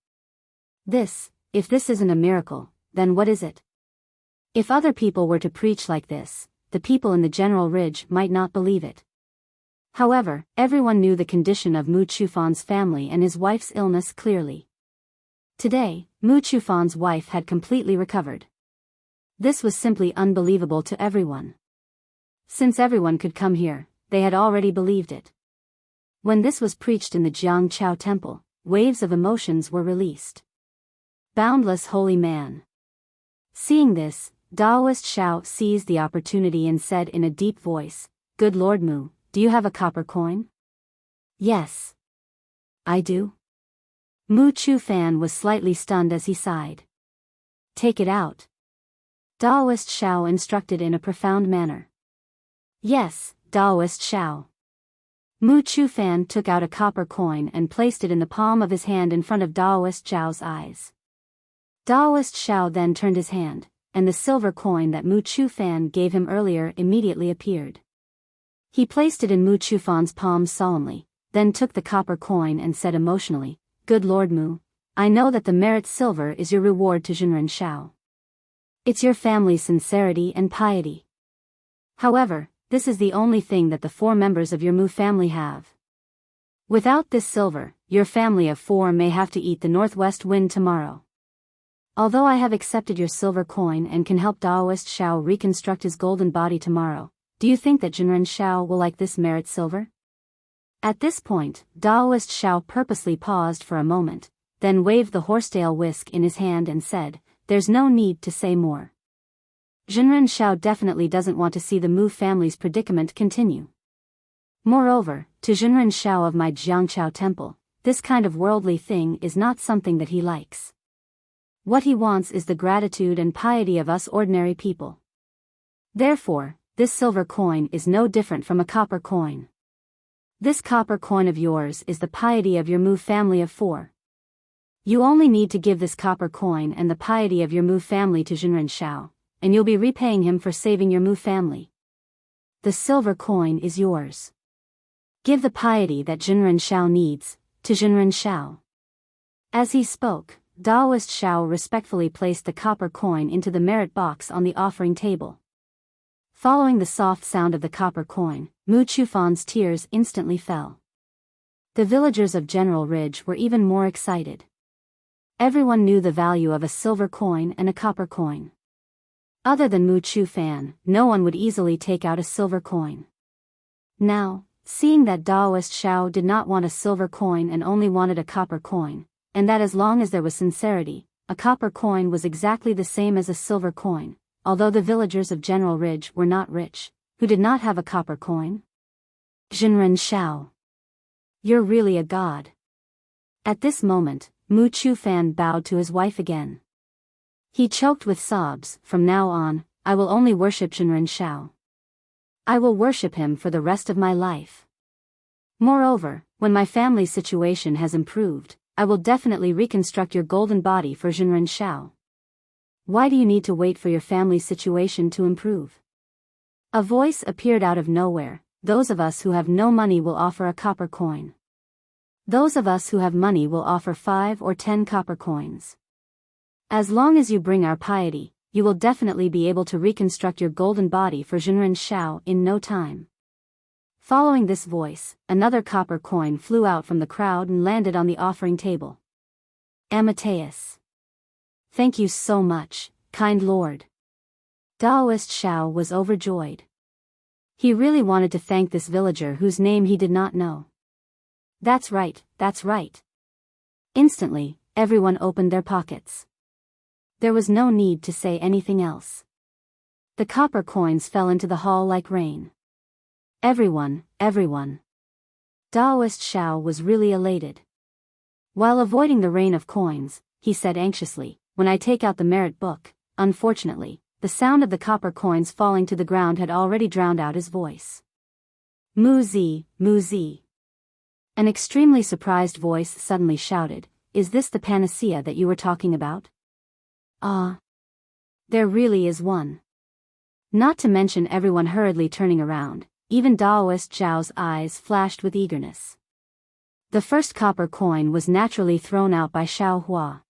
If this isn't a miracle, then what is it? If other people were to preach like this, the people in the General Ridge might not believe it. However, everyone knew the condition of Mu Chufan's family and his wife's illness clearly. Today, Mu Chufan's wife had completely recovered. This was simply unbelievable to everyone. Since everyone could come here, they had already believed it. When this was preached in the Jiangchao temple, waves of emotions were released. Boundless holy man. Seeing this, Daoist Shao seized the opportunity and said in a deep voice, "Good Lord Mu, do you have a copper coin?" "Yes. I do." Mu Chufan was slightly stunned as he sighed. "Take it out." Daoist Shao instructed in a profound manner. "Yes, Daoist Shao." Mu Chufan took out a copper coin and placed it in the palm of his hand in front of Daoist Shao's eyes. Daoist Shao then turned his hand, and the silver coin that Mu Chufan gave him earlier immediately appeared. He placed it in Mu Chufan's palm solemnly, then took the copper coin and said emotionally, "Good Lord Mu, I know that the merit silver is your reward to Jinren Shao. It's your family's sincerity and piety. However, this is the only thing that the 4 members of your Mu family have. Without this silver, your family of 4 may have to eat the northwest wind tomorrow. Although I have accepted your silver coin and can help Daoist Shao reconstruct his golden body tomorrow, do you think that Jinren Shao will like this merit silver?" At this point, Daoist Shao purposely paused for a moment, then waved the horsetail whisk in his hand and said, "There's no need to say more. Jinren Shao definitely doesn't want to see the Mu family's predicament continue. Moreover, to Jinren Shao of my Jiangchao temple, this kind of worldly thing is not something that he likes. What he wants is the gratitude and piety of us ordinary people. Therefore, this silver coin is no different from a copper coin. This copper coin of yours is the piety of your Mu family of 4. You only need to give this copper coin and the piety of your Mu family to Jinren Shao, and you'll be repaying him for saving your Mu family. The silver coin is yours. Give the piety that Jinren Shao needs, to Jinren Shao." As he spoke, Daoist Shao respectfully placed the copper coin into the merit box on the offering table. Following the soft sound of the copper coin, Mu Chufan's tears instantly fell. The villagers of General Ridge were even more excited. Everyone knew the value of a silver coin and a copper coin. Other than Mu Chufan, no one would easily take out a silver coin. Now, seeing that Daoist Shao did not want a silver coin and only wanted a copper coin, and that as long as there was sincerity, a copper coin was exactly the same as a silver coin, although the villagers of General Ridge were not rich, who did not have a copper coin. "Jinren Shao, you're really a god." At this moment, Mu Chufan bowed to his wife again. He choked with sobs. "From now on, I will only worship Jinren Shao. I will worship him for the rest of my life. Moreover, when my family's situation has improved, I will definitely reconstruct your golden body for Jinren Shao." "Why do you need to wait for your family's situation to improve?" A voice appeared out of nowhere. "Those of us who have no money will offer a copper coin." Those of us who have money will offer 5 or 10 copper coins. As long as you bring our piety, you will definitely be able to reconstruct your golden body for Zhenren Shao in no time. Following this voice, another copper coin flew out from the crowd and landed on the offering table. Amateus. Thank you so much, kind lord. Daoist Shao was overjoyed. He really wanted to thank this villager whose name he did not know. That's right, that's right. Instantly, everyone opened their pockets. There was no need to say anything else. The copper coins fell into the hall like rain. Everyone. Daoist Shao was really elated. While avoiding the rain of coins, he said anxiously, when I take out the merit book, unfortunately, the sound of the copper coins falling to the ground had already drowned out his voice. Mu-zi. An extremely surprised voice suddenly shouted, is this the panacea that you were talking about? Ah. There really is one. Not to mention everyone hurriedly turning around, even Daoist Zhao's eyes flashed with eagerness. The first copper coin was naturally thrown out by Xiao Hua.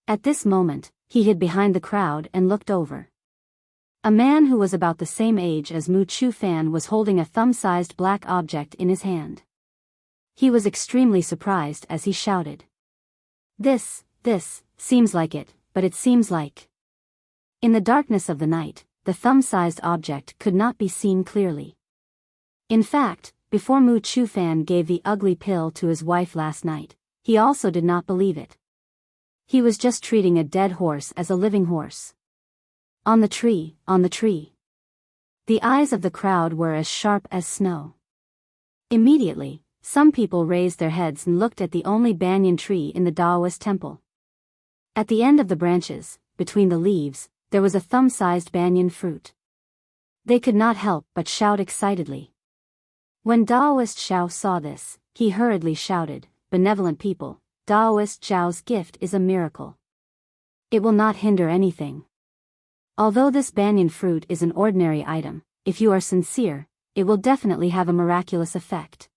At this moment, he hid behind the crowd and looked over. A man who was about the same age as Mu Chufan was holding a thumb-sized black object in his hand. He was extremely surprised as he shouted. This seems like it, but it seems like. In the darkness of the night, the thumb-sized object could not be seen clearly. In fact, before Mu Chufan gave the ugly pill to his wife last night, he also did not believe it. He was just treating a dead horse as a living horse. On the tree. The eyes of the crowd were as sharp as snow. Immediately, some people raised their heads and looked at the only banyan tree in the Daoist temple. At the end of the branches, between the leaves, there was a thumb-sized banyan fruit. They could not help but shout excitedly. When Daoist Shao saw this, he hurriedly shouted, benevolent people, Daoist Zhao's gift is a miracle. It will not hinder anything. Although this banyan fruit is an ordinary item, if you are sincere, it will definitely have a miraculous effect.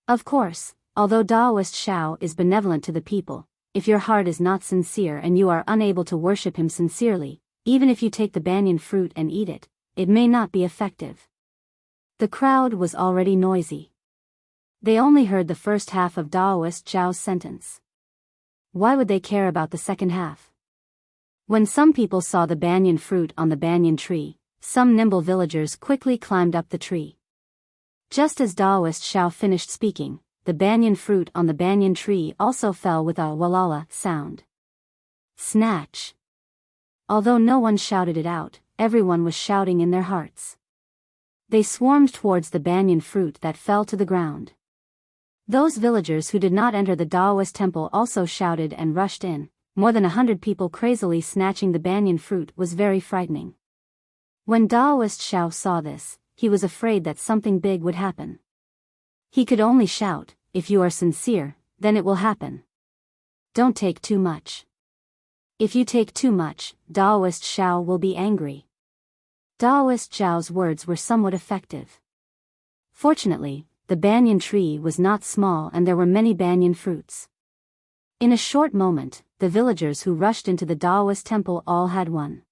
Of course, although Daoist Shao is benevolent to the people, if your heart is not sincere and you are unable to worship him sincerely, even if you take the banyan fruit and eat it, it may not be effective. The crowd was already noisy. They only heard the first half of Daoist Zhao's sentence. Why would they care about the second half? When some people saw the banyan fruit on the banyan tree, some nimble villagers quickly climbed up the tree. Just as Daoist Shao finished speaking, the banyan fruit on the banyan tree also fell with a walala sound. Snatch. Although no one shouted it out, everyone was shouting in their hearts. They swarmed towards the banyan fruit that fell to the ground. Those villagers who did not enter the Daoist temple also shouted and rushed in. More than 100 people crazily snatching the banyan fruit was very frightening. When Daoist Shao saw this, he was afraid that something big would happen. He could only shout, if you are sincere, then it will happen. Don't take too much. If you take too much, Daoist Shao will be angry. Daoist Zhao's words were somewhat effective. Fortunately, the banyan tree was not small and there were many banyan fruits. In a short moment, the villagers who rushed into the Daoist temple all had one.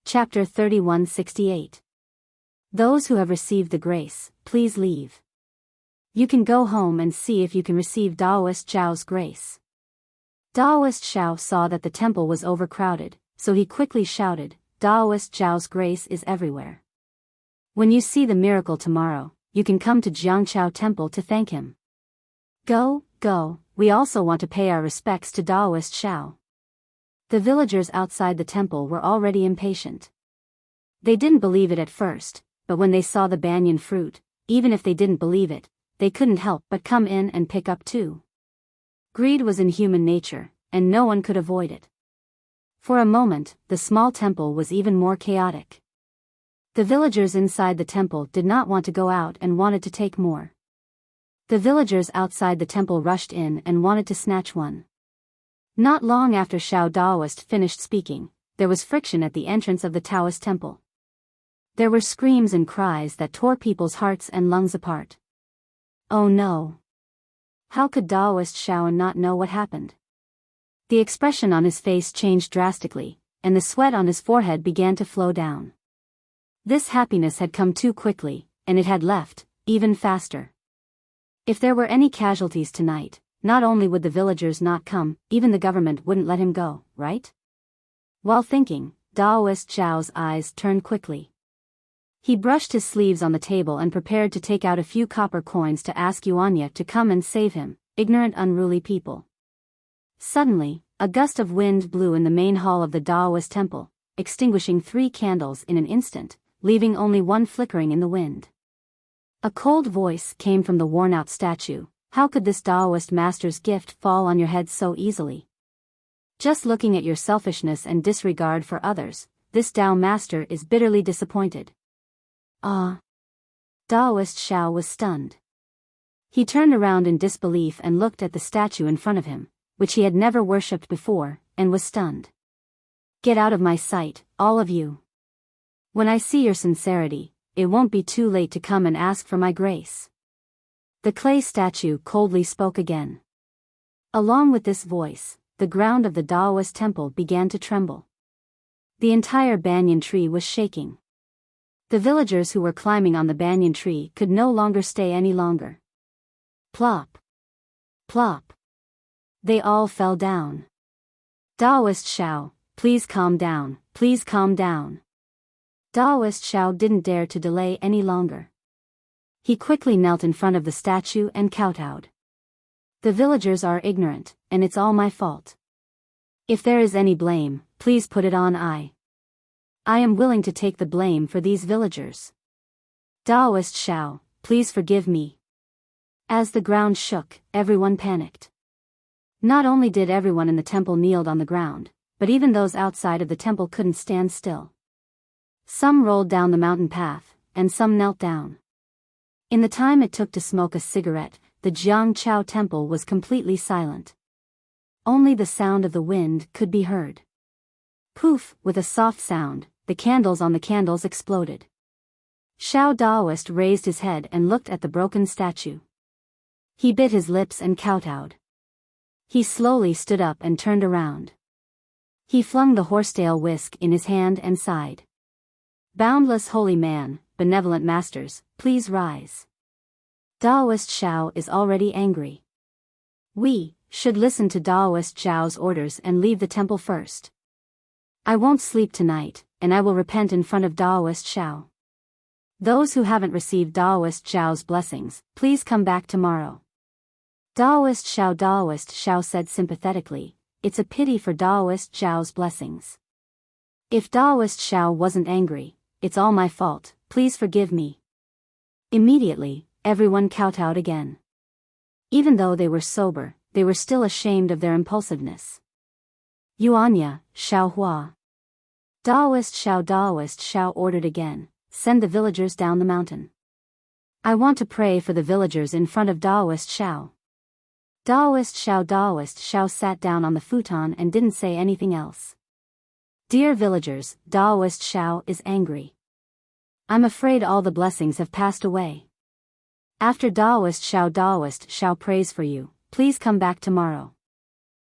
Chapter 3168. Those who have received the grace, please leave. You can go home and see if you can receive Daoist Zhao's grace. Daoist Shao saw that the temple was overcrowded, so he quickly shouted, Daoist Zhao's grace is everywhere. When you see the miracle tomorrow, you can come to Jiangqiao Temple to thank him. Go, we also want to pay our respects to Daoist Shao. The villagers outside the temple were already impatient. They didn't believe it at first, but when they saw the banyan fruit, even if they didn't believe it, they couldn't help but come in and pick up too. Greed was in human nature, and no one could avoid it. For a moment, the small temple was even more chaotic. The villagers inside the temple did not want to go out and wanted to take more. The villagers outside the temple rushed in and wanted to snatch one. Not long after Shao Daoist finished speaking, there was friction at the entrance of the Taoist temple. There were screams and cries that tore people's hearts and lungs apart. Oh no! How could Taoist Shao not know what happened? The expression on his face changed drastically, and the sweat on his forehead began to flow down. This happiness had come too quickly, and it had left, even faster. If there were any casualties tonight, not only would the villagers not come, even the government wouldn't let him go, right? While thinking, Taoist Zhao's eyes turned quickly. He brushed his sleeves on the table and prepared to take out a few copper coins to ask Yuanya to come and save him, ignorant unruly people. Suddenly, a gust of wind blew in the main hall of the Taoist temple, extinguishing 3 candles in an instant, leaving only one flickering in the wind. A cold voice came from the worn-out statue. How could this Taoist master's gift fall on your head so easily? Just looking at your selfishness and disregard for others, this Tao master is bitterly disappointed. Ah! Taoist Shao was stunned. He turned around in disbelief and looked at the statue in front of him, which he had never worshipped before, and was stunned. Get out of my sight, all of you. When I see your sincerity, it won't be too late to come and ask for my grace. The clay statue coldly spoke again. Along with this voice, the ground of the Taoist temple began to tremble. The entire banyan tree was shaking. The villagers who were climbing on the banyan tree could no longer stay any longer. Plop! Plop! They all fell down. Taoist Shao, please calm down, please calm down. Taoist Shao didn't dare to delay any longer. He quickly knelt in front of the statue and kowtowed. The villagers are ignorant, and it's all my fault. If there is any blame, please put it on I. I am willing to take the blame for these villagers. Taoist Shao, please forgive me. As the ground shook, everyone panicked. Not only did everyone in the temple kneel on the ground, but even those outside of the temple couldn't stand still. Some rolled down the mountain path, and some knelt down. In the time it took to smoke a cigarette, the Jiangchao temple was completely silent. Only the sound of the wind could be heard. Poof! With a soft sound, the candles on the candles exploded. Shao Daoist raised his head and looked at the broken statue. He bit his lips and kowtowed. He slowly stood up and turned around. He flung the horsetail whisk in his hand and sighed. Boundless holy man, benevolent masters, please rise. Daoist Shao is already angry. We should listen to Daoist Zhao's orders and leave the temple first. I won't sleep tonight, and I will repent in front of Daoist Shao. Those who haven't received Daoist Zhao's blessings, please come back tomorrow. Daoist Shao said sympathetically, it's a pity for Daoist Zhao's blessings. If Daoist Shao wasn't angry, it's all my fault, please forgive me. Immediately, everyone kowtowed again. Even though they were sober, they were still ashamed of their impulsiveness. Yuanya, Shao Hua. Daoist Shao ordered again, send the villagers down the mountain. I want to pray for the villagers in front of Daoist Shao. Daoist Shao sat down on the futon and didn't say anything else. Dear villagers, Daoist Shao is angry. I'm afraid all the blessings have passed away. After Daoist Shao prays for you, please come back tomorrow.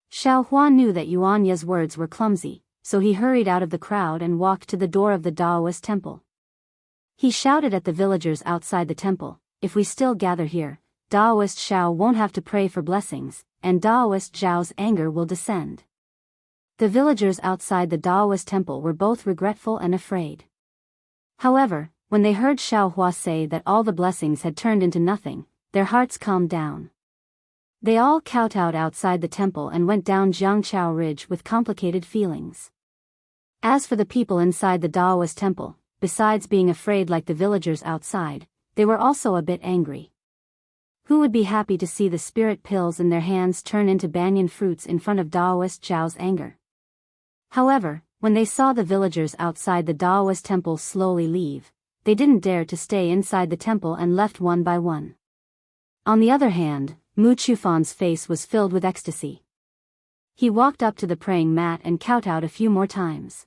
Shao Hua knew that Yuanya's words were clumsy, so he hurried out of the crowd and walked to the door of the Daoist temple. He shouted at the villagers outside the temple, if we still gather here, Daoist Shao won't have to pray for blessings, and Daoist Zhao's anger will descend. The villagers outside the Daoist temple were both regretful and afraid. However, when they heard Shao Hua say that all the blessings had turned into nothing, their hearts calmed down. They all kowtowed outside the temple and went down Jiangchao Ridge with complicated feelings. As for the people inside the Daoist temple, besides being afraid like the villagers outside, they were also a bit angry. Who would be happy to see the spirit pills in their hands turn into banyan fruits in front of Daoist Zhao's anger? However, when they saw the villagers outside the Daoist temple slowly leave, they didn't dare to stay inside the temple and left one by one. On the other hand, Mu Chufan's face was filled with ecstasy. He walked up to the praying mat and kowtowed a few more times.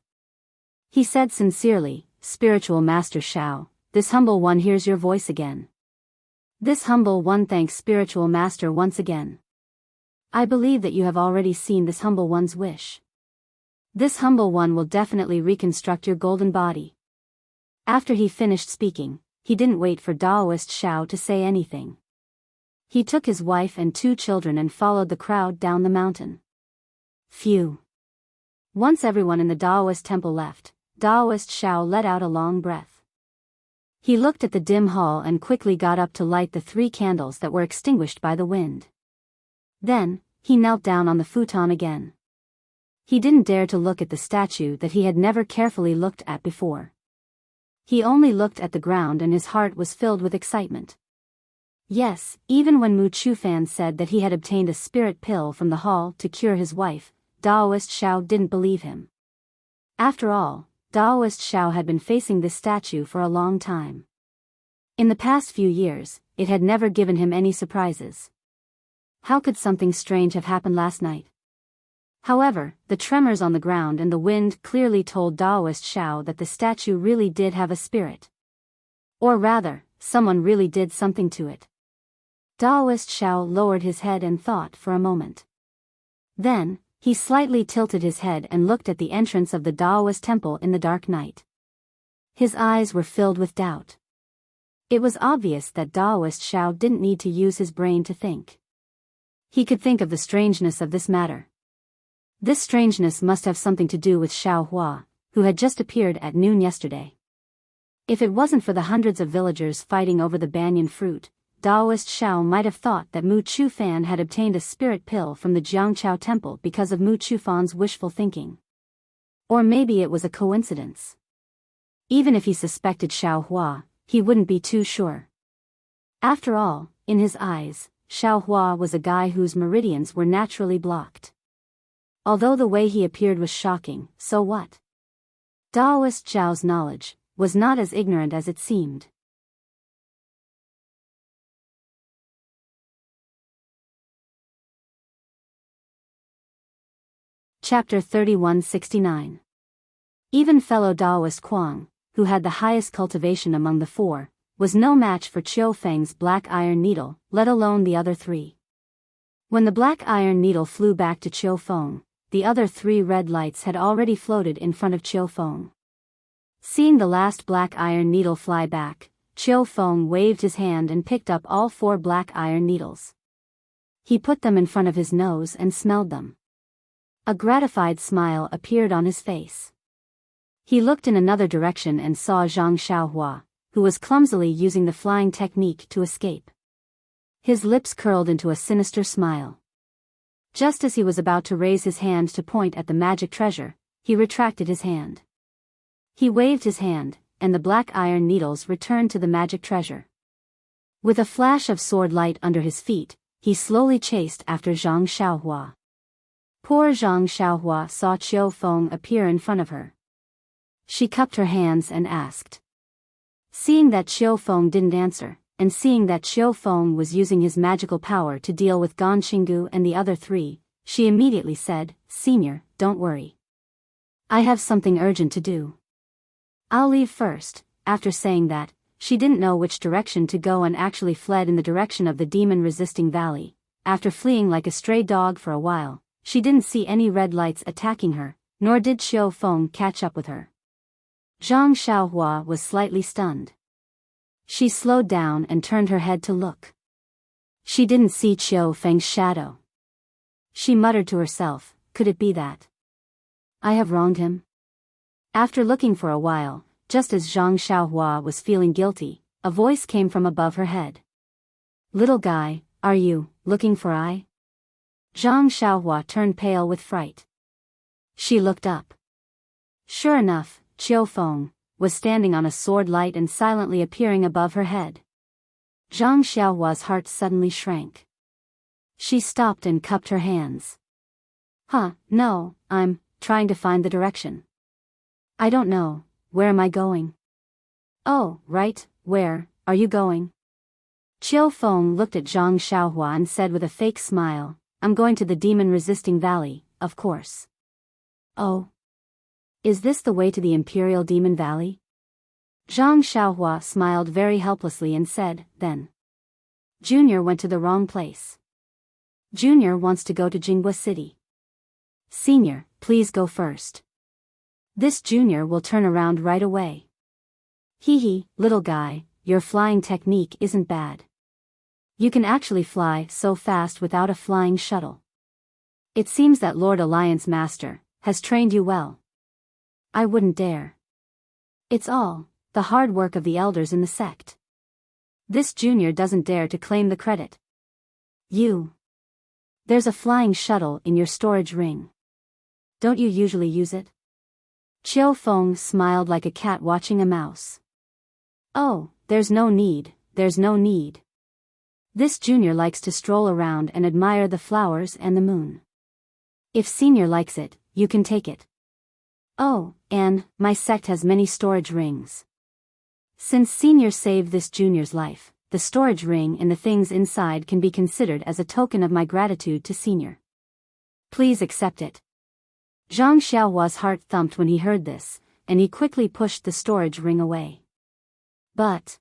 He said sincerely, "Spiritual Master Shao, this humble one hears your voice again. This humble one thanks Spiritual Master once again. I believe that you have already seen this humble one's wish. This humble one will definitely reconstruct your golden body." After he finished speaking, he didn't wait for Daoist Shao to say anything. He took his wife and 2 children and followed the crowd down the mountain. Phew. Once everyone in the Daoist temple left, Daoist Shao let out a long breath. He looked at the dim hall and quickly got up to light the 3 candles that were extinguished by the wind. Then, he knelt down on the futon again. He didn't dare to look at the statue that he had never carefully looked at before. He only looked at the ground and his heart was filled with excitement. Yes, even when Mu Chufan said that he had obtained a spirit pill from the hall to cure his wife, Daoist Shao didn't believe him. After all, Daoist Shao had been facing this statue for a long time. In the past few years, it had never given him any surprises. How could something strange have happened last night? However, the tremors on the ground and the wind clearly told Daoist Shao that the statue really did have a spirit. Or rather, someone really did something to it. Daoist Shao lowered his head and thought for a moment. Then, he slightly tilted his head and looked at the entrance of the Daoist temple in the dark night. His eyes were filled with doubt. It was obvious that Daoist Shao didn't need to use his brain to think. He could think of the strangeness of this matter. This strangeness must have something to do with Xiao Hua, who had just appeared at noon yesterday. If it wasn't for the hundreds of villagers fighting over the banyan fruit, Daoist Shao might have thought that Mu Chufan had obtained a spirit pill from the Jiangqiao temple because of Mu Chufan's wishful thinking. Or maybe it was a coincidence. Even if he suspected Xiao Hua, he wouldn't be too sure. After all, in his eyes, Xiao Hua was a guy whose meridians were naturally blocked. Although the way he appeared was shocking, so what? Daoist Zhao's knowledge was not as ignorant as it seemed. Chapter 3169. Even fellow Daoist Kuang, who had the highest cultivation among the 4, was no match for Qiu Feng's black iron needle, let alone the other 3. When the black iron needle flew back to Qiu Feng, the other 3 red lights had already floated in front of Qiu Feng. Seeing the last black iron needle fly back, Qiu Feng waved his hand and picked up all 4 black iron needles. He put them in front of his nose and smelled them. A gratified smile appeared on his face. He looked in another direction and saw Zhang Xiaohua, who was clumsily using the flying technique to escape. His lips curled into a sinister smile. Just as he was about to raise his hand to point at the magic treasure, he retracted his hand. He waved his hand, and the black iron needles returned to the magic treasure. With a flash of sword light under his feet, he slowly chased after Zhang Xiaohua. Poor Zhang Xiaohua saw Qiu Feng appear in front of her. She cupped her hands and asked. Seeing that Qiu Feng didn't answer, and seeing that Qiu Feng was using his magical power to deal with Gan Xinggu and the other 3, she immediately said, "Senior, don't worry. I have something urgent to do. I'll leave first." After saying that, she didn't know which direction to go and actually fled in the direction of the demon-resisting valley. After fleeing like a stray dog for a while, she didn't see any red lights attacking her, nor did Qiu Feng catch up with her. Zhang Xiaohua was slightly stunned. She slowed down and turned her head to look. She didn't see Qiu Feng's shadow. She muttered to herself, "Could it be that I have wronged him?" After looking for a while, just as Zhang Xiaohua was feeling guilty, a voice came from above her head. "Little guy, are you looking for I?" Zhang Xiaohua turned pale with fright. She looked up. Sure enough, Qiu Feng was standing on a sword light and silently appearing above her head. Zhang Xiaohua's heart suddenly shrank. She stopped and cupped her hands. No, I'm trying to find the direction. I don't know, where am I going?" "Oh, right, where are you going?" Qiu Feng looked at Zhang Xiaohua and said with a fake smile, "I'm going to the demon-resisting valley, of course." "Oh. Is this the way to the Imperial Demon Valley? Zhang Xiaohua smiled very helplessly and said, then. Junior went to the wrong place. Junior wants to go to Jinghua City. Senior, please go first. This Junior will turn around right away. Hee hee, little guy, your flying technique isn't bad. You can actually fly so fast without a flying shuttle. It seems that Lord Alliance Master has trained you well. I wouldn't dare. It's all the hard work of the elders in the sect. This Junior doesn't dare to claim the credit. There's a flying shuttle in your storage ring. Don't you usually use it? Qiu Feng smiled like a cat watching a mouse. Oh, there's no need. This Junior likes to stroll around and admire the flowers and the moon. If Senior likes it, you can take it. Oh, and my sect has many storage rings. Since Senior saved this Junior's life, the storage ring and the things inside can be considered as a token of my gratitude to Senior. Please accept it. Zhang Xiaohua's heart thumped when he heard this, and he quickly pushed the storage ring away. But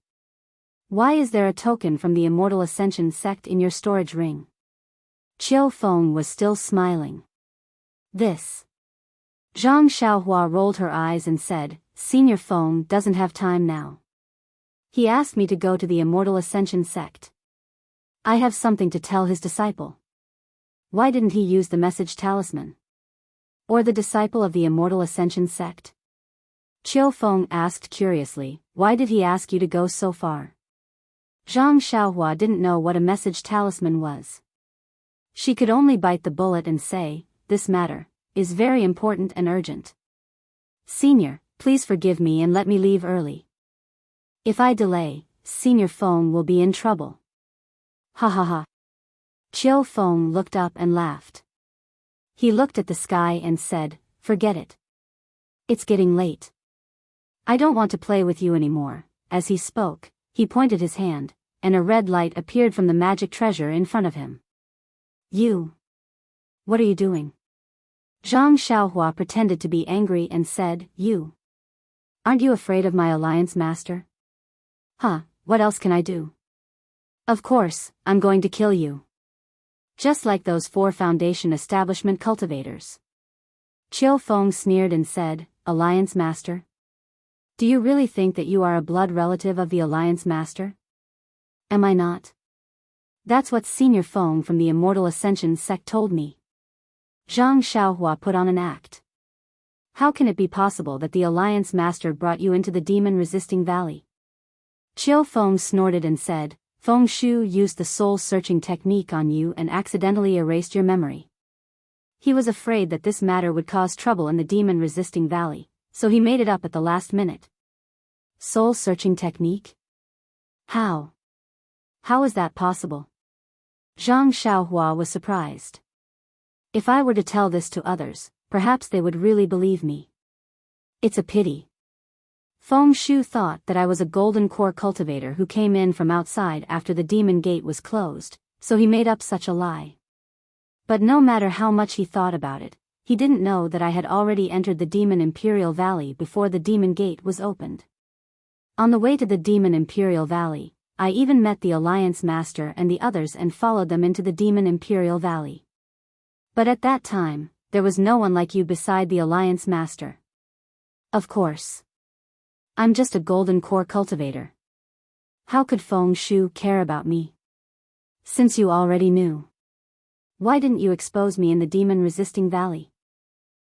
why is there a token from the Immortal Ascension sect in your storage ring? Qiu Feng was still smiling. This. Zhang Xiaohua rolled her eyes and said, Senior Feng doesn't have time now. He asked me to go to the Immortal Ascension sect. I have something to tell his disciple. Why didn't he use the message talisman? Or the disciple of the Immortal Ascension sect? Qiu Feng asked curiously, why did he ask you to go so far? Zhang Xiaohua didn't know what a message talisman was. She could only bite the bullet and say, this matter is very important and urgent. Senior, please forgive me and let me leave early. If I delay, Senior Feng will be in trouble. Ha ha ha. Qiu Feng looked up and laughed. He looked at the sky and said, forget it. It's getting late. I don't want to play with you anymore. As he spoke, he pointed his hand, and a red light appeared from the magic treasure in front of him. What are you doing? Zhang Xiaohua pretended to be angry and said, aren't you afraid of my alliance master? What else can I do? Of course, I'm going to kill you. Just like those 4 Foundation establishment cultivators. Qiu Feng sneered and said, Alliance Master? Do you really think that you are a blood relative of the Alliance Master? Am I not? That's what Senior Feng from the Immortal Ascension sect told me. Zhang Xiaohua put on an act. How can it be possible that the Alliance Master brought you into the demon-resisting valley? Qiu Feng snorted and said, Feng Shu used the soul-searching technique on you and accidentally erased your memory. He was afraid that this matter would cause trouble in the demon-resisting valley, so he made it up at the last minute. Soul-searching technique? How? How is that possible? Zhang Xiaohua was surprised. If I were to tell this to others, perhaps they would really believe me. It's a pity. Feng Shu thought that I was a golden core cultivator who came in from outside after the demon gate was closed, so he made up such a lie. But no matter how much he thought about it, he didn't know that I had already entered the Demon Imperial Valley before the demon gate was opened. On the way to the Demon Imperial Valley, I even met the Alliance Master and the others and followed them into the Demon Imperial Valley. But at that time, there was no one like you beside the Alliance Master. Of course. I'm just a golden core cultivator. How could Feng Shu care about me? Since you already knew. Why didn't you expose me in the demon-resisting valley?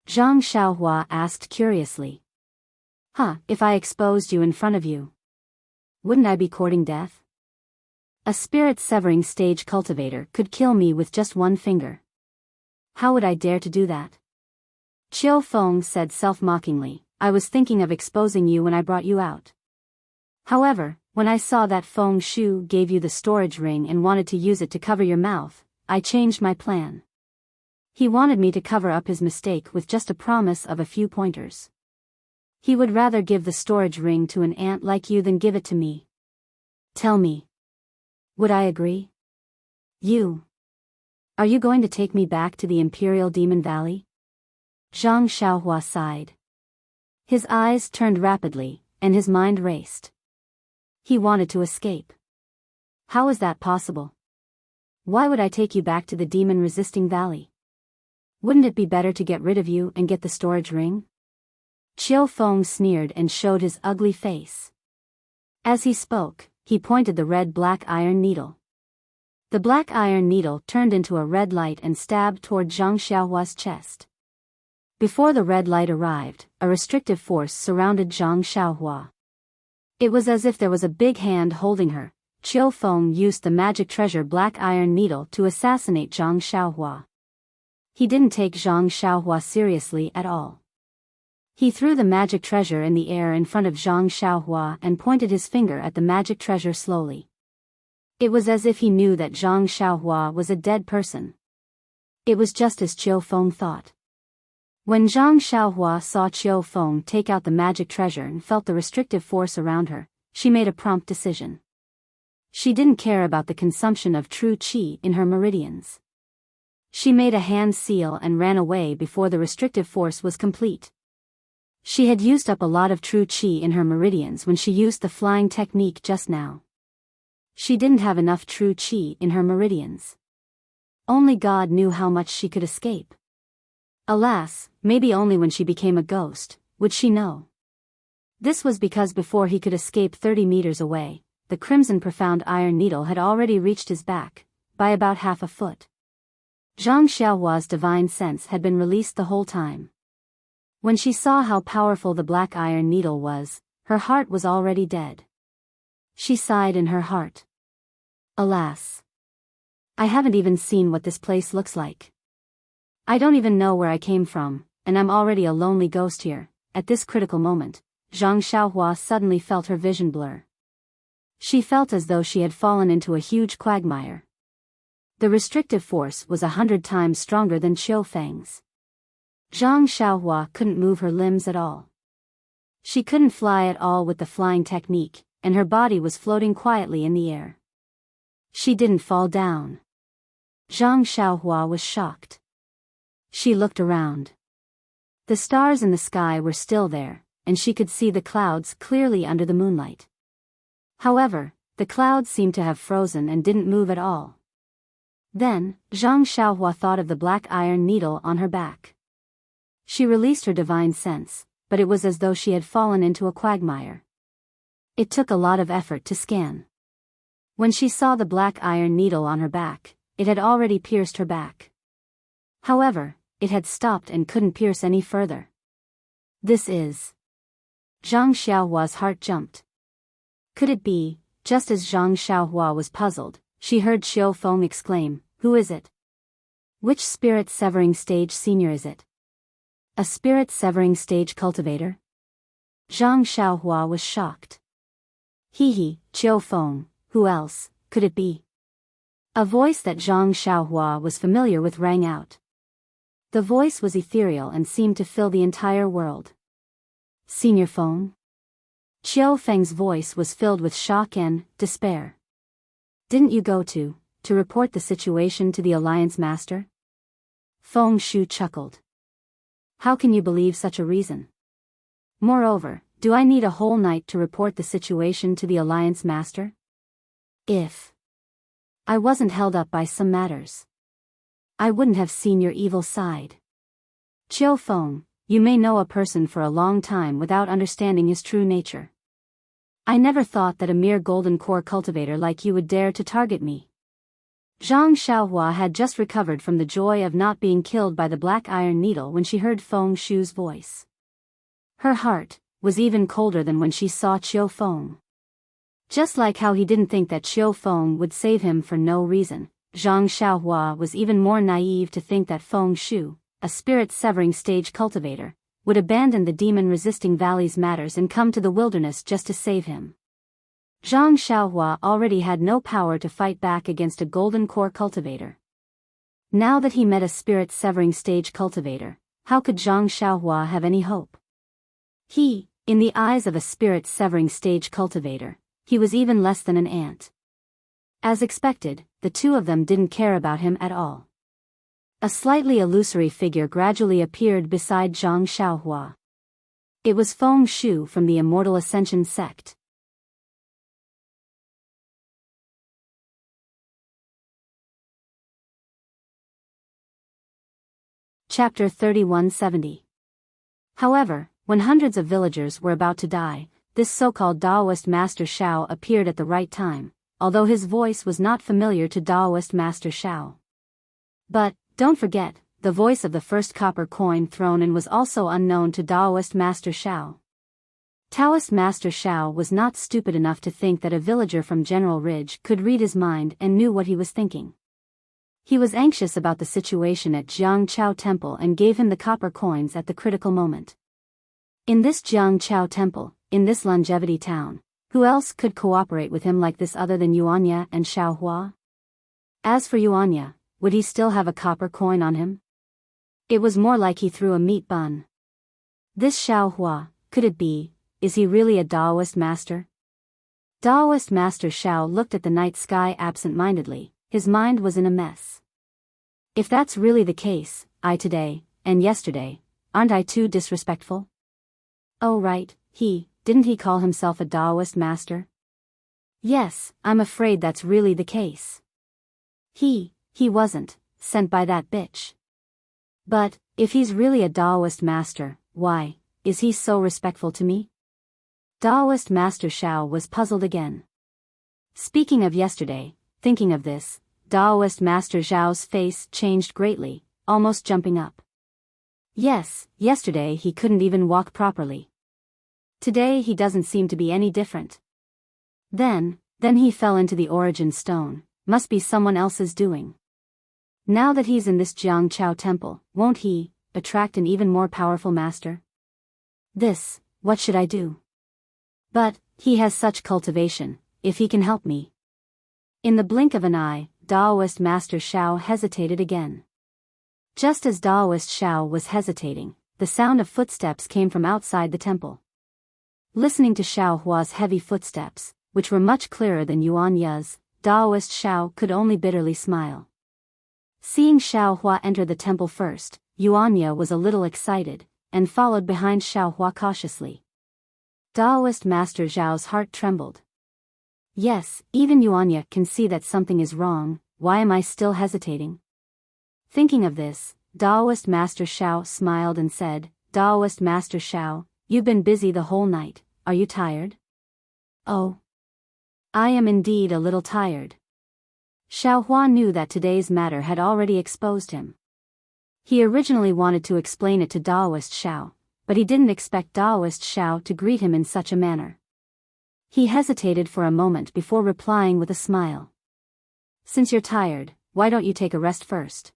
Zhang Xiaohua asked curiously. If I exposed you in front of you, wouldn't I be courting death? A spirit-severing stage cultivator could kill me with just one finger. How would I dare to do that? Qiu Feng said self-mockingly, I was thinking of exposing you when I brought you out. However, when I saw that Feng Shu gave you the storage ring and wanted to use it to cover your mouth, I changed my plan. He wanted me to cover up his mistake with just a promise of a few pointers. He would rather give the storage ring to an ant like you than give it to me. Tell me. Would I agree? Are you going to take me back to the Imperial Demon Valley? Zhang Xiaohua sighed. His eyes turned rapidly, and his mind raced. He wanted to escape. How is that possible? Why would I take you back to the demon-resisting valley? Wouldn't it be better to get rid of you and get the storage ring? Chiu Feng sneered and showed his ugly face. As he spoke, he pointed the red black iron needle. The black iron needle turned into a red light and stabbed toward Zhang Xiaohua's chest. Before the red light arrived, a restrictive force surrounded Zhang Xiaohua. It was as if there was a big hand holding her. Chiu Feng used the magic treasure black iron needle to assassinate Zhang Xiaohua. He didn't take Zhang Xiaohua seriously at all. He threw the magic treasure in the air in front of Zhang Xiaohua and pointed his finger at the magic treasure slowly. It was as if he knew that Zhang Xiaohua was a dead person. It was just as Chiu Feng thought. When Zhang Xiaohua saw Chiu Feng take out the magic treasure and felt the restrictive force around her, she made a prompt decision. She didn't care about the consumption of true qi in her meridians. She made a hand seal and ran away before the restrictive force was complete. She had used up a lot of true qi in her meridians when she used the flying technique just now. She didn't have enough true qi in her meridians. Only God knew how much she could escape. Alas, maybe only when she became a ghost would she know. This was because before he could escape 30 meters away, the crimson profound iron needle had already reached his back, by about half a foot. Zhang Xiaohua's divine sense had been released the whole time. When she saw how powerful the black iron needle was, her heart was already dead. She sighed in her heart. Alas! I haven't even seen what this place looks like. I don't even know where I came from, and I'm already a lonely ghost here. At this critical moment, Zhang Xiaohua suddenly felt her vision blur. She felt as though she had fallen into a huge quagmire. The restrictive force was 100 times stronger than Chiu Feng's. Zhang Xiaohua couldn't move her limbs at all. She couldn't fly at all with the flying technique, and her body was floating quietly in the air. She didn't fall down. Zhang Xiaohua was shocked. She looked around. The stars in the sky were still there, and she could see the clouds clearly under the moonlight. However, the clouds seemed to have frozen and didn't move at all. Then, Zhang Xiaohua thought of the black iron needle on her back. She released her divine sense, but it was as though she had fallen into a quagmire. It took a lot of effort to scan. When she saw the black iron needle on her back, it had already pierced her back. However, it had stopped and couldn't pierce any further. This is... Zhang Xiaohua's heart jumped. Could it be? Just as Zhang Xiaohua was puzzled, she heard Chiu Feng exclaim, "Who is it? Which spirit-severing stage senior is it? A spirit-severing stage cultivator?" Zhang Xiaohua was shocked. He, Chiu Feng, who else could it be? A voice that Zhang Xiaohua was familiar with rang out. The voice was ethereal and seemed to fill the entire world. "Senior Feng?" Chiu Feng's voice was filled with shock and despair. "Didn't you go to report the situation to the Alliance Master?" Feng Shu chuckled. "How can you believe such a reason? Moreover, do I need a whole night to report the situation to the Alliance Master? If I wasn't held up by some matters, I wouldn't have seen your evil side. Chiu Feng, you may know a person for a long time without understanding his true nature. I never thought that a mere golden core cultivator like you would dare to target me." Zhang Xiaohua had just recovered from the joy of not being killed by the black iron needle when she heard Feng Shu's voice. Her heart was even colder than when she saw Chiu Feng. Just like how he didn't think that Chiu Feng would save him for no reason, Zhang Xiaohua was even more naive to think that Feng Shu, a spirit-severing stage cultivator, would abandon the demon-resisting valley's matters and come to the wilderness just to save him. Zhang Xiaohua already had no power to fight back against a golden core cultivator. Now that he met a spirit-severing stage cultivator, how could Zhang Xiaohua have any hope? In the eyes of a spirit-severing stage cultivator, he was even less than an ant. As expected, the two of them didn't care about him at all. A slightly illusory figure gradually appeared beside Zhang Xiaohua. It was Feng Shu from the Immortal Ascension sect. Chapter 3170. However, when hundreds of villagers were about to die, this so-called Daoist Master Shao appeared at the right time, although his voice was not familiar to Daoist Master Shao. But, don't forget, the voice of the first copper coin thrown in was also unknown to Daoist Master Shao. Taoist Master Shao was not stupid enough to think that a villager from General Ridge could read his mind and knew what he was thinking. He was anxious about the situation at Jiang Chao Temple and gave him the copper coins at the critical moment. In this Jiang Chao Temple, in this longevity town, who else could cooperate with him like this other than Yuanya and Xiaohua? As for Yuanya, would he still have a copper coin on him? It was more like he threw a meat bun. This Xiaohua, could it be, is he really a Daoist master? Daoist Master Shao looked at the night sky absent-mindedly, his mind was in a mess. If that's really the case, I today, and yesterday, aren't I too disrespectful? Oh right, didn't he call himself a Daoist master? Yes, I'm afraid that's really the case. He wasn't, sent by that bitch. But, if he's really a Daoist master, why, is he so respectful to me? Daoist Master Shao was puzzled again. Speaking of yesterday, thinking of this, Daoist Master Zhao's face changed greatly, almost jumping up. Yes, yesterday he couldn't even walk properly. Today he doesn't seem to be any different. Then he fell into the origin stone, must be someone else's doing. Now that he's in this Jiang Chao temple, won't he attract an even more powerful master? What should I do? But, he has such cultivation, if he can help me. In the blink of an eye, Daoist Master Shao hesitated again. Just as Daoist Shao was hesitating, the sound of footsteps came from outside the temple. Listening to Xiaohua's heavy footsteps, which were much clearer than Yuanya's, Daoist Shao could only bitterly smile. Seeing Xiaohua enter the temple first, Yuanya was a little excited, and followed behind Xiaohua cautiously. Daoist Master Zhao's heart trembled. Yes, even Yuanya can see that something is wrong, why am I still hesitating? Thinking of this, Daoist Master Shao smiled and said, Daoist Master Shao, you've been busy the whole night, are you tired? Oh. I am indeed a little tired. Xiaohua knew that today's matter had already exposed him. He originally wanted to explain it to Daoist Shao, but he didn't expect Daoist Shao to greet him in such a manner. He hesitated for a moment before replying with a smile. Since you're tired, why don't you take a rest first?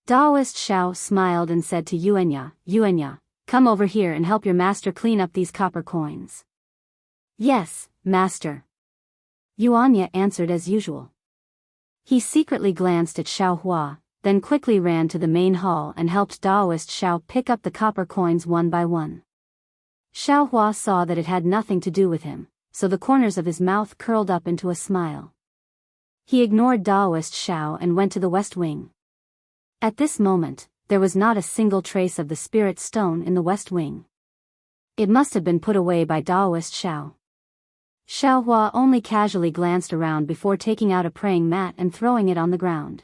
Daoist Shao smiled and said to Yuanya, come over here and help your master clean up these copper coins. Yes, master. Yuanya answered as usual. He secretly glanced at Xiaohua, then quickly ran to the main hall and helped Daoist Shao pick up the copper coins one by one. Xiaohua saw that it had nothing to do with him, so the corners of his mouth curled up into a smile. He ignored Daoist Shao and went to the west wing. At this moment, there was not a single trace of the spirit stone in the west wing. It must have been put away by Daoist Shao. Xiaohua only casually glanced around before taking out a praying mat and throwing it on the ground.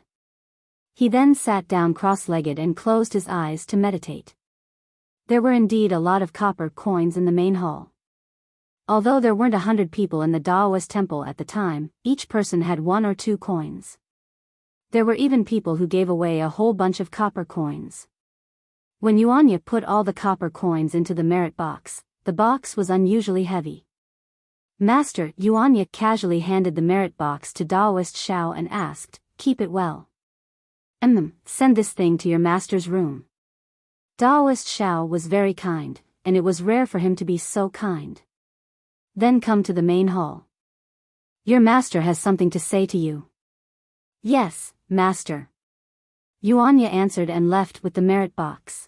He then sat down cross-legged and closed his eyes to meditate. There were indeed a lot of copper coins in the main hall. Although there weren't 100 people in the Daoist temple at the time, each person had 1 or 2 coins. There were even people who gave away a whole bunch of copper coins. When Yuanya put all the copper coins into the merit box, the box was unusually heavy. Master, Yuanya casually handed the merit box to Daoist Shao and asked, keep it well. Send this thing to your master's room. Daoist Shao was very kind, and it was rare for him to be so kind. Then come to the main hall. Your master has something to say to you. Yes, master. Yuanya answered and left with the merit box.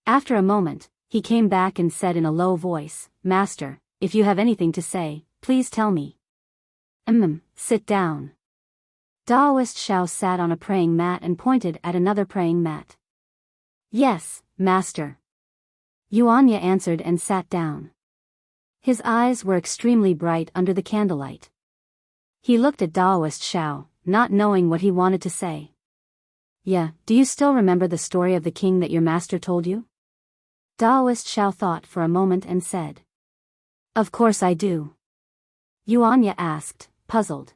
After a moment, he came back and said in a low voice, Master, if you have anything to say, please tell me. Sit down. Daoist Shao sat on a praying mat and pointed at another praying mat. Yes, master. Yuanya answered and sat down. His eyes were extremely bright under the candlelight. He looked at Daoist Xiao, not knowing what he wanted to say. Yeah, do you still remember the story of the king that your master told you? Daoist Xiao thought for a moment and said. Of course I do. Yuanya asked, puzzled.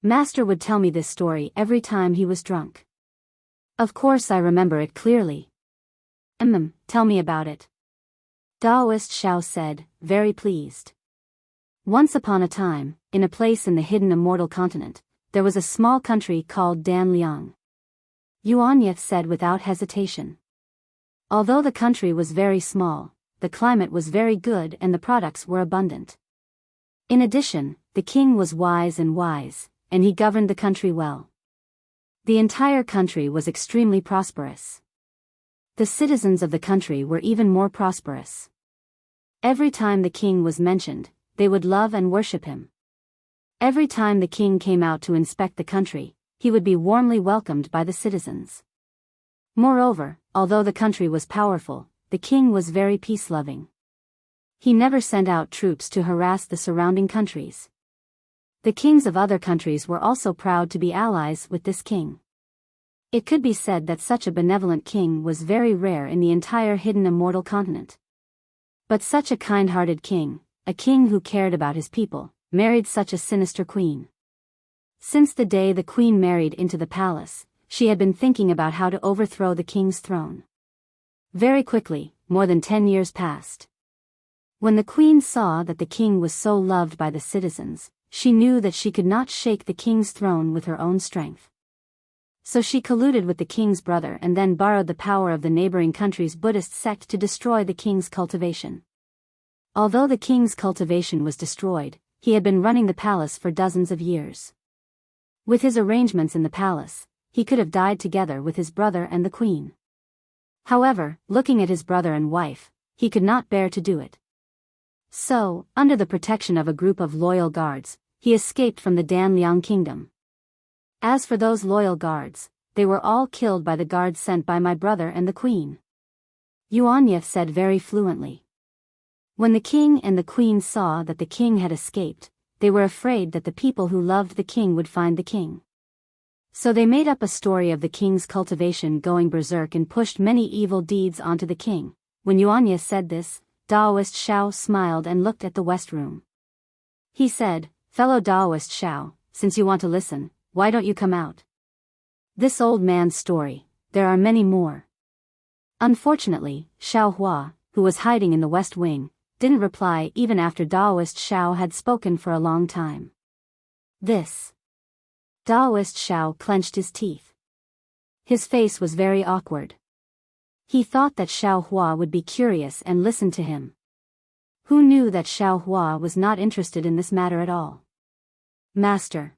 Master would tell me this story every time he was drunk. Of course I remember it clearly. Tell me about it. Daoist Xiao said, very pleased. Once upon a time, in a place in the hidden Immortal continent, there was a small country called Danliang. Yuanya said without hesitation. Although the country was very small, the climate was very good and the products were abundant. In addition, the king was wise, and he governed the country well. The entire country was extremely prosperous. The citizens of the country were even more prosperous. Every time the king was mentioned, they would love and worship him. Every time the king came out to inspect the country, he would be warmly welcomed by the citizens. Moreover, although the country was powerful, the king was very peace-loving. He never sent out troops to harass the surrounding countries. The kings of other countries were also proud to be allies with this king. It could be said that such a benevolent king was very rare in the entire hidden Immortal continent. But such a kind-hearted king, a king who cared about his people, married such a sinister queen. Since the day the queen married into the palace, she had been thinking about how to overthrow the king's throne. Very quickly, more than 10 years passed. When the queen saw that the king was so loved by the citizens, she knew that she could not shake the king's throne with her own strength. So she colluded with the king's brother and then borrowed the power of the neighboring country's Buddhist sect to destroy the king's cultivation. Although the king's cultivation was destroyed, he had been running the palace for dozens of years. With his arrangements in the palace, he could have died together with his brother and the queen. However, looking at his brother and wife, he could not bear to do it. So, under the protection of a group of loyal guards, he escaped from the Danliang kingdom. As for those loyal guards, they were all killed by the guards sent by my brother and the queen. Yuanya said very fluently. When the king and the queen saw that the king had escaped, they were afraid that the people who loved the king would find the king. So they made up a story of the king's cultivation going berserk and pushed many evil deeds onto the king. When Yuanya said this, Daoist Xiao smiled and looked at the west room. He said, fellow Daoist Xiao, since you want to listen, why don't you come out? This old man's story, there are many more. Unfortunately, Xiao Hua, who was hiding in the west wing, didn't reply even after Daoist Xiao had spoken for a long time. This. Daoist Xiao clenched his teeth. His face was very awkward. He thought that Xiao Hua would be curious and listen to him. Who knew that Xiao Hua was not interested in this matter at all? Master.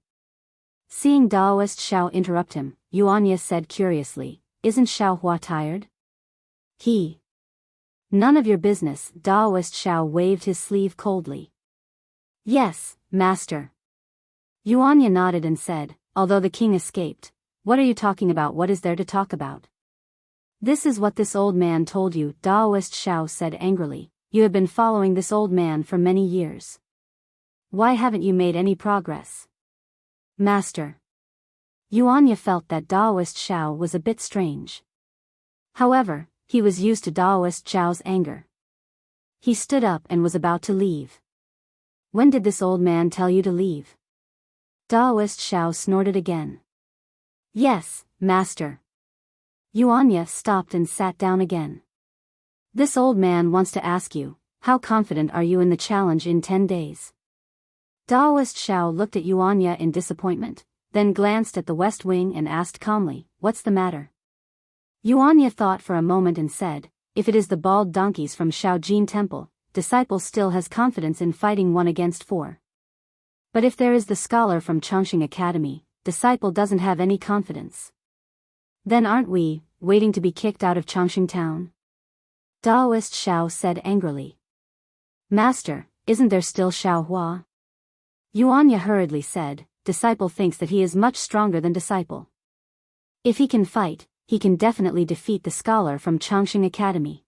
Seeing Daoist Xiao interrupt him, Yuanya said curiously, isn't Xiao Hua tired? He. None of your business, Daoist Xiao waved his sleeve coldly. Yes, master. Yuanya nodded and said, although the king escaped, what are you talking about? What is there to talk about? This is what this old man told you, Daoist Xiao said angrily, you have been following this old man for many years. Why haven't you made any progress? Master. Yuanya felt that Daoist Xiao was a bit strange. However, he was used to Daoist Xiao's anger. He stood up and was about to leave. When did this old man tell you to leave? Daoist Xiao snorted again. Yes, master. Yuanya stopped and sat down again. This old man wants to ask you, how confident are you in the challenge in 10 days? Daoist Xiao looked at Yuanya in disappointment, then glanced at the west wing and asked calmly, what's the matter? Yuanya thought for a moment and said, if it is the bald donkeys from Shaojin Temple, disciple still has confidence in fighting 1 against 4. But if there is the scholar from Chongqing Academy, disciple doesn't have any confidence. Then aren't we, waiting to be kicked out of Chongqing town? Daoist Xiao said angrily. Master, isn't there still Xiao Hua? Yuanya hurriedly said, disciple thinks that he is much stronger than disciple. If he can fight, he can definitely defeat the scholar from Chongqing Academy.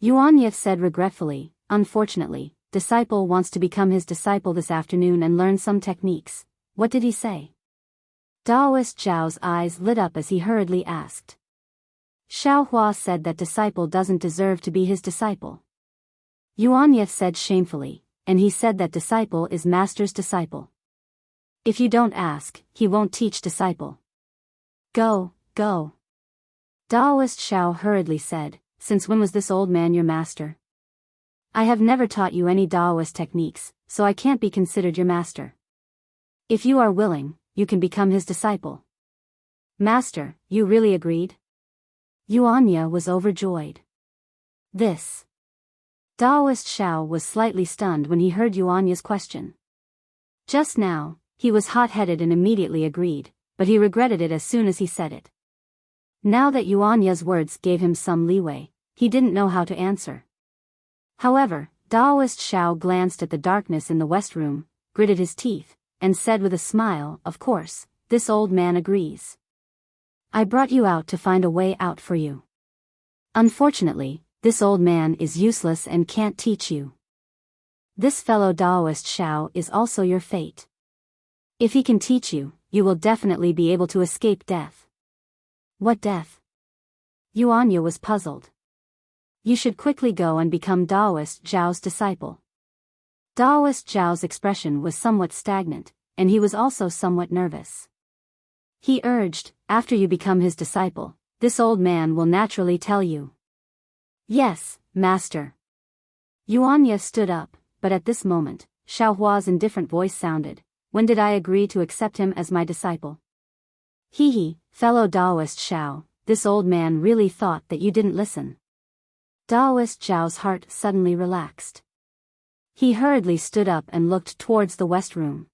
Yuanyuan said regretfully, unfortunately, disciple wants to become his disciple this afternoon and learn some techniques. What did he say? Daoist Zhao's eyes lit up as he hurriedly asked. Xiaohua said that disciple doesn't deserve to be his disciple. Yuanyuan said shamefully, and he said that disciple is master's disciple. If you don't ask, he won't teach disciple. Go, go. Daoist Zhao hurriedly said, since when was this old man your master? I have never taught you any Daoist techniques, so I can't be considered your master. If you are willing, you can become his disciple. Master, you really agreed? Yuanyuan was overjoyed. This. Daoist Zhao was slightly stunned when he heard Yuanyuan's question. Just now, he was hot-headed and immediately agreed, but he regretted it as soon as he said it. Now that Yuanyuan's words gave him some leeway, he didn't know how to answer. However, Daoist Zhao glanced at the darkness in the west room, gritted his teeth, and said with a smile, of course, this old man agrees. I brought you out to find a way out for you. Unfortunately, this old man is useless and can't teach you. This fellow Daoist Zhao is also your fate. If he can teach you, you will definitely be able to escape death. What death? Yuanyuan was puzzled. You should quickly go and become Daoist Zhao's disciple. Daoist Zhao's expression was somewhat stagnant, and he was also somewhat nervous. He urged, after you become his disciple, this old man will naturally tell you. Yes, master. Yuanyuan stood up, but at this moment, Xiaohua's indifferent voice sounded, when did I agree to accept him as my disciple? Hee, fellow Daoist Zhao, this old man really thought that you didn't listen. Daoist Zhao's heart suddenly relaxed. He hurriedly stood up and looked towards the west room.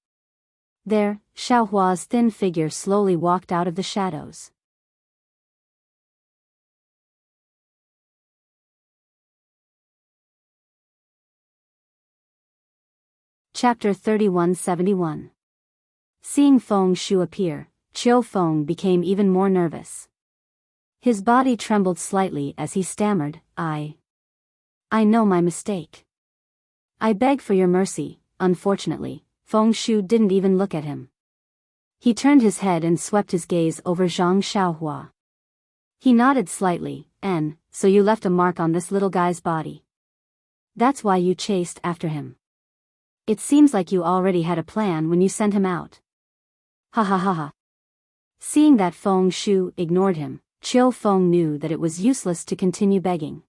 There, Xiaohua's thin figure slowly walked out of the shadows. Chapter 3171. Seeing Feng Shu appear, Qiu Feng became even more nervous. His body trembled slightly as he stammered, I know my mistake. I beg for your mercy. Unfortunately, Feng Shu didn't even look at him. He turned his head and swept his gaze over Zhang Xiaohua. He nodded slightly, so you left a mark on this little guy's body. That's why you chased after him. It seems like you already had a plan when you sent him out. Ha ha ha ha. Seeing that Feng Shu ignored him, Qiu Feng knew that it was useless to continue begging.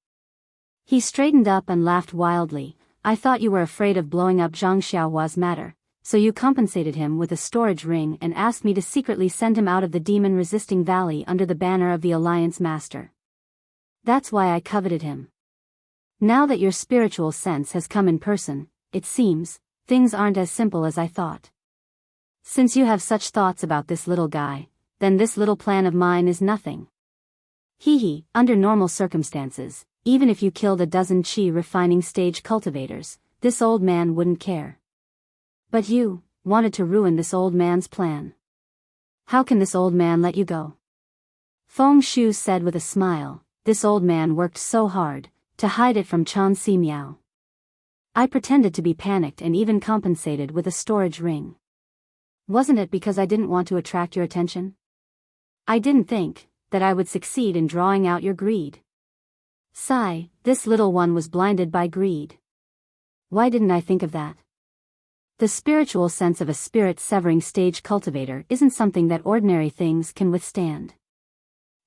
He straightened up and laughed wildly. I thought you were afraid of blowing up Zhang Xiaohua's matter, so you compensated him with a storage ring and asked me to secretly send him out of the demon-resisting valley under the banner of the Alliance Master. That's why I coveted him. Now that your spiritual sense has come in person, it seems, things aren't as simple as I thought. Since you have such thoughts about this little guy, then this little plan of mine is nothing. Hee, under normal circumstances, even if you killed a dozen qi refining stage cultivators, this old man wouldn't care. But you wanted to ruin this old man's plan. How can this old man let you go? Feng Shu said with a smile, this old man worked so hard to hide it from Chan Si Miao. I pretended to be panicked and even compensated with a storage ring. Wasn't it because I didn't want to attract your attention? I didn't think that I would succeed in drawing out your greed. Sigh, this little one was blinded by greed. Why didn't I think of that? The spiritual sense of a spirit-severing stage cultivator isn't something that ordinary things can withstand.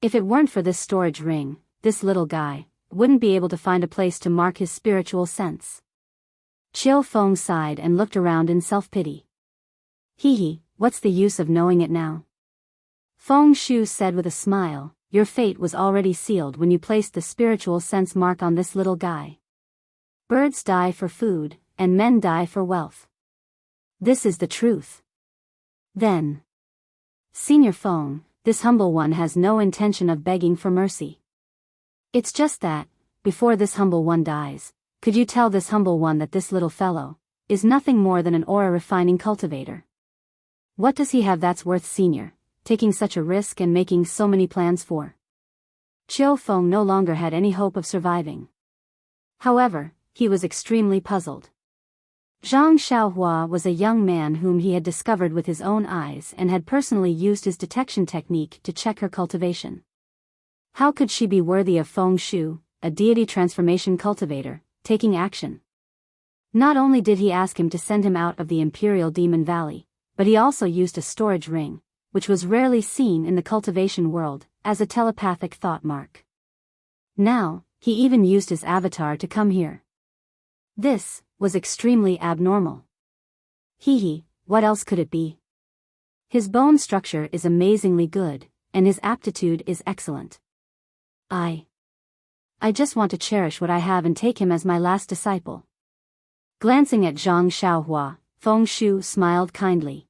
If it weren't for this storage ring, this little guy wouldn't be able to find a place to mark his spiritual sense. Qiu Feng sighed and looked around in self-pity. Hee, what's the use of knowing it now? Feng Shu said with a smile, your fate was already sealed when you placed the spiritual sense mark on this little guy. Birds die for food, and men die for wealth. This is the truth. Then, Senior Feng, this humble one has no intention of begging for mercy. It's just that, before this humble one dies, could you tell this humble one that this little fellow is nothing more than an aura refining cultivator? What does he have that's worth Senior taking such a risk and making so many plans for? Qiu Feng no longer had any hope of surviving. However, he was extremely puzzled. Zhang Xiaohua was a young man whom he had discovered with his own eyes and had personally used his detection technique to check her cultivation. How could she be worthy of Feng Shu, a deity transformation cultivator, taking action? Not only did he ask him to send him out of the Imperial Demon Valley, but he also used a storage ring, which was rarely seen in the cultivation world, as a telepathic thought mark. Now, he even used his avatar to come here. This was extremely abnormal. What else could it be? His bone structure is amazingly good, and his aptitude is excellent. I just want to cherish what I have and take him as my last disciple. Glancing at Zhang Xiaohua, Feng Shu smiled kindly.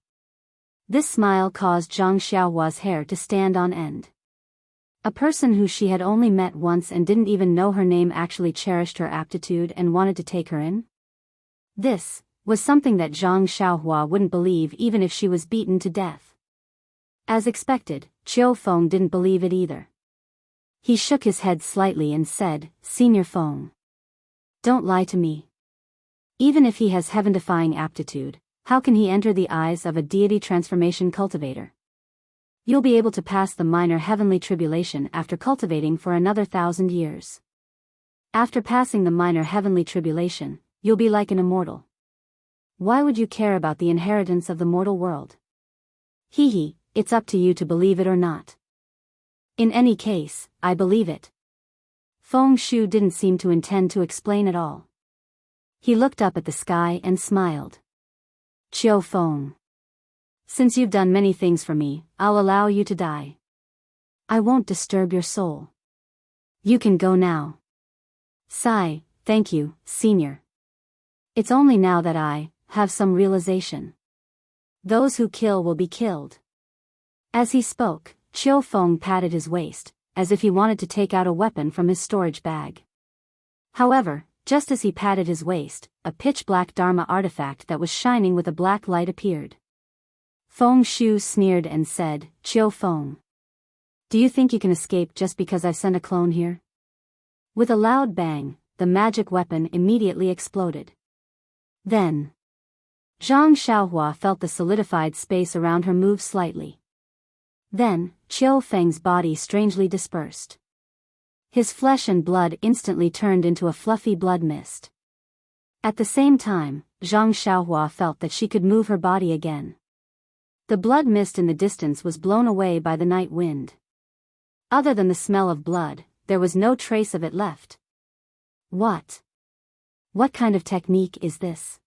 This smile caused Zhang Xiaohua's hair to stand on end. A person who she had only met once and didn't even know her name actually cherished her aptitude and wanted to take her in? This was something that Zhang Xiaohua wouldn't believe even if she was beaten to death. As expected, Qiu Feng didn't believe it either. He shook his head slightly and said, "Senior Feng, don't lie to me. Even if he has heaven-defying aptitude, how can he enter the eyes of a deity transformation cultivator? You'll be able to pass the minor heavenly tribulation after cultivating for another 1,000 years. After passing the minor heavenly tribulation, you'll be like an immortal. Why would you care about the inheritance of the mortal world? It's up to you to believe it or not. In any case, I believe it." Feng Shu didn't seem to intend to explain at all. He looked up at the sky and smiled. "Qiu Feng, since you've done many things for me, I'll allow you to die. I won't disturb your soul. You can go now." Sigh, "Thank you, Senior. It's only now that I have some realization. Those who kill will be killed." As he spoke, Qiu Feng patted his waist, as if he wanted to take out a weapon from his storage bag. However, just as he patted his waist, a pitch-black Dharma artifact that was shining with a black light appeared. Feng Shu sneered and said, "Qiu Feng, do you think you can escape just because I've sent a clone here?" With a loud bang, the magic weapon immediately exploded. Then, Zhang Xiaohua felt the solidified space around her move slightly. Then, Qiu Feng's body strangely dispersed. His flesh and blood instantly turned into a fluffy blood mist. At the same time, Zhang Xiaohua felt that she could move her body again. The blood mist in the distance was blown away by the night wind. Other than the smell of blood, there was no trace of it left. What kind of technique is this?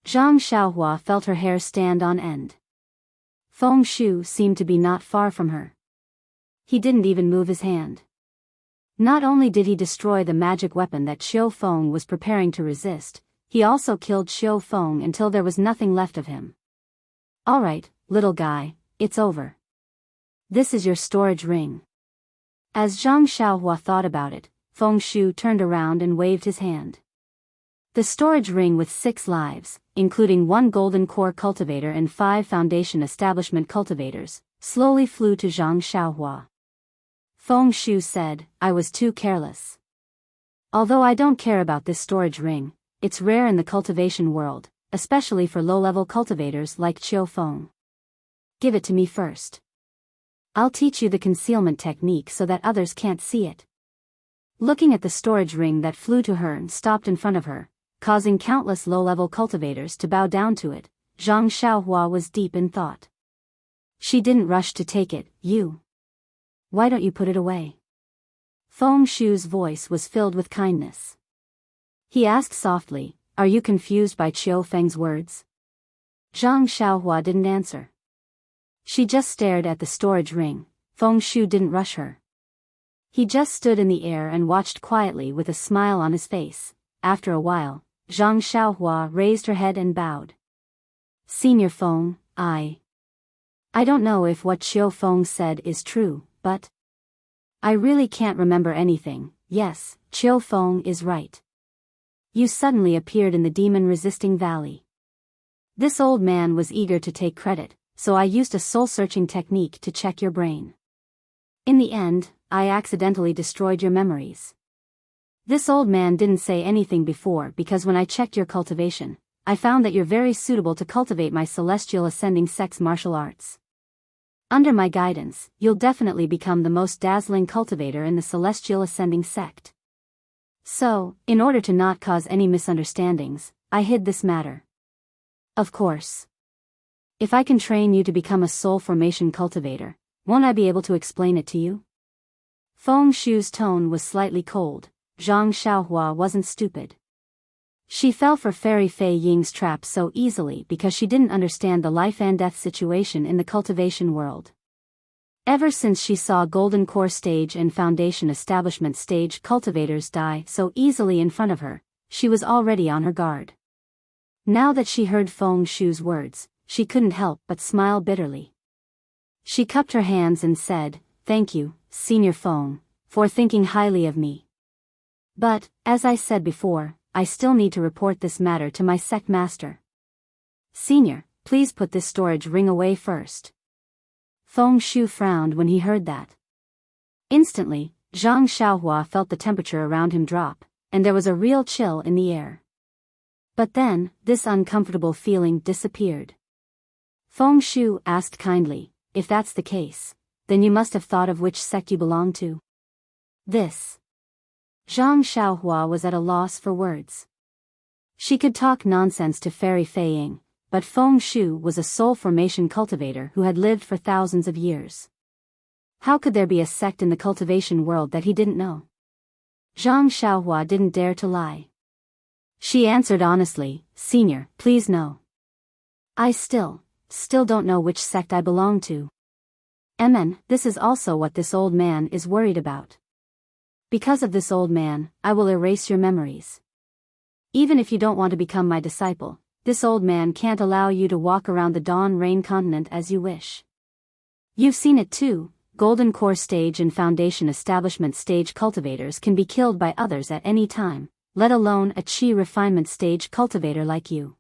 Zhang Xiaohua felt her hair stand on end. Feng Shu seemed to be not far from her. He didn't even move his hand. Not only did he destroy the magic weapon that Qiu Feng was preparing to resist, he also killed Qiu Feng until there was nothing left of him. "Alright, little guy, it's over. This is your storage ring." As Zhang Xiaohua thought about it, Feng Shu turned around and waved his hand. The storage ring with 6 lives, including 1 golden core cultivator and 5 foundation establishment cultivators, slowly flew to Zhang Xiaohua. Feng Shu said, "I was too careless. Although I don't care about this storage ring, it's rare in the cultivation world, especially for low-level cultivators like Qiu Feng. Give it to me first. I'll teach you the concealment technique so that others can't see it." Looking at the storage ring that flew to her and stopped in front of her, causing countless low-level cultivators to bow down to it, Zhang Xiaohua was deep in thought. She didn't rush to take it. Why don't you put it away?" Feng Shu's voice was filled with kindness. He asked softly, "Are you confused by Qiu Feng's words?" Zhang Xiaohua didn't answer. She just stared at the storage ring. Feng Shu didn't rush her. He just stood in the air and watched quietly with a smile on his face. After a while, Zhang Xiaohua raised her head and bowed. "Senior Feng, I don't know if what Qiu Feng said is true, but I really can't remember anything. Yes, Qiu Feng is right. You suddenly appeared in the demon-resisting valley. This old man was eager to take credit, so I used a soul-searching technique to check your brain. In the end, I accidentally destroyed your memories. This old man didn't say anything before because when I checked your cultivation, I found that you're very suitable to cultivate my celestial ascending sect's martial arts. Under my guidance, you'll definitely become the most dazzling cultivator in the celestial ascending sect. So, in order to not cause any misunderstandings, I hid this matter. Of course. If I can train you to become a soul formation cultivator, won't I be able to explain it to you? Feng Shu's tone was slightly cold. Zhang Xiaohua wasn't stupid. She fell for Fairy Fei Ying's trap so easily because she didn't understand the life and death situation in the cultivation world. Ever since she saw Golden Core Stage and Foundation Establishment Stage cultivators die so easily in front of her, she was already on her guard. Now that she heard Feng Shu's words, she couldn't help but smile bitterly. She cupped her hands and said, "Thank you, Senior Feng, for thinking highly of me. But, as I said before, I still need to report this matter to my sect master. Senior, please put this storage ring away first." Feng Shu frowned when he heard that. Instantly, Zhang Xiaohua felt the temperature around him drop, and there was a real chill in the air. But then, this uncomfortable feeling disappeared. Feng Shu asked kindly, "If that's the case, then you must have thought of which sect you belong to." This. Zhang Xiaohua was at a loss for words. She could talk nonsense to Fairy Fei Ying, but Feng Shu was a soul formation cultivator who had lived for thousands of years. How could there be a sect in the cultivation world that he didn't know? Zhang Xiaohua didn't dare to lie. She answered honestly, "Senior, please no. I still don't know which sect I belong to." This is also what this old man is worried about. Because of this old man, I will erase your memories. Even if you don't want to become my disciple, this old man can't allow you to walk around the Dawn Rain continent as you wish. You've seen it too, Golden Core Stage and Foundation Establishment Stage cultivators can be killed by others at any time, let alone a Qi Refinement Stage cultivator like you.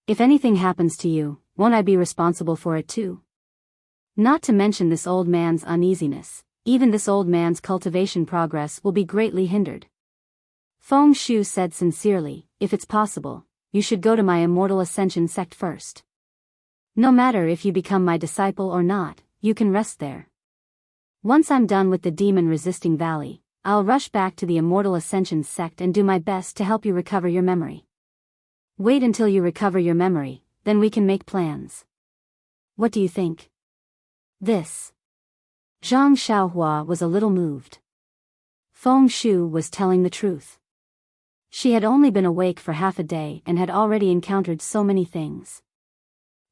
If anything happens to you, won't I be responsible for it too? Not to mention this old man's uneasiness. Even this old man's cultivation progress will be greatly hindered. Feng Shu said sincerely, "If it's possible, you should go to my Immortal Ascension sect first. No matter if you become my disciple or not, you can rest there. Once I'm done with the demon-resisting valley, I'll rush back to the Immortal Ascension sect and do my best to help you recover your memory. Wait until you recover your memory, then we can make plans. What do you think?" This. Zhang Xiaohua was a little moved. Feng Shu was telling the truth. She had only been awake for half a day and had already encountered so many things.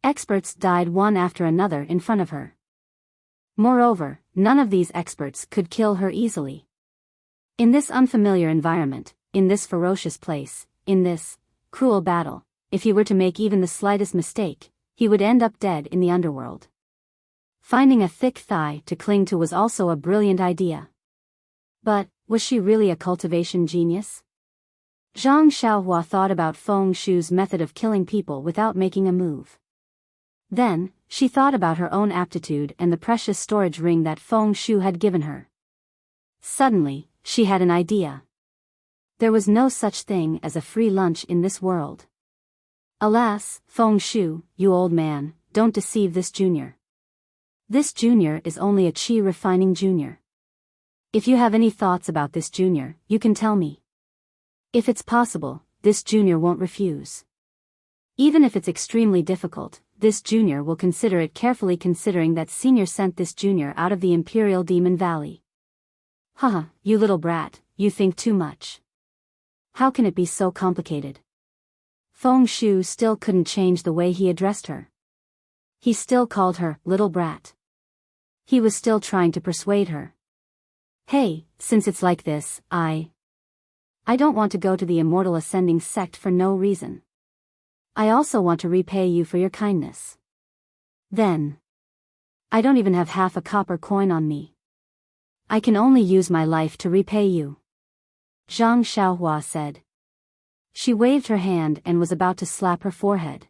Experts died one after another in front of her. Moreover, none of these experts could kill her easily. In this unfamiliar environment, in this ferocious place, in this cruel battle, if he were to make even the slightest mistake, he would end up dead in the underworld. Finding a thick thigh to cling to was also a brilliant idea. But, was she really a cultivation genius? Zhang Xiaohua thought about Feng Shu's method of killing people without making a move. Then, she thought about her own aptitude and the precious storage ring that Feng Shu had given her. Suddenly, she had an idea. There was no such thing as a free lunch in this world. Alas, Feng Shu, you old man, don't deceive this junior. This junior is only a Qi refining junior. If you have any thoughts about this junior, you can tell me. If it's possible, this junior won't refuse. Even if it's extremely difficult, this junior will consider it carefully, considering that senior sent this junior out of the Imperial Demon Valley. Haha, you little brat, you think too much. How can it be so complicated? Feng Shu still couldn't change the way he addressed her. He still called her little brat. He was still trying to persuade her. Hey, since it's like this, I don't want to go to the Immortal Ascending sect for no reason. I also want to repay you for your kindness. Then. I don't even have half a copper coin on me. I can only use my life to repay you. Zhang Xiaohua said. She waved her hand and was about to slap her forehead.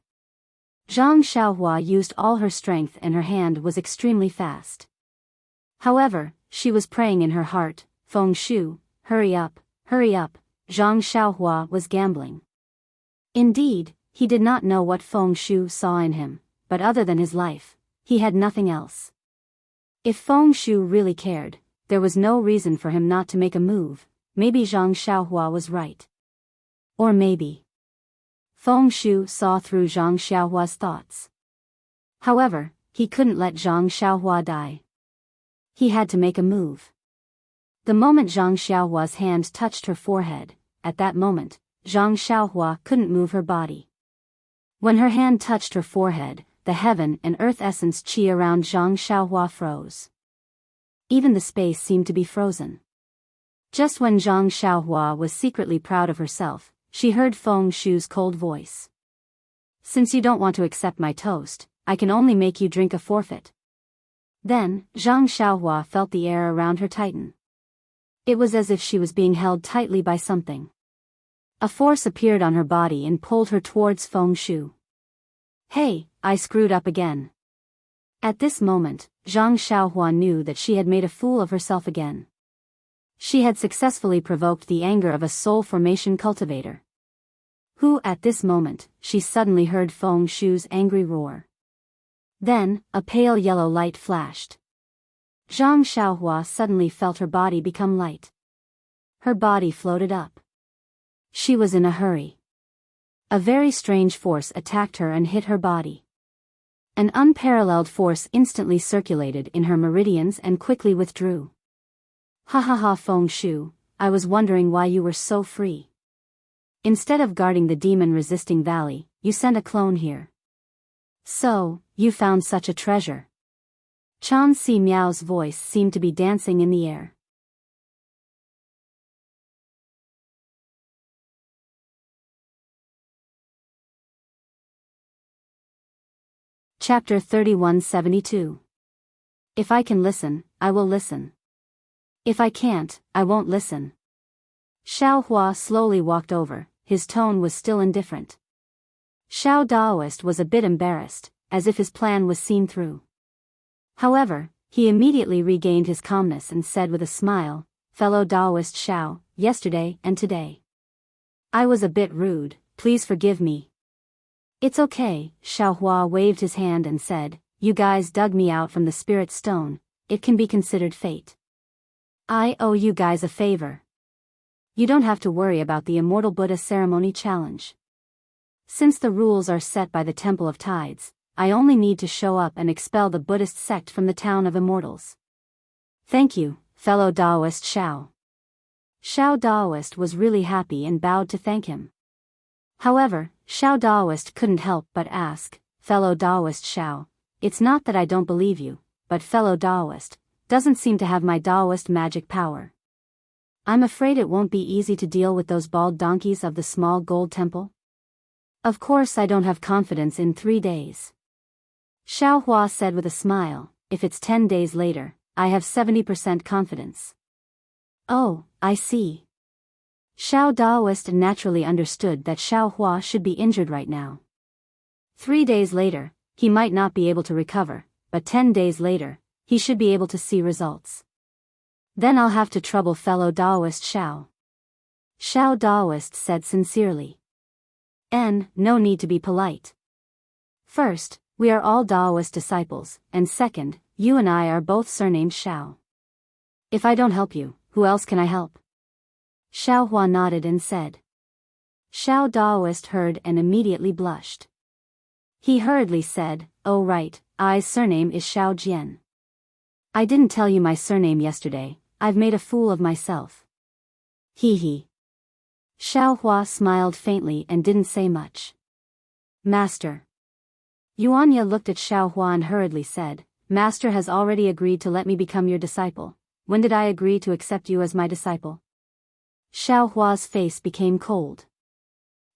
Zhang Xiaohua used all her strength and her hand was extremely fast. However, she was praying in her heart, Feng Shu, hurry up, Hurry up, Zhang Xiaohua was gambling. Indeed, he did not know what Feng Shu saw in him, but other than his life, he had nothing else. If Feng Shu really cared, there was no reason for him not to make a move. Maybe Zhang Xiaohua was right. Or maybe Feng Shu saw through Zhang Xiaohua's thoughts. However, he couldn't let Zhang Xiaohua die. He had to make a move. The moment Zhang Xiaohua's hand touched her forehead, at that moment, Zhang Xiaohua couldn't move her body. When her hand touched her forehead, the heaven and earth essence qi around Zhang Xiaohua froze. Even the space seemed to be frozen. Just when Zhang Xiaohua was secretly proud of herself, she heard Feng Shu's cold voice. Since you don't want to accept my toast, I can only make you drink a forfeit. Then, Zhang Xiaohua felt the air around her tighten. It was as if she was being held tightly by something. A force appeared on her body and pulled her towards Feng Shu. Hey, I screwed up again. At this moment, Zhang Xiaohua knew that she had made a fool of herself again. She had successfully provoked the anger of a soul formation cultivator. Who at this moment, she suddenly heard Feng Shu's angry roar. Then, a pale yellow light flashed. Zhang Xiaohua suddenly felt her body become light. Her body floated up. She was in a hurry. A very strange force attacked her and hit her body. An unparalleled force instantly circulated in her meridians and quickly withdrew. Ha ha ha, Feng Shu, I was wondering why you were so free. Instead of guarding the demon-resisting valley, you sent a clone here. So, you found such a treasure. Chan Si Miao's voice seemed to be dancing in the air. Chapter 3172. If I can listen, I will listen. If I can't, I won't listen. Xiao Hua slowly walked over, his tone was still indifferent. Xiao Daoist was a bit embarrassed, as if his plan was seen through. However, he immediately regained his calmness and said with a smile, "Fellow Daoist Xiao, yesterday and today I was a bit rude, please forgive me." "It's okay," Xiao Hua waved his hand and said, "You guys dug me out from the spirit stone, it can be considered fate. I owe you guys a favor. You don't have to worry about the Immortal Buddha ceremony challenge. Since the rules are set by the Temple of Tides, I only need to show up and expel the Buddhist sect from the town of Immortals." "Thank you, fellow Daoist Xiao." Xiao Daoist was really happy and bowed to thank him. However, Xiao Daoist couldn't help but ask, "Fellow Daoist Xiao, it's not that I don't believe you, but fellow Daoist doesn't seem to have my Daoist magic power. I'm afraid it won't be easy to deal with those bald donkeys of the small gold temple. Of course I don't have confidence in 3 days." Xiao Hua said with a smile, "If it's 10 days later, I have 70% confidence." "Oh, I see." Xiao Daoist naturally understood that Xiao Hua should be injured right now. 3 days later, he might not be able to recover, but 10 days later, he should be able to see results. "Then I'll have to trouble fellow Daoist Xiao." Xiao Daoist said sincerely. No need to be polite. First, we are all Daoist disciples, and second, you and I are both surnamed Xiao. If I don't help you, who else can I help?" Xiao Hua nodded and said. Xiao Daoist heard and immediately blushed. He hurriedly said, "Oh right, I's surname is Xiao Jian. I didn't tell you my surname yesterday, I've made a fool of myself." He. Xiao Hua smiled faintly and didn't say much. "Master." Yuanya looked at Xiao Hua and hurriedly said, "Master has already agreed to let me become your disciple. When did I agree to accept you as my disciple?" Xiao Hua's face became cold.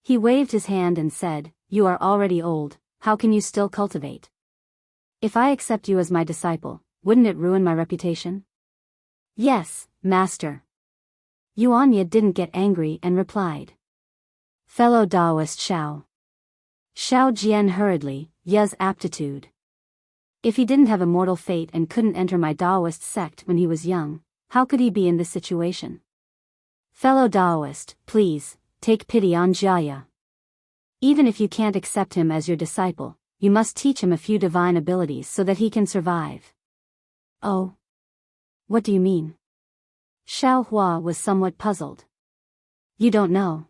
He waved his hand and said, "You are already old, how can you still cultivate? If I accept you as my disciple, wouldn't it ruin my reputation?" "Yes, master." Yuanya didn't get angry and replied. "Fellow Daoist Xiao." Xiao Jian hurriedly, "Ya's aptitude. If he didn't have immortal fate and couldn't enter my Daoist sect when he was young, how could he be in this situation?" Fellow Taoist, please, take pity on Jia. Even if you can't accept him as your disciple, you must teach him a few divine abilities so that he can survive. Oh? What do you mean? Xiao Hua was somewhat puzzled. You don't know.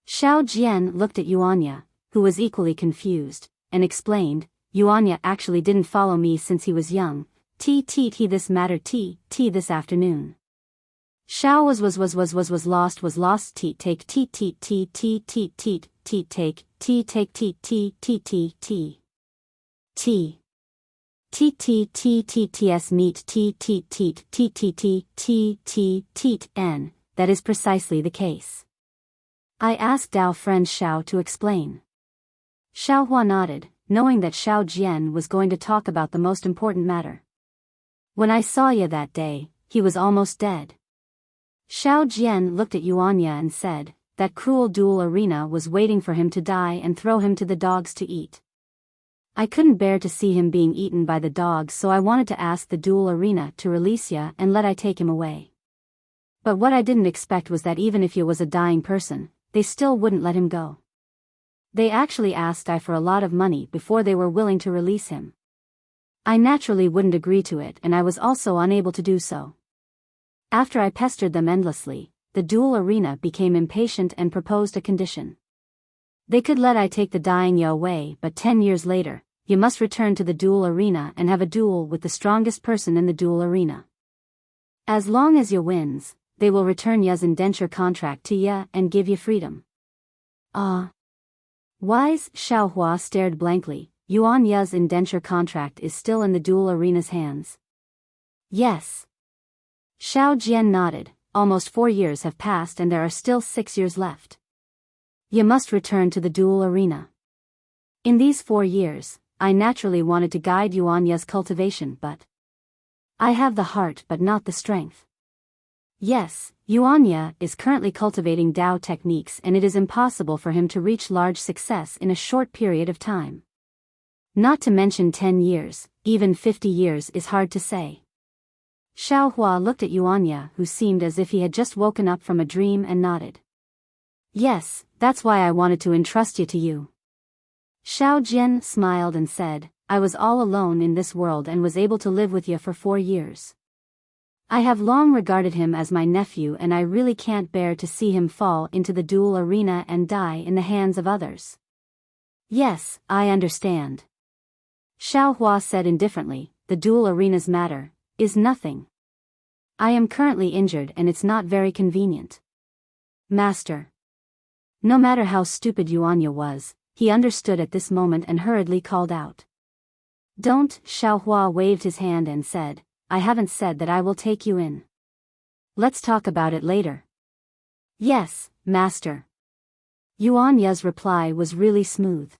Xiao Jian looked at Yuanya, who was equally confused, and explained, Yuanya actually didn't follow me since he was young, he this matter this afternoon. Xiao was lost take take TTTTTS meet TTTTTTTTTN. That is precisely the case. I asked Dao friend Xiao to explain. Xiao Hua nodded, knowing that Xiao Jian was going to talk about the most important matter. When I saw you that day, he was almost dead. Xiao Jian looked at Yuanya and said, that cruel duel arena was waiting for him to die and throw him to the dogs to eat. I couldn't bear to see him being eaten by the dogs, so I wanted to ask the duel arena to release ya and let I take him away. But what I didn't expect was that even if you was a dying person, they still wouldn't let him go. They actually asked I for a lot of money before they were willing to release him. I naturally wouldn't agree to it, and I was also unable to do so. After I pestered them endlessly, the duel arena became impatient and proposed a condition. They could let I take the dying ya away, but 10 years later, you must return to the duel arena and have a duel with the strongest person in the duel arena. As long as ya wins, they will return ya's indenture contract to ya and give ya freedom. Wise Xiao Hua stared blankly. Yuan ya's indenture contract is still in the duel arena's hands. Yes. Xiao Jian nodded. Almost 4 years have passed and there are still 6 years left. You must return to the duel arena. In these 4 years, I naturally wanted to guide Yuanya's cultivation, but I have the heart but not the strength. Yes, Yuanya is currently cultivating Dao techniques and it is impossible for him to reach large success in a short period of time. Not to mention 10 years, even 50 years is hard to say. Xiao Hua looked at Yuanya, who seemed as if he had just woken up from a dream, and nodded. Yes, that's why I wanted to entrust you to you. Xiao Jian smiled and said, I was all alone in this world and was able to live with you for 4 years. I have long regarded him as my nephew and I really can't bear to see him fall into the duel arena and die in the hands of others. Yes, I understand. Xiao Hua said indifferently, the duel arena's matter is nothing. I am currently injured and it's not very convenient. Master. No matter how stupid Yuanya was, he understood at this moment and hurriedly called out. Don't, Xiao Hua waved his hand and said, I haven't said that I will take you in. Let's talk about it later. Yes, Master. Yuanya's reply was really smooth.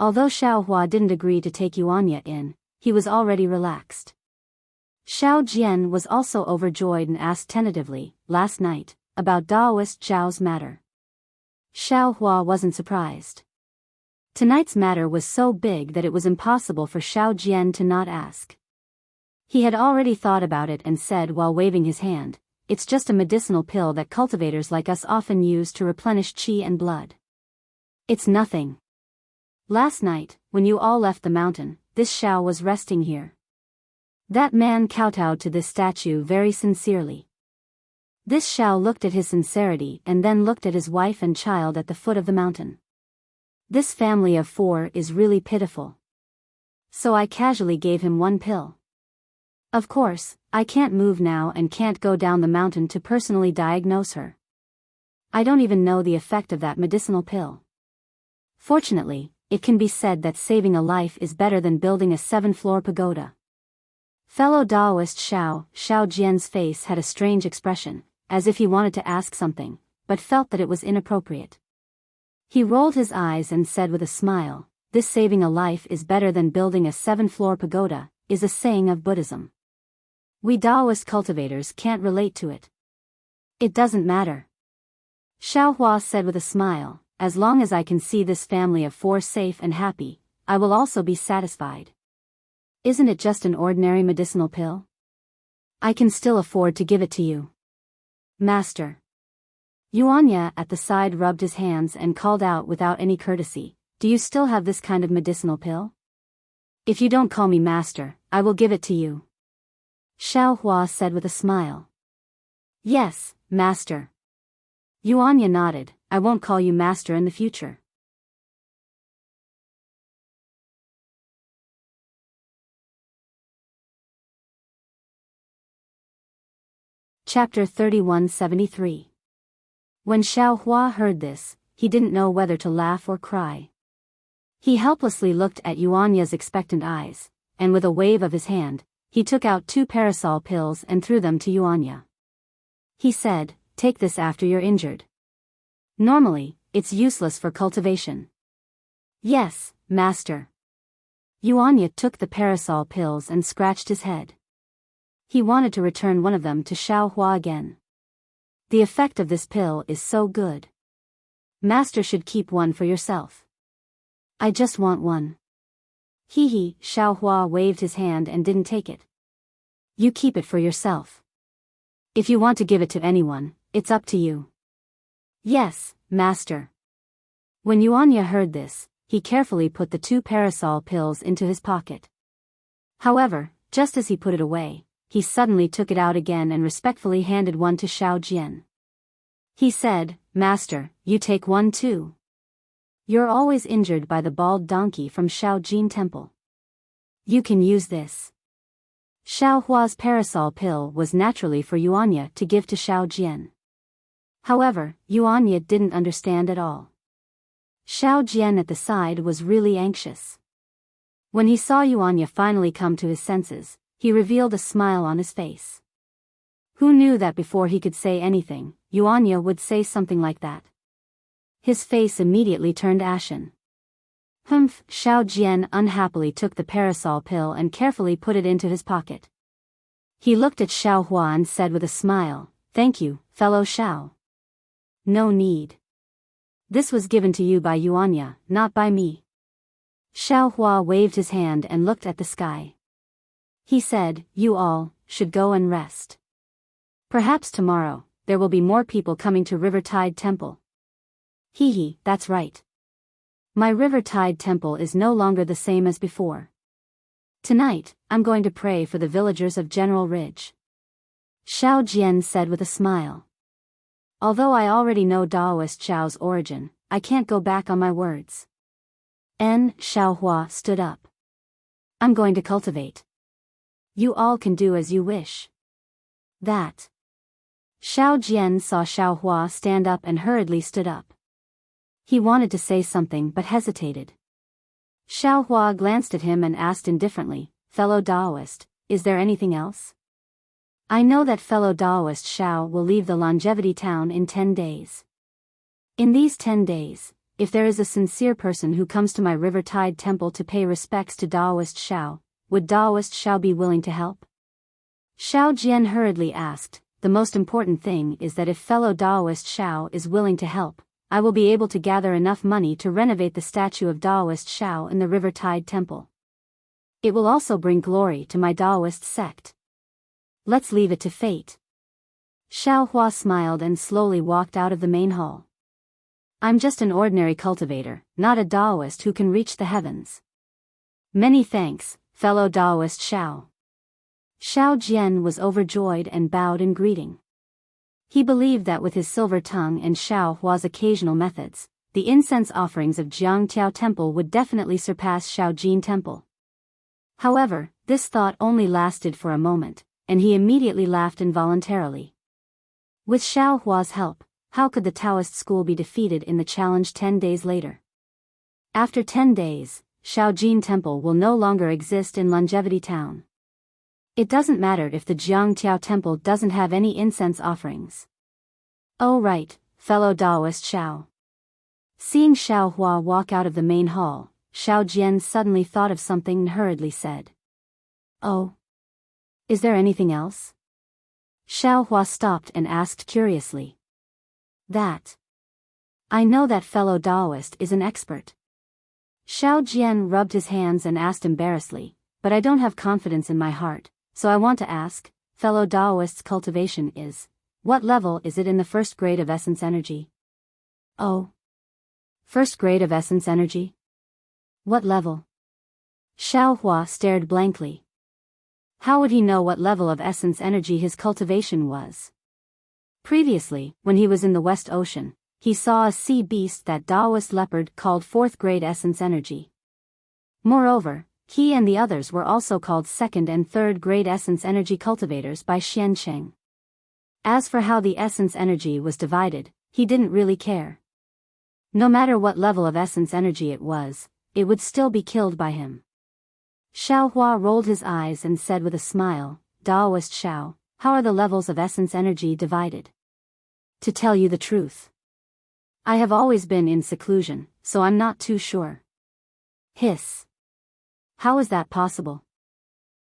Although Xiao Hua didn't agree to take Yuanya in, he was already relaxed. Xiao Jian was also overjoyed and asked tentatively, last night, about Daoist Zhao's matter. Xiao Hua wasn't surprised. Tonight's matter was so big that it was impossible for Xiao Jian to not ask. He had already thought about it and said while waving his hand, it's just a medicinal pill that cultivators like us often use to replenish qi and blood. It's nothing. Last night, when you all left the mountain, this Xiao was resting here. That man kowtowed to this statue very sincerely. This Xiao looked at his sincerity and then looked at his wife and child at the foot of the mountain. This family of 4 is really pitiful. So I casually gave him 1 pill. Of course, I can't move now and can't go down the mountain to personally diagnose her. I don't even know the effect of that medicinal pill. Fortunately, it can be said that saving a life is better than building a 7-floor pagoda. Fellow Daoist Xiao Jian's face had a strange expression, as if he wanted to ask something, but felt that it was inappropriate. He rolled his eyes and said with a smile, this saving a life is better than building a 7-floor pagoda, is a saying of Buddhism. We Daoist cultivators can't relate to it. It doesn't matter. Xiao Hua said with a smile, as long as I can see this family of 4 safe and happy, I will also be satisfied. Isn't it just an ordinary medicinal pill? I can still afford to give it to you. Master. Yuanya at the side rubbed his hands and called out without any courtesy, do you still have this kind of medicinal pill? If you don't call me master, I will give it to you. Xiao Hua said with a smile. Yes, master. Yuanya nodded, I won't call you master in the future. Chapter 3173. When Xiao Hua heard this, he didn't know whether to laugh or cry. He helplessly looked at Yuanya's expectant eyes, and with a wave of his hand, he took out 2 parasol pills and threw them to Yuanya. He said, take this after you're injured. Normally, it's useless for cultivation. Yes, master. Yuanya took the parasol pills and scratched his head. He wanted to return one of them to Xiao Hua again. The effect of this pill is so good. Master should keep one for yourself. I just want one. Hee, Xiao Hua waved his hand and didn't take it. You keep it for yourself. If you want to give it to anyone, it's up to you. Yes, master. When Yuanya heard this, he carefully put the 2 parasol pills into his pocket. However, just as he put it away, he suddenly took it out again and respectfully handed one to Xiao Jian. He said, Master, you take one too. You're always injured by the bald donkey from Xiao Jin Temple. You can use this. Xiao Hua's parasol pill was naturally for Yuanya to give to Xiao Jian. However, Yuanya didn't understand at all. Xiao Jian at the side was really anxious. When he saw Yuanya finally come to his senses, he revealed a smile on his face. Who knew that before he could say anything, Yuanya would say something like that? His face immediately turned ashen. Humph! Xiao Jian unhappily took the parasol pill and carefully put it into his pocket. He looked at Xiao Hua and said with a smile, Thank you, fellow Xiao. No need. This was given to you by Yuanya, not by me. Xiao Hua waved his hand and looked at the sky. He said, You all should go and rest. Perhaps tomorrow, there will be more people coming to River Tide Temple. Hee, that's right. My River Tide Temple is no longer the same as before. Tonight, I'm going to pray for the villagers of General Ridge. Xiao Jian said with a smile. Although I already know Daoist Xiao's origin, I can't go back on my words. Xiao Hua stood up. I'm going to cultivate. You all can do as you wish. That. Xiao Jian saw Xiao Hua stand up and hurriedly stood up. He wanted to say something but hesitated. Xiao Hua glanced at him and asked indifferently, Fellow Daoist, is there anything else? I know that fellow Daoist Xiao will leave the Longevity Town in 10 days. In these 10 days, if there is a sincere person who comes to my River Tide Temple to pay respects to Daoist Xiao, would Daoist Xiao be willing to help? Xiao Jian hurriedly asked, The most important thing is that if fellow Daoist Xiao is willing to help, I will be able to gather enough money to renovate the statue of Daoist Xiao in the River Tide Temple. It will also bring glory to my Daoist sect. Let's leave it to fate. Xiao Hua smiled and slowly walked out of the main hall. I'm just an ordinary cultivator, not a Daoist who can reach the heavens. Many thanks, fellow Daoist Xiao. Xiao Jian was overjoyed and bowed in greeting. He believed that with his silver tongue and Xiao Hua's occasional methods, the incense offerings of Jiangtiao Temple would definitely surpass Xiao Jin Temple. However, this thought only lasted for a moment, and he immediately laughed involuntarily. With Xiao Hua's help, how could the Taoist school be defeated in the challenge 10 days later? After 10 days, Xiao Jin Temple will no longer exist in Longevity Town. It doesn't matter if the Jiangtiao Temple doesn't have any incense offerings. Oh right, fellow Daoist Xiao. Seeing Xiao Hua walk out of the main hall, Xiao Jian suddenly thought of something and hurriedly said. Oh. Is there anything else? Xiao Hua stopped and asked curiously. That. I know that fellow Daoist is an expert. Xiao Jian rubbed his hands and asked embarrassedly, but I don't have confidence in my heart, so I want to ask, fellow Daoist's cultivation is What level is it in the first grade of essence energy? Oh. First grade of essence energy? What level? Xiao Hua stared blankly. How would he know what level of essence energy his cultivation was? Previously, when he was in the West Ocean, he saw a sea beast that Taoist leopard called fourth grade essence energy. Moreover, he and the others were also called second and third grade essence energy cultivators by Xian Cheng. As for how the essence energy was divided, he didn't really care. No matter what level of essence energy it would still be killed by him. Xiao Hua rolled his eyes and said with a smile, Taoist Xiao, how are the levels of essence energy divided? To tell you the truth, I have always been in seclusion, so I'm not too sure. Hiss. How is that possible?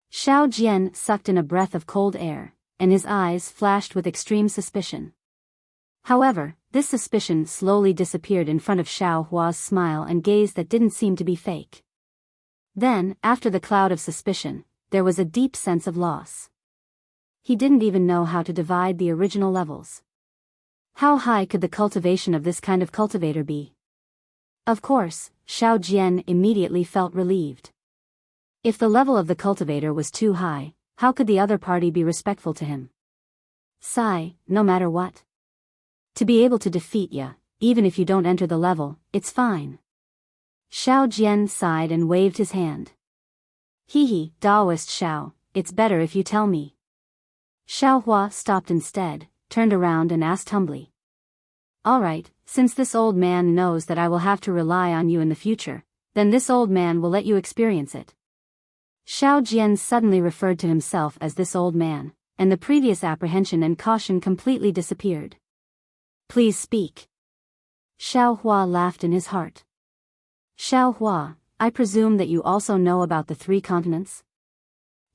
Xiao Jian sucked in a breath of cold air, and his eyes flashed with extreme suspicion. However, this suspicion slowly disappeared in front of Xiao Hua's smile and gaze that didn't seem to be fake. Then, after the cloud of suspicion, there was a deep sense of loss. He didn't even know how to divide the original levels. How high could the cultivation of this kind of cultivator be? Of course, Xiao Jian immediately felt relieved. If the level of the cultivator was too high, how could the other party be respectful to him? Sigh, no matter what. To be able to defeat ya, even if you don't enter the level, it's fine. Xiao Jian sighed and waved his hand. Hee, Taoist Xiao, it's better if you tell me. Xiao Hua stopped instead, turned around and asked humbly. Alright, since this old man knows that I will have to rely on you in the future, then this old man will let you experience it. Xiao Jian suddenly referred to himself as this old man, and the previous apprehension and caution completely disappeared. Please speak. Xiao Hua laughed in his heart. Xiao Hua, I presume that you also know about the 3 continents?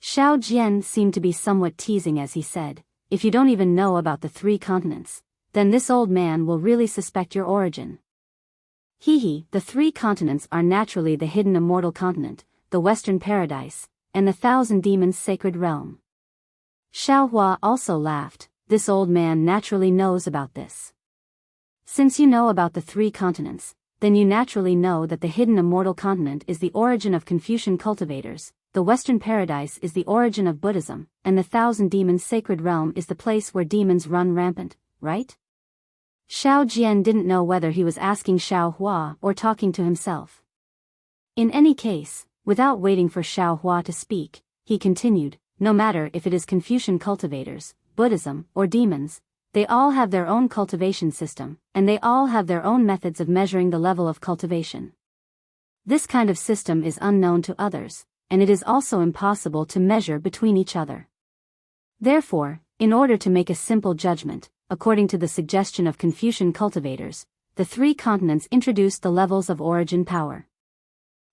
Xiao Jian seemed to be somewhat teasing as he said, if you don't even know about the 3 continents, then this old man will really suspect your origin. The 3 continents are naturally the hidden immortal continent, the Western Paradise, and the Thousand Demons Sacred Realm. Xiao Hua also laughed, this old man naturally knows about this. Since you know about the 3 continents, then you naturally know that the hidden immortal continent is the origin of Confucian cultivators, the Western Paradise is the origin of Buddhism, and the Thousand Demons Sacred Realm is the place where demons run rampant, right? Xiao Jian didn't know whether he was asking Xiao Hua or talking to himself. In any case, without waiting for Xiao Hua to speak, he continued, no matter if it is Confucian cultivators, Buddhism, or demons, they all have their own cultivation system, and they all have their own methods of measuring the level of cultivation. This kind of system is unknown to others, and it is also impossible to measure between each other. Therefore, in order to make a simple judgment, according to the suggestion of Confucian cultivators, the 3 continents introduced the levels of origin power.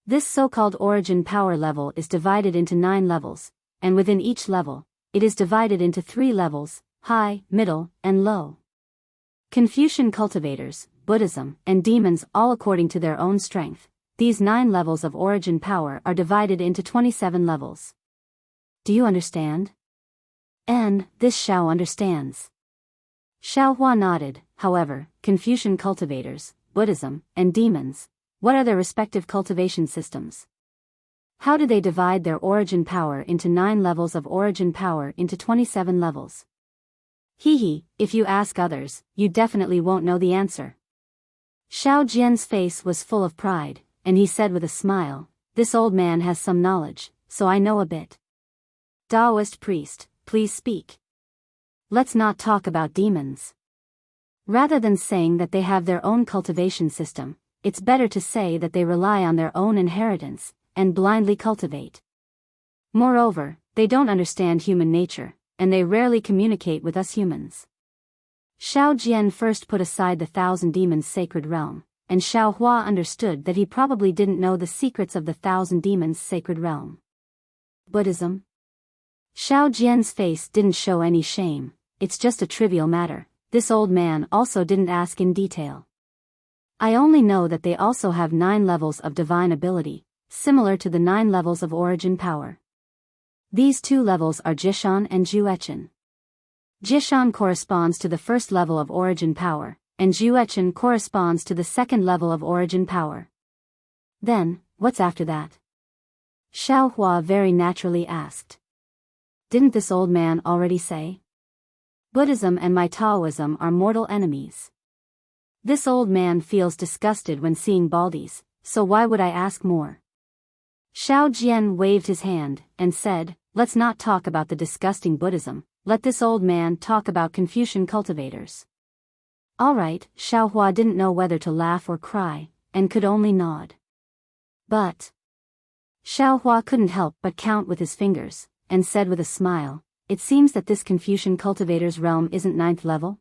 This so-called origin power level is divided into 9 levels, and within each level, it is divided into 3 levels, high, middle, and low. Confucian cultivators, Buddhism, and demons all according to their own strength, these 9 levels of origin power are divided into 27 levels. Do you understand? And, this Xiao understands. Xiao Hua nodded, however, Confucian cultivators, Buddhism, and demons, what are their respective cultivation systems? How do they divide their origin power into 9 levels of origin power into 27 levels? If you ask others, you definitely won't know the answer. Xiao Jian's face was full of pride, and he said with a smile, this old man has some knowledge, so I know a bit. Taoist priest, please speak. Let's not talk about demons. Rather than saying that they have their own cultivation system, it's better to say that they rely on their own inheritance, and blindly cultivate. Moreover, they don't understand human nature, and they rarely communicate with us humans. Xiao Jian first put aside the Thousand Demons Sacred Realm, and Xiao Hua understood that he probably didn't know the secrets of the Thousand Demons Sacred Realm. Buddhism? Xiao Jian's face didn't show any shame, it's just a trivial matter, this old man also didn't ask in detail. I only know that they also have 9 levels of divine ability, similar to the 9 levels of origin power. These 2 levels are Jishan and Juechen. Jishan corresponds to the first level of origin power, and Juechen corresponds to the second level of origin power. Then, what's after that? Xiao Hua very naturally asked. Didn't this old man already say? Buddhism and my Taoism are mortal enemies. This old man feels disgusted when seeing Baldies, so why would I ask more? Xiao Jian waved his hand, and said, let's not talk about the disgusting Buddhism, let this old man talk about Confucian cultivators. Alright, Xiao Hua didn't know whether to laugh or cry, and could only nod. But Xiao Hua couldn't help but count with his fingers, and said with a smile, it seems that this Confucian cultivator's realm isn't 9th level?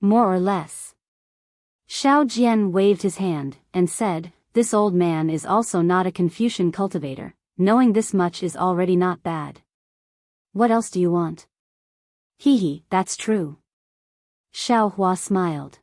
More or less. Xiao Jian waved his hand, and said, this old man is also not a Confucian cultivator, knowing this much is already not bad. What else do you want? Hee, that's true. Xiao Hua smiled.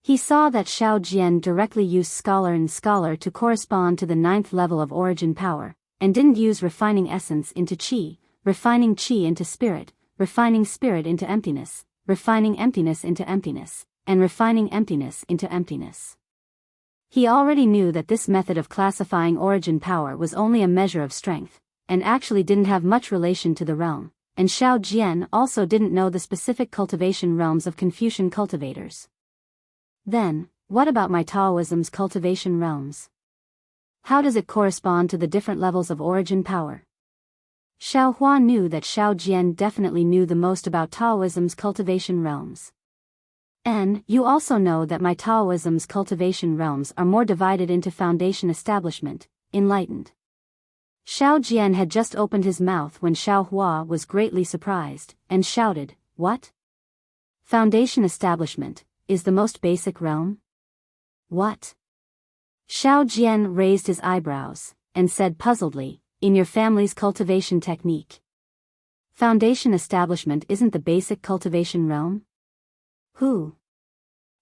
He saw that Xiao Jian directly used scholar and scholar to correspond to the 9th level of origin power, and didn't use refining essence into qi, refining qi into spirit, refining spirit into emptiness, refining emptiness into emptiness, and refining emptiness into emptiness. He already knew that this method of classifying origin power was only a measure of strength, and actually didn't have much relation to the realm, and Xiao Jian also didn't know the specific cultivation realms of Confucian cultivators. Then, what about my Taoism's cultivation realms? How does it correspond to the different levels of origin power? Xiao Hua knew that Xiao Jian definitely knew the most about Taoism's cultivation realms. And you also know that my Taoism's cultivation realms are more divided into foundation establishment, enlightened. Xiao Jian had just opened his mouth when Xiao Hua was greatly surprised, and shouted, what? Foundation establishment, is the most basic realm? What? Xiao Jian raised his eyebrows, and said puzzledly, in your family's cultivation technique. Foundation establishment isn't the basic cultivation realm? Who?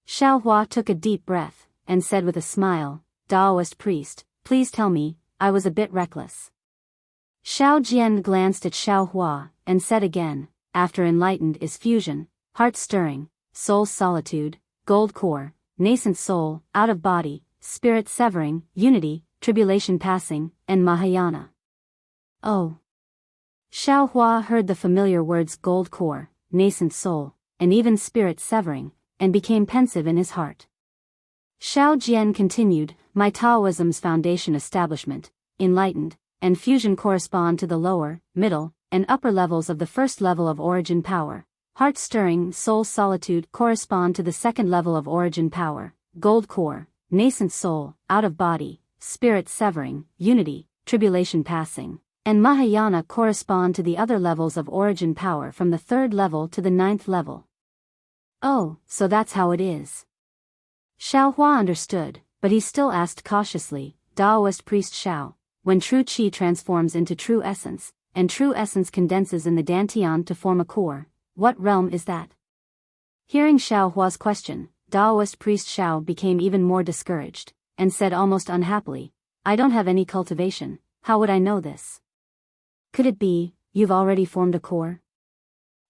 Xiao Hua took a deep breath, and said with a smile, Taoist priest, please tell me, I was a bit reckless. Xiao Jian glanced at Xiao Hua, and said again, after enlightened is fusion, heart stirring, soul solitude, gold core, nascent soul, out of body, spirit severing, unity, tribulation passing, and Mahayana. Oh. Xiao Hua heard the familiar words gold core, nascent soul, and even spirit severing, and became pensive in his heart. Xiao Jian continued, my Taoism's foundation establishment, enlightened, and fusion correspond to the lower, middle, and upper levels of the first level of origin power. Heart-stirring, soul solitude correspond to the second level of origin power. Gold core, nascent soul, out of body, spirit severing, unity, tribulation passing, and Mahayana correspond to the other levels of origin power from the 3rd level to the 9th level. Oh, so that's how it is. Xiao Hua understood, but he still asked cautiously, Taoist priest Xiao, when true qi transforms into true essence, and true essence condenses in the dantian to form a core, what realm is that? Hearing Xiao Hua's question, Taoist priest Xiao became even more discouraged, and said almost unhappily, I don't have any cultivation, how would I know this? Could it be, you've already formed a core?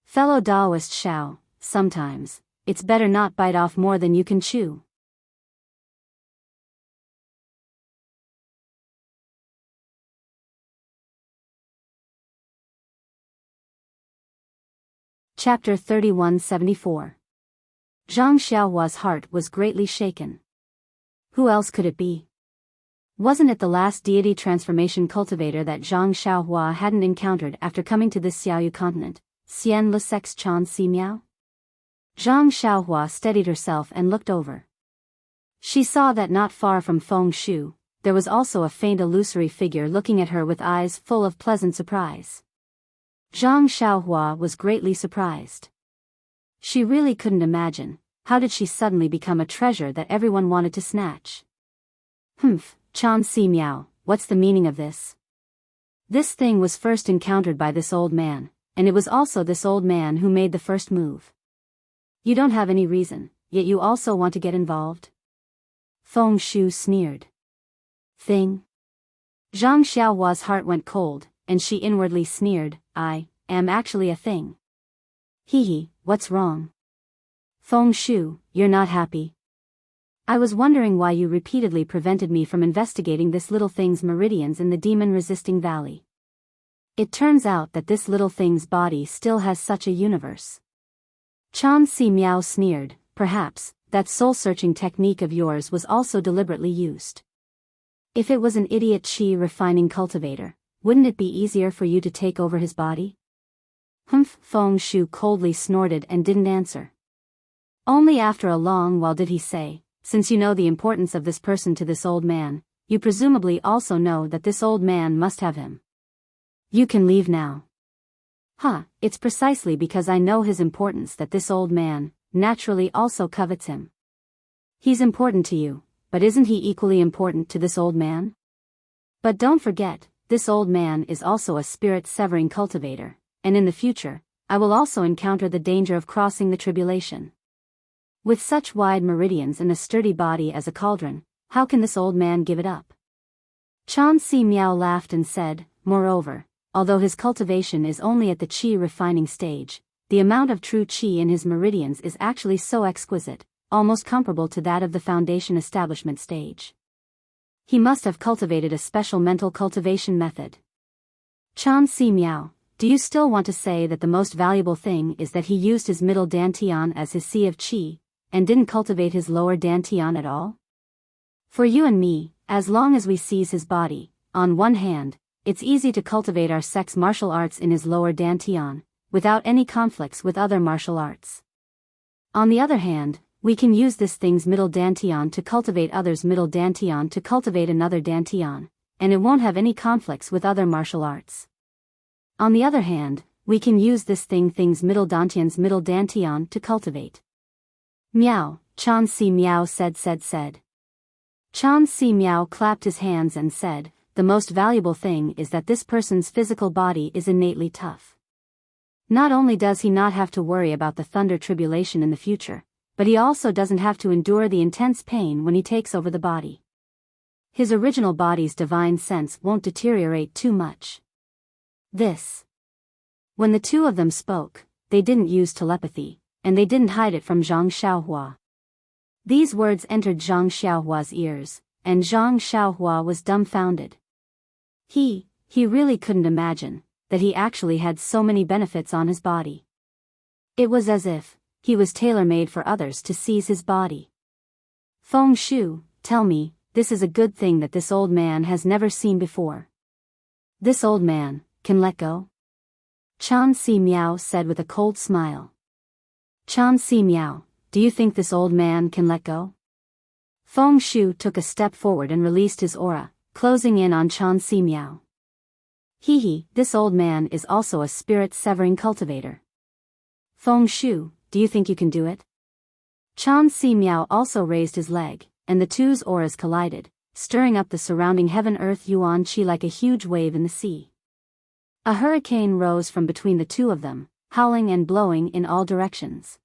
Fellow Taoist Xiao, sometimes, it's better not bite off more than you can chew. Chapter 3174. Zhang Xiaohua's heart was greatly shaken. Who else could it be? Wasn't it the last deity transformation cultivator that Zhang Xiaohua hadn't encountered after coming to this Xiaoyu continent, Xian Le Sex Chan Si Miao? Zhang Xiaohua steadied herself and looked over. She saw that not far from Feng Shu, there was also a faint illusory figure looking at her with eyes full of pleasant surprise. Zhang Xiaohua was greatly surprised. She really couldn't imagine, how did she suddenly become a treasure that everyone wanted to snatch? Chan Si Miao, what's the meaning of this? This thing was first encountered by this old man, and it was also this old man who made the first move. You don't have any reason, yet you also want to get involved? Feng Shu sneered. Thing? Zhang Xiaohua's heart went cold, and she inwardly sneered, I am actually a thing. Hee, what's wrong? Feng Shu, you're not happy. I was wondering why you repeatedly prevented me from investigating this little thing's meridians in the demon-resisting valley. It turns out that this little thing's body still has such a universe. Chan Si Miao sneered, perhaps, that soul-searching technique of yours was also deliberately used. If it was an idiot qi refining cultivator, wouldn't it be easier for you to take over his body? Humph, Feng Shu coldly snorted and didn't answer. Only after a long while did he say, since you know the importance of this person to this old man, you presumably also know that this old man must have him. You can leave now. It's precisely because I know his importance that this old man, naturally also covets him. He's important to you, but isn't he equally important to this old man? But don't forget, this old man is also a spirit-severing cultivator, and in the future, I will also encounter the danger of crossing the tribulation. With such wide meridians and a sturdy body as a cauldron, how can this old man give it up? Chan Si Miao laughed and said, moreover, although his cultivation is only at the qi refining stage, the amount of true qi in his meridians is actually so exquisite, almost comparable to that of the foundation establishment stage. He must have cultivated a special mental cultivation method. Chan Si Miao, do you still want to say that the most valuable thing is that he used his middle dantian as his sea of qi, and didn't cultivate his lower dantian at all? For you and me, as long as we seize his body, on one hand, it's easy to cultivate our sex martial arts in his lower dantian, without any conflicts with other martial arts. On the other hand, we can use this thing's middle dantian to cultivate others' middle dantian to cultivate another dantian, and it won't have any conflicts with other martial arts. On the other hand, we can use this thing's middle dantian to cultivate. Meow, Chan Si Miao said. Chan Si Miao clapped his hands and said, the most valuable thing is that this person's physical body is innately tough. Not only does he not have to worry about the thunder tribulation in the future, but he also doesn't have to endure the intense pain when he takes over the body. His original body's divine sense won't deteriorate too much. When the two of them spoke, they didn't use telepathy, and they didn't hide it from Zhang Xiaohua. These words entered Zhang Xiaohua's ears, and Zhang Xiaohua was dumbfounded. He really couldn't imagine that he actually had so many benefits on his body. It was as if he was tailor-made for others to seize his body. Feng Shu, tell me, this is a good thing that this old man has never seen before. This old man can let go? Chan Si Miao said with a cold smile. Chan Si Miao, do you think this old man can let go? Feng Shu took a step forward and released his aura, closing in on Chan Si Miao. This old man is also a spirit-severing cultivator. Feng Shu, do you think you can do it? Chan Si Miao also raised his leg, and the two's auras collided, stirring up the surrounding heaven-earth yuan qi like a huge wave in the sea. A hurricane rose from between the two of them, howling and blowing in all directions.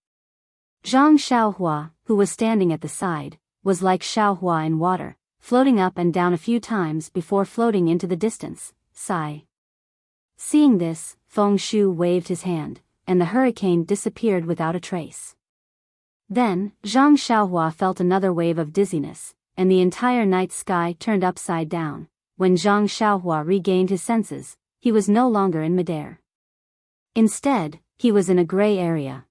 Zhang Xiaohua, who was standing at the side, was like Xiaohua in water, floating up and down a few times before floating into the distance. Sigh. Seeing this, Feng Shu waved his hand, and the hurricane disappeared without a trace. Then, Zhang Xiaohua felt another wave of dizziness, and the entire night sky turned upside down. When Zhang Xiaohua regained his senses, he was no longer in midair. Instead, he was in a gray area.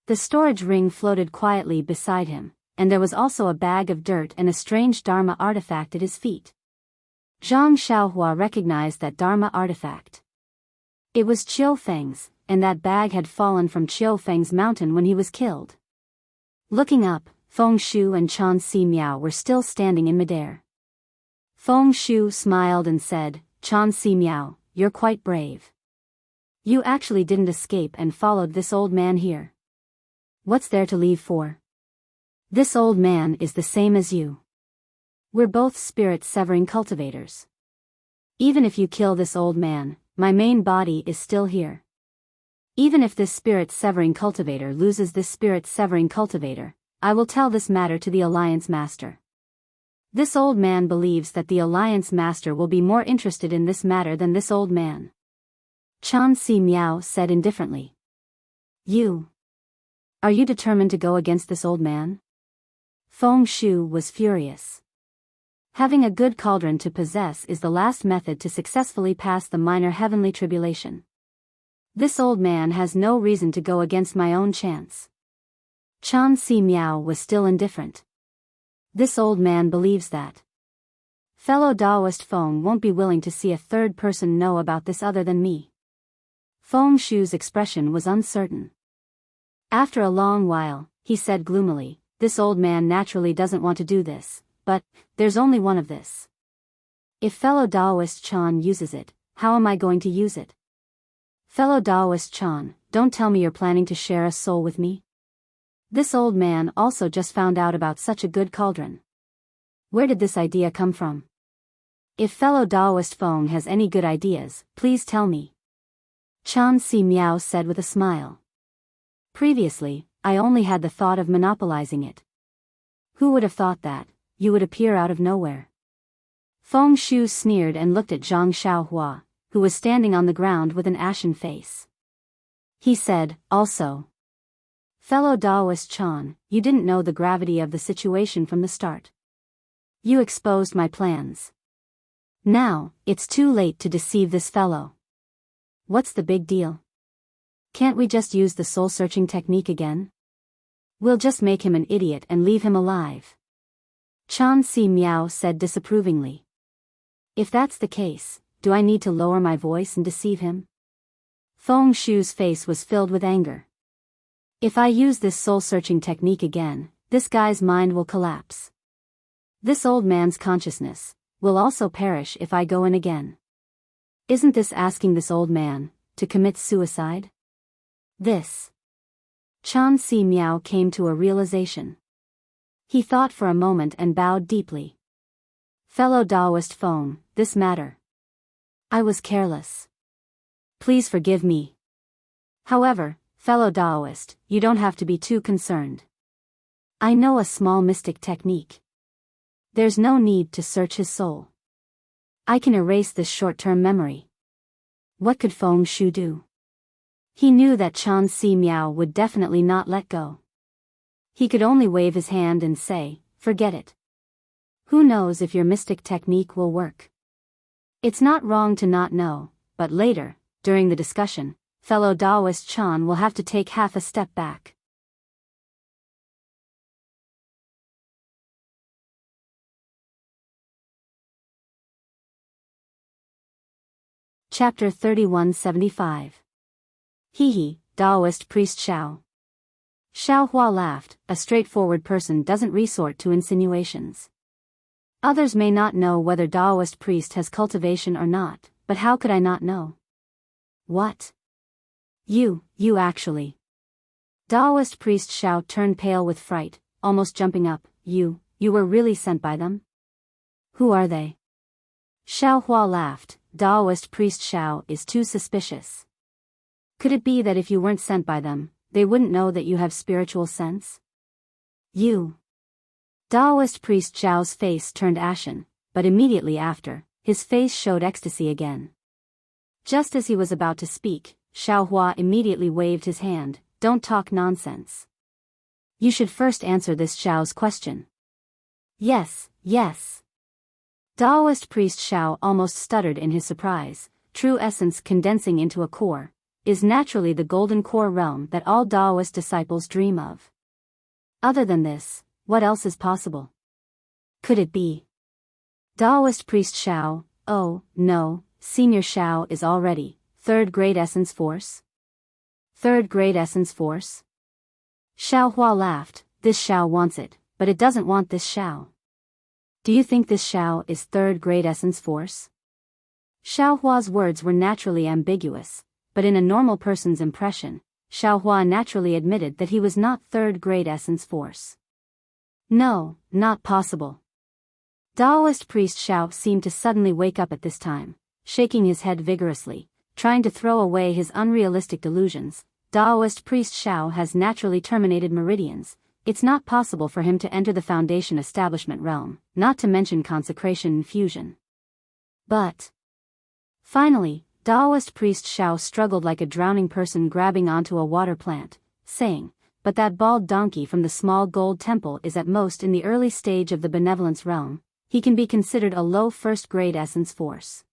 The storage ring floated quietly beside him, and there was also a bag of dirt and a strange Dharma artifact at his feet. Zhang Xiaohua recognized that Dharma artifact. It was Qiu Feng's, and that bag had fallen from Qiu Feng's mountain when he was killed. Looking up, Feng Shu and Chan Si Miao were still standing in midair. Feng Shu smiled and said, Chan Si Miao, you're quite brave. You actually didn't escape and followed this old man here. What's there to leave for? This old man is the same as you. We're both spirit-severing cultivators. Even if you kill this old man, my main body is still here. Even if this spirit-severing cultivator loses this spirit-severing cultivator, I will tell this matter to the Alliance Master. This old man believes that the Alliance Master will be more interested in this matter than this old man. Chan Si Miao said indifferently. You. Are you determined to go against this old man? Feng Shu was furious. Having a good cauldron to possess is the last method to successfully pass the minor heavenly tribulation. This old man has no reason to go against my own chance. Chan Si Miao was still indifferent. This old man believes that fellow Taoist Feng won't be willing to see a third person know about this other than me. Feng Shu's expression was uncertain. After a long while, he said gloomily, this old man naturally doesn't want to do this, but there's only one of this. If fellow Taoist Chan uses it, how am I going to use it? Fellow Taoist Chan, don't tell me you're planning to share a soul with me. This old man also just found out about such a good cauldron. Where did this idea come from? If fellow Taoist Feng has any good ideas, please tell me. Chan Si Miao said with a smile. Previously, I only had the thought of monopolizing it. Who would have thought that you would appear out of nowhere? Feng Shu sneered and looked at Zhang Xiaohua, who was standing on the ground with an ashen face. He said, also, fellow Taoist Chan, you didn't know the gravity of the situation from the start. You exposed my plans. Now, it's too late to deceive this fellow. What's the big deal? Can't we just use the soul-searching technique again? We'll just make him an idiot and leave him alive. Chan Si Miao said disapprovingly. If that's the case, do I need to lower my voice and deceive him? Feng Shu's face was filled with anger. If I use this soul-searching technique again, this guy's mind will collapse. This old man's consciousness will also perish if I go in again. Isn't this asking this old man to commit suicide? This. Chan Si Miao came to a realization. He thought for a moment and bowed deeply. Fellow Taoist Feng, this matter. I was careless. Please forgive me. However, fellow Taoist, you don't have to be too concerned. I know a small mystic technique. There's no need to search his soul. I can erase this short-term memory. What could Feng Shu do? He knew that Chan Si Miao would definitely not let go. He could only wave his hand and say, forget it. Who knows if your mystic technique will work? It's not wrong to not know, but later, during the discussion, fellow Taoist Chan will have to take half a step back. Chapter 3175. Hee, Taoist priest Xiao. Xiao Hua laughed. A straightforward person doesn't resort to insinuations. Others may not know whether Taoist priest has cultivation or not, but how could I not know? What? You actually. Taoist priest Xiao turned pale with fright, almost jumping up. You were really sent by them? Who are they? Xiao Hua laughed. Taoist priest Xiao is too suspicious. Could it be that if you weren't sent by them, they wouldn't know that you have spiritual sense? You. Taoist priest Xiao's face turned ashen, but immediately after, his face showed ecstasy again. Just as he was about to speak, Xiao Hua immediately waved his hand. Don't talk nonsense. You should first answer this Xiao's question. Yes. Taoist priest Xiao almost stuttered in his surprise. True essence condensing into a core is naturally the golden core realm that all Taoist disciples dream of. Other than this, what else is possible? Could it be Taoist priest Xiao? Oh, no, senior Xiao is already third grade essence force? Third grade essence force? Xiao Hua laughed. This Xiao wants it, but it doesn't want this Xiao. Do you think this Xiao is third grade essence force? Xiao Hua's words were naturally ambiguous, but in a normal person's impression, Xiao Hua naturally admitted that he was not third grade essence force. No, not possible. Taoist priest Xiao seemed to suddenly wake up at this time, shaking his head vigorously, trying to throw away his unrealistic delusions. Taoist priest Xiao has naturally terminated meridians. It's not possible for him to enter the Foundation establishment realm, not to mention consecration and fusion. But finally, Taoist priest Xiao struggled like a drowning person grabbing onto a water plant, saying, "But that bald donkey from the small gold temple is at most in the early stage of the benevolence realm. He can be considered a low first-grade essence force.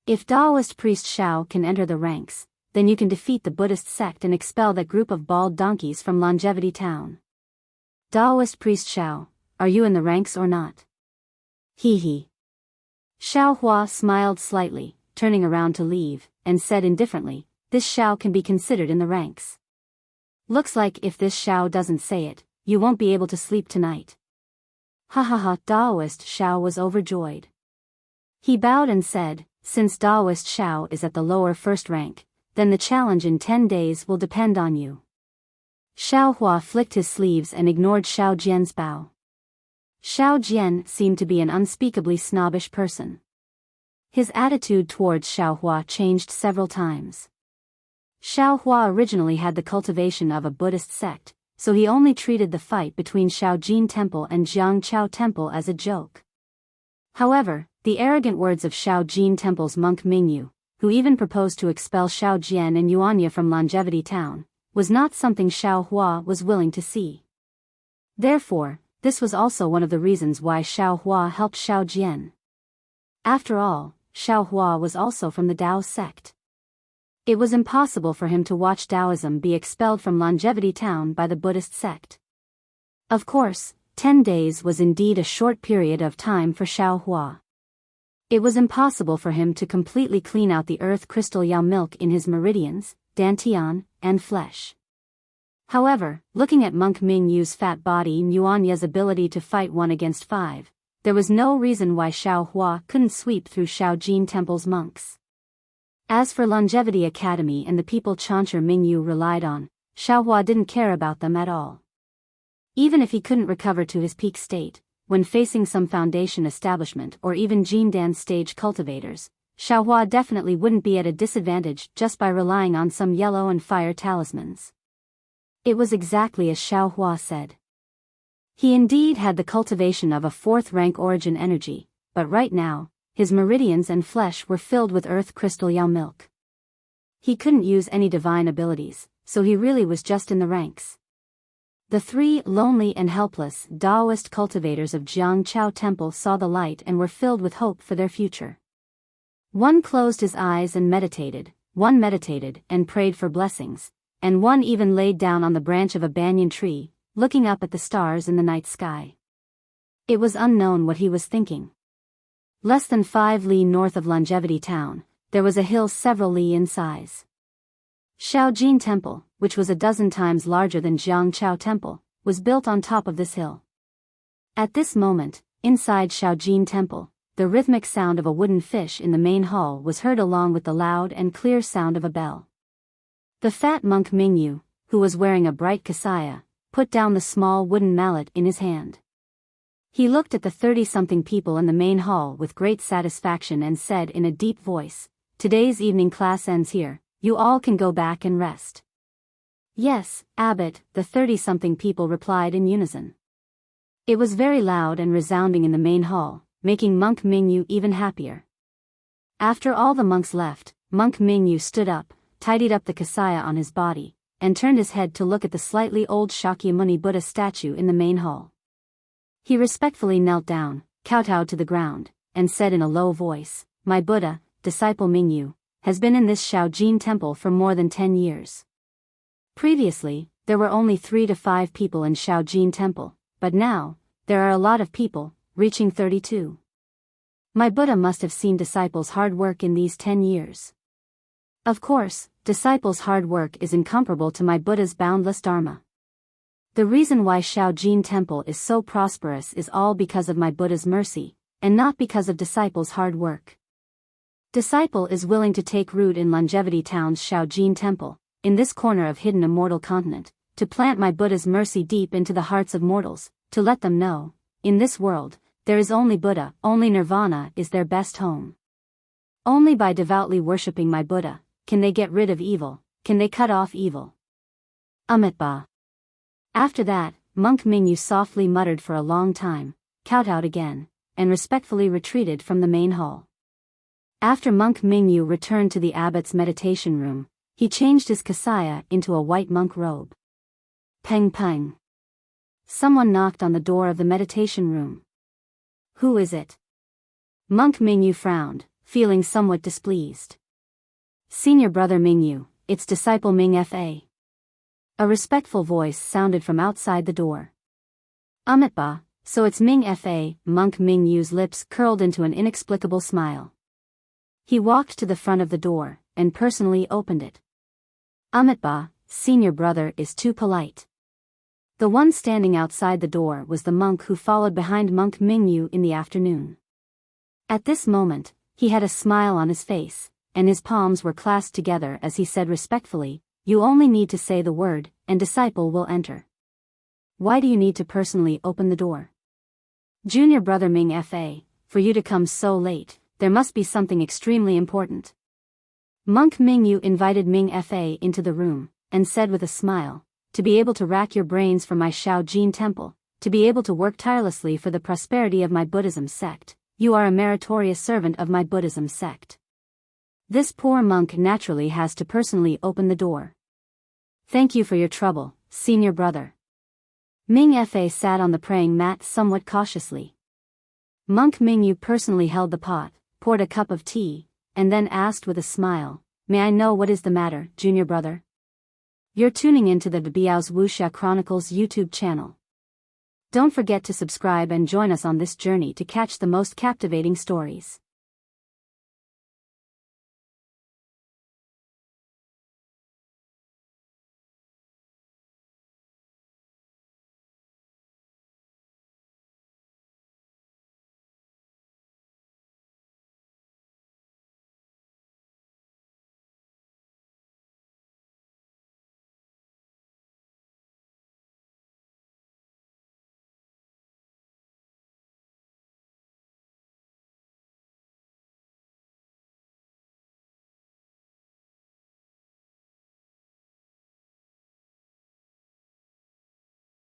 If Taoist priest Xiao can enter the ranks, then you can defeat the Buddhist sect and expel that group of bald donkeys from Longevity Town." Taoist priest Xiao, are you in the ranks or not? Hee hee. Xiao Hua smiled slightly, turning around to leave, and said indifferently, "This Xiao can be considered in the ranks. Looks like if this Xiao doesn't say it, you won't be able to sleep tonight." Ha ha ha. Taoist Xiao was overjoyed. He bowed and said, "Since Taoist Xiao is at the lower first rank, then the challenge in 10 days will depend on you." Xiao Hua flicked his sleeves and ignored Xiao Jian's bow. Xiao Jian seemed to be an unspeakably snobbish person. His attitude towards Xiao Hua changed several times. Xiao Hua originally had the cultivation of a Buddhist sect, so he only treated the fight between Shaojin Temple and Jiangchao Temple as a joke. However, the arrogant words of Shaojin Temple's monk Mingyu, who even proposed to expel Xiao Jian and Yuanya from Longevity Town, was not something Xiao Hua was willing to see. Therefore, this was also one of the reasons why Xiao Hua helped Xiao Jian. After all, Xiao Hua was also from the Tao sect. It was impossible for him to watch Taoism be expelled from Longevity Town by the Buddhist sect. Of course, 10 days was indeed a short period of time for Xiao Hua. It was impossible for him to completely clean out the earth crystal Yao milk in his meridians, dantian, and flesh. However, looking at Monk Mingyu's fat body and Yuanya's ability to fight 1 against 5, there was no reason why Xiao Hua couldn't sweep through Shaojin Temple's monks. As for Longevity Academy and the people Chancher Mingyu relied on, Xiao Hua didn't care about them at all. Even if he couldn't recover to his peak state, when facing some foundation establishment or even Jindan stage cultivators, Xiao Hua definitely wouldn't be at a disadvantage just by relying on some yellow and fire talismans. It was exactly as Xiao Hua said. He indeed had the cultivation of a 4th-rank origin energy, but right now, his meridians and flesh were filled with earth crystal Yao milk. He couldn't use any divine abilities, so he really was just in the ranks. The 3 lonely and helpless Taoist cultivators of Jiangchao Temple saw the light and were filled with hope for their future. One closed his eyes and meditated, one meditated and prayed for blessings, and one even laid down on the branch of a banyan tree, looking up at the stars in the night sky. It was unknown what he was thinking. Less than 5 li north of Longevity Town, there was a hill several li in size. Shaojin Temple, which was a dozen times larger than Jiangchao Temple, was built on top of this hill. At this moment, inside Shaojin Temple, the rhythmic sound of a wooden fish in the main hall was heard along with the loud and clear sound of a bell. The fat monk Mingyu, who was wearing a bright kasaya, put down the small wooden mallet in his hand. He looked at the 30-something people in the main hall with great satisfaction and said in a deep voice, "Today's evening class ends here, you all can go back and rest." "Yes, Abbot," the 30-something people replied in unison. It was very loud and resounding in the main hall, making Monk Mingyu even happier. After all the monks left, Monk Mingyu stood up, tidied up the kasaya on his body, and turned his head to look at the slightly old Shakyamuni Buddha statue in the main hall. He respectfully knelt down, kowtowed to the ground, and said in a low voice, "My Buddha, disciple Mingyu, has been in this Shaojin Temple for more than 10 years. Previously, there were only 3 to 5 people in Shaojin Temple, but now, there are a lot of people, reaching 32. My Buddha must have seen disciples' hard work in these 10 years. Of course, disciples' hard work is incomparable to my Buddha's boundless Dharma. The reason why Shaojin Temple is so prosperous is all because of my Buddha's mercy, and not because of disciples' hard work. Disciple is willing to take root in Longevity Town's Shaojin Temple, in this corner of hidden immortal continent, to plant my Buddha's mercy deep into the hearts of mortals, to let them know, in this world, there is only Buddha, only Nirvana is their best home. Only by devoutly worshipping my Buddha, can they get rid of evil, can they cut off evil. Amitabha. After that, Monk Mingyu softly muttered for a long time, kowtowed again, and respectfully retreated from the main hall. After Monk Mingyu returned to the abbot's meditation room, he changed his kasaya into a white monk robe. Peng peng. Someone knocked on the door of the meditation room. Who is it? Monk Mingyu frowned, feeling somewhat displeased. Senior brother Mingyu, it's disciple Ming Fa. A respectful voice sounded from outside the door. Amitba, so it's Ming Fa. Monk Mingyu's lips curled into an inexplicable smile. He walked to the front of the door, and personally opened it. Amitba, senior brother is too polite. The one standing outside the door was the monk who followed behind Monk Mingyu in the afternoon. At this moment, he had a smile on his face, and his palms were clasped together as he said respectfully, "You only need to say the word, and disciple will enter." Why do you need to personally open the door? Junior brother Ming Fa, for you to come so late, there must be something extremely important. Monk Mingyu invited Ming Fa into the room, and said with a smile, "To be able to rack your brains for my Shaojin temple, to be able to work tirelessly for the prosperity of my Buddhism sect, you are a meritorious servant of my Buddhism sect." This poor monk naturally has to personally open the door. Thank you for your trouble, senior brother. Ming Fa sat on the praying mat somewhat cautiously. Monk Mingyu personally held the pot, poured a cup of tea, and then asked with a smile, "May I know what is the matter, junior brother?" You're tuning into the Biyao's Wuxia Chronicles YouTube channel. Don't forget to subscribe and join us on this journey to catch the most captivating stories.